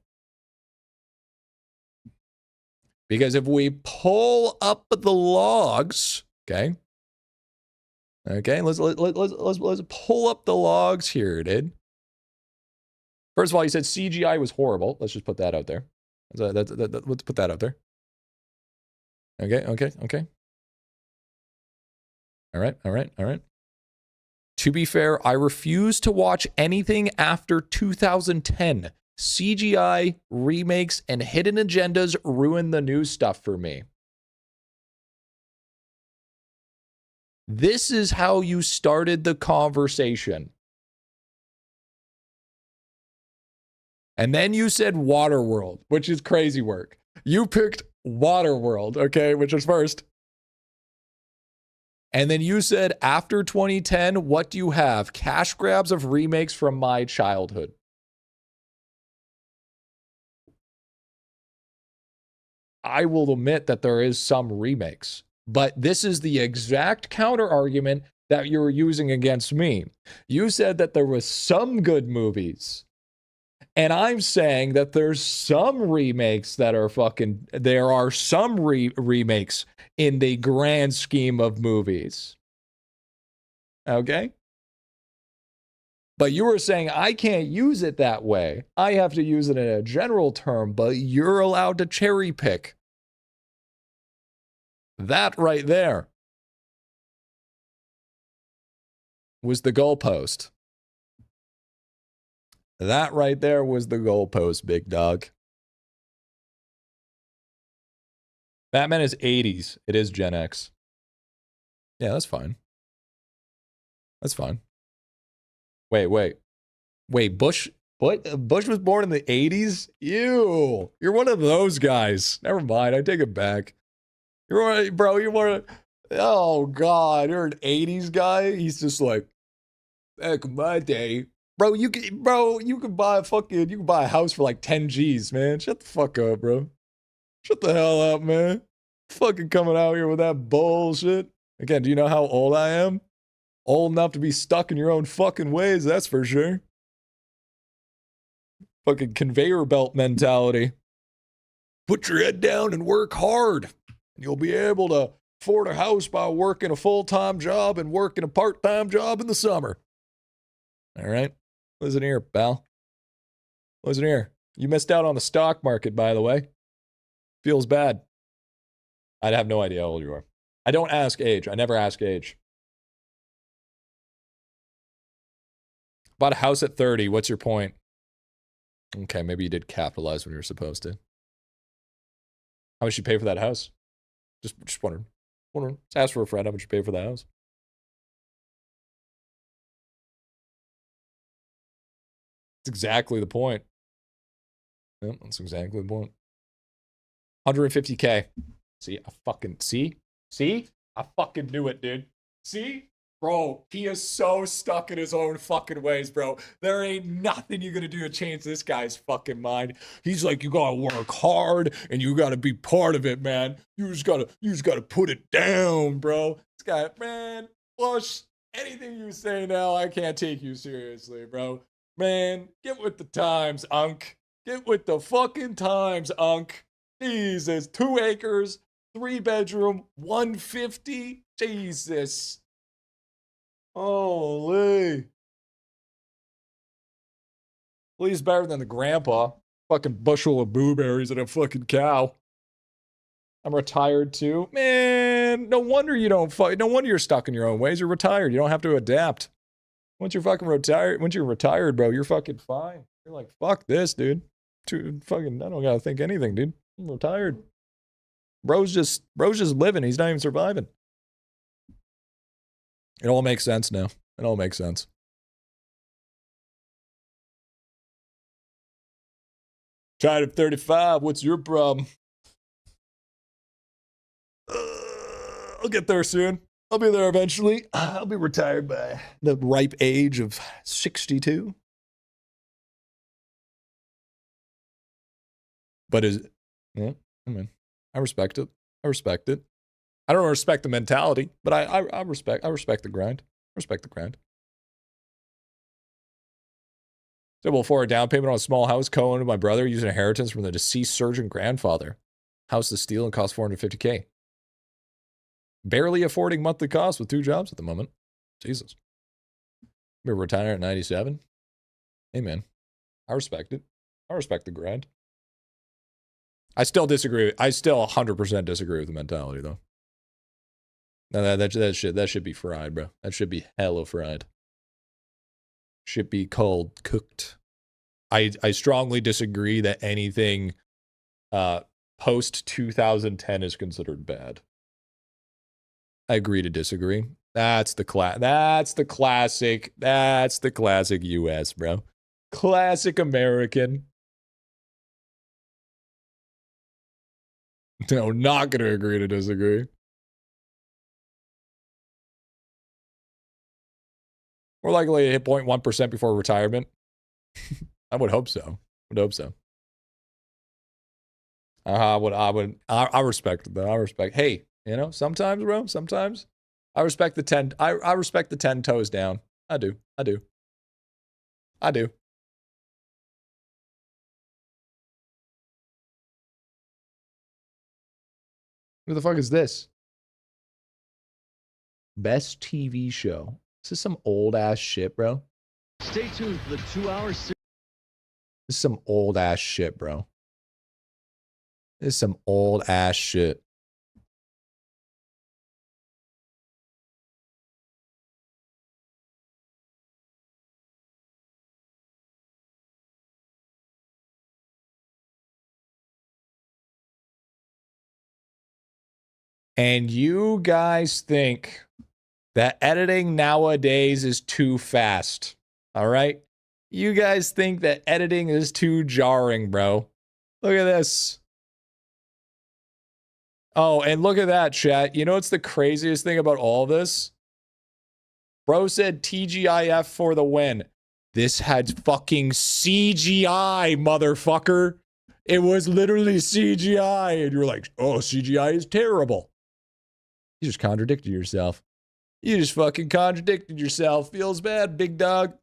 Because if we pull up the logs, okay? Okay, let's pull up the logs here, dude. First of all, you said CGI was horrible. Let's just put that out there. Let's put that out there. Okay. All right. To be fair, I refuse to watch anything after 2010. CGI, remakes, and hidden agendas ruin the new stuff for me. This is how you started the conversation. And then you said Waterworld, which is crazy work. You picked Waterworld, okay, which was first. And then you said, after 2010, what do you have? Cash grabs of remakes from my childhood. I will admit that there is some remakes, but this is the exact counter argument that you were using against me. You said that there was some good movies. And I'm saying that there's some remakes that are fucking, there are some remakes in the grand scheme of movies. Okay? But you were saying I can't use it that way. I have to use it in a general term, but you're allowed to cherry pick. That right there was the goalpost. That right there was the goalpost, big dog. Batman is 80s. It is Gen X. Yeah, that's fine. That's fine. Wait. Bush was born in the 80s? Ew. You're one of those guys. Never mind. I take it back. Oh, God. You're an 80s guy? He's just like, back in my day. Bro, you can buy a house for like 10 G's, man. Shut the fuck up, bro. Shut the hell up, man. Fucking coming out here with that bullshit. Again, do you know how old I am? Old enough to be stuck in your own fucking ways, that's for sure. Fucking conveyor belt mentality. Put your head down and work hard. And you'll be able to afford a house by working a full-time job and working a part-time job in the summer. All right? Listen here, pal. Listen here. You missed out on the stock market, by the way. Feels bad. I'd have no idea how old you are. I don't ask age. I never ask age. Bought a house at 30. What's your point? Okay, maybe you did capitalize when you were supposed to. How much you pay for that house? Just wondering. Just ask for a friend how much you pay for the house. That's exactly the point. Yep, that's exactly the point. 150K. See? I fucking knew it, dude. See? Bro, he is so stuck in his own fucking ways, bro. There ain't nothing you're gonna do to change this guy's fucking mind. He's like, you gotta work hard and you gotta be part of it, man. You just gotta put it down, bro. This guy, man, Bush, anything you say now, I can't take you seriously, bro. Man, get with the times, Unc. Get with the fucking times, Unc. Jesus, 2 acres, 3 bedroom, 150. Jesus. Holy. At least better than the grandpa. Fucking bushel of blueberries and a fucking cow. I'm retired too. Man, no wonder you don't no wonder you're stuck in your own ways. You're retired. You don't have to adapt. Once you're retired, bro, you're fucking fine. You're like, fuck this, dude. I don't gotta think anything, dude. I'm retired. Bro's just living. He's not even surviving. It all makes sense now. It all makes sense. Tired of 35. What's your problem? I'll get there soon. I'll be there eventually. I'll be retired by the ripe age of 62. But yeah, I mean, I respect it. I don't respect the mentality, but I respect the grind. Respect the grind. Double for a down payment on a small house co-owned by my brother using inheritance from the deceased surgeon grandfather. House to steal and cost $450K. Barely affording monthly costs with 2 jobs at the moment. Jesus. We're retiring at 97. Hey, man. I respect it. I respect the grind. I still disagree. I still 100% disagree with the mentality, though. No, that should be fried, bro. That should be hella fried. Should be cold, cooked. I strongly disagree that anything post 2010 is considered bad. I agree to disagree. That's the classic US, bro. Classic American. No, not gonna agree to disagree. More likely to hit 0.1% before retirement. I would hope so. I respect it though. I respect. Hey, you know, sometimes, bro. Sometimes I respect the 10. I respect the 10 toes down. I do. Who the fuck is this? Best TV show. Is this some old ass shit, bro? Stay tuned for the 2-hour series. This is some old ass shit, bro. This is some old ass shit. And you guys think that editing nowadays is too fast. All right? You guys think that editing is too jarring, bro. Look at this. Oh, and look at that, chat. You know what's the craziest thing about all this? Bro said TGIF for the win. This had fucking CGI, motherfucker. It was literally CGI. And you're like, oh, CGI is terrible. You just contradicted yourself. You just fucking contradicted yourself. Feels bad, big dog.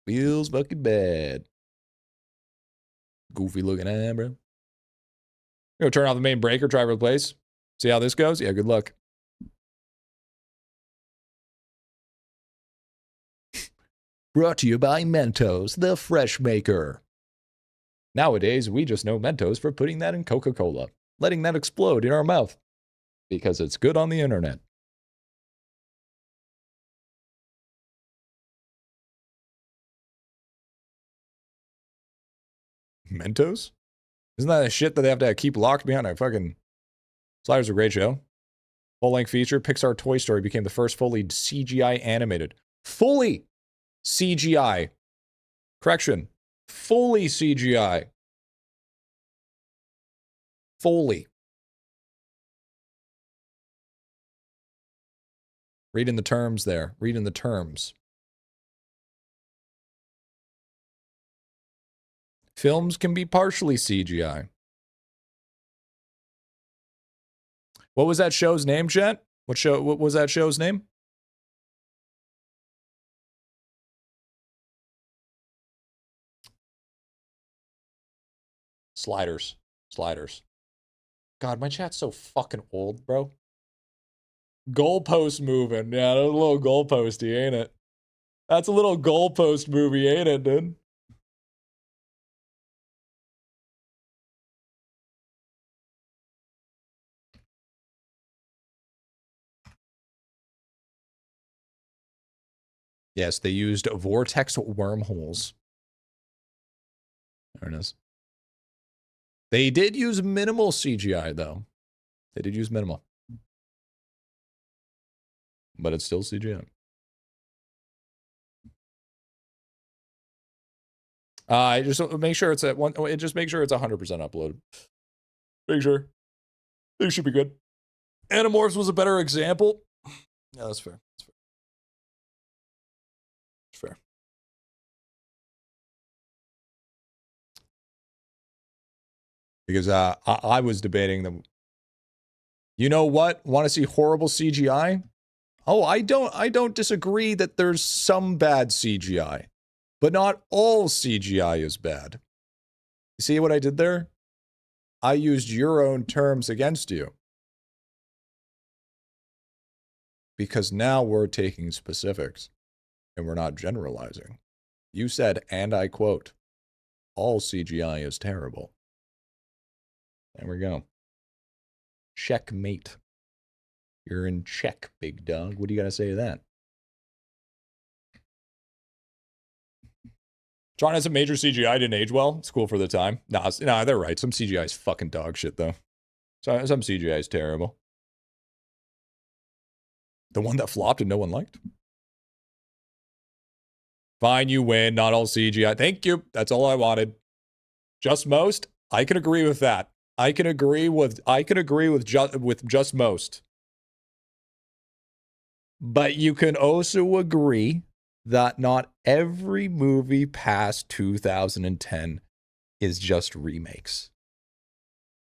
Feels fucking bad. Goofy looking at, bro. Go turn off the main breaker, try to replace. See how this goes? Yeah, good luck. Brought to you by Mentos, the fresh maker. Nowadays, we just know Mentos for putting that in Coca-Cola, letting that explode in our mouth, because it's good on the internet. Mentos? Isn't that a shit that they have to keep locked behind a fucking... Sliders a great show. Full-length feature, Pixar Toy Story became the first fully CGI animated. Fully CGI. Correction. Fully CGI. Fully. Reading the terms there. Reading the terms. Films can be partially CGI. What was that show's name, chat? What was that show's name? Sliders. God, my chat's so fucking old, bro. Goalpost moving. Yeah, that's a little goalposty, ain't it? That's a little goalpost movie, ain't it, dude? Yes, they used vortex wormholes. There it is. They did use minimal CGI, though. They did use minimal. But it's still CGI. Just make sure it's at one. Just make sure it's 100% uploaded. Make sure. It should be good. Animorphs was a better example. Yeah, that's fair. That's fair. Because I was debating them. You know what? Want to see horrible CGI? Oh, I don't disagree that there's some bad CGI, but not all CGI is bad. You see what I did there? I used your own terms against you. Because now we're taking specifics and we're not generalizing. You said, and I quote, all CGI is terrible. There we go. Checkmate. You're in check, big dog. What do you got to say to that? Tron has some major CGI, didn't age well. It's cool for the time. Nah, they're right. Some CGI is fucking dog shit, though. So, some CGI is terrible. The one that flopped and no one liked. Fine, you win. Not all CGI. Thank you. That's all I wanted. Just most. I can agree with that. I can agree with just most. But you can also agree that not every movie past 2010 is just remakes.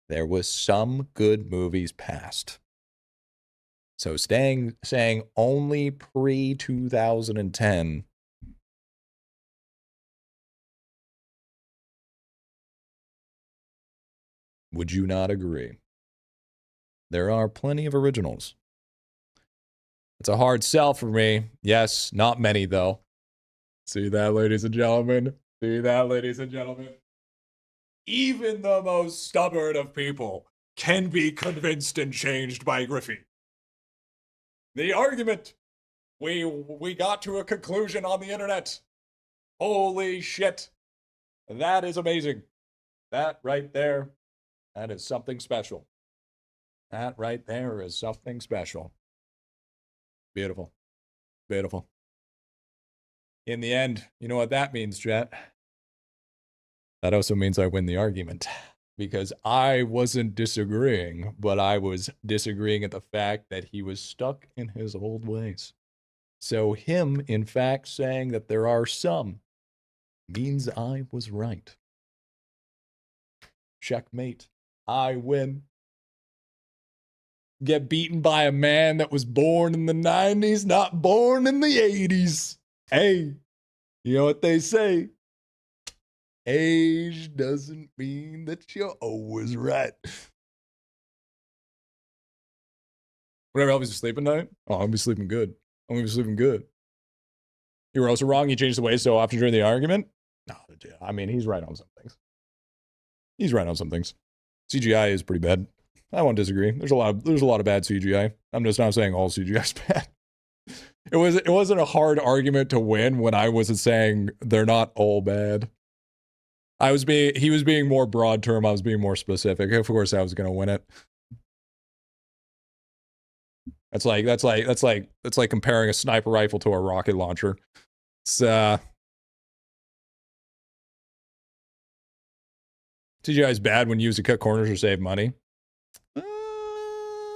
There was some good movies past. So saying only pre-2010 would you not agree? There are plenty of originals. It's a hard sell for me. Yes, not many though. See that, ladies and gentlemen? See that, ladies and gentlemen? Even the most stubborn of people can be convinced and changed by Griffy. The argument. We got to a conclusion on the internet. Holy shit. That is amazing. That right there, that is something special. That right there is something special. Beautiful. Beautiful. In the end, you know what that means, chat? That also means I win the argument. Because I wasn't disagreeing, but I was disagreeing at the fact that he was stuck in his old ways. So him, in fact, saying that there are some means I was right. Checkmate. I win. Get beaten by a man that was born in the 90s, not born in the 80s. Hey, you know what they say? Age doesn't mean that you're always right. Whatever helps you sleep at night? Oh, I'm gonna be sleeping good. I'm gonna be sleeping good. You were also wrong. You changed the way so often during the argument. No, I mean, he's right on some things. He's right on some things. CGI is pretty bad. I won't disagree. There's a lot of bad CGI. I'm just not saying all CGI is bad. It wasn't a hard argument to win when I wasn't saying they're not all bad. He was being more broad term. I was being more specific. Of course, I was going to win it. That's like comparing a sniper rifle to a rocket launcher. It's CGI is bad when used to cut corners or save money.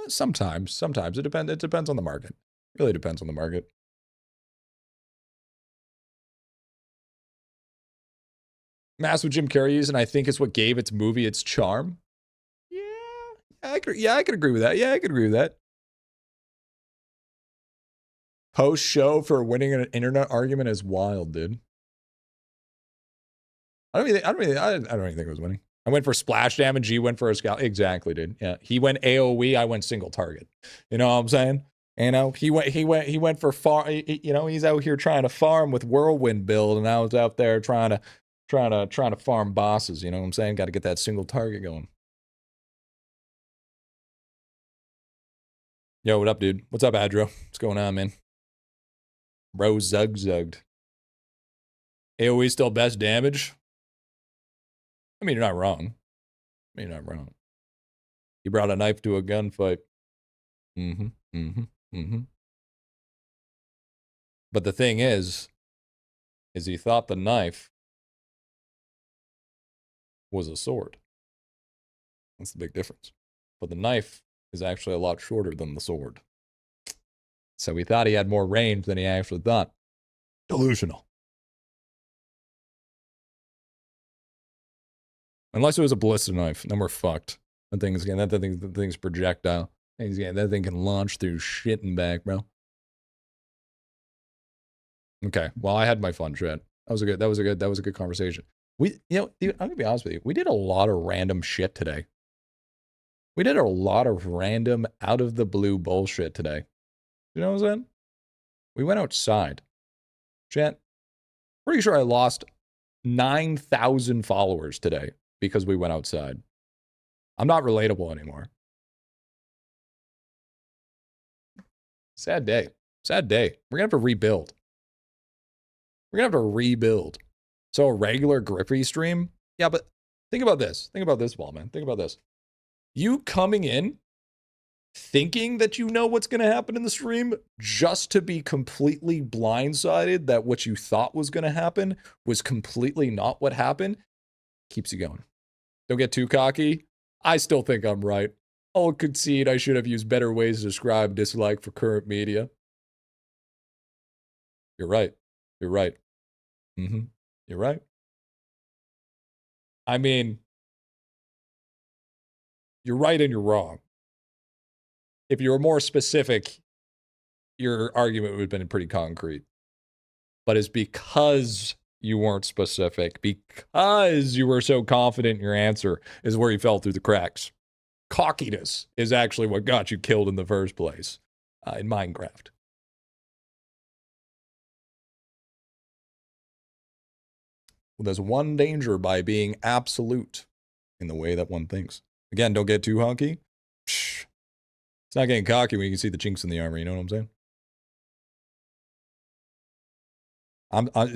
Sometimes it depends on the market. It really depends on the market. Mass with Jim Carrey's, and I think it's what gave its movie its charm. I could agree with that. Yeah, I could agree with that. Post show for winning an internet argument is wild, dude. I don't even think it was winning. I went for splash damage. He went for a scout. Exactly, dude. Yeah, he went AOE. I went single target. You know what I'm saying? You know, he went for farm. You know, he's out here trying to farm with whirlwind build, and I was out there trying to farm bosses. You know what I'm saying? Got to get that single target going. Yo, what up, dude? What's up, Adro? What's going on, man? Bro, zugged. AOE still best damage. I mean, you're not wrong. He brought a knife to a gunfight. But the thing is he thought the knife was a sword. That's the big difference. But the knife is actually a lot shorter than the sword. So he thought he had more range than he actually thought. Delusional. Unless it was a ballista knife, then we're fucked. The thing's projectile. That thing can launch through shit and back, bro. Okay, well, I had my fun, Trent. That was a good conversation. I'm gonna be honest with you. We did a lot of random shit today. We did a lot of random, out of the blue bullshit today. You know what I'm saying? We went outside. Trent, pretty sure I lost 9,000 followers today because we went outside. I'm not relatable anymore. Sad day. Sad day. We're gonna have to rebuild. So a regular Griffy stream? Yeah, but think about this. Think about this, Wallman. Think about this. You coming in thinking that you know what's going to happen in the stream just to be completely blindsided that what you thought was going to happen was completely not what happened keeps you going. Don't get too cocky. I still think I'm right. I'll concede I should have used better ways to describe dislike for current media. You're right. You're right. You're right. I mean, you're right and you're wrong. If you were more specific, your argument would have been pretty concrete. But it's because you weren't specific, because you were so confident in your answer, is where you fell through the cracks. Cockiness is actually what got you killed in the first place in Minecraft. Well, there's one danger by being absolute in the way that one thinks. Again, don't get too honky. Psh, it's not getting cocky when you can see the chinks in the armor. You know what I'm saying?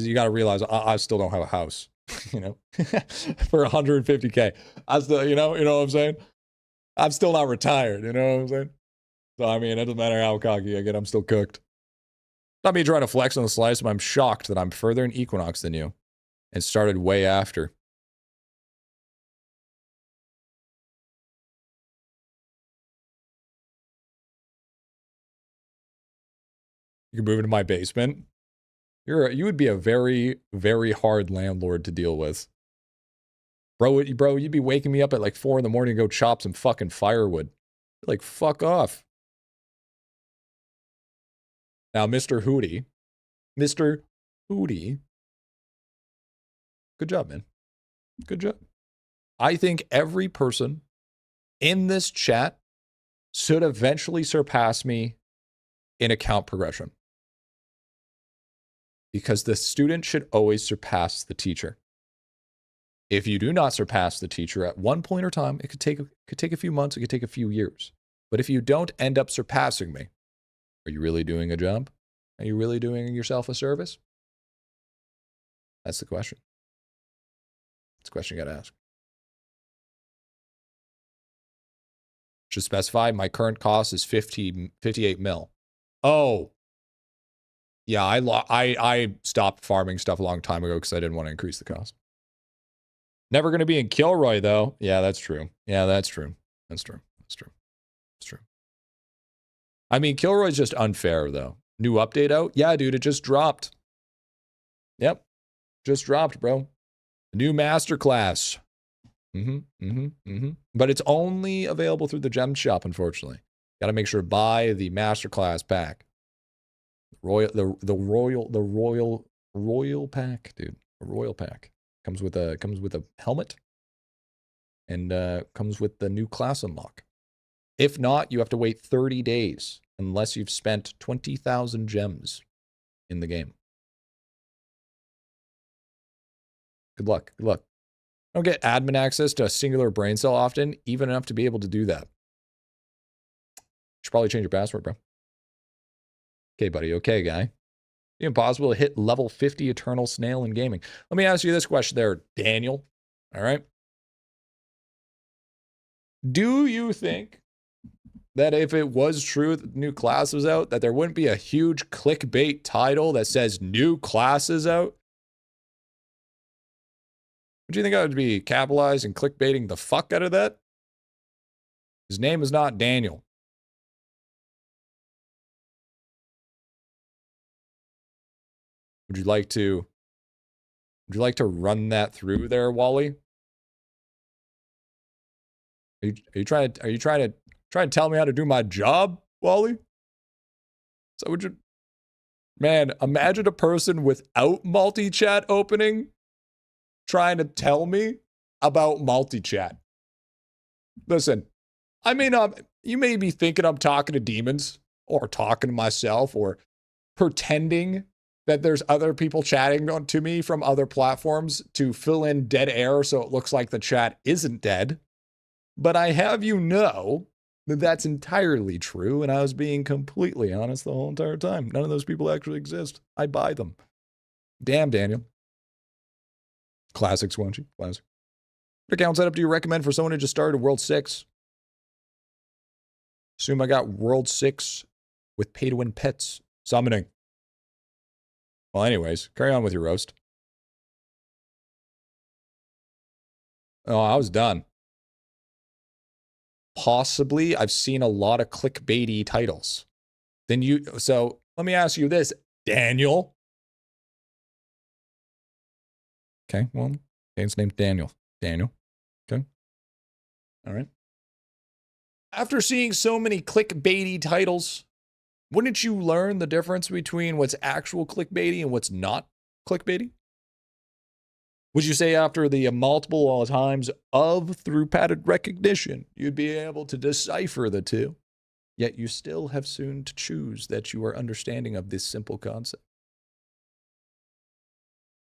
You got to realize I still don't have a house, you know, for 150K. I still, you know what I'm saying? I'm still not retired. You know what I'm saying? So, I mean, it doesn't matter how cocky I get. I'm still cooked. Not me trying to flex on the slice, but I'm shocked that I'm further in Equinox than you and started way after. You can move into my basement. You would be a very, very hard landlord to deal with. Bro, you'd be waking me up at like 4 a.m. to go chop some fucking firewood. Like, fuck off. Now, Mr. Hootie. Good job, man. Good job. I think every person in this chat should eventually surpass me in account progression. Because the student should always surpass the teacher. If you do not surpass the teacher at one point or time, it could take a few months, it could take a few years. But if you don't end up surpassing me, are you really doing a job? Are you really doing yourself a service? That's the question. That's the question you got to ask. Should specify my current cost is 58 mil. Oh. Yeah, I stopped farming stuff a long time ago because I didn't want to increase the cost. Never going to be in Kilroy, though. Yeah, that's true. That's true. I mean, Kilroy's just unfair, though. New update out? Yeah, dude, it just dropped. Yep. Just dropped, bro. New Masterclass. But it's only available through the gem shop, unfortunately. Got to make sure to buy the Masterclass pack. The royal pack, dude. A royal pack. Comes with a helmet. And comes with the new class unlock. If not, you have to wait 30 days unless you've spent 20,000 gems in the game. Good luck. Good luck. I don't get admin access to a singular brain cell often, even enough to be able to do that. Should probably change your password, bro. Okay, buddy. Okay, guy. It's impossible to hit level 50 Eternal Snail in gaming. Let me ask you this question there, Daniel. All right. Do you think that if it was true that the new class was out, that there wouldn't be a huge clickbait title that says new class is out? Would you think I would be capitalized and clickbaiting the fuck out of that? His name is not Daniel. Would you like to run that through there, Wally? Are you trying to Trying to tell me how to do my job, Wally? So would you... Man, imagine a person without multi-chat opening trying to tell me about multi-chat. Listen, I may not... You may be thinking I'm talking to demons or talking to myself or pretending that there's other people chatting to me from other platforms to fill in dead air so it looks like the chat isn't dead. But I have you know that that's entirely true, and I was being completely honest the whole entire time. None of those people actually exist. I buy them. Damn, Daniel. Classic Swanchy. Classic. What account setup do you recommend for someone who just started World 6? Assume I got World 6 with pay-to-win pets. Summoning. Well, anyways, carry on with your roast. Oh, I was done. Possibly, I've seen a lot of clickbaity titles. So let me ask you this, Daniel. Okay, well, his name's Daniel. Daniel. Okay. All right. After seeing so many clickbaity titles, wouldn't you learn the difference between what's actual clickbaity and what's not clickbaity? Would you say after the multiple times of through pattern recognition, you'd be able to decipher the two, yet you still have soon to choose that you are understanding of this simple concept?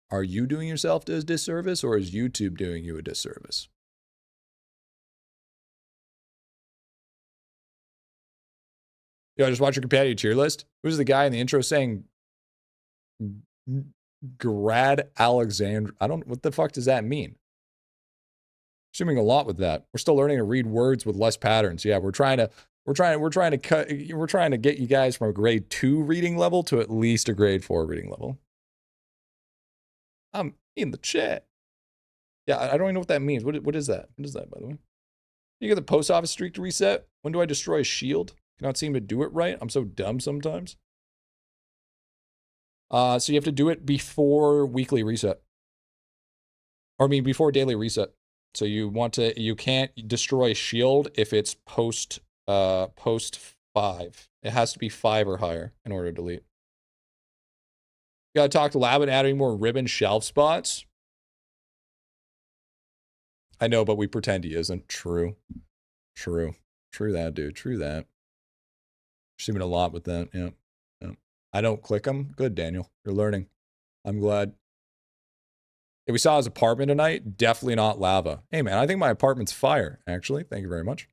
Are you doing yourself a disservice, or is YouTube doing you a disservice? Yo, just watch your competitive tier list. Who's the guy in the intro saying Grad Alexander? What the fuck does that mean? Assuming a lot with that. We're still learning to read words with less patterns. Yeah, we're trying to get you guys from a grade 2 reading level to at least a grade 4 reading level. I'm in the chat. Yeah, I don't even know what that means. What is that? What is that, by the way? You get the post office streak to reset. When do I destroy a shield? Cannot seem to do it right. I'm so dumb sometimes. So you have to do it before weekly reset. Or I mean, before daily reset. So you can't destroy a shield if it's post 5. It has to be 5 or higher in order to delete. You gotta talk to Lab and adding more ribbon shelf spots. I know, but we pretend he isn't. True that, dude. True that. Assuming a lot with that. Yeah. I don't click them. Good, Daniel. You're learning. I'm glad. If we saw his apartment tonight, definitely not lava. Hey, man, I think my apartment's fire, actually. Thank you very much.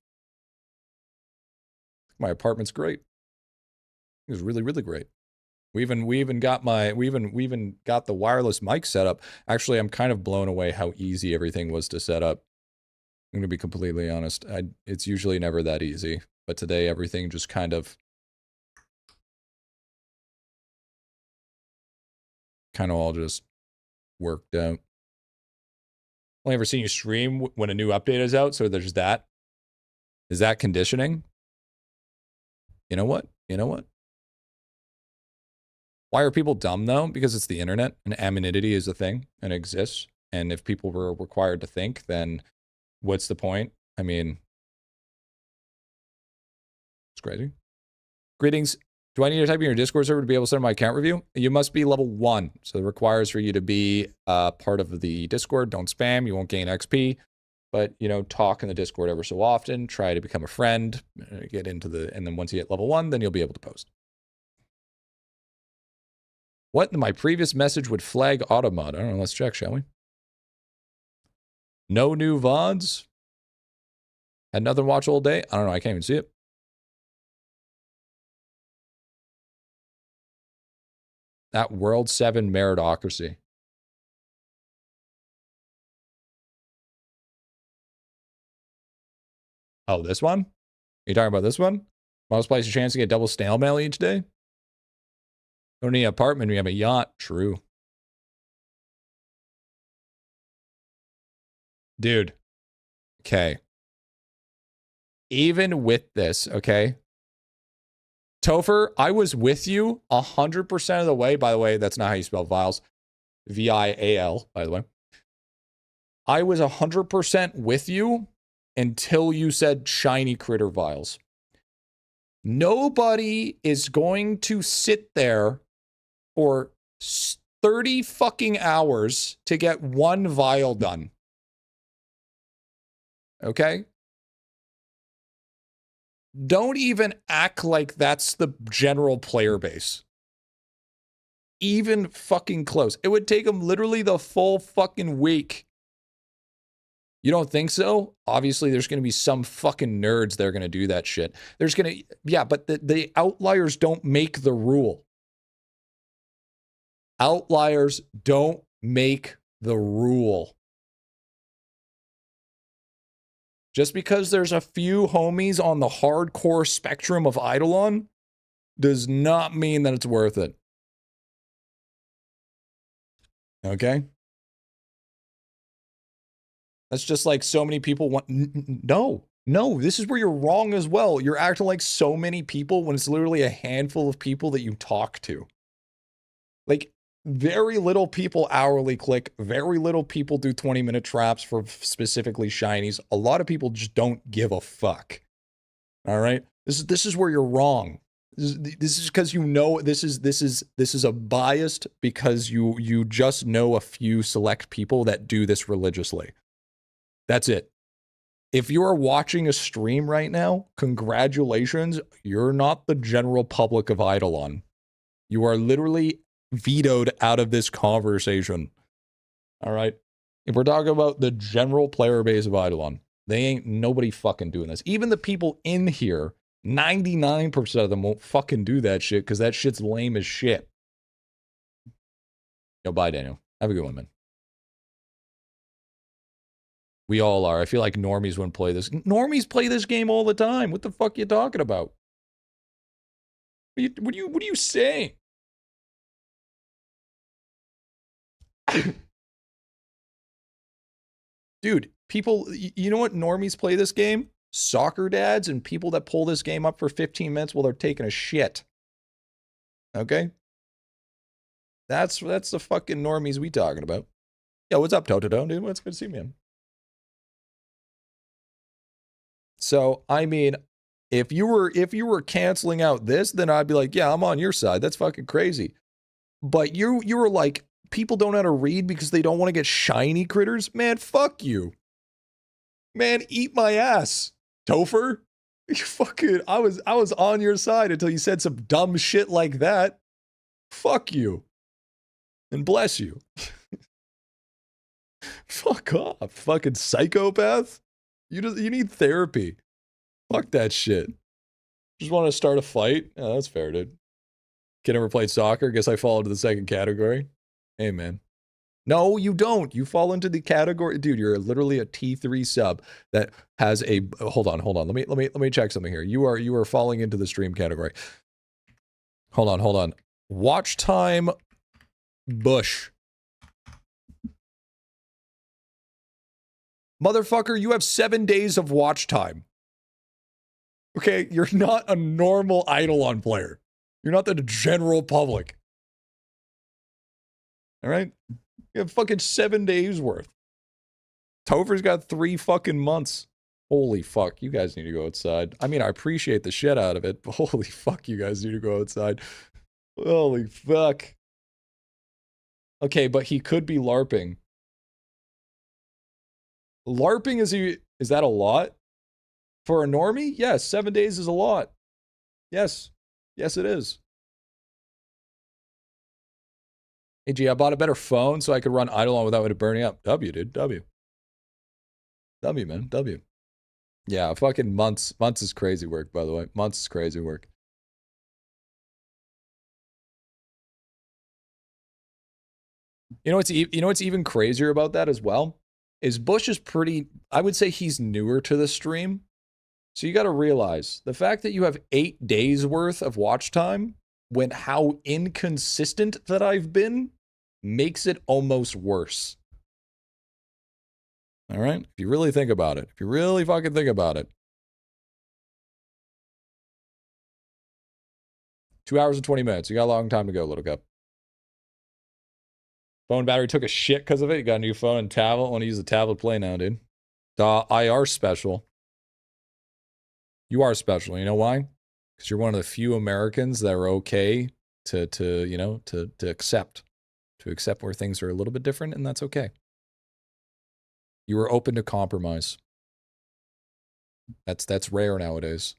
My apartment's great. It was really, really great. We even got the wireless mic set up. Actually, I'm kind of blown away how easy everything was to set up. I'm going to be completely honest. It's usually never that easy. But today, everything just kind of all just worked out. Only ever seen you stream when a new update is out, so there's that. Is that conditioning? You know what? Why are people dumb, though? Because it's the internet, and anonymity is a thing, and exists. And if people were required to think, then what's the point? I mean, it's crazy. Greetings. Do I need to type in your Discord server to be able to send my account review? You must be level 1. So it requires for you to be part of the Discord. Don't spam. You won't gain XP. But, talk in the Discord ever so often. Try to become a friend. Get into and then once you hit level 1, then you'll be able to post. What in my previous message would flag automod? I don't know. Let's check, shall we? No new VODs? Had nothing to watch all day? I don't know. I can't even see it. That World 7 meritocracy. Oh, this one? Are you talking about this one? Most places a chance to get double snail mail each day? Don't need an apartment, we have a yacht. True. Dude. Okay. Even with this, okay? Topher, I was with you 100% of the way. By the way, that's not how you spell vials. V-I-A-L, by the way. I was 100% with you until you said shiny critter vials. Nobody is going to sit there for 30 fucking hours to get one vial done. Okay? Don't even act like that's the general player base. Even fucking close. It would take them literally the full fucking week. You don't think so? Obviously, there's going to be some fucking nerds that are going to do that shit. There's going to, yeah, but the outliers don't make the rule. Outliers don't make the rule. Just because there's a few homies on the hardcore spectrum of IdleOn does not mean that it's worth it. Okay? That's just like so many people want. No, this is where you're wrong as well. You're acting like so many people when it's literally a handful of people that you talk to. Like, very little people hourly click. Very little people do 20-minute traps for specifically shinies. A lot of people just don't give a fuck. All right? This is where you're wrong. This is because you know this is a biased because you just know a few select people that do this religiously. That's it. If you are watching a stream right now, congratulations, you're not the general public of IdleOn. You are literally vetoed out of this conversation. All right? If we're talking about the general player base of IdleOn, they ain't nobody fucking doing this. Even the people in here, 99% of them won't fucking do that shit because that shit's lame as shit. Yo, bye, Daniel. Have a good one, man. We all are. I feel like normies wouldn't play this. Normies play this game all the time. What the fuck are you talking about? What are you saying? Dude, people, you know what normies play this game? Soccer dads and people that pull this game up for 15 minutes while they're taking a shit. Okay? That's the fucking normies we talking about. Yo, what's up, Toto? Dude, it's good to see you, man. So, I mean, if you were canceling out this, then I'd be like, yeah, I'm on your side. That's fucking crazy. But you were like, people don't know how to read because they don't want to get shiny critters? Man, fuck you. Man, eat my ass, Topher. You fucking, I was on your side until you said some dumb shit like that. Fuck you. And bless you. Fuck off, fucking psychopath. You need therapy. Fuck that shit. Just want to start a fight? Oh, that's fair, dude. Kid never played soccer. Guess I fall into the second category. Hey, man. No, you don't. You fall into the category. Dude, you're literally a T3 sub that has a... Hold on. Let me check something here. You are falling into the stream category. Hold on. Watch time Bush. Motherfucker, you have 7 days of watch time. Okay, you're not a normal IdleOn player. You're not the general public. All right? You have fucking 7 days worth. Topher's got 3 fucking months. Holy fuck, you guys need to go outside. I mean, I appreciate the shit out of it, but holy fuck, you guys need to go outside. Holy fuck. Okay, but he could be LARPing. LARPing, is that a lot? For a normie? Yes, 7 days is a lot. Yes. Yes, it is. Hey, G, I bought a better phone so I could run IdleOn without it burning up. W, dude. W. W, man. W. Yeah, fucking months. Months is crazy work, by the way. Months is crazy work. You know what's even crazier about that as well? Is Bush is pretty, I would say he's newer to the stream. So you got to realize the fact that you have 8 days worth of watch time when how inconsistent that I've been makes it almost worse. All right? If you really think about it, if you really fucking think about it. 2 hours and 20 minutes. You got a long time to go, little cup. Phone battery took a shit because of it. You got a new phone and tablet. Want to use the tablet play now, dude. IR special. You are special. You know why? Because you're one of the few Americans that are okay to accept where things are a little bit different, and that's okay. You are open to compromise. That's rare nowadays.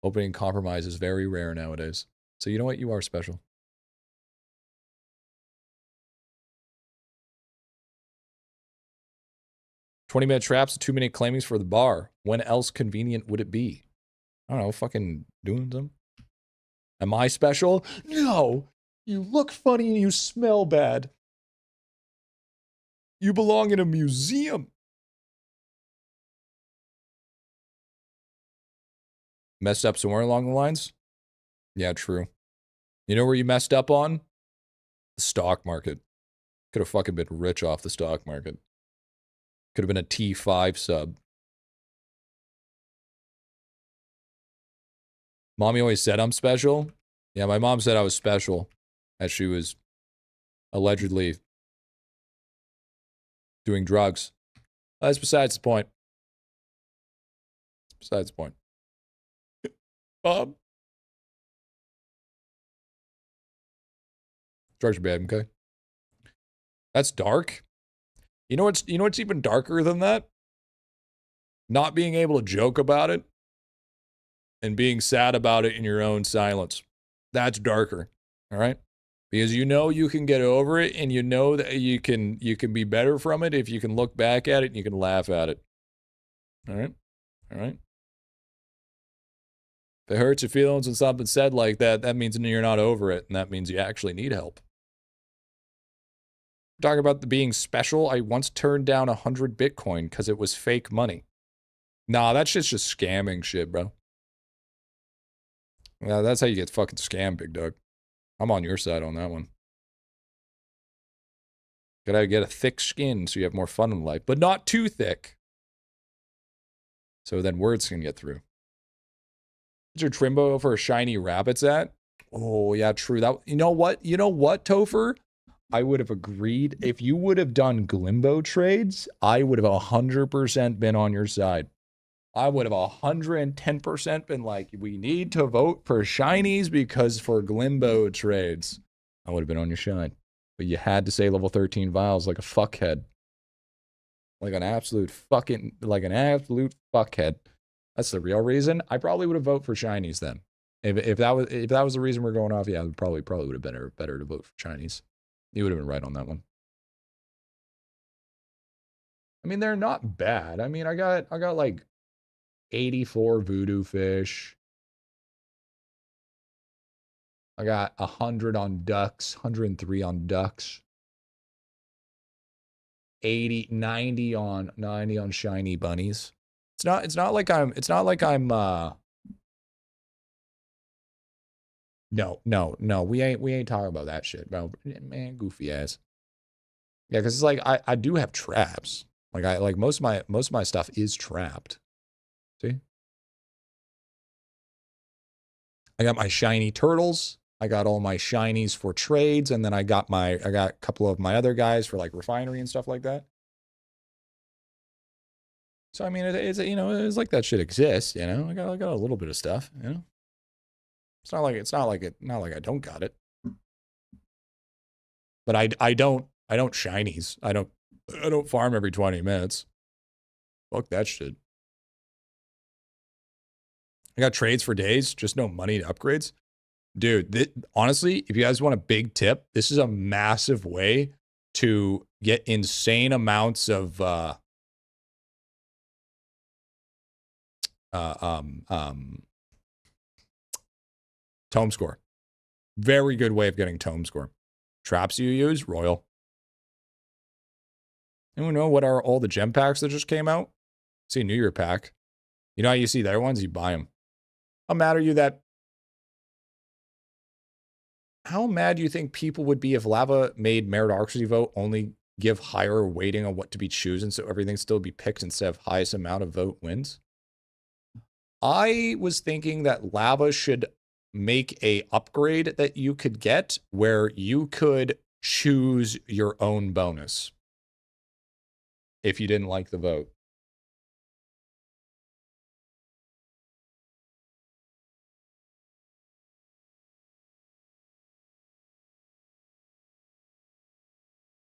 Opening compromise is very rare nowadays. So you know what? You are special. "20-minute traps, 2-minute claimings for the bar. When else convenient would it be?" I don't know, fucking doing them. Am I special? No! You look funny and you smell bad. You belong in a museum. Messed up somewhere along the lines? Yeah, true. You know where you messed up on? The stock market. Could have fucking been rich off the stock market. Could have been a T5 sub. Mommy always said I'm special. Yeah, my mom said I was special as she was allegedly doing drugs. That's besides the point. Besides the point. Bob. Drugs are bad, okay? That's dark. You know what's even darker than that? Not being able to joke about it and being sad about it in your own silence. That's darker. All right? Because you know you can get over it, and you know that you can be better from it if you can look back at it and you can laugh at it. All right? All right? If it hurts your feelings when something's said like that, that means you're not over it, and that means you actually need help. Talking about the being special, I once turned down 100 Bitcoin because it was fake money. Nah, that shit's just scamming shit, bro. Yeah, that's how you get fucking scammed, big dog. I'm on your side on that one. Gotta get a thick skin so you have more fun in life, but not too thick. So then words can get through. What's your Trimbo for a shiny rabbits at? Oh, yeah, true. That, you know what, Topher? I would have agreed. If you would have done Glimbo trades, I would have 100% been on your side. I would have 110% been like, we need to vote for shinies because for Glimbo trades, I would have been on your side. But you had to say level 13 vials like a fuckhead. Like an absolute fucking fuckhead. That's the real reason. I probably would have voted for shinies then. If that was the reason we're going off, yeah, it probably would have been better to vote for shinies. You would have been right on that one. I mean, they're not bad. I mean, I got like 84 voodoo fish. I got 100 on ducks, 103 on ducks. 90 on shiny bunnies. It's not like I'm No, we ain't talking about that shit, bro. Man, goofy ass. Yeah, because it's like I do have traps. Like most of my stuff is trapped. See? I got my shiny turtles. I got all my shinies for trades, and then I got a couple of my other guys for like refinery and stuff like that. So I mean, it's it's like that shit exists. I got a little bit of stuff. It's not like I don't got it. But I don't shinies. I don't farm every 20 minutes. Fuck that shit. I got trades for days, just no money to upgrades. Dude, honestly, if you guys want a big tip, this is a massive way to get insane amounts of tome score. Very good way of getting tome score. Traps you use, Royal. Anyone know what are all the gem packs that just came out? See a New Year pack. You know how you see their ones, you buy them. How mad do you think people would be if Lava made meritocracy vote only give higher weighting on what to be chosen so everything still be picked instead of highest amount of vote wins? I was thinking that Lava should make a upgrade that you could get where you could choose your own bonus if you didn't like the vote.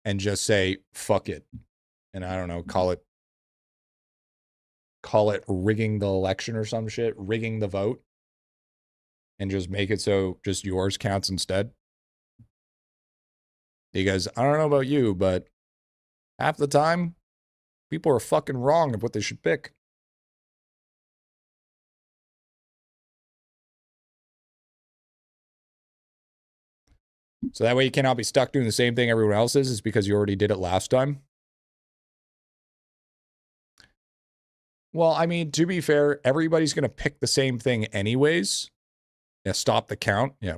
and just say, fuck it. And I don't know, call it rigging the election or some shit, rigging the vote, and just make it so just yours counts instead. Because I don't know about you, but half the time, people are fucking wrong of what they should pick. So that way you cannot be stuck doing the same thing everyone else is because you already did it last time. Well, I mean, to be fair, everybody's going to pick the same thing anyways. Yeah, stop the count. Yeah.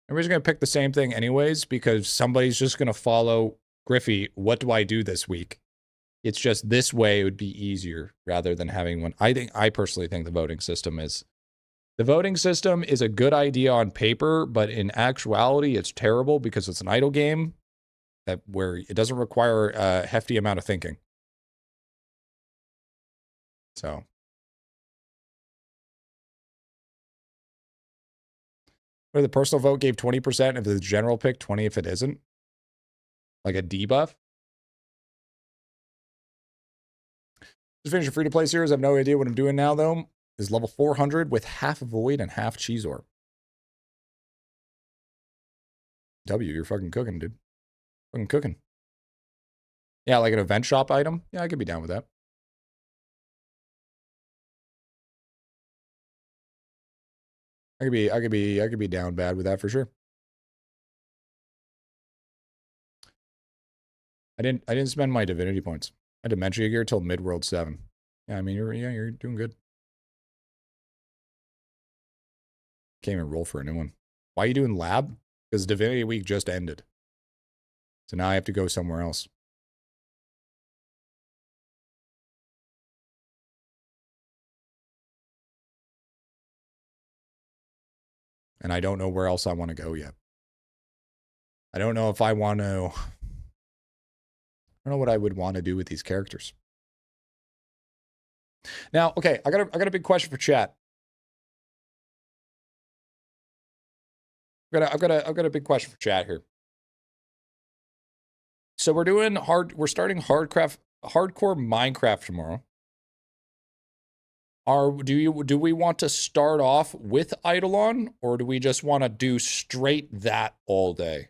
Everybody's going to pick the same thing anyways because somebody's just going to follow Griffy. What do I do this week? It's just this way it would be easier rather than having one. I personally think the voting system is a good idea on paper, but in actuality, it's terrible because it's an idle game where it doesn't require a hefty amount of thinking. So. Where the personal vote gave 20% if the general pick, 20 if it isn't. Like a debuff. Just finished a free-to-play series. I have no idea what I'm doing now, though. Is level 400 with half Void and half Cheese Orb. W, you're fucking cooking, dude. Fucking cooking. Yeah, like an event shop item. Yeah, I could be down with that. I could be down bad with that for sure. I didn't spend my divinity points. I Dementia gear till mid-world 7. Yeah, I mean you're doing good. Can't even roll for a new one. Why are you doing lab? Because Divinity Week just ended. So now I have to go somewhere else. And I don't know where else I want to go yet. I don't know if I want to... I don't know what I would want to do with these characters. Now, okay, I got a big question for chat. I've got a big question for chat here. So we're starting hardcore Minecraft tomorrow. Do we want to start off with IdleOn, or do we just want to do straight that all day?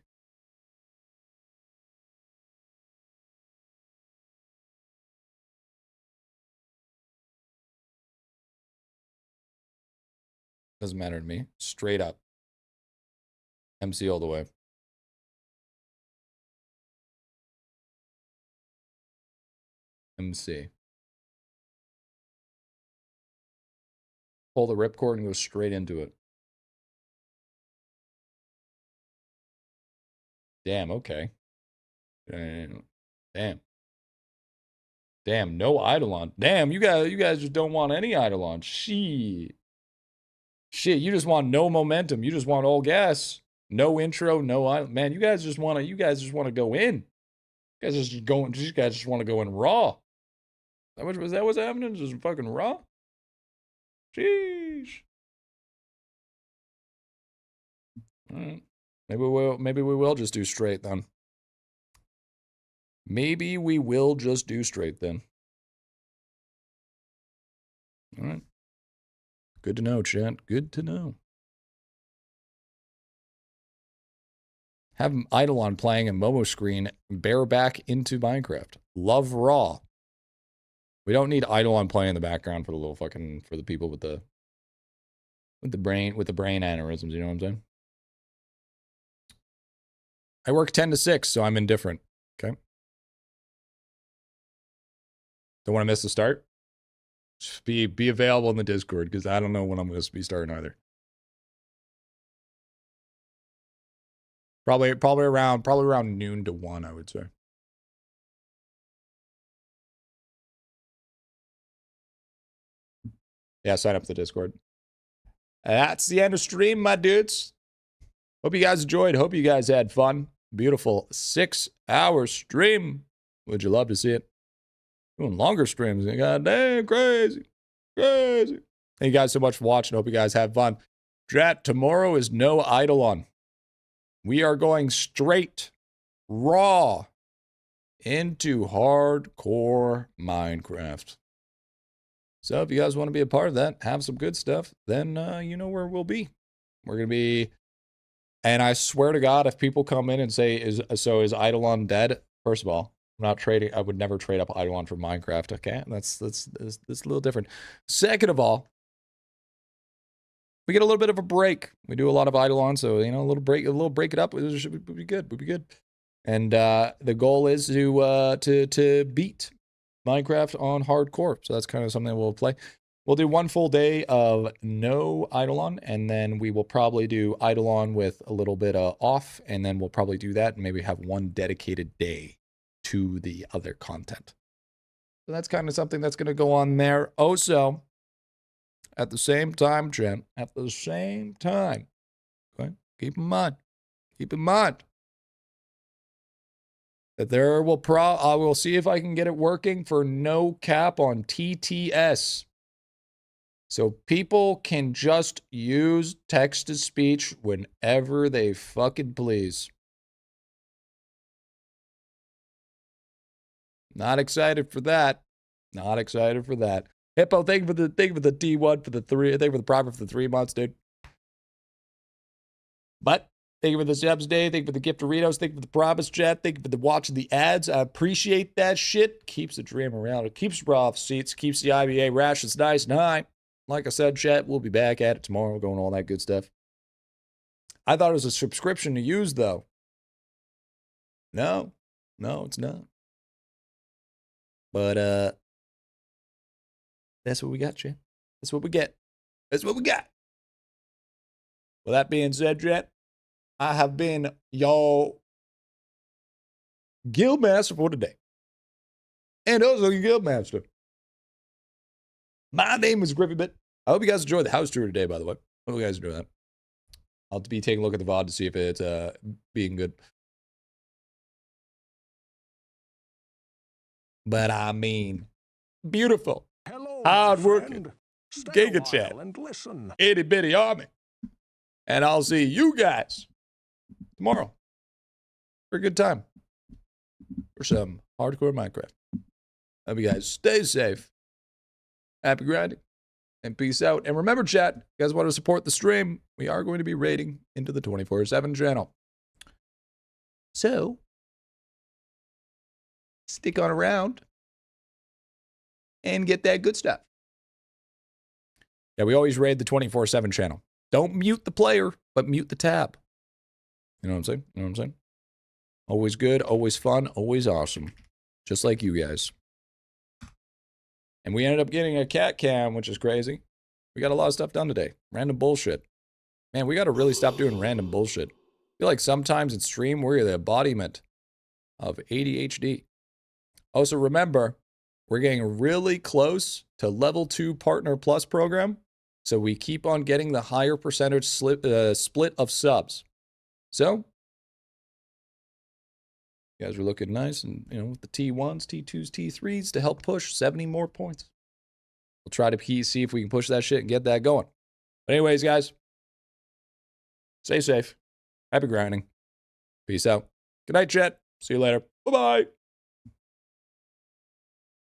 Doesn't matter to me. Straight up. MC all the way. MC. Pull the ripcord and go straight into it. Damn, okay. Damn. Damn, no IdleOn. Damn, you guys just don't want any IdleOn. Shit, you just want no momentum. You just want all gas. No intro, no idle. Man, you guys just want to go in. You guys just want to go in raw. Was that what's happening? Just fucking raw? Sheesh. All right. Maybe we will just do straight then. Maybe we will just do straight then. All right. Good to know, chat. Good to know. Have IdleOn playing and Momo screen bareback into Minecraft. Love raw. We don't need IdleOn playing in the background for the little fucking for the people with the brain aneurysms, you know what I'm saying? I work 10 to 6, so I'm indifferent. Okay. Don't want to miss the start. Just be available in the Discord because I don't know when I'm going to be starting either. Probably around noon to 1, I would say. Yeah, sign up for the Discord. That's the end of stream, my dudes. Hope you guys enjoyed. Hope you guys had fun. Beautiful 6-hour stream. Would you love to see it? Doing longer streams. God damn, crazy. Thank you guys so much for watching. Hope you guys have fun. Chat, tomorrow is no IdleOn. We are going straight raw into hardcore Minecraft. So if you guys want to be a part of that, have some good stuff, then you know where we'll be. We're going to be, and I swear to God, if people come in and say, is IdleOn dead? First of all, I'm not trading. I would never trade up IdleOn for Minecraft. Okay, that's a little different. Second of all, we get a little bit of a break. We do a lot of IdleOn, so you know, a little break it up. It should be good. Would be good. And the goal is to beat Minecraft on hardcore. So that's kind of something we'll play. We'll do one full day of no IdleOn, and then we will probably do IdleOn with a little bit off, and then we'll probably do that and maybe have one dedicated day to the other content. So that's kind of something that's going to go on there. Also, at the same time, Jen, at the same time, okay, keep in mind that there will I will see if I can get it working for no cap on TTS. So people can just use text to speech whenever they fucking please. Not excited for that. Not excited for that. Hippo, thank you for the T1 for the 3. Thank you for the private for the 3 months, dude. But thank you for the subs day. Thank you for the gift Doritos. Thank you for the promise chat. Thank you for the watching the ads. I appreciate that shit. Keeps the dream around. It keeps off seats. Keeps the IBA rash. It's nice. And like I said, chat, we'll be back at it tomorrow, going all that good stuff. I thought it was a subscription to use, though. No, it's not. But that's what we got, chat. That's what we get. That's what we got. With that being said, chat, I have been your Guildmaster for today. And also your Guildmaster. My name is Griffybit. I hope you guys enjoyed the house tour today, by the way. I hope you guys enjoyed that. I'll be taking a look at the VOD to see if it's being good. But I mean, beautiful, Hello, hard-working, Stay a Giga Chat, while and listen. itty-bitty army. And I'll see you guys tomorrow for a good time. For some hardcore Minecraft. Hope you guys stay safe. Happy grinding. And peace out. And remember, chat, if you guys want to support the stream, we are going to be raiding into the 24/7 channel. So, stick on around and get that good stuff. Yeah, we always raid the 24/7 channel. Don't mute the player, but mute the tab. You know what I'm saying? You know what I'm saying? Always good, always fun, always awesome. Just like you guys. And we ended up getting a cat cam, which is crazy. We got a lot of stuff done today. Random bullshit. Man, we got to really stop doing random bullshit. I feel like sometimes in stream, we're the embodiment of ADHD. Also, remember, we're getting really close to level 2 Partner Plus program. So we keep on getting the higher percentage split of subs. So, you guys are looking nice, and you know, with the T1s, T2s, T3s to help push 70 more points. We'll try to see if we can push that shit and get that going. But anyways, guys, stay safe. Happy grinding. Peace out. Good night, chat. See you later. Bye-bye.